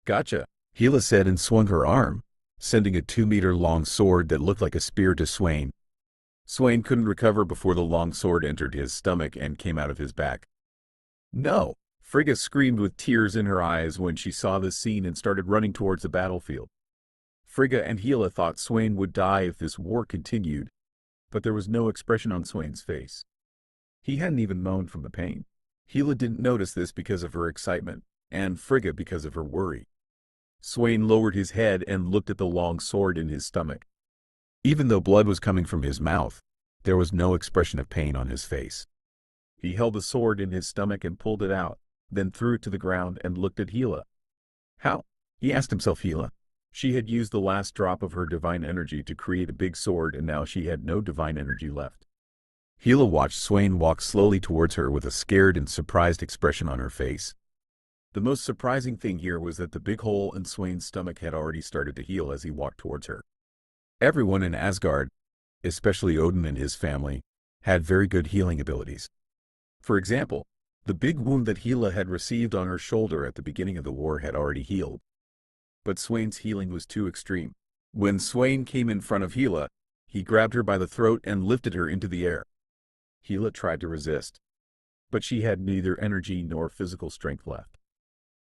A: "Gotcha," Hela said and swung her arm, sending a 2-meter-long sword that looked like a spear to Swain. Swain couldn't recover before the long sword entered his stomach and came out of his back. "No!" Frigga screamed with tears in her eyes when she saw this scene and started running towards the battlefield. Frigga and Hela thought Swain would die if this war continued, but there was no expression on Swain's face. He hadn't even moaned from the pain. Hela didn't notice this because of her excitement, and Frigga because of her worry. Swain lowered his head and looked at the long sword in his stomach. Even though blood was coming from his mouth, there was no expression of pain on his face. He held the sword in his stomach and pulled it out, then threw it to the ground and looked at Hela. "How?" he asked himself. Hela. She had used the last drop of her divine energy to create a big sword and now she had no divine energy left. Hela watched Swain walk slowly towards her with a scared and surprised expression on her face. The most surprising thing here was that the big hole in Swain's stomach had already started to heal as he walked towards her. Everyone in Asgard, especially Odin and his family, had very good healing abilities. For example, the big wound that Hela had received on her shoulder at the beginning of the war had already healed. But Swain's healing was too extreme. When Swain came in front of Hela, he grabbed her by the throat and lifted her into the air. Hela tried to resist, but she had neither energy nor physical strength left.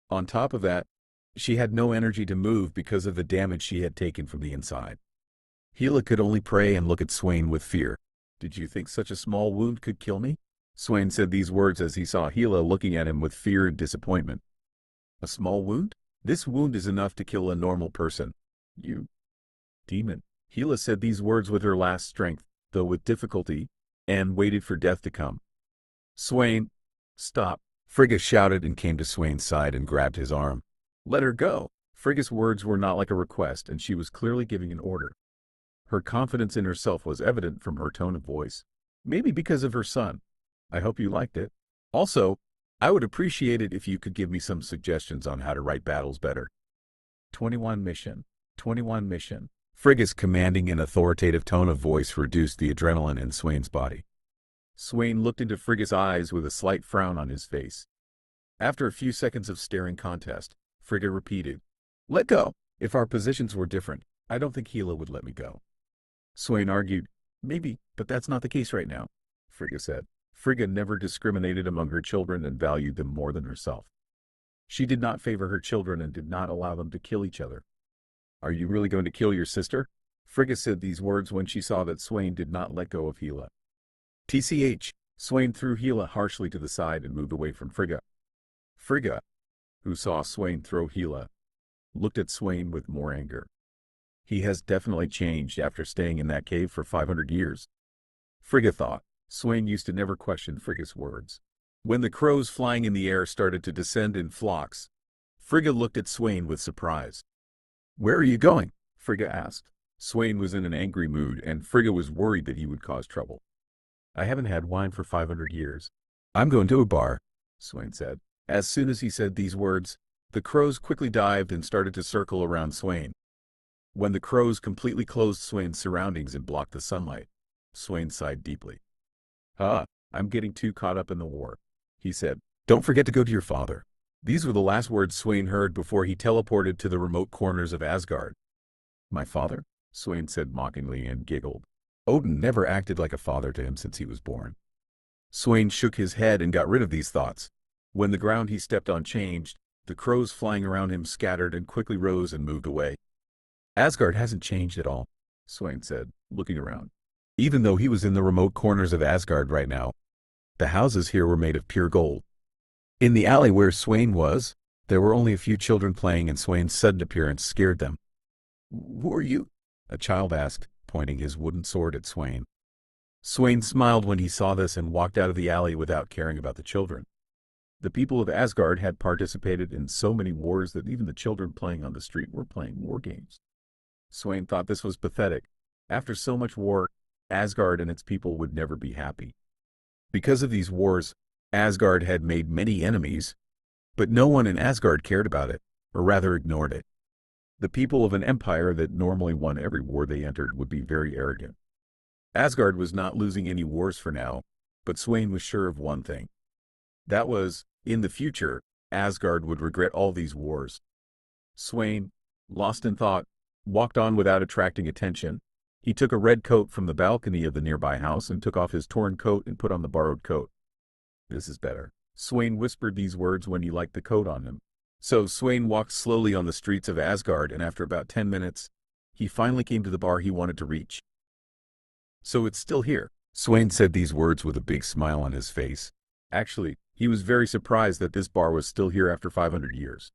A: On top of that, she had no energy to move because of the damage she had taken from the inside. Hela could only pray and look at Swain with fear. "Did you think such a small wound could kill me?" Swain said these words as he saw Hela looking at him with fear and disappointment. "A small wound? This wound is enough to kill a normal person. You demon." Hela said these words with her last strength, though with difficulty, and waited for death to come. "Swain, stop!" Frigga shouted and came to Swain's side and grabbed his arm. "Let her go." Frigga's words were not like a request and she was clearly giving an order. Her confidence in herself was evident from her tone of voice. Maybe because of her son. I hope you liked it. Also, I would appreciate it if you could give me some suggestions on how to write battles better. 21 Mission. 21 Mission. Frigga's commanding and authoritative tone of voice reduced the adrenaline in Swain's body. Swain looked into Frigga's eyes with a slight frown on his face. After a few seconds of staring contest, Frigga repeated, "Let go." If our positions were different, I don't think Hela would let me go. Swain argued, "Maybe, but that's not the case right now," Frigga said. Frigga never discriminated among her children and valued them more than herself. She did not favor her children and did not allow them to kill each other. "Are you really going to kill your sister?" Frigga said these words when she saw that Swain did not let go of Hela. TCH, Swain threw Hela harshly to the side and moved away from Frigga. Frigga, who saw Swain throw Hela, looked at Swain with more anger. He has definitely changed after staying in that cave for 500 years. Frigga thought. Swain used to never question Frigga's words. When the crows flying in the air started to descend in flocks, Frigga looked at Swain with surprise. "Where are you going?" Frigga asked. Swain was in an angry mood, and Frigga was worried that he would cause trouble. "I haven't had wine for 500 years. I'm going to a bar," Swain said. As soon as he said these words, the crows quickly dived and started to circle around Swain. When the crows completely closed Swain's surroundings and blocked the sunlight, Swain sighed deeply. I'm getting too caught up in the war," he said. "Don't forget to go to your father." These were the last words Swain heard before he teleported to the remote corners of Asgard. "My father?" Swain said mockingly and giggled. Odin never acted like a father to him since he was born. Swain shook his head and got rid of these thoughts. When the ground he stepped on changed, the crows flying around him scattered and quickly rose and moved away. "Asgard hasn't changed at all," Swain said, looking around. Even though he was in the remote corners of Asgard right now, the houses here were made of pure gold. In the alley where Swain was, there were only a few children playing, and Swain's sudden appearance scared them. "Who are you?" a child asked, pointing his wooden sword at Swain. Swain smiled when he saw this and walked out of the alley without caring about the children. The people of Asgard had participated in so many wars that even the children playing on the street were playing war games. Swain thought this was pathetic. After so much war, Asgard and its people would never be happy. Because of these wars, Asgard had made many enemies, but no one in Asgard cared about it, or rather ignored it. The people of an empire that normally won every war they entered would be very arrogant. Asgard was not losing any wars for now, but Swain was sure of one thing. That was, in the future, Asgard would regret all these wars. Swain, lost in thought, walked on without attracting attention. He took a red coat from the balcony of the nearby house and took off his torn coat and put on the borrowed coat. "This is better." Swain whispered these words when he liked the coat on him. So Swain walked slowly on the streets of Asgard, and after about 10 minutes, he finally came to the bar he wanted to reach. "So it's still here." Swain said these words with a big smile on his face. Actually, he was very surprised that this bar was still here after 500 years.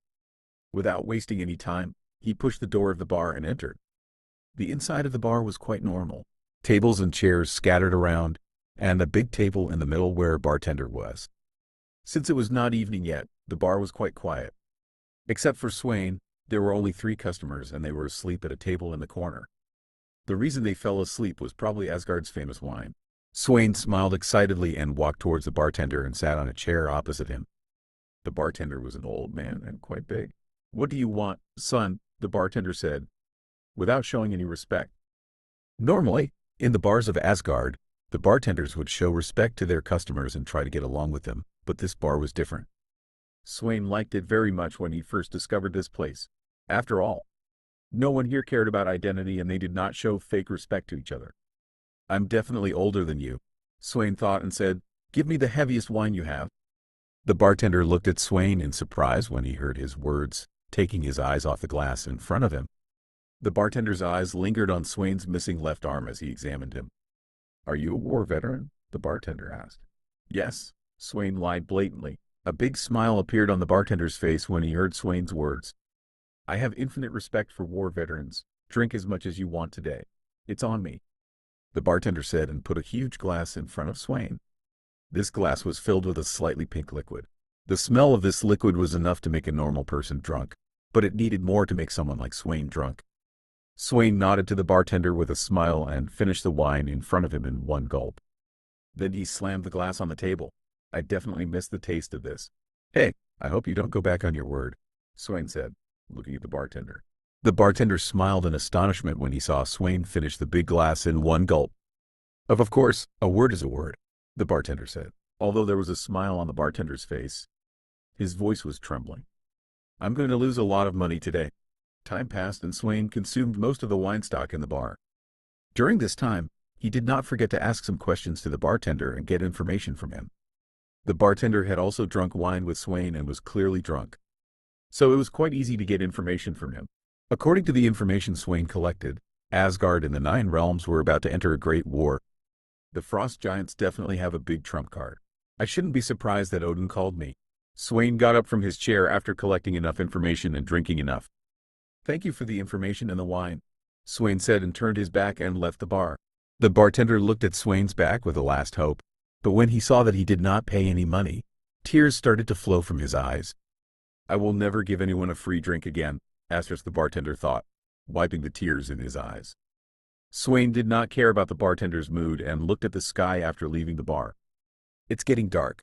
A: Without wasting any time, he pushed the door of the bar and entered. The inside of the bar was quite normal. Tables and chairs scattered around, and a big table in the middle where a bartender was. Since it was not evening yet, the bar was quite quiet. Except for Swain, there were only 3 customers, and they were asleep at a table in the corner. The reason they fell asleep was probably Asgard's famous wine. Swain smiled excitedly and walked towards the bartender and sat on a chair opposite him. The bartender was an old man and quite big. "What do you want, son?" the bartender said, without showing any respect. Normally, in the bars of Asgard, the bartenders would show respect to their customers and try to get along with them, but this bar was different. Swain liked it very much when he first discovered this place. After all, no one here cared about identity, and they did not show fake respect to each other. "I'm definitely older than you," Swain thought and said, "Give me the heaviest wine you have." The bartender looked at Swain in surprise when he heard his words, taking his eyes off the glass in front of him. The bartender's eyes lingered on Swain's missing left arm as he examined him. "Are you a war veteran?" the bartender asked. "Yes," Swain lied blatantly. A big smile appeared on the bartender's face when he heard Swain's words. "I have infinite respect for war veterans. Drink as much as you want today. It's on me," the bartender said and put a huge glass in front of Swain. This glass was filled with a slightly pink liquid. The smell of this liquid was enough to make a normal person drunk, but it needed more to make someone like Swain drunk. Swain nodded to the bartender with a smile and finished the wine in front of him in one gulp. Then he slammed the glass on the table. I definitely missed the taste of this. Hey, I hope you don't go back on your word, Swain said, looking at the bartender. The bartender smiled in astonishment when he saw Swain finish the big glass in one gulp. Of course, a word is a word, the bartender said, although there was a smile on the bartender's face. His voice was trembling. I'm going to lose a lot of money today. Time passed and Swain consumed most of the wine stock in the bar. During this time, he did not forget to ask some questions to the bartender and get information from him. The bartender had also drunk wine with Swain and was clearly drunk. So it was quite easy to get information from him. According to the information Swain collected, Asgard and the 9 realms were about to enter a great war. The frost giants definitely have a big trump card. I shouldn't be surprised that Odin called me. Swain got up from his chair after collecting enough information and drinking enough. Thank you for the information and the wine, Swain said and turned his back and left the bar. The bartender looked at Swain's back with a last hope, but when he saw that he did not pay any money, tears started to flow from his eyes. I will never give anyone a free drink again, the bartender thought, wiping the tears in his eyes. Swain did not care about the bartender's mood and looked at the sky after leaving the bar. It's getting dark.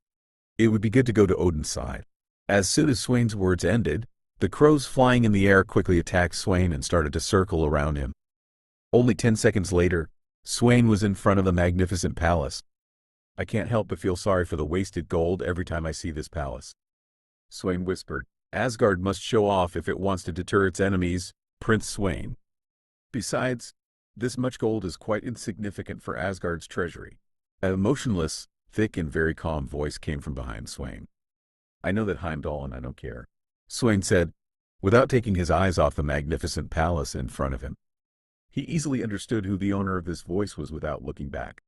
A: It would be good to go to Odin's side. As soon as Swain's words ended, the crows flying in the air quickly attacked Swain and started to circle around him. Only 10 seconds later, Swain was in front of the magnificent palace. I can't help but feel sorry for the wasted gold every time I see this palace, Swain whispered. Asgard must show off if it wants to deter its enemies, Prince Swain. Besides, this much gold is quite insignificant for Asgard's treasury. A emotionless, thick and very calm voice came from behind Swain. I know that Heimdall and I don't care, Swain said, without taking his eyes off the magnificent palace in front of him. He easily understood who the owner of this voice was without looking back.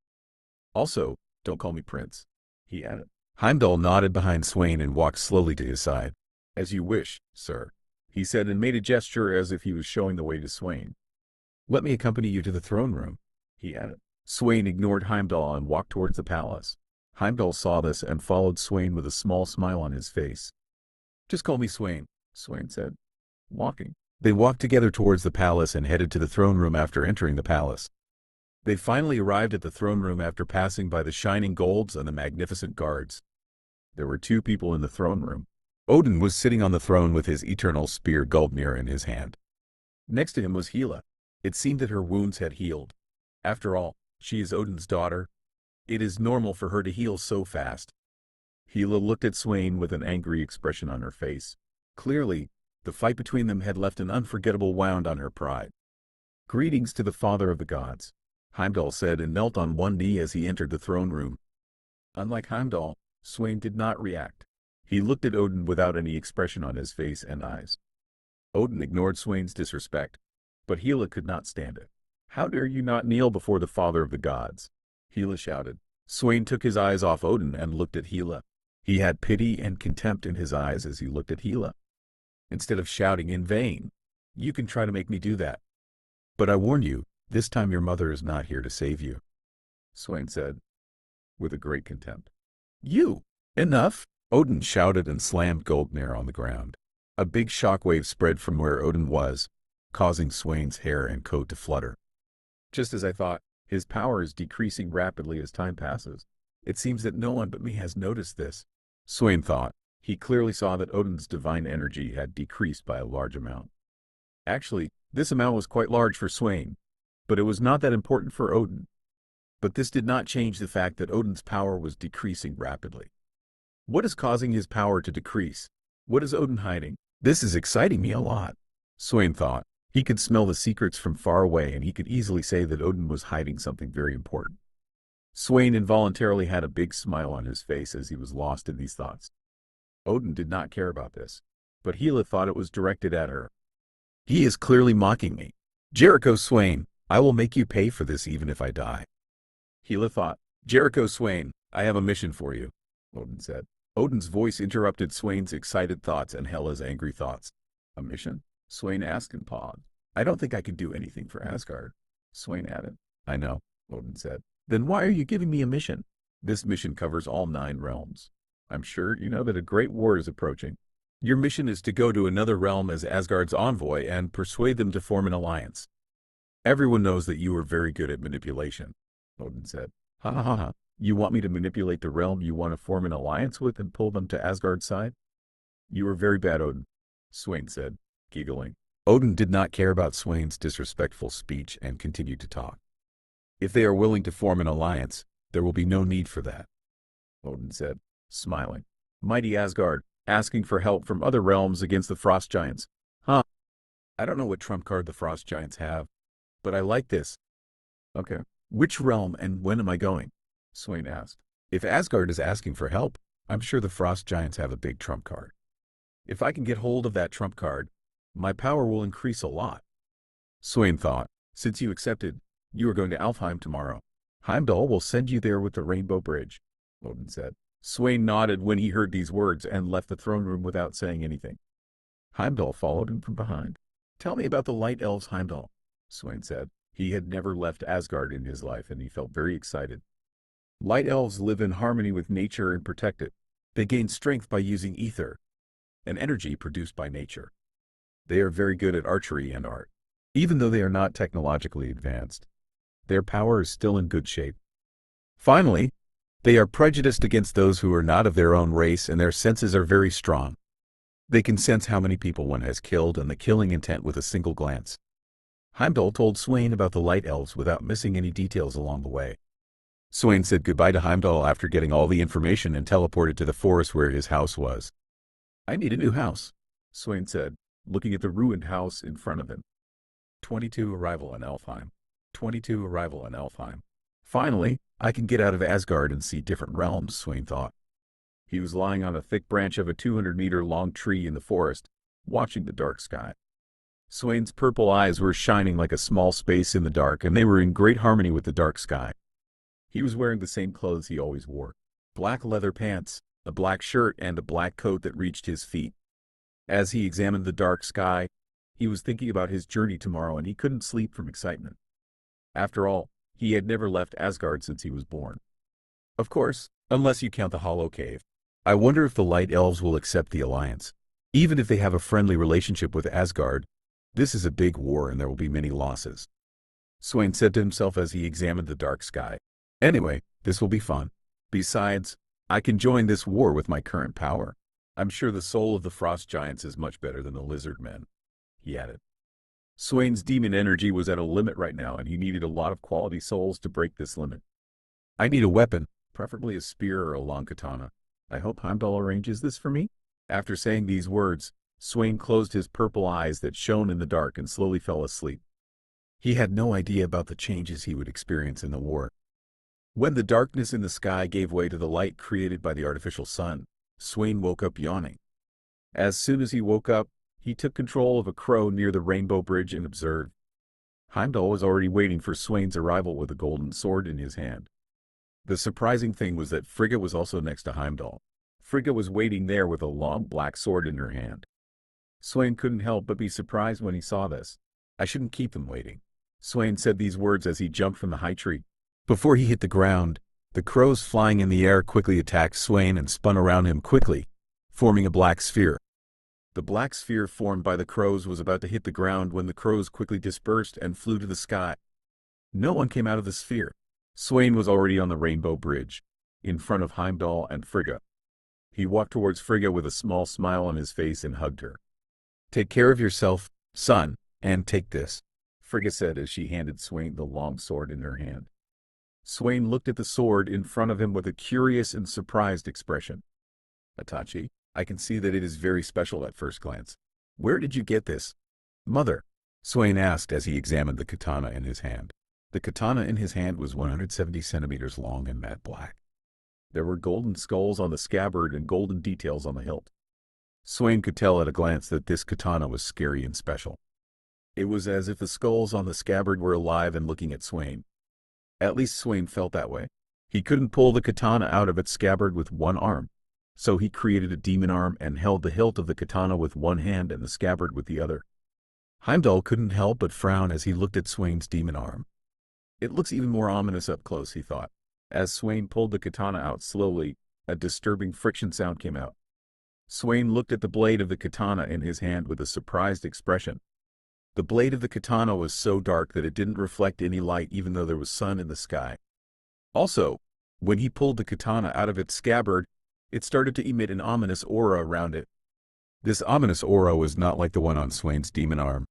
A: Also, don't call me Prince, he added. Heimdall nodded behind Swain and walked slowly to his side. As you wish, sir, he said and made a gesture as if he was showing the way to Swain. Let me accompany you to the throne room, he added. Swain ignored Heimdall and walked towards the palace. Heimdall saw this and followed Swain with a small smile on his face. Just call me Swain, Swain said, walking. They walked together towards the palace and headed to the throne room after entering the palace. They finally arrived at the throne room after passing by the shining golds and the magnificent guards. There were 2 people in the throne room. Odin was sitting on the throne with his eternal spear Gulpnir in his hand. Next to him was Hela. It seemed that her wounds had healed. After all, she is Odin's daughter. It is normal for her to heal so fast. Hela looked at Swain with an angry expression on her face. Clearly, the fight between them had left an unforgettable wound on her pride. Greetings to the father of the gods, Heimdall said and knelt on one knee as he entered the throne room. Unlike Heimdall, Swain did not react. He looked at Odin without any expression on his face and eyes. Odin ignored Swain's disrespect, but Hela could not stand it. How dare you not kneel before the father of the gods? Hela shouted. Swain took his eyes off Odin and looked at Hela. He had pity and contempt in his eyes as he looked at Hela. Instead of shouting in vain, you can try to make me do that. But I warn you, this time your mother is not here to save you, Swain said, with a great contempt. You! Enough! Odin shouted and slammed Gulpnir on the ground. A big shockwave spread from where Odin was, causing Swain's hair and coat to flutter. Just as I thought, his power is decreasing rapidly as time passes. It seems that no one but me has noticed this, Swain thought. He clearly saw that Odin's divine energy had decreased by a large amount. Actually, this amount was quite large for Swain, but it was not that important for Odin. But this did not change the fact that Odin's power was decreasing rapidly. What is causing his power to decrease? What is Odin hiding? This is exciting me a lot, Swain thought. He could smell the secrets from far away and he could easily say that Odin was hiding something very important. Swain involuntarily had a big smile on his face as he was lost in these thoughts. Odin did not care about this, but Hela thought it was directed at her. He is clearly mocking me. Jericho Swain, I will make you pay for this even if I die. Hela thought. Jericho Swain, I have a mission for you, Odin said. Odin's voice interrupted Swain's excited thoughts and Hela's angry thoughts. A mission? Swain asked and paused. I don't think I can do anything for Asgard, Swain added. I know, Odin said. Then why are you giving me a mission? This mission covers all 9 realms. I'm sure you know that a great war is approaching. Your mission is to go to another realm as Asgard's envoy and persuade them to form an alliance. Everyone knows that you are very good at manipulation, Odin said. Ha ha ha. You want me to manipulate the realm you want to form an alliance with and pull them to Asgard's side? You are very bad, Odin, Swain said, giggling. Odin did not care about Swain's disrespectful speech and continued to talk. If they are willing to form an alliance, there will be no need for that, Odin said, smiling. Mighty Asgard, asking for help from other realms against the frost giants. Huh? I don't know what trump card the frost giants have, but I like this. Okay. Which realm and when am I going? Swain asked. If Asgard is asking for help, I'm sure the frost giants have a big trump card. If I can get hold of that trump card, my power will increase a lot. Swain thought, since you accepted, you are going to Alfheim tomorrow. Heimdall will send you there with the Rainbow Bridge, Odin said. Swain nodded when he heard these words and left the throne room without saying anything. Heimdall followed him from behind. Tell me about the Light Elves, Heimdall, Swain said. He had never left Asgard in his life and he felt very excited. Light Elves live in harmony with nature and protect it. They gain strength by using ether, an energy produced by nature. They are very good at archery and art. Even though they are not technologically advanced, their power is still in good shape. Finally, they are prejudiced against those who are not of their own race and their senses are very strong. They can sense how many people one has killed and the killing intent with a single glance. Heimdall told Swain about the Light Elves without missing any details along the way. Swain said goodbye to Heimdall after getting all the information and teleported to the forest where his house was. I need a new house, Swain said, looking at the ruined house in front of him. 22 arrival in Alfheim. 22 arrival in Alfheim. Finally, I can get out of Asgard and see different realms, Swain thought. He was lying on a thick branch of a 200-meter-long tree in the forest, watching the dark sky. Swain's purple eyes were shining like a small space in the dark, and they were in great harmony with the dark sky. He was wearing the same clothes he always wore. Black leather pants, a black shirt, and a black coat that reached his feet. As he examined the dark sky, he was thinking about his journey tomorrow and he couldn't sleep from excitement. After all, he had never left Asgard since he was born. Of course, unless you count the Hollow Cave. I wonder if the Light Elves will accept the alliance. Even if they have a friendly relationship with Asgard, this is a big war and there will be many losses. Swain said to himself as he examined the dark sky. Anyway, this will be fun. Besides, I can join this war with my current power. I'm sure the soul of the frost giants is much better than the lizard men, he added. Swain's demon energy was at a limit right now and he needed a lot of quality souls to break this limit. I need a weapon, preferably a spear or a long katana. I hope Heimdall arranges this for me. After saying these words, Swain closed his purple eyes that shone in the dark and slowly fell asleep. He had no idea about the changes he would experience in the war. When the darkness in the sky gave way to the light created by the artificial sun, Swain woke up yawning. As soon as he woke up, he took control of a crow near the Rainbow Bridge and observed. Heimdall was already waiting for Swain's arrival with a golden sword in his hand. The surprising thing was that Frigga was also next to Heimdall. Frigga was waiting there with a long black sword in her hand. Swain couldn't help but be surprised when he saw this. I shouldn't keep them waiting. Swain said these words as he jumped from the high tree. Before he hit the ground, the crows flying in the air quickly attacked Swain and spun around him quickly, forming a black sphere. The black sphere formed by the crows was about to hit the ground when the crows quickly dispersed and flew to the sky. No one came out of the sphere. Swain was already on the Rainbow Bridge, in front of Heimdall and Frigga. He walked towards Frigga with a small smile on his face and hugged her. Take care of yourself, son, and take this, Frigga said as she handed Swain the long sword in her hand. Swain looked at the sword in front of him with a curious and surprised expression. Itachi, I can see that it is very special at first glance. Where did you get this? Mother, Swain asked as he examined the katana in his hand. The katana in his hand was 170 centimeters long and matte black. There were golden skulls on the scabbard and golden details on the hilt. Swain could tell at a glance that this katana was scary and special. It was as if the skulls on the scabbard were alive and looking at Swain. At least Swain felt that way. He couldn't pull the katana out of its scabbard with one arm, so he created a demon arm and held the hilt of the katana with one hand and the scabbard with the other. Heimdall couldn't help but frown as he looked at Swain's demon arm. It looks even more ominous up close, he thought. As Swain pulled the katana out slowly, a disturbing friction sound came out. Swain looked at the blade of the katana in his hand with a surprised expression. The blade of the katana was so dark that it didn't reflect any light even though there was sun in the sky. Also, when he pulled the katana out of its scabbard, it started to emit an ominous aura around it. This ominous aura was not like the one on Swain's demon arm.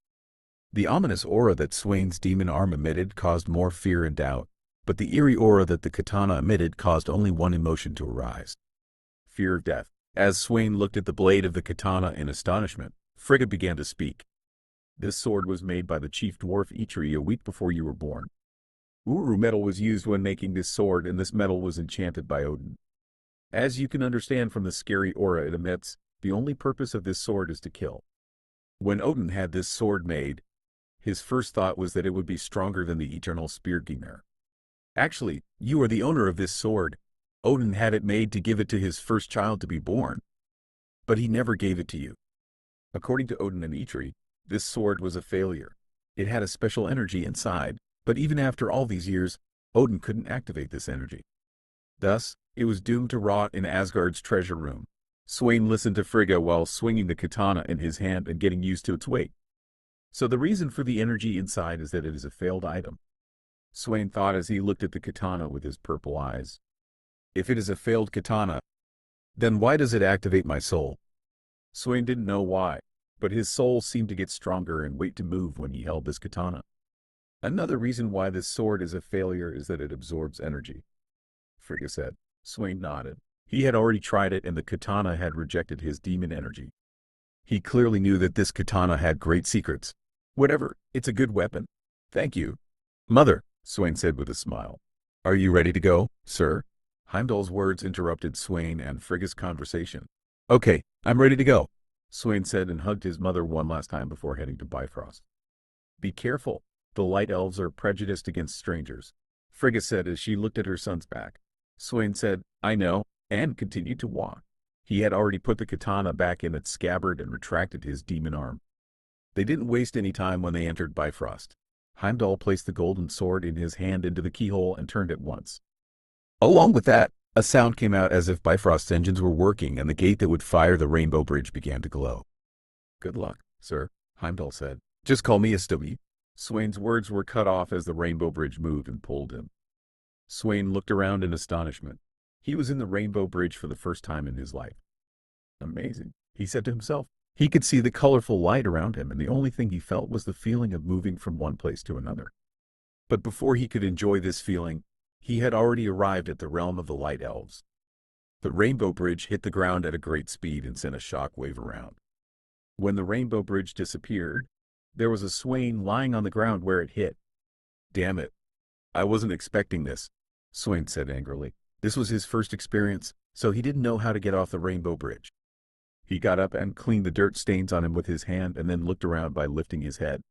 A: The ominous aura that Swain's demon arm emitted caused more fear and doubt, but the eerie aura that the katana emitted caused only one emotion to arise: fear of death. As Swain looked at the blade of the katana in astonishment, Frigga began to speak. This sword was made by the chief dwarf Eitri a week before you were born. Uru metal was used when making this sword, and this metal was enchanted by Odin. As you can understand from the scary aura it emits, the only purpose of this sword is to kill. When Odin had this sword made, his first thought was that it would be stronger than the eternal Speargimer. Actually, you are the owner of this sword. Odin had it made to give it to his first child to be born, but he never gave it to you. According to Odin and Eitri, this sword was a failure. It had a special energy inside, but even after all these years, Odin couldn't activate this energy. Thus, it was doomed to rot in Asgard's treasure room. Swain listened to Frigga while swinging the katana in his hand and getting used to its weight. So the reason for the energy inside is that it is a failed item. Swain thought as he looked at the katana with his purple eyes. If it is a failed katana, then why does it activate my soul? Swain didn't know why, but his soul seemed to get stronger and weight to move when he held this katana. Another reason why this sword is a failure is that it absorbs energy, Frigga said. Swain nodded. He had already tried it and the katana had rejected his demon energy. He clearly knew that this katana had great secrets. Whatever, it's a good weapon. Thank you, Mother, Swain said with a smile. Are you ready to go, sir? Heimdall's words interrupted Swain and Frigga's conversation. Okay, I'm ready to go, Swain said and hugged his mother one last time before heading to Bifrost. Be careful, the light elves are prejudiced against strangers, Frigga said as she looked at her son's back. Swain said, I know, and continued to walk. He had already put the katana back in its scabbard and retracted his demon arm. They didn't waste any time when they entered Bifrost. Heimdall placed the golden sword in his hand into the keyhole and turned it once. Along with that, a sound came out as if Bifrost's engines were working and the gate that would fire the Rainbow Bridge began to glow. Good luck, sir, Heimdall said. Just call me SW. Swain's words were cut off as the Rainbow Bridge moved and pulled him. Swain looked around in astonishment. He was in the Rainbow Bridge for the first time in his life. Amazing, he said to himself. He could see the colorful light around him, and the only thing he felt was the feeling of moving from one place to another. But before he could enjoy this feeling, he had already arrived at the realm of the Light Elves. The Rainbow Bridge hit the ground at a great speed and sent a shock wave around. When the Rainbow Bridge disappeared, there was a Swain lying on the ground where it hit. Damn it. I wasn't expecting this, Swain said angrily. This was his first experience, so he didn't know how to get off the Rainbow Bridge. He got up and cleaned the dirt stains on him with his hand and then looked around by lifting his head.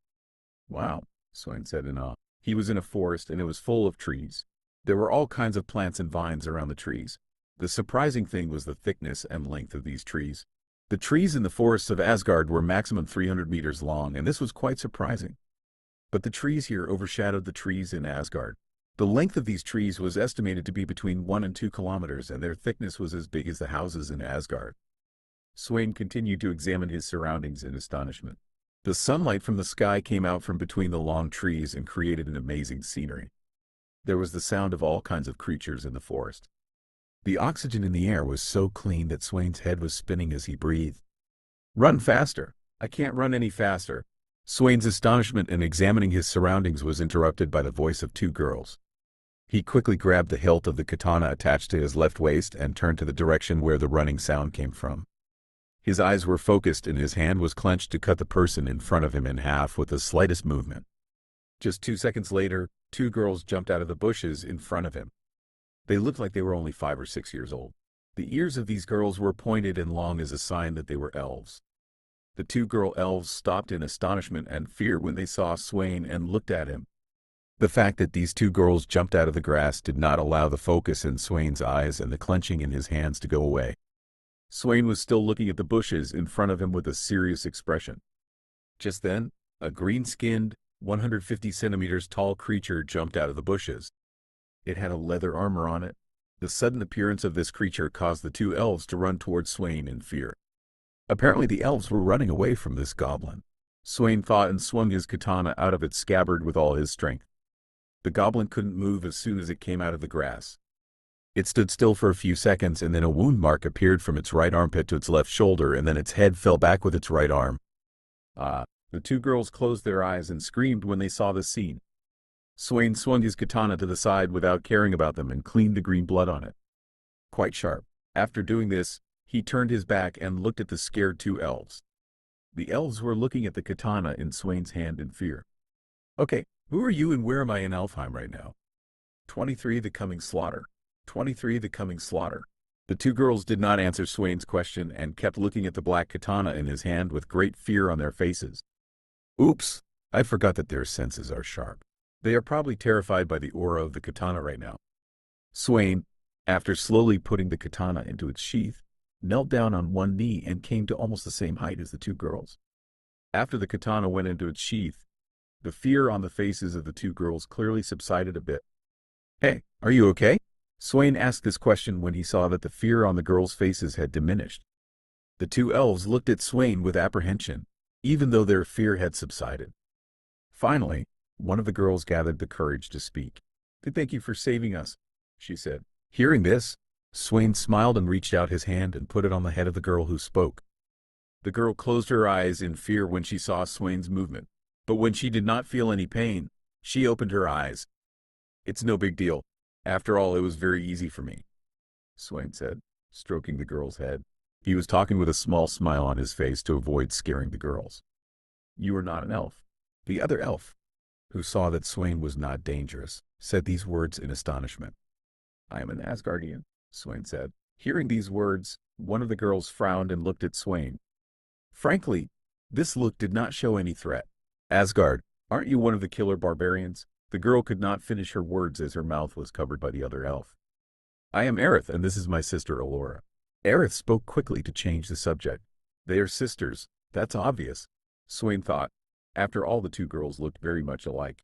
A: Wow, Swain said in awe. He was in a forest and it was full of trees. There were all kinds of plants and vines around the trees. The surprising thing was the thickness and length of these trees. The trees in the forests of Asgard were maximum 300 meters long, and this was quite surprising. But the trees here overshadowed the trees in Asgard. The length of these trees was estimated to be between 1 and 2 kilometers, and their thickness was as big as the houses in Asgard. Swain continued to examine his surroundings in astonishment. The sunlight from the sky came out from between the long trees and created an amazing scenery. There was the sound of all kinds of creatures in the forest. The oxygen in the air was so clean that Swain's head was spinning as he breathed. Run faster! I can't run any faster. Swain's astonishment in examining his surroundings was interrupted by the voice of 2 girls. He quickly grabbed the hilt of the katana attached to his left waist and turned to the direction where the running sound came from. His eyes were focused and his hand was clenched to cut the person in front of him in half with the slightest movement. Just 2 seconds later, 2 girls jumped out of the bushes in front of him. They looked like they were only 5 or 6 years old. The ears of these girls were pointed and long as a sign that they were elves. The 2 girl elves stopped in astonishment and fear when they saw Swain and looked at him. The fact that these 2 girls jumped out of the grass did not allow the focus in Swain's eyes and the clenching in his hands to go away. Swain was still looking at the bushes in front of him with a serious expression. Just then, a green-skinned, 150 centimeters tall creature jumped out of the bushes. It had a leather armor on it. The sudden appearance of this creature caused the 2 elves to run towards Swain in fear. Apparently the elves were running away from this goblin. Swain thought and swung his katana out of its scabbard with all his strength. The goblin couldn't move as soon as it came out of the grass. It stood still for a few seconds, and then a wound mark appeared from its right armpit to its left shoulder, and then its head fell back with its right arm. The two girls closed their eyes and screamed when they saw this scene. Swain swung his katana to the side without caring about them and cleaned the green blood on it. Quite sharp. After doing this, he turned his back and looked at the scared two elves. The elves were looking at the katana in Swain's hand in fear. Okay, who are you and where am I in Alheim right now? 23 The coming slaughter. 23 The coming slaughter. The two girls did not answer Swain's question and kept looking at the black katana in his hand with great fear on their faces. Oops, I forgot that their senses are sharp. They are probably terrified by the aura of the katana right now. Swain, after slowly putting the katana into its sheath, knelt down on one knee and came to almost the same height as the two girls. After the katana went into its sheath, the fear on the faces of the two girls clearly subsided a bit. Hey, are you okay? Swain asked this question when he saw that the fear on the girls' faces had diminished. The two elves looked at Swain with apprehension, even though their fear had subsided. Finally, one of the girls gathered the courage to speak. Thank you for saving us, she said. Hearing this, Swain smiled and reached out his hand and put it on the head of the girl who spoke. The girl closed her eyes in fear when she saw Swain's movement, but when she did not feel any pain, she opened her eyes. It's no big deal. After all, it was very easy for me, Swain said, stroking the girl's head. He was talking with a small smile on his face to avoid scaring the girls. You are not an elf. The other elf, who saw that Swain was not dangerous, said these words in astonishment. I am an Asgardian, Swain said. Hearing these words, one of the girls frowned and looked at Swain. Frankly, this look did not show any threat. Asgard, aren't you one of the killer barbarians? The girl could not finish her words as her mouth was covered by the other elf. I am Aerith, and this is my sister Allura. Aerith spoke quickly to change the subject. They are sisters, that's obvious, Swain thought. After all, the two girls looked very much alike.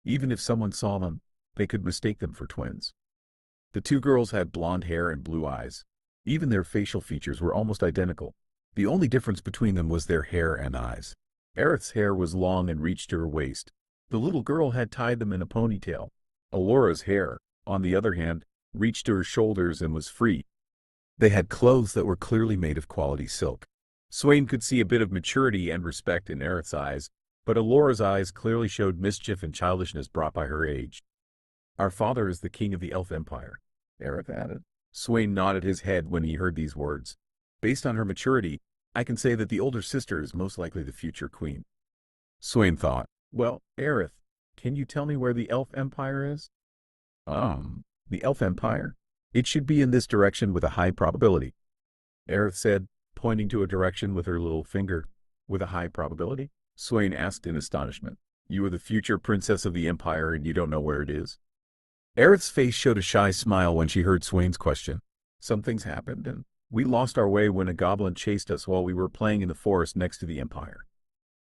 A: Even if someone saw them, they could mistake them for twins. The two girls had blonde hair and blue eyes. Even their facial features were almost identical. The only difference between them was their hair and eyes. Aerith's hair was long and reached to her waist. The little girl had tied them in a ponytail. Allura's hair, on the other hand, reached to her shoulders and was free. They had clothes that were clearly made of quality silk. Swain could see a bit of maturity and respect in Aerith's eyes, but Allura's eyes clearly showed mischief and childishness brought by her age. Our father is the king of the Elf Empire, Aerith added. Swain nodded his head when he heard these words. Based on her maturity, I can say that the older sister is most likely the future queen. Swain thought, well, Aerith, can you tell me where the Elf Empire is? The Elf Empire? It should be in this direction with a high probability, Aerith said, pointing to a direction with her little finger. With a high probability? Swain asked in astonishment. You are the future princess of the Empire and you don't know where it is? Aerith's face showed a shy smile when she heard Swain's question. Some things happened, and we lost our way when a goblin chased us while we were playing in the forest next to the Empire.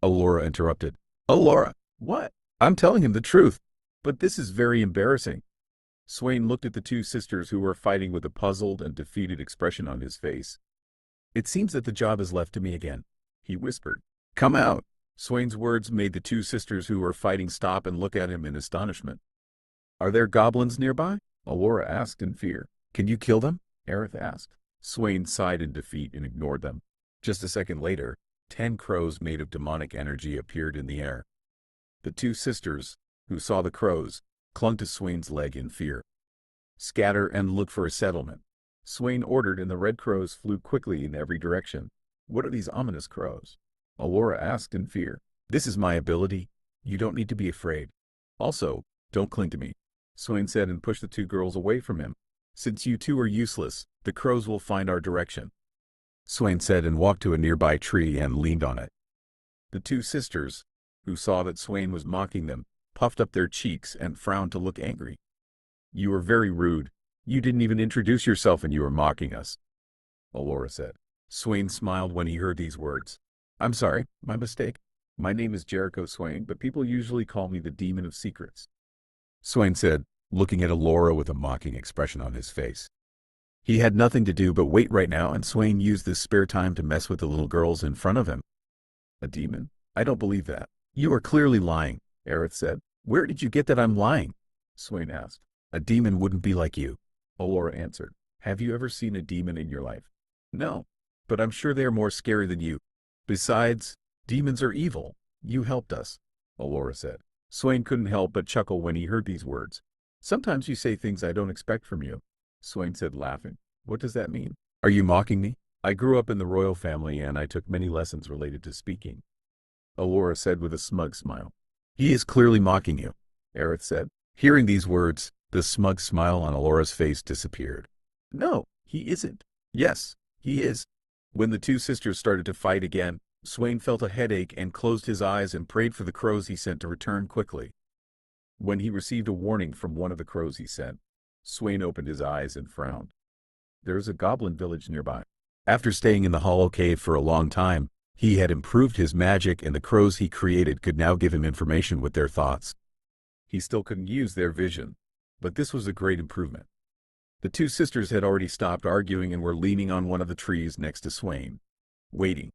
A: Allura interrupted. Allura, what? I'm telling him the truth, but this is very embarrassing. Swain looked at the two sisters who were fighting with a puzzled and defeated expression on his face. It seems that the job is left to me again, he whispered. Come out. Swain's words made the two sisters who were fighting stop and look at him in astonishment. Are there goblins nearby? Allura asked in fear. Can you kill them? Aerith asked. Swain sighed in defeat and ignored them. Just a second later, 10 crows made of demonic energy appeared in the air. The two sisters, who saw the crows, clung to Swain's leg in fear. Scatter and look for a settlement, Swain ordered, and the red crows flew quickly in every direction. What are these ominous crows? Allura asked in fear. This is my ability. You don't need to be afraid. Also, don't cling to me, Swain said and pushed the two girls away from him. Since you two are useless, the crows will find our direction, Swain said and walked to a nearby tree and leaned on it. The two sisters, who saw that Swain was mocking them, puffed up their cheeks and frowned to look angry. You are very rude. You didn't even introduce yourself and you are mocking us, Allura said. Swain smiled when he heard these words. I'm sorry, my mistake. My name is Jericho Swain, but people usually call me the Demon of Secrets, Swain said, looking at Allura with a mocking expression on his face. He had nothing to do but wait right now, and Swain used this spare time to mess with the little girls in front of him. A demon? I don't believe that. You are clearly lying, Aerith said. Where did you get that I'm lying? Swain asked. A demon wouldn't be like you, Allura answered. Have you ever seen a demon in your life? No, but I'm sure they are more scary than you. Besides, demons are evil. You helped us, Allura said. Swain couldn't help but chuckle when he heard these words. Sometimes you say things I don't expect from you, Swain said, laughing. What does that mean? Are you mocking me? I grew up in the royal family and I took many lessons related to speaking, Allura said with a smug smile. He is clearly mocking you, Aerith said. Hearing these words, the smug smile on Allura's face disappeared. No, he isn't. Yes, he is. When the two sisters started to fight again, Swain felt a headache and closed his eyes and prayed for the crows he sent to return quickly. When he received a warning from one of the crows he sent, Swain opened his eyes and frowned. There is a goblin village nearby. After staying in the hollow cave for a long time, he had improved his magic and the crows he created could now give him information with their thoughts. He still couldn't use their vision, but this was a great improvement. The two sisters had already stopped arguing and were leaning on one of the trees next to Swain, waiting.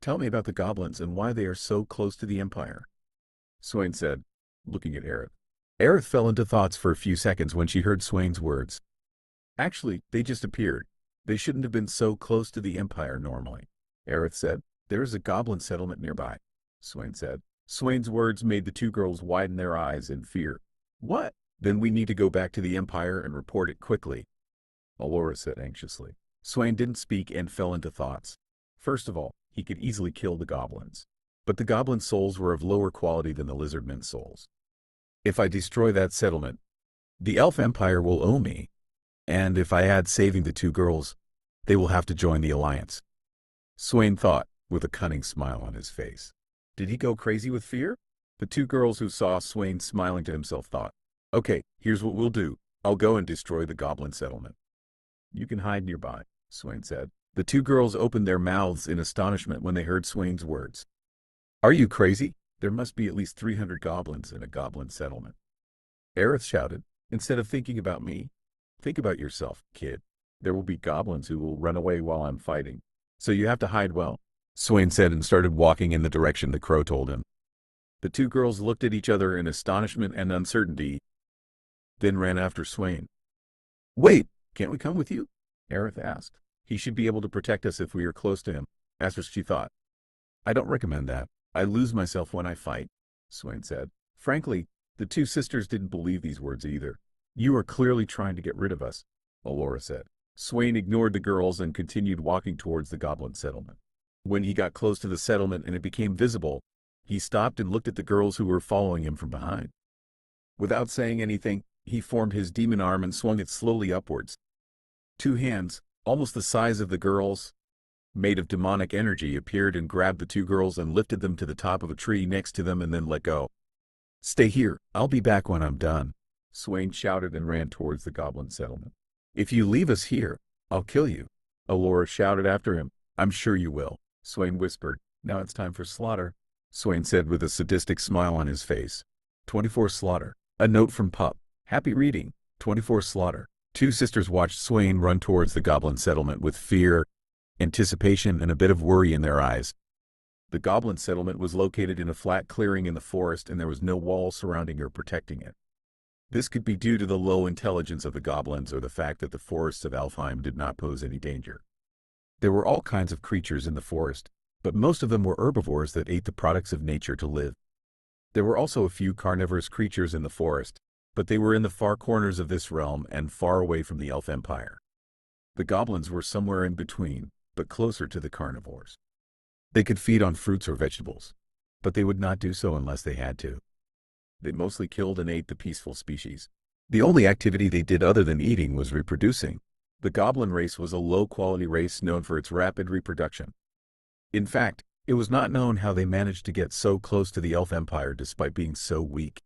A: Tell me about the goblins and why they are so close to the Empire, Swain said, looking at Aerith. Aerith fell into thoughts for a few seconds when she heard Swain's words. Actually, they just appeared. They shouldn't have been so close to the Empire normally, Aerith said. There is a goblin settlement nearby, Swain said. Swain's words made the two girls widen their eyes in fear. What? Then we need to go back to the Empire and report it quickly, Allura said anxiously. Swain didn't speak and fell into thoughts. First of all, he could easily kill the goblins. But the goblin souls were of lower quality than the lizardmen's souls. If I destroy that settlement, the Elf Empire will owe me. And if I add saving the two girls, they will have to join the alliance. Swain thought, with a cunning smile on his face. Did he go crazy with fear? The two girls who saw Swain smiling to himself thought, okay, here's what we'll do. I'll go and destroy the goblin settlement. You can hide nearby, Swain said. The two girls opened their mouths in astonishment when they heard Swain's words. Are you crazy? There must be at least 300 goblins in a goblin settlement. Aerith shouted, instead of thinking about me, think about yourself, kid. There will be goblins who will run away while I'm fighting. So you have to hide well, Swain said and started walking in the direction the crow told him. The two girls looked at each other in astonishment and uncertainty, then ran after Swain. Wait, can't we come with you? Aerith asked. He should be able to protect us if we are close to him, as she thought. I don't recommend that. I lose myself when I fight, Swain said. Frankly, the two sisters didn't believe these words either. You are clearly trying to get rid of us, Allura said. Swain ignored the girls and continued walking towards the goblin settlement. When he got close to the settlement and it became visible, he stopped and looked at the girls who were following him from behind. Without saying anything, he formed his demon arm and swung it slowly upwards. Two hands, almost the size of the girls, made of demonic energy, appeared and grabbed the two girls and lifted them to the top of a tree next to them and then let go. Stay here, I'll be back when I'm done, Swain shouted and ran towards the goblin settlement. If you leave us here, I'll kill you, Allura shouted after him. I'm sure you will, Swain whispered. Now it's time for slaughter, Swain said with a sadistic smile on his face. 24 slaughter. A note from Pupp. Happy reading. 24 slaughter. Two sisters watched Swain run towards the goblin settlement with fear, anticipation, and a bit of worry in their eyes. The goblin settlement was located in a flat clearing in the forest and there was no wall surrounding or protecting it. This could be due to the low intelligence of the goblins or the fact that the forests of Alheim did not pose any danger. There were all kinds of creatures in the forest, but most of them were herbivores that ate the products of nature to live. There were also a few carnivorous creatures in the forest, but they were in the far corners of this realm and far away from the Elf Empire. The goblins were somewhere in between, but closer to the carnivores. They could feed on fruits or vegetables, but they would not do so unless they had to. They mostly killed and ate the peaceful species. The only activity they did other than eating was reproducing. The goblin race was a low-quality race known for its rapid reproduction. In fact, it was not known how they managed to get so close to the Elf Empire despite being so weak.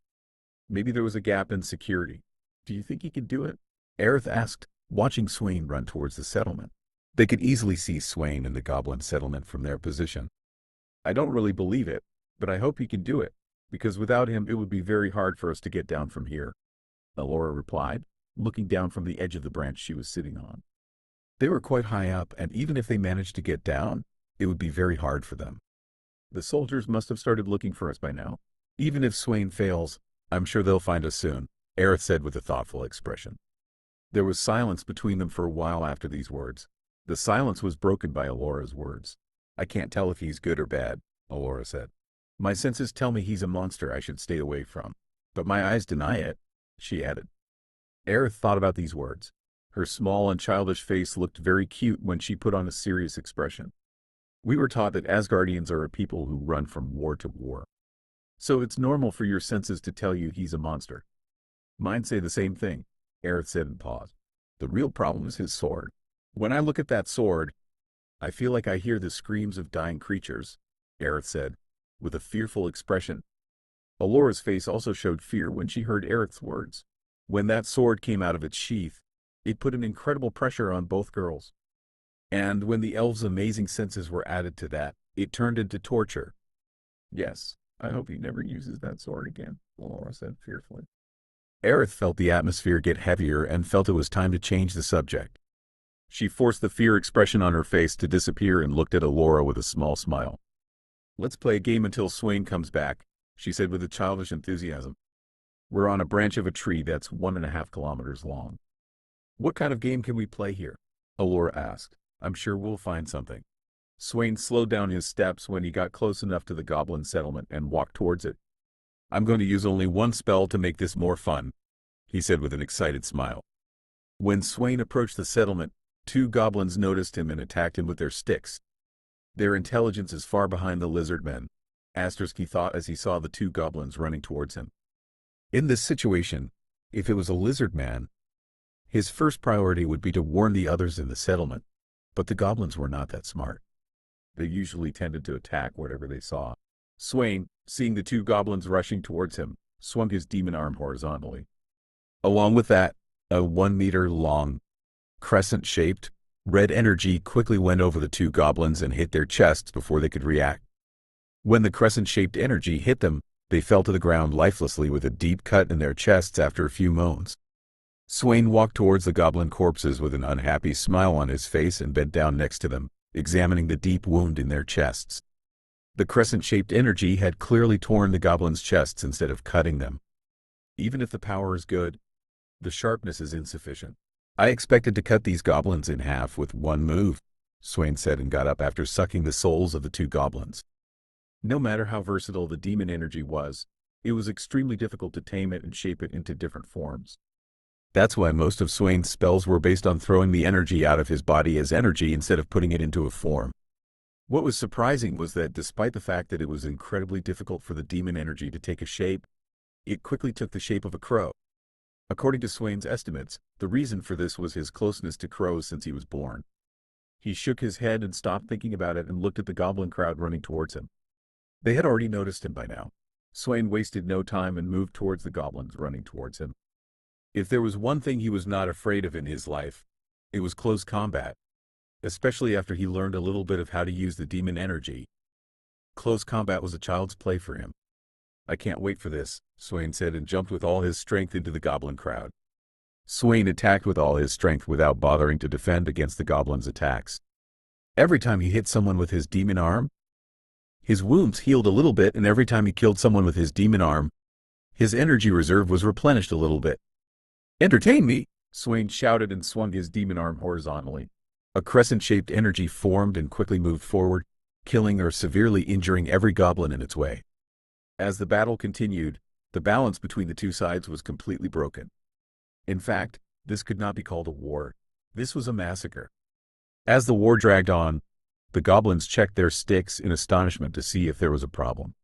A: Maybe there was a gap in security. Do you think he could do it? Aerith asked, watching Swain run towards the settlement. They could easily see Swain in the goblin settlement from their position. I don't really believe it, but I hope he can do it, because without him it would be very hard for us to get down from here, Allura replied, looking down from the edge of the branch she was sitting on. They were quite high up, and even if they managed to get down, it would be very hard for them. The soldiers must have started looking for us by now. Even if Swain fails, I'm sure they'll find us soon, Aerith said with a thoughtful expression. There was silence between them for a while after these words. The silence was broken by Alora's words. I can't tell if he's good or bad, Alora said. My senses tell me he's a monster I should stay away from. But my eyes deny it, she added. Aerith thought about these words. Her small and childish face looked very cute when she put on a serious expression. We were taught that Asgardians are a people who run from war to war. So it's normal for your senses to tell you he's a monster. Mine say the same thing, Aerith said and paused. The real problem is his sword. When I look at that sword, I feel like I hear the screams of dying creatures, Aerith said, with a fearful expression. Alora's face also showed fear when she heard Aerith's words. When that sword came out of its sheath, it put an incredible pressure on both girls. And when the elves' amazing senses were added to that, it turned into torture. Yes, I hope he never uses that sword again, Alora said fearfully. Aerith felt the atmosphere get heavier and felt it was time to change the subject. She forced the fear expression on her face to disappear and looked at Alora with a small smile. Let's play a game until Swain comes back, she said with a childish enthusiasm. We're on a branch of a tree that's 1.5 kilometers long. What kind of game can we play here? Alora asked. I'm sure we'll find something. Swain slowed down his steps when he got close enough to the goblin settlement and walked towards it. I'm going to use only one spell to make this more fun, he said with an excited smile. When Swain approached the settlement, 2 goblins noticed him and attacked him with their sticks. Their intelligence is far behind the lizard men, he thought as he saw the 2 goblins running towards him. In this situation, if it was a lizard man, his first priority would be to warn the others in the settlement, but the goblins were not that smart. They usually tended to attack whatever they saw. Swain, seeing the 2 goblins rushing towards him, swung his demon arm horizontally. Along with that, a 1-meter-long, crescent-shaped, red energy quickly went over the 2 goblins and hit their chests before they could react. When the crescent-shaped energy hit them, they fell to the ground lifelessly with a deep cut in their chests after a few moans. Swain walked towards the goblin corpses with an unhappy smile on his face and bent down next to them, examining the deep wound in their chests. The crescent-shaped energy had clearly torn the goblins' chests instead of cutting them. Even if the power is good, the sharpness is insufficient. I expected to cut these goblins in half with one move, Swain said and got up after sucking the souls of the 2 goblins. No matter how versatile the demon energy was, it was extremely difficult to tame it and shape it into different forms. That's why most of Swain's spells were based on throwing the energy out of his body as energy instead of putting it into a form. What was surprising was that despite the fact that it was incredibly difficult for the demon energy to take a shape, it quickly took the shape of a crow. According to Swain's estimates, the reason for this was his closeness to crows since he was born. He shook his head and stopped thinking about it and looked at the goblin crowd running towards him. They had already noticed him by now. Swain wasted no time and moved towards the goblins running towards him. If there was one thing he was not afraid of in his life, it was close combat, especially after he learned a little bit of how to use the demon energy. Close combat was a child's play for him. I can't wait for this, Swain said and jumped with all his strength into the goblin crowd. Swain attacked with all his strength without bothering to defend against the goblins' attacks. Every time he hit someone with his demon arm, his wounds healed a little bit, and every time he killed someone with his demon arm, his energy reserve was replenished a little bit. Entertain me, Swain shouted and swung his demon arm horizontally. A crescent-shaped energy formed and quickly moved forward, killing or severely injuring every goblin in its way. As the battle continued, the balance between the 2 sides was completely broken. In fact, this could not be called a war. This was a massacre. As the war dragged on, the goblins checked their sticks in astonishment to see if there was a problem.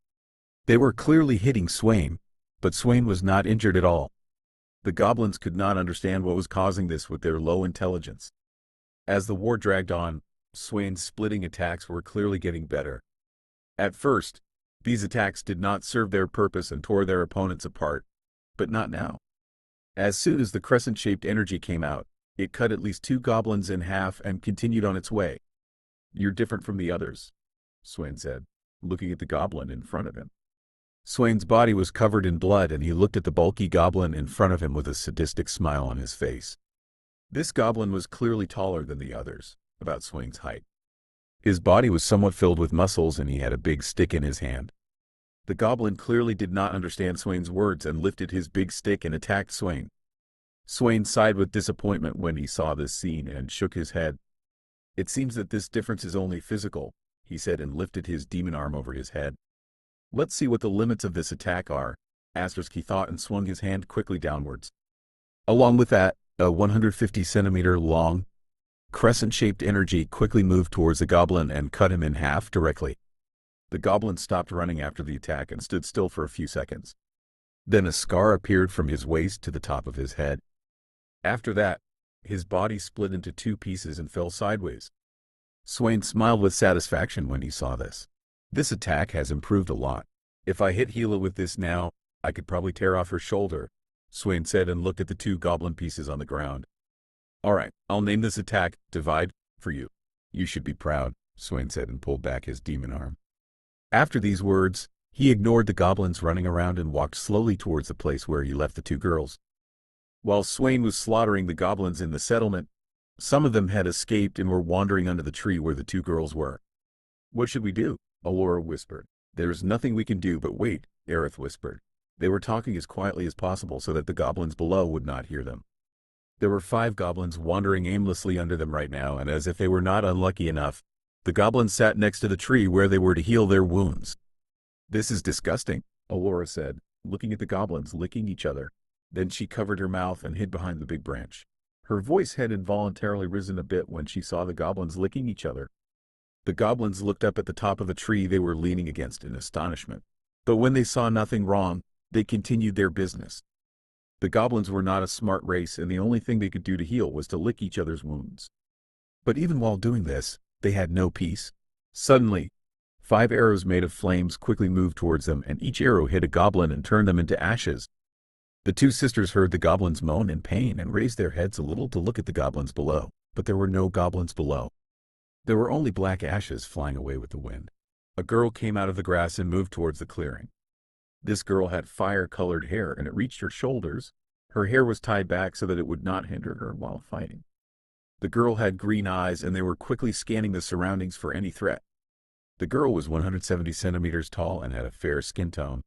A: They were clearly hitting Swain, but Swain was not injured at all. The goblins could not understand what was causing this with their low intelligence. As the war dragged on, Swain's splitting attacks were clearly getting better. At first, these attacks did not serve their purpose and tore their opponents apart, but not now. As soon as the crescent-shaped energy came out, it cut at least 2 goblins in half and continued on its way. You're different from the others, Swain said, looking at the goblin in front of him. Swain's body was covered in blood and he looked at the bulky goblin in front of him with a sadistic smile on his face. This goblin was clearly taller than the others, about Swain's height. His body was somewhat filled with muscles and he had a big stick in his hand. The goblin clearly did not understand Swain's words and lifted his big stick and attacked Swain. Swain sighed with disappointment when he saw this scene and shook his head. "It seems that this difference is only physical," he said and lifted his demon arm over his head. "Let's see what the limits of this attack are," he thought and swung his hand quickly downwards. Along with that, a 150-centimeter long, crescent-shaped energy quickly moved towards the goblin and cut him in half directly. The goblin stopped running after the attack and stood still for a few seconds. Then a scar appeared from his waist to the top of his head. After that, his body split into two pieces and fell sideways. Swain smiled with satisfaction when he saw this. "This attack has improved a lot. If I hit Hela with this now, I could probably tear off her shoulder," Swain said and looked at the two goblin pieces on the ground. "Alright, I'll name this attack Divide for you. You should be proud," Swain said and pulled back his demon arm. After these words, he ignored the goblins running around and walked slowly towards the place where he left the two girls. While Swain was slaughtering the goblins in the settlement, some of them had escaped and were wandering under the tree where the two girls were. "What should we do?" Alora whispered. "There's nothing we can do but wait," Aerith whispered. They were talking as quietly as possible so that the goblins below would not hear them. There were 5 goblins wandering aimlessly under them right now, and as if they were not unlucky enough, the goblins sat next to the tree where they were to heal their wounds. "This is disgusting," Alora said, looking at the goblins licking each other. Then she covered her mouth and hid behind the big branch. Her voice had involuntarily risen a bit when she saw the goblins licking each other. The goblins looked up at the top of the tree they were leaning against in astonishment. But when they saw nothing wrong, they continued their business. The goblins were not a smart race, and the only thing they could do to heal was to lick each other's wounds. But even while doing this, they had no peace. Suddenly, 5 arrows made of flames quickly moved towards them, and each arrow hit a goblin and turned them into ashes. The two sisters heard the goblins moan in pain and raised their heads a little to look at the goblins below, but there were no goblins below. There were only black ashes flying away with the wind. A girl came out of the grass and moved towards the clearing. This girl had fire-colored hair, and it reached her shoulders. Her hair was tied back so that it would not hinder her while fighting. The girl had green eyes, and they were quickly scanning the surroundings for any threat. The girl was 170 centimeters tall and had a fair skin tone.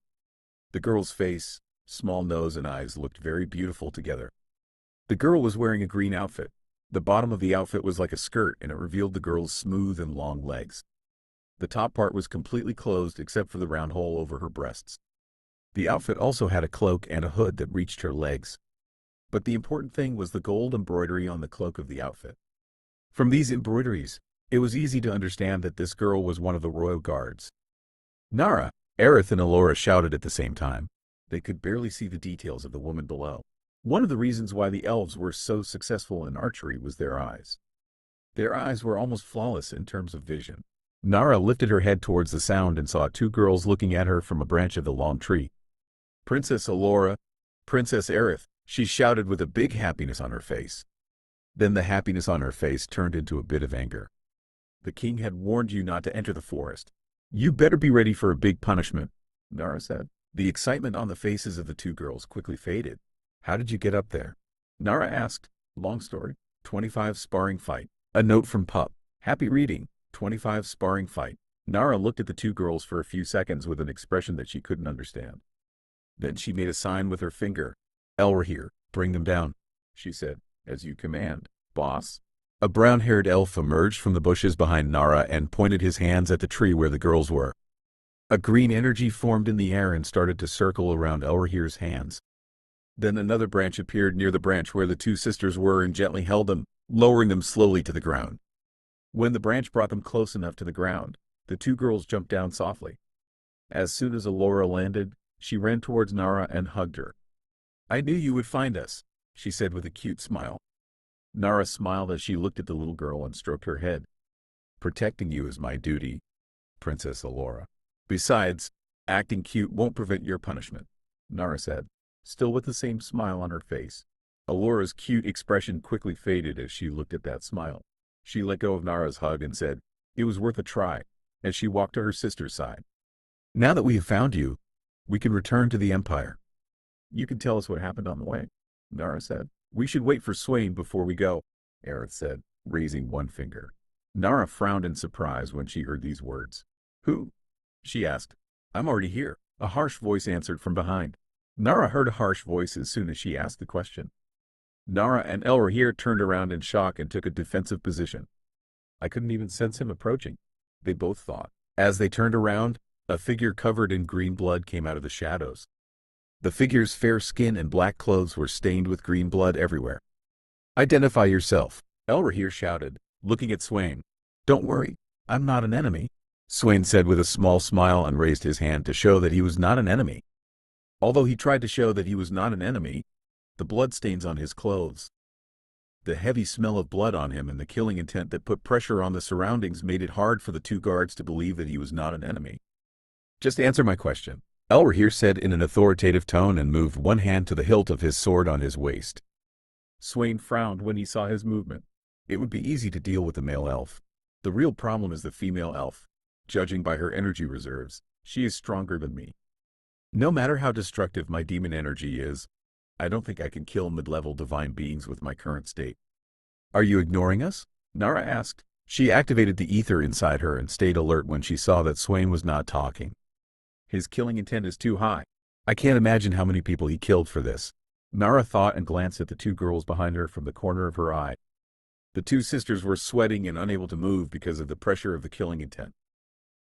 A: The girl's face, small nose, and eyes looked very beautiful together. The girl was wearing a green outfit. The bottom of the outfit was like a skirt, and it revealed the girl's smooth and long legs. The top part was completely closed except for the round hole over her breasts. The outfit also had a cloak and a hood that reached her legs. But the important thing was the gold embroidery on the cloak of the outfit. From these embroideries, it was easy to understand that this girl was one of the royal guards. "Nara!" Aerith and Alora shouted at the same time. They could barely see the details of the woman below. One of the reasons why the elves were so successful in archery was their eyes. Their eyes were almost flawless in terms of vision. Nara lifted her head towards the sound and saw 2 girls looking at her from a branch of the long tree. "Princess Alora, Princess Aerith," she shouted with a big happiness on her face. Then the happiness on her face turned into a bit of anger. "The king had warned you not to enter the forest. You better be ready for a big punishment," Nara said. The excitement on the faces of the 2 girls quickly faded. "How did you get up there?" Nara asked. Long story. 25 sparring fight. A note from Pupp. Happy reading. 25 sparring fight. Nara looked at the 2 girls for a few seconds with an expression that she couldn't understand. Then she made a sign with her finger. "Elrahir, bring them down," she said. "As you command, boss." A brown-haired elf emerged from the bushes behind Nara and pointed his hands at the tree where the girls were. A green energy formed in the air and started to circle around Elrahir's hands. Then another branch appeared near the branch where the 2 sisters were and gently held them, lowering them slowly to the ground. When the branch brought them close enough to the ground, the 2 girls jumped down softly. As soon as Alora landed, she ran towards Nara and hugged her. "I knew you would find us," she said with a cute smile. Nara smiled as she looked at the little girl and stroked her head. "Protecting you is my duty, Princess Alora. Besides, acting cute won't prevent your punishment," Nara said, still with the same smile on her face. Alora's cute expression quickly faded as she looked at that smile. She let go of Nara's hug and said, "It was worth a try," as she walked to her sister's side. "Now that we have found you, we can return to the Empire. You can tell us what happened on the way," Nara said. "We should wait for Swain before we go," Aerith said, raising one finger. Nara frowned in surprise when she heard these words. Who? She asked. I'm already here, a harsh voice answered from behind. Nara heard a harsh voice as soon as she asked the question. Nara and Elrahir turned around in shock and took a defensive position. I couldn't even sense him approaching, they both thought. As they turned around, a figure covered in green blood came out of the shadows. The figure's fair skin and black clothes were stained with green blood everywhere. Identify yourself, Elrahir shouted, looking at Swain. Don't worry, I'm not an enemy, Swain said with a small smile and raised his hand to show that he was not an enemy. Although he tried to show that he was not an enemy, the bloodstains on his clothes, the heavy smell of blood on him and the killing intent that put pressure on the surroundings made it hard for the two guards to believe that he was not an enemy. Just answer my question, Elrahir said in an authoritative tone and moved one hand to the hilt of his sword on his waist. Swain frowned when he saw his movement. It would be easy to deal with the male elf. The real problem is the female elf. Judging by her energy reserves, she is stronger than me. No matter how destructive my demon energy is, I don't think I can kill mid-level divine beings with my current state. Are you ignoring us? Nara asked. She activated the ether inside her and stayed alert when she saw that Swain was not talking. His killing intent is too high. I can't imagine how many people he killed for this. Nara thought and glanced at the two girls behind her from the corner of her eye. The two sisters were sweating and unable to move because of the pressure of the killing intent.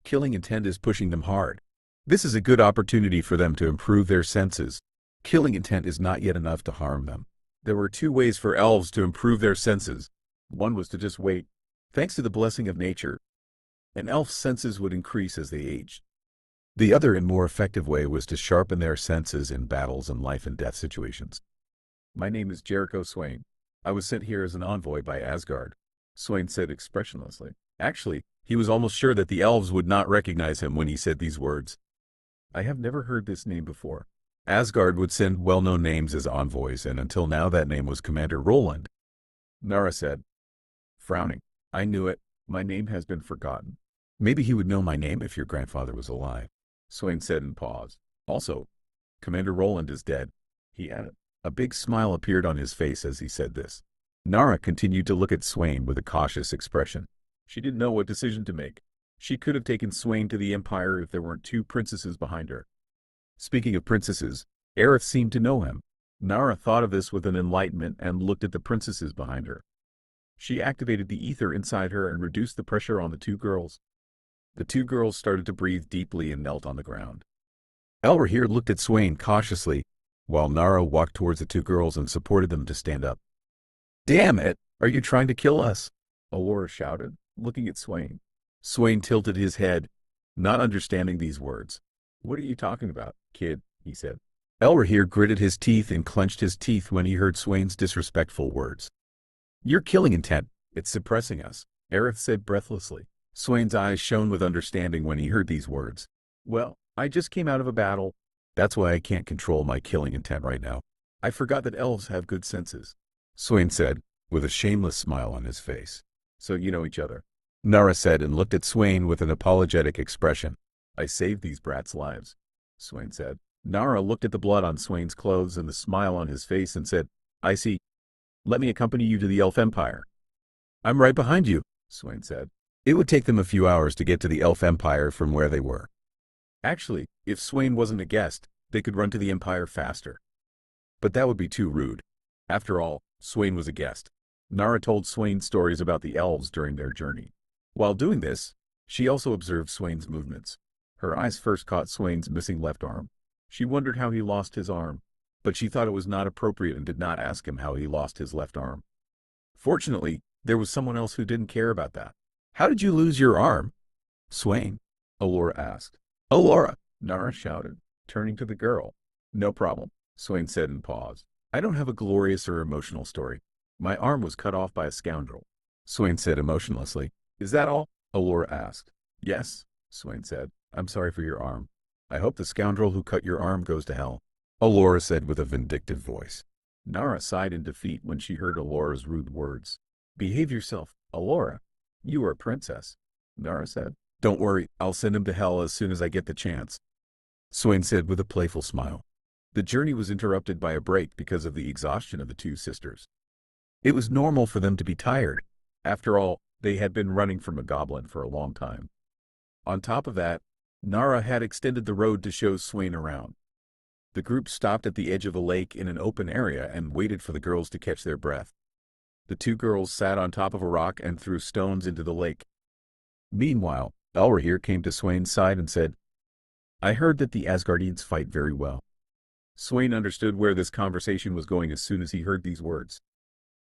A: Killing intent is pushing them hard. This is a good opportunity for them to improve their senses. Killing intent is not yet enough to harm them. There were two ways for elves to improve their senses. One was to just wait. Thanks to the blessing of nature, an elf's senses would increase as they aged. The other and more effective way was to sharpen their senses in battles and life and death situations. My name is Jericho Swain. I was sent here as an envoy by Asgard, Swain said expressionlessly. Actually, he was almost sure that the elves would not recognize him when he said these words. I have never heard this name before. Asgard would send well-known names as envoys, and until now that name was Commander Roland. Nara said, frowning. I knew it. My name has been forgotten. Maybe he would know my name if your grandfather was alive, Swain said and paused. Also, Commander Roland is dead, he added. A big smile appeared on his face as he said this. Nara continued to look at Swain with a cautious expression. She didn't know what decision to make. She could have taken Swain to the Empire if there weren't two princesses behind her. Speaking of princesses, Aerith seemed to know him. Nara thought of this with an enlightenment and looked at the princesses behind her. She activated the ether inside her and reduced the pressure on the two girls. The two girls started to breathe deeply and knelt on the ground. Elrahir looked at Swain cautiously, while Nara walked towards the two girls and supported them to stand up. Damn it! Are you trying to kill us? Allura shouted, looking at Swain. Swain tilted his head, not understanding these words. What are you talking about, kid? He said. Elrahir gritted his teeth and clenched his teeth when he heard Swain's disrespectful words. You're killing intent. It's suppressing us, Aerith said breathlessly. Swain's eyes shone with understanding when he heard these words. Well, I just came out of a battle. That's why I can't control my killing intent right now. I forgot that elves have good senses, Swain said, with a shameless smile on his face. So you know each other, Nara said and looked at Swain with an apologetic expression. I saved these brats' lives, Swain said. Nara looked at the blood on Swain's clothes and the smile on his face and said, I see. Let me accompany you to the Elf Empire. I'm right behind you, Swain said. It would take them a few hours to get to the Elf Empire from where they were. Actually, if Swain wasn't a guest, they could run to the Empire faster. But that would be too rude. After all, Swain was a guest. Nara told Swain stories about the elves during their journey. While doing this, she also observed Swain's movements. Her eyes first caught Swain's missing left arm. She wondered how he lost his arm, but she thought it was not appropriate and did not ask him how he lost his left arm. Fortunately, there was someone else who didn't care about that. How did you lose your arm, Swain? Allura asked. Allura, Nara shouted, turning to the girl. No problem, Swain said and paused. I don't have a glorious or emotional story. My arm was cut off by a scoundrel, Swain said emotionlessly. Is that all? Allura asked. Yes, Swain said. I'm sorry for your arm. I hope the scoundrel who cut your arm goes to hell, Allura said with a vindictive voice. Nara sighed in defeat when she heard Allura's rude words. Behave yourself, Allura. You are a princess, Nara said. Don't worry, I'll send him to hell as soon as I get the chance, Swain said with a playful smile. The journey was interrupted by a break because of the exhaustion of the two sisters. It was normal for them to be tired. After all, They had been running from a goblin for a long time. On top of that, Nara had extended the road to show Swain around. The group stopped at the edge of a lake in an open area and waited for the girls to catch their breath. The two girls sat on top of a rock and threw stones into the lake. Meanwhile, Elrahir came to Swain's side and said, "I heard that the Asgardians fight very well." Swain understood where this conversation was going as soon as he heard these words.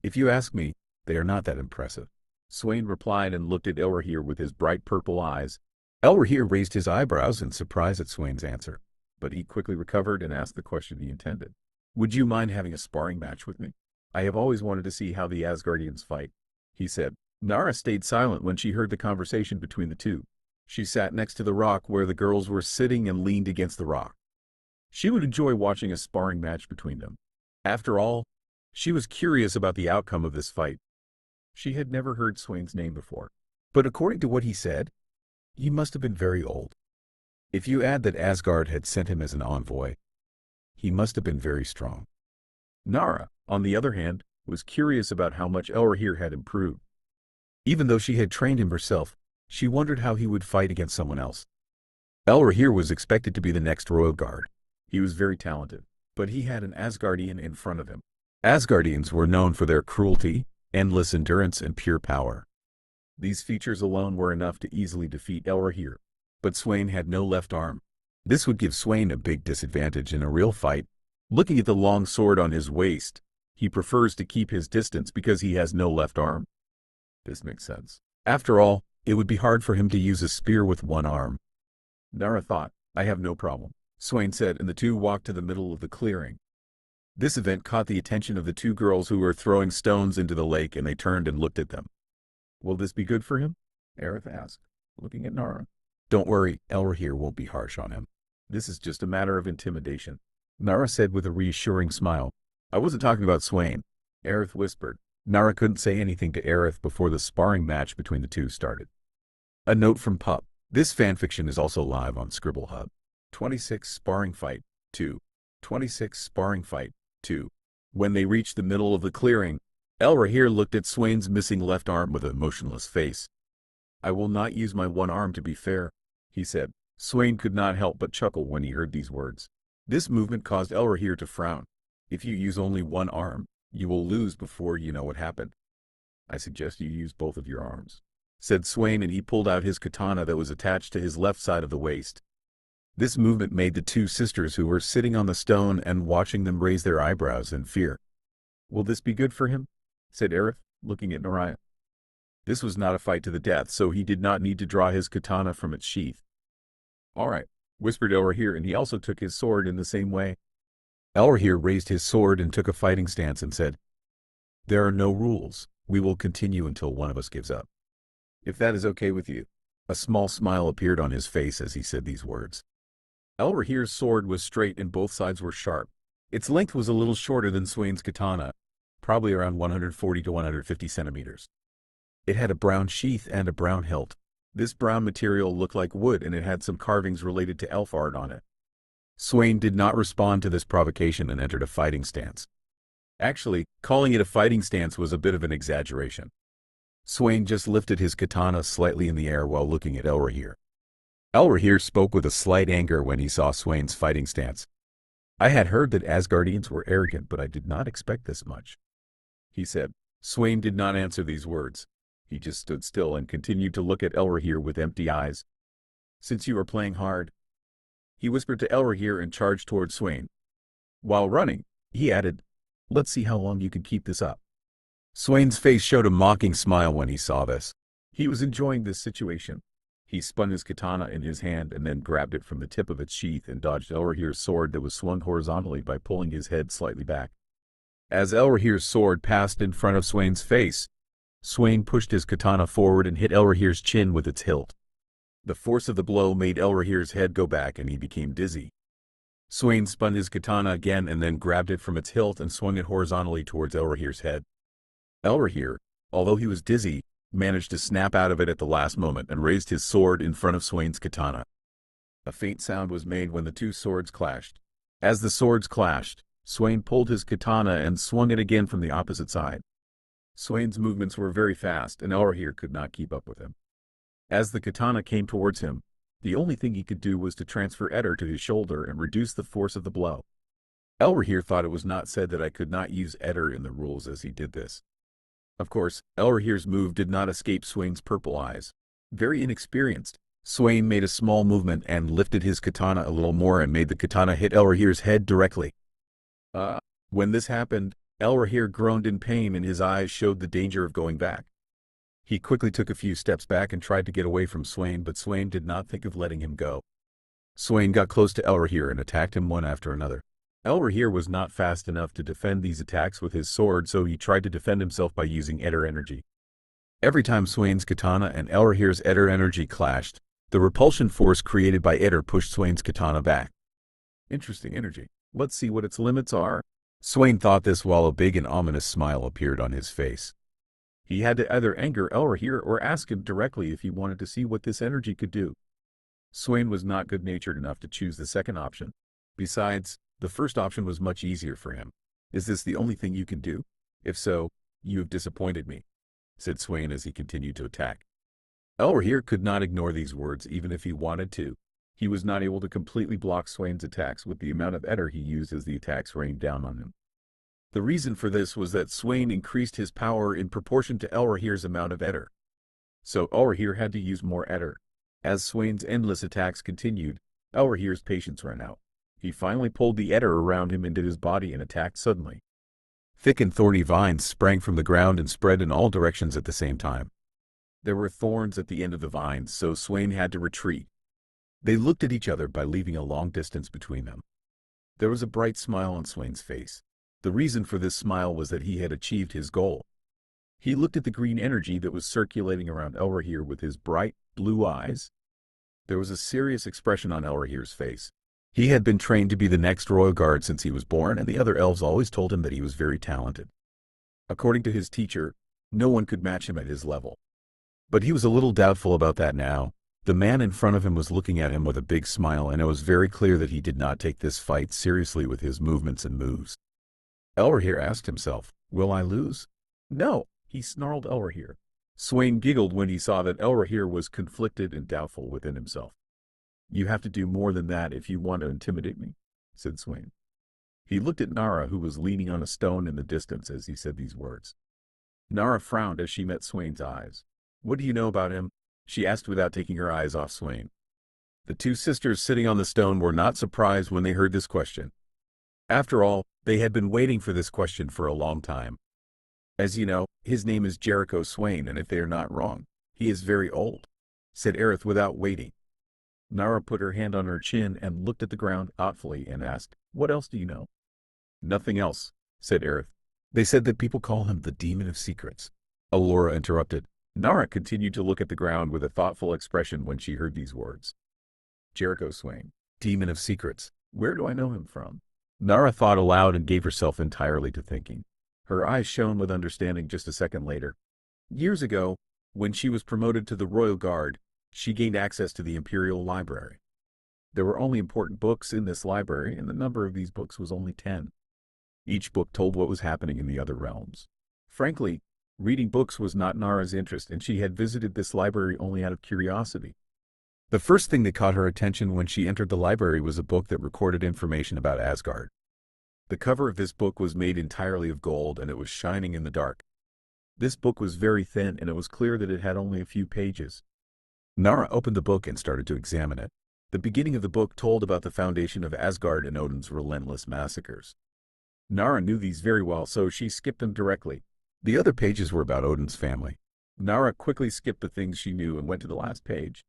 A: "If you ask me, they are not that impressive," Swain replied and looked at Elrahir with his bright purple eyes. Elrahir raised his eyebrows in surprise at Swain's answer, but he quickly recovered and asked the question he intended. "Would you mind having a sparring match with me? I have always wanted to see how the Asgardians fight," he said. Nara stayed silent when she heard the conversation between the two. She sat next to the rock where the girls were sitting and leaned against the rock. She would enjoy watching a sparring match between them. After all, she was curious about the outcome of this fight. She had never heard Swain's name before, but according to what he said, he must have been very old. If you add that Asgard had sent him as an envoy, he must have been very strong. Nara, on the other hand, was curious about how much Elrahir had improved. Even though she had trained him herself, she wondered how he would fight against someone else. Elrahir was expected to be the next royal guard. He was very talented, but he had an Asgardian in front of him. Asgardians were known for their cruelty, endless endurance, and pure power. These features alone were enough to easily defeat Elrahir, but Swain had no left arm. This would give Swain a big disadvantage in a real fight. Looking at the long sword on his waist, he prefers to keep his distance because he has no left arm. This makes sense. After all, it would be hard for him to use a spear with one arm. Nara thought, "I have no problem," Swain said, and the two walked to the middle of the clearing. This event caught the attention of the two girls who were throwing stones into the lake, and they turned and looked at them. "Will this be good for him?" Aerith asked, looking at Nara. "Don't worry, Elrahir won't be harsh on him. This is just a matter of intimidation," Nara said with a reassuring smile. "I wasn't talking about Swain," Aerith whispered. Nara couldn't say anything to Aerith before the sparring match between the two started. A note from Pupp. This fanfiction is also live on Scribble Hub. 26 Sparring Fight 2. 26 Sparring Fight 2. When they reached the middle of the clearing, Elrahir looked at Swain's missing left arm with a motionless face. "I will not use my one arm to be fair," he said. Swain could not help but chuckle when he heard these words. This movement caused Elrahir to frown. "If you use only one arm, you will lose before you know what happened. I suggest you use both of your arms," said Swain, and he pulled out his katana that was attached to his left side of the waist. This movement made the two sisters who were sitting on the stone and watching them raise their eyebrows in fear. "Will this be good for him?" said Aerith, looking at Nariah. This was not a fight to the death, so he did not need to draw his katana from its sheath. "All right," whispered Elrahir, and he also took his sword in the same way. Elrahir raised his sword and took a fighting stance and said, "There are no rules. We will continue until one of us gives up. If that is okay with you." A small smile appeared on his face as he said these words. Elrahir's sword was straight and both sides were sharp. Its length was a little shorter than Swain's katana, probably around 140 to 150 centimeters. It had a brown sheath and a brown hilt. This brown material looked like wood, and it had some carvings related to elf art on it. Swain did not respond to this provocation and entered a fighting stance. Actually, calling it a fighting stance was a bit of an exaggeration. Swain just lifted his katana slightly in the air while looking at Elrahir. Elrahir spoke with a slight anger when he saw Swain's fighting stance. "I had heard that Asgardians were arrogant, but I did not expect this much," he said. Swain did not answer these words. He just stood still and continued to look at Elrahir with empty eyes. "Since you are playing hard," he whispered to Elrahir and charged toward Swain. While running, he added, "Let's see how long you can keep this up." Swain's face showed a mocking smile when he saw this. He was enjoying this situation. He spun his katana in his hand and then grabbed it from the tip of its sheath and dodged Elrahir's sword that was swung horizontally by pulling his head slightly back. As Elrahir's sword passed in front of Swain's face, Swain pushed his katana forward and hit Elrahir's chin with its hilt. The force of the blow made Elrahir's head go back and he became dizzy. Swain spun his katana again and then grabbed it from its hilt and swung it horizontally towards Elrahir's head. Elrahir, although he was dizzy, managed to snap out of it at the last moment and raised his sword in front of Swain's katana. A faint sound was made when the two swords clashed. As the swords clashed, Swain pulled his katana and swung it again from the opposite side. Swain's movements were very fast, and Elrahir could not keep up with him. As the katana came towards him, the only thing he could do was to transfer Eder to his shoulder and reduce the force of the blow. Elrahir thought it was not said that I could not use Eder in the rules as he did this. Of course, Elrahir's move did not escape Swain's purple eyes. Very inexperienced, Swain made a small movement and lifted his katana a little more and made the katana hit Elrahir's head directly. When this happened, Elrahir groaned in pain and his eyes showed the danger of going back. He quickly took a few steps back and tried to get away from Swain, but Swain did not think of letting him go. Swain got close to Elrahir and attacked him one after another. Elrahir was not fast enough to defend these attacks with his sword, so he tried to defend himself by using Eder energy. Every time Swain's katana and Elrahir's Eder energy clashed, the repulsion force created by Eder pushed Swain's katana back. Interesting energy. Let's see what its limits are. Swain thought this while a big and ominous smile appeared on his face. He had to either anger Elrahir or ask him directly if he wanted to see what this energy could do. Swain was not good-natured enough to choose the second option. Besides, the first option was much easier for him. "Is this the only thing you can do? If so, you have disappointed me," said Swain as he continued to attack. Elrahir could not ignore these words even if he wanted to. He was not able to completely block Swain's attacks with the amount of Eder he used as the attacks rained down on him. The reason for this was that Swain increased his power in proportion to Elrahir's amount of Eder. So Elrahir had to use more Eder. As Swain's endless attacks continued, Elrahir's patience ran out. He finally pulled the Eder around him into his body and attacked suddenly. Thick and thorny vines sprang from the ground and spread in all directions at the same time. There were thorns at the end of the vines, so Swain had to retreat. They looked at each other by leaving a long distance between them. There was a bright smile on Swain's face. The reason for this smile was that he had achieved his goal. He looked at the green energy that was circulating around Elrahir with his bright, blue eyes. There was a serious expression on Elrahir's face. He had been trained to be the next royal guard since he was born, and the other elves always told him that he was very talented. According to his teacher, no one could match him at his level. But he was a little doubtful about that now. The man in front of him was looking at him with a big smile, and it was very clear that he did not take this fight seriously with his movements and moves. Elrahir asked himself, "Will I lose?" "No," he snarled Elrahir. Swain giggled when he saw that Elrahir was conflicted and doubtful within himself. "You have to do more than that if you want to intimidate me," said Swain. He looked at Nara, who was leaning on a stone in the distance as he said these words. Nara frowned as she met Swain's eyes. "What do you know about him?" she asked without taking her eyes off Swain. The two sisters sitting on the stone were not surprised when they heard this question. After all, they had been waiting for this question for a long time. "As you know, his name is Jericho Swain, and if they are not wrong, he is very old," said Aerith without waiting. Nara put her hand on her chin and looked at the ground thoughtfully and asked, "What else do you know?" "Nothing else," said Aerith. "They said that people call him the Demon of Secrets." Allura interrupted. Nara continued to look at the ground with a thoughtful expression when she heard these words. "Jericho Swain, Demon of Secrets. Where do I know him from?" Nara thought aloud and gave herself entirely to thinking. Her eyes shone with understanding just a second later. Years ago, when she was promoted to the Royal Guard, she gained access to the Imperial Library. There were only important books in this library, and the number of these books was only 10. Each book told what was happening in the other realms. Frankly, reading books was not Nara's interest, and she had visited this library only out of curiosity. The first thing that caught her attention when she entered the library was a book that recorded information about Asgard. The cover of this book was made entirely of gold, and it was shining in the dark. This book was very thin, and it was clear that it had only a few pages. Nara opened the book and started to examine it. The beginning of the book told about the foundation of Asgard and Odin's relentless massacres. Nara knew these very well, so she skipped them directly. The other pages were about Odin's family. Nara quickly skipped the things she knew and went to the last page.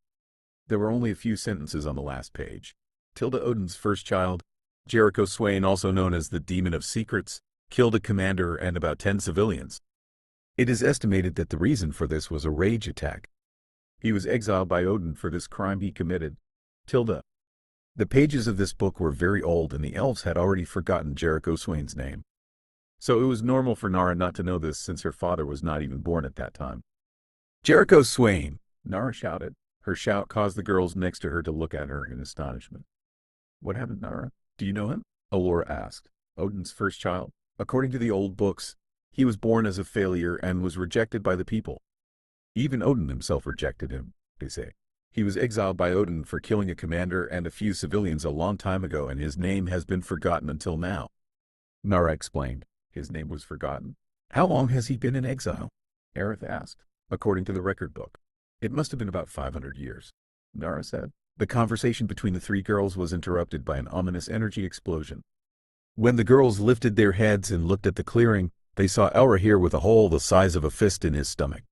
A: There were only a few sentences on the last page. Tilda Odin's first child, Jericho Swain, also known as the Demon of Secrets, killed a commander and about 10 civilians. It is estimated that the reason for this was a rage attack. He was exiled by Odin for this crime he committed. Tilda. The pages of this book were very old, and the elves had already forgotten Jericho Swain's name. So it was normal for Nara not to know this, since her father was not even born at that time. "Jericho Swain!" Nara shouted. Her shout caused the girls next to her to look at her in astonishment. "What happened, Nara? Do you know him?" Allura asked. "Odin's first child. According to the old books, He was born as a failure and was rejected by the people. Even Odin himself rejected him, they say. He was exiled by Odin for killing a commander and a few civilians a long time ago, and his name has been forgotten until now. Nara explained. His name was forgotten. How long has he been in exile? Aerith asked. According to the record book, it must have been about 500 years, Nara said. The conversation between the three girls was interrupted by an ominous energy explosion. When the girls lifted their heads and looked at the clearing, they saw Elrahir with a hole the size of a fist in his stomach.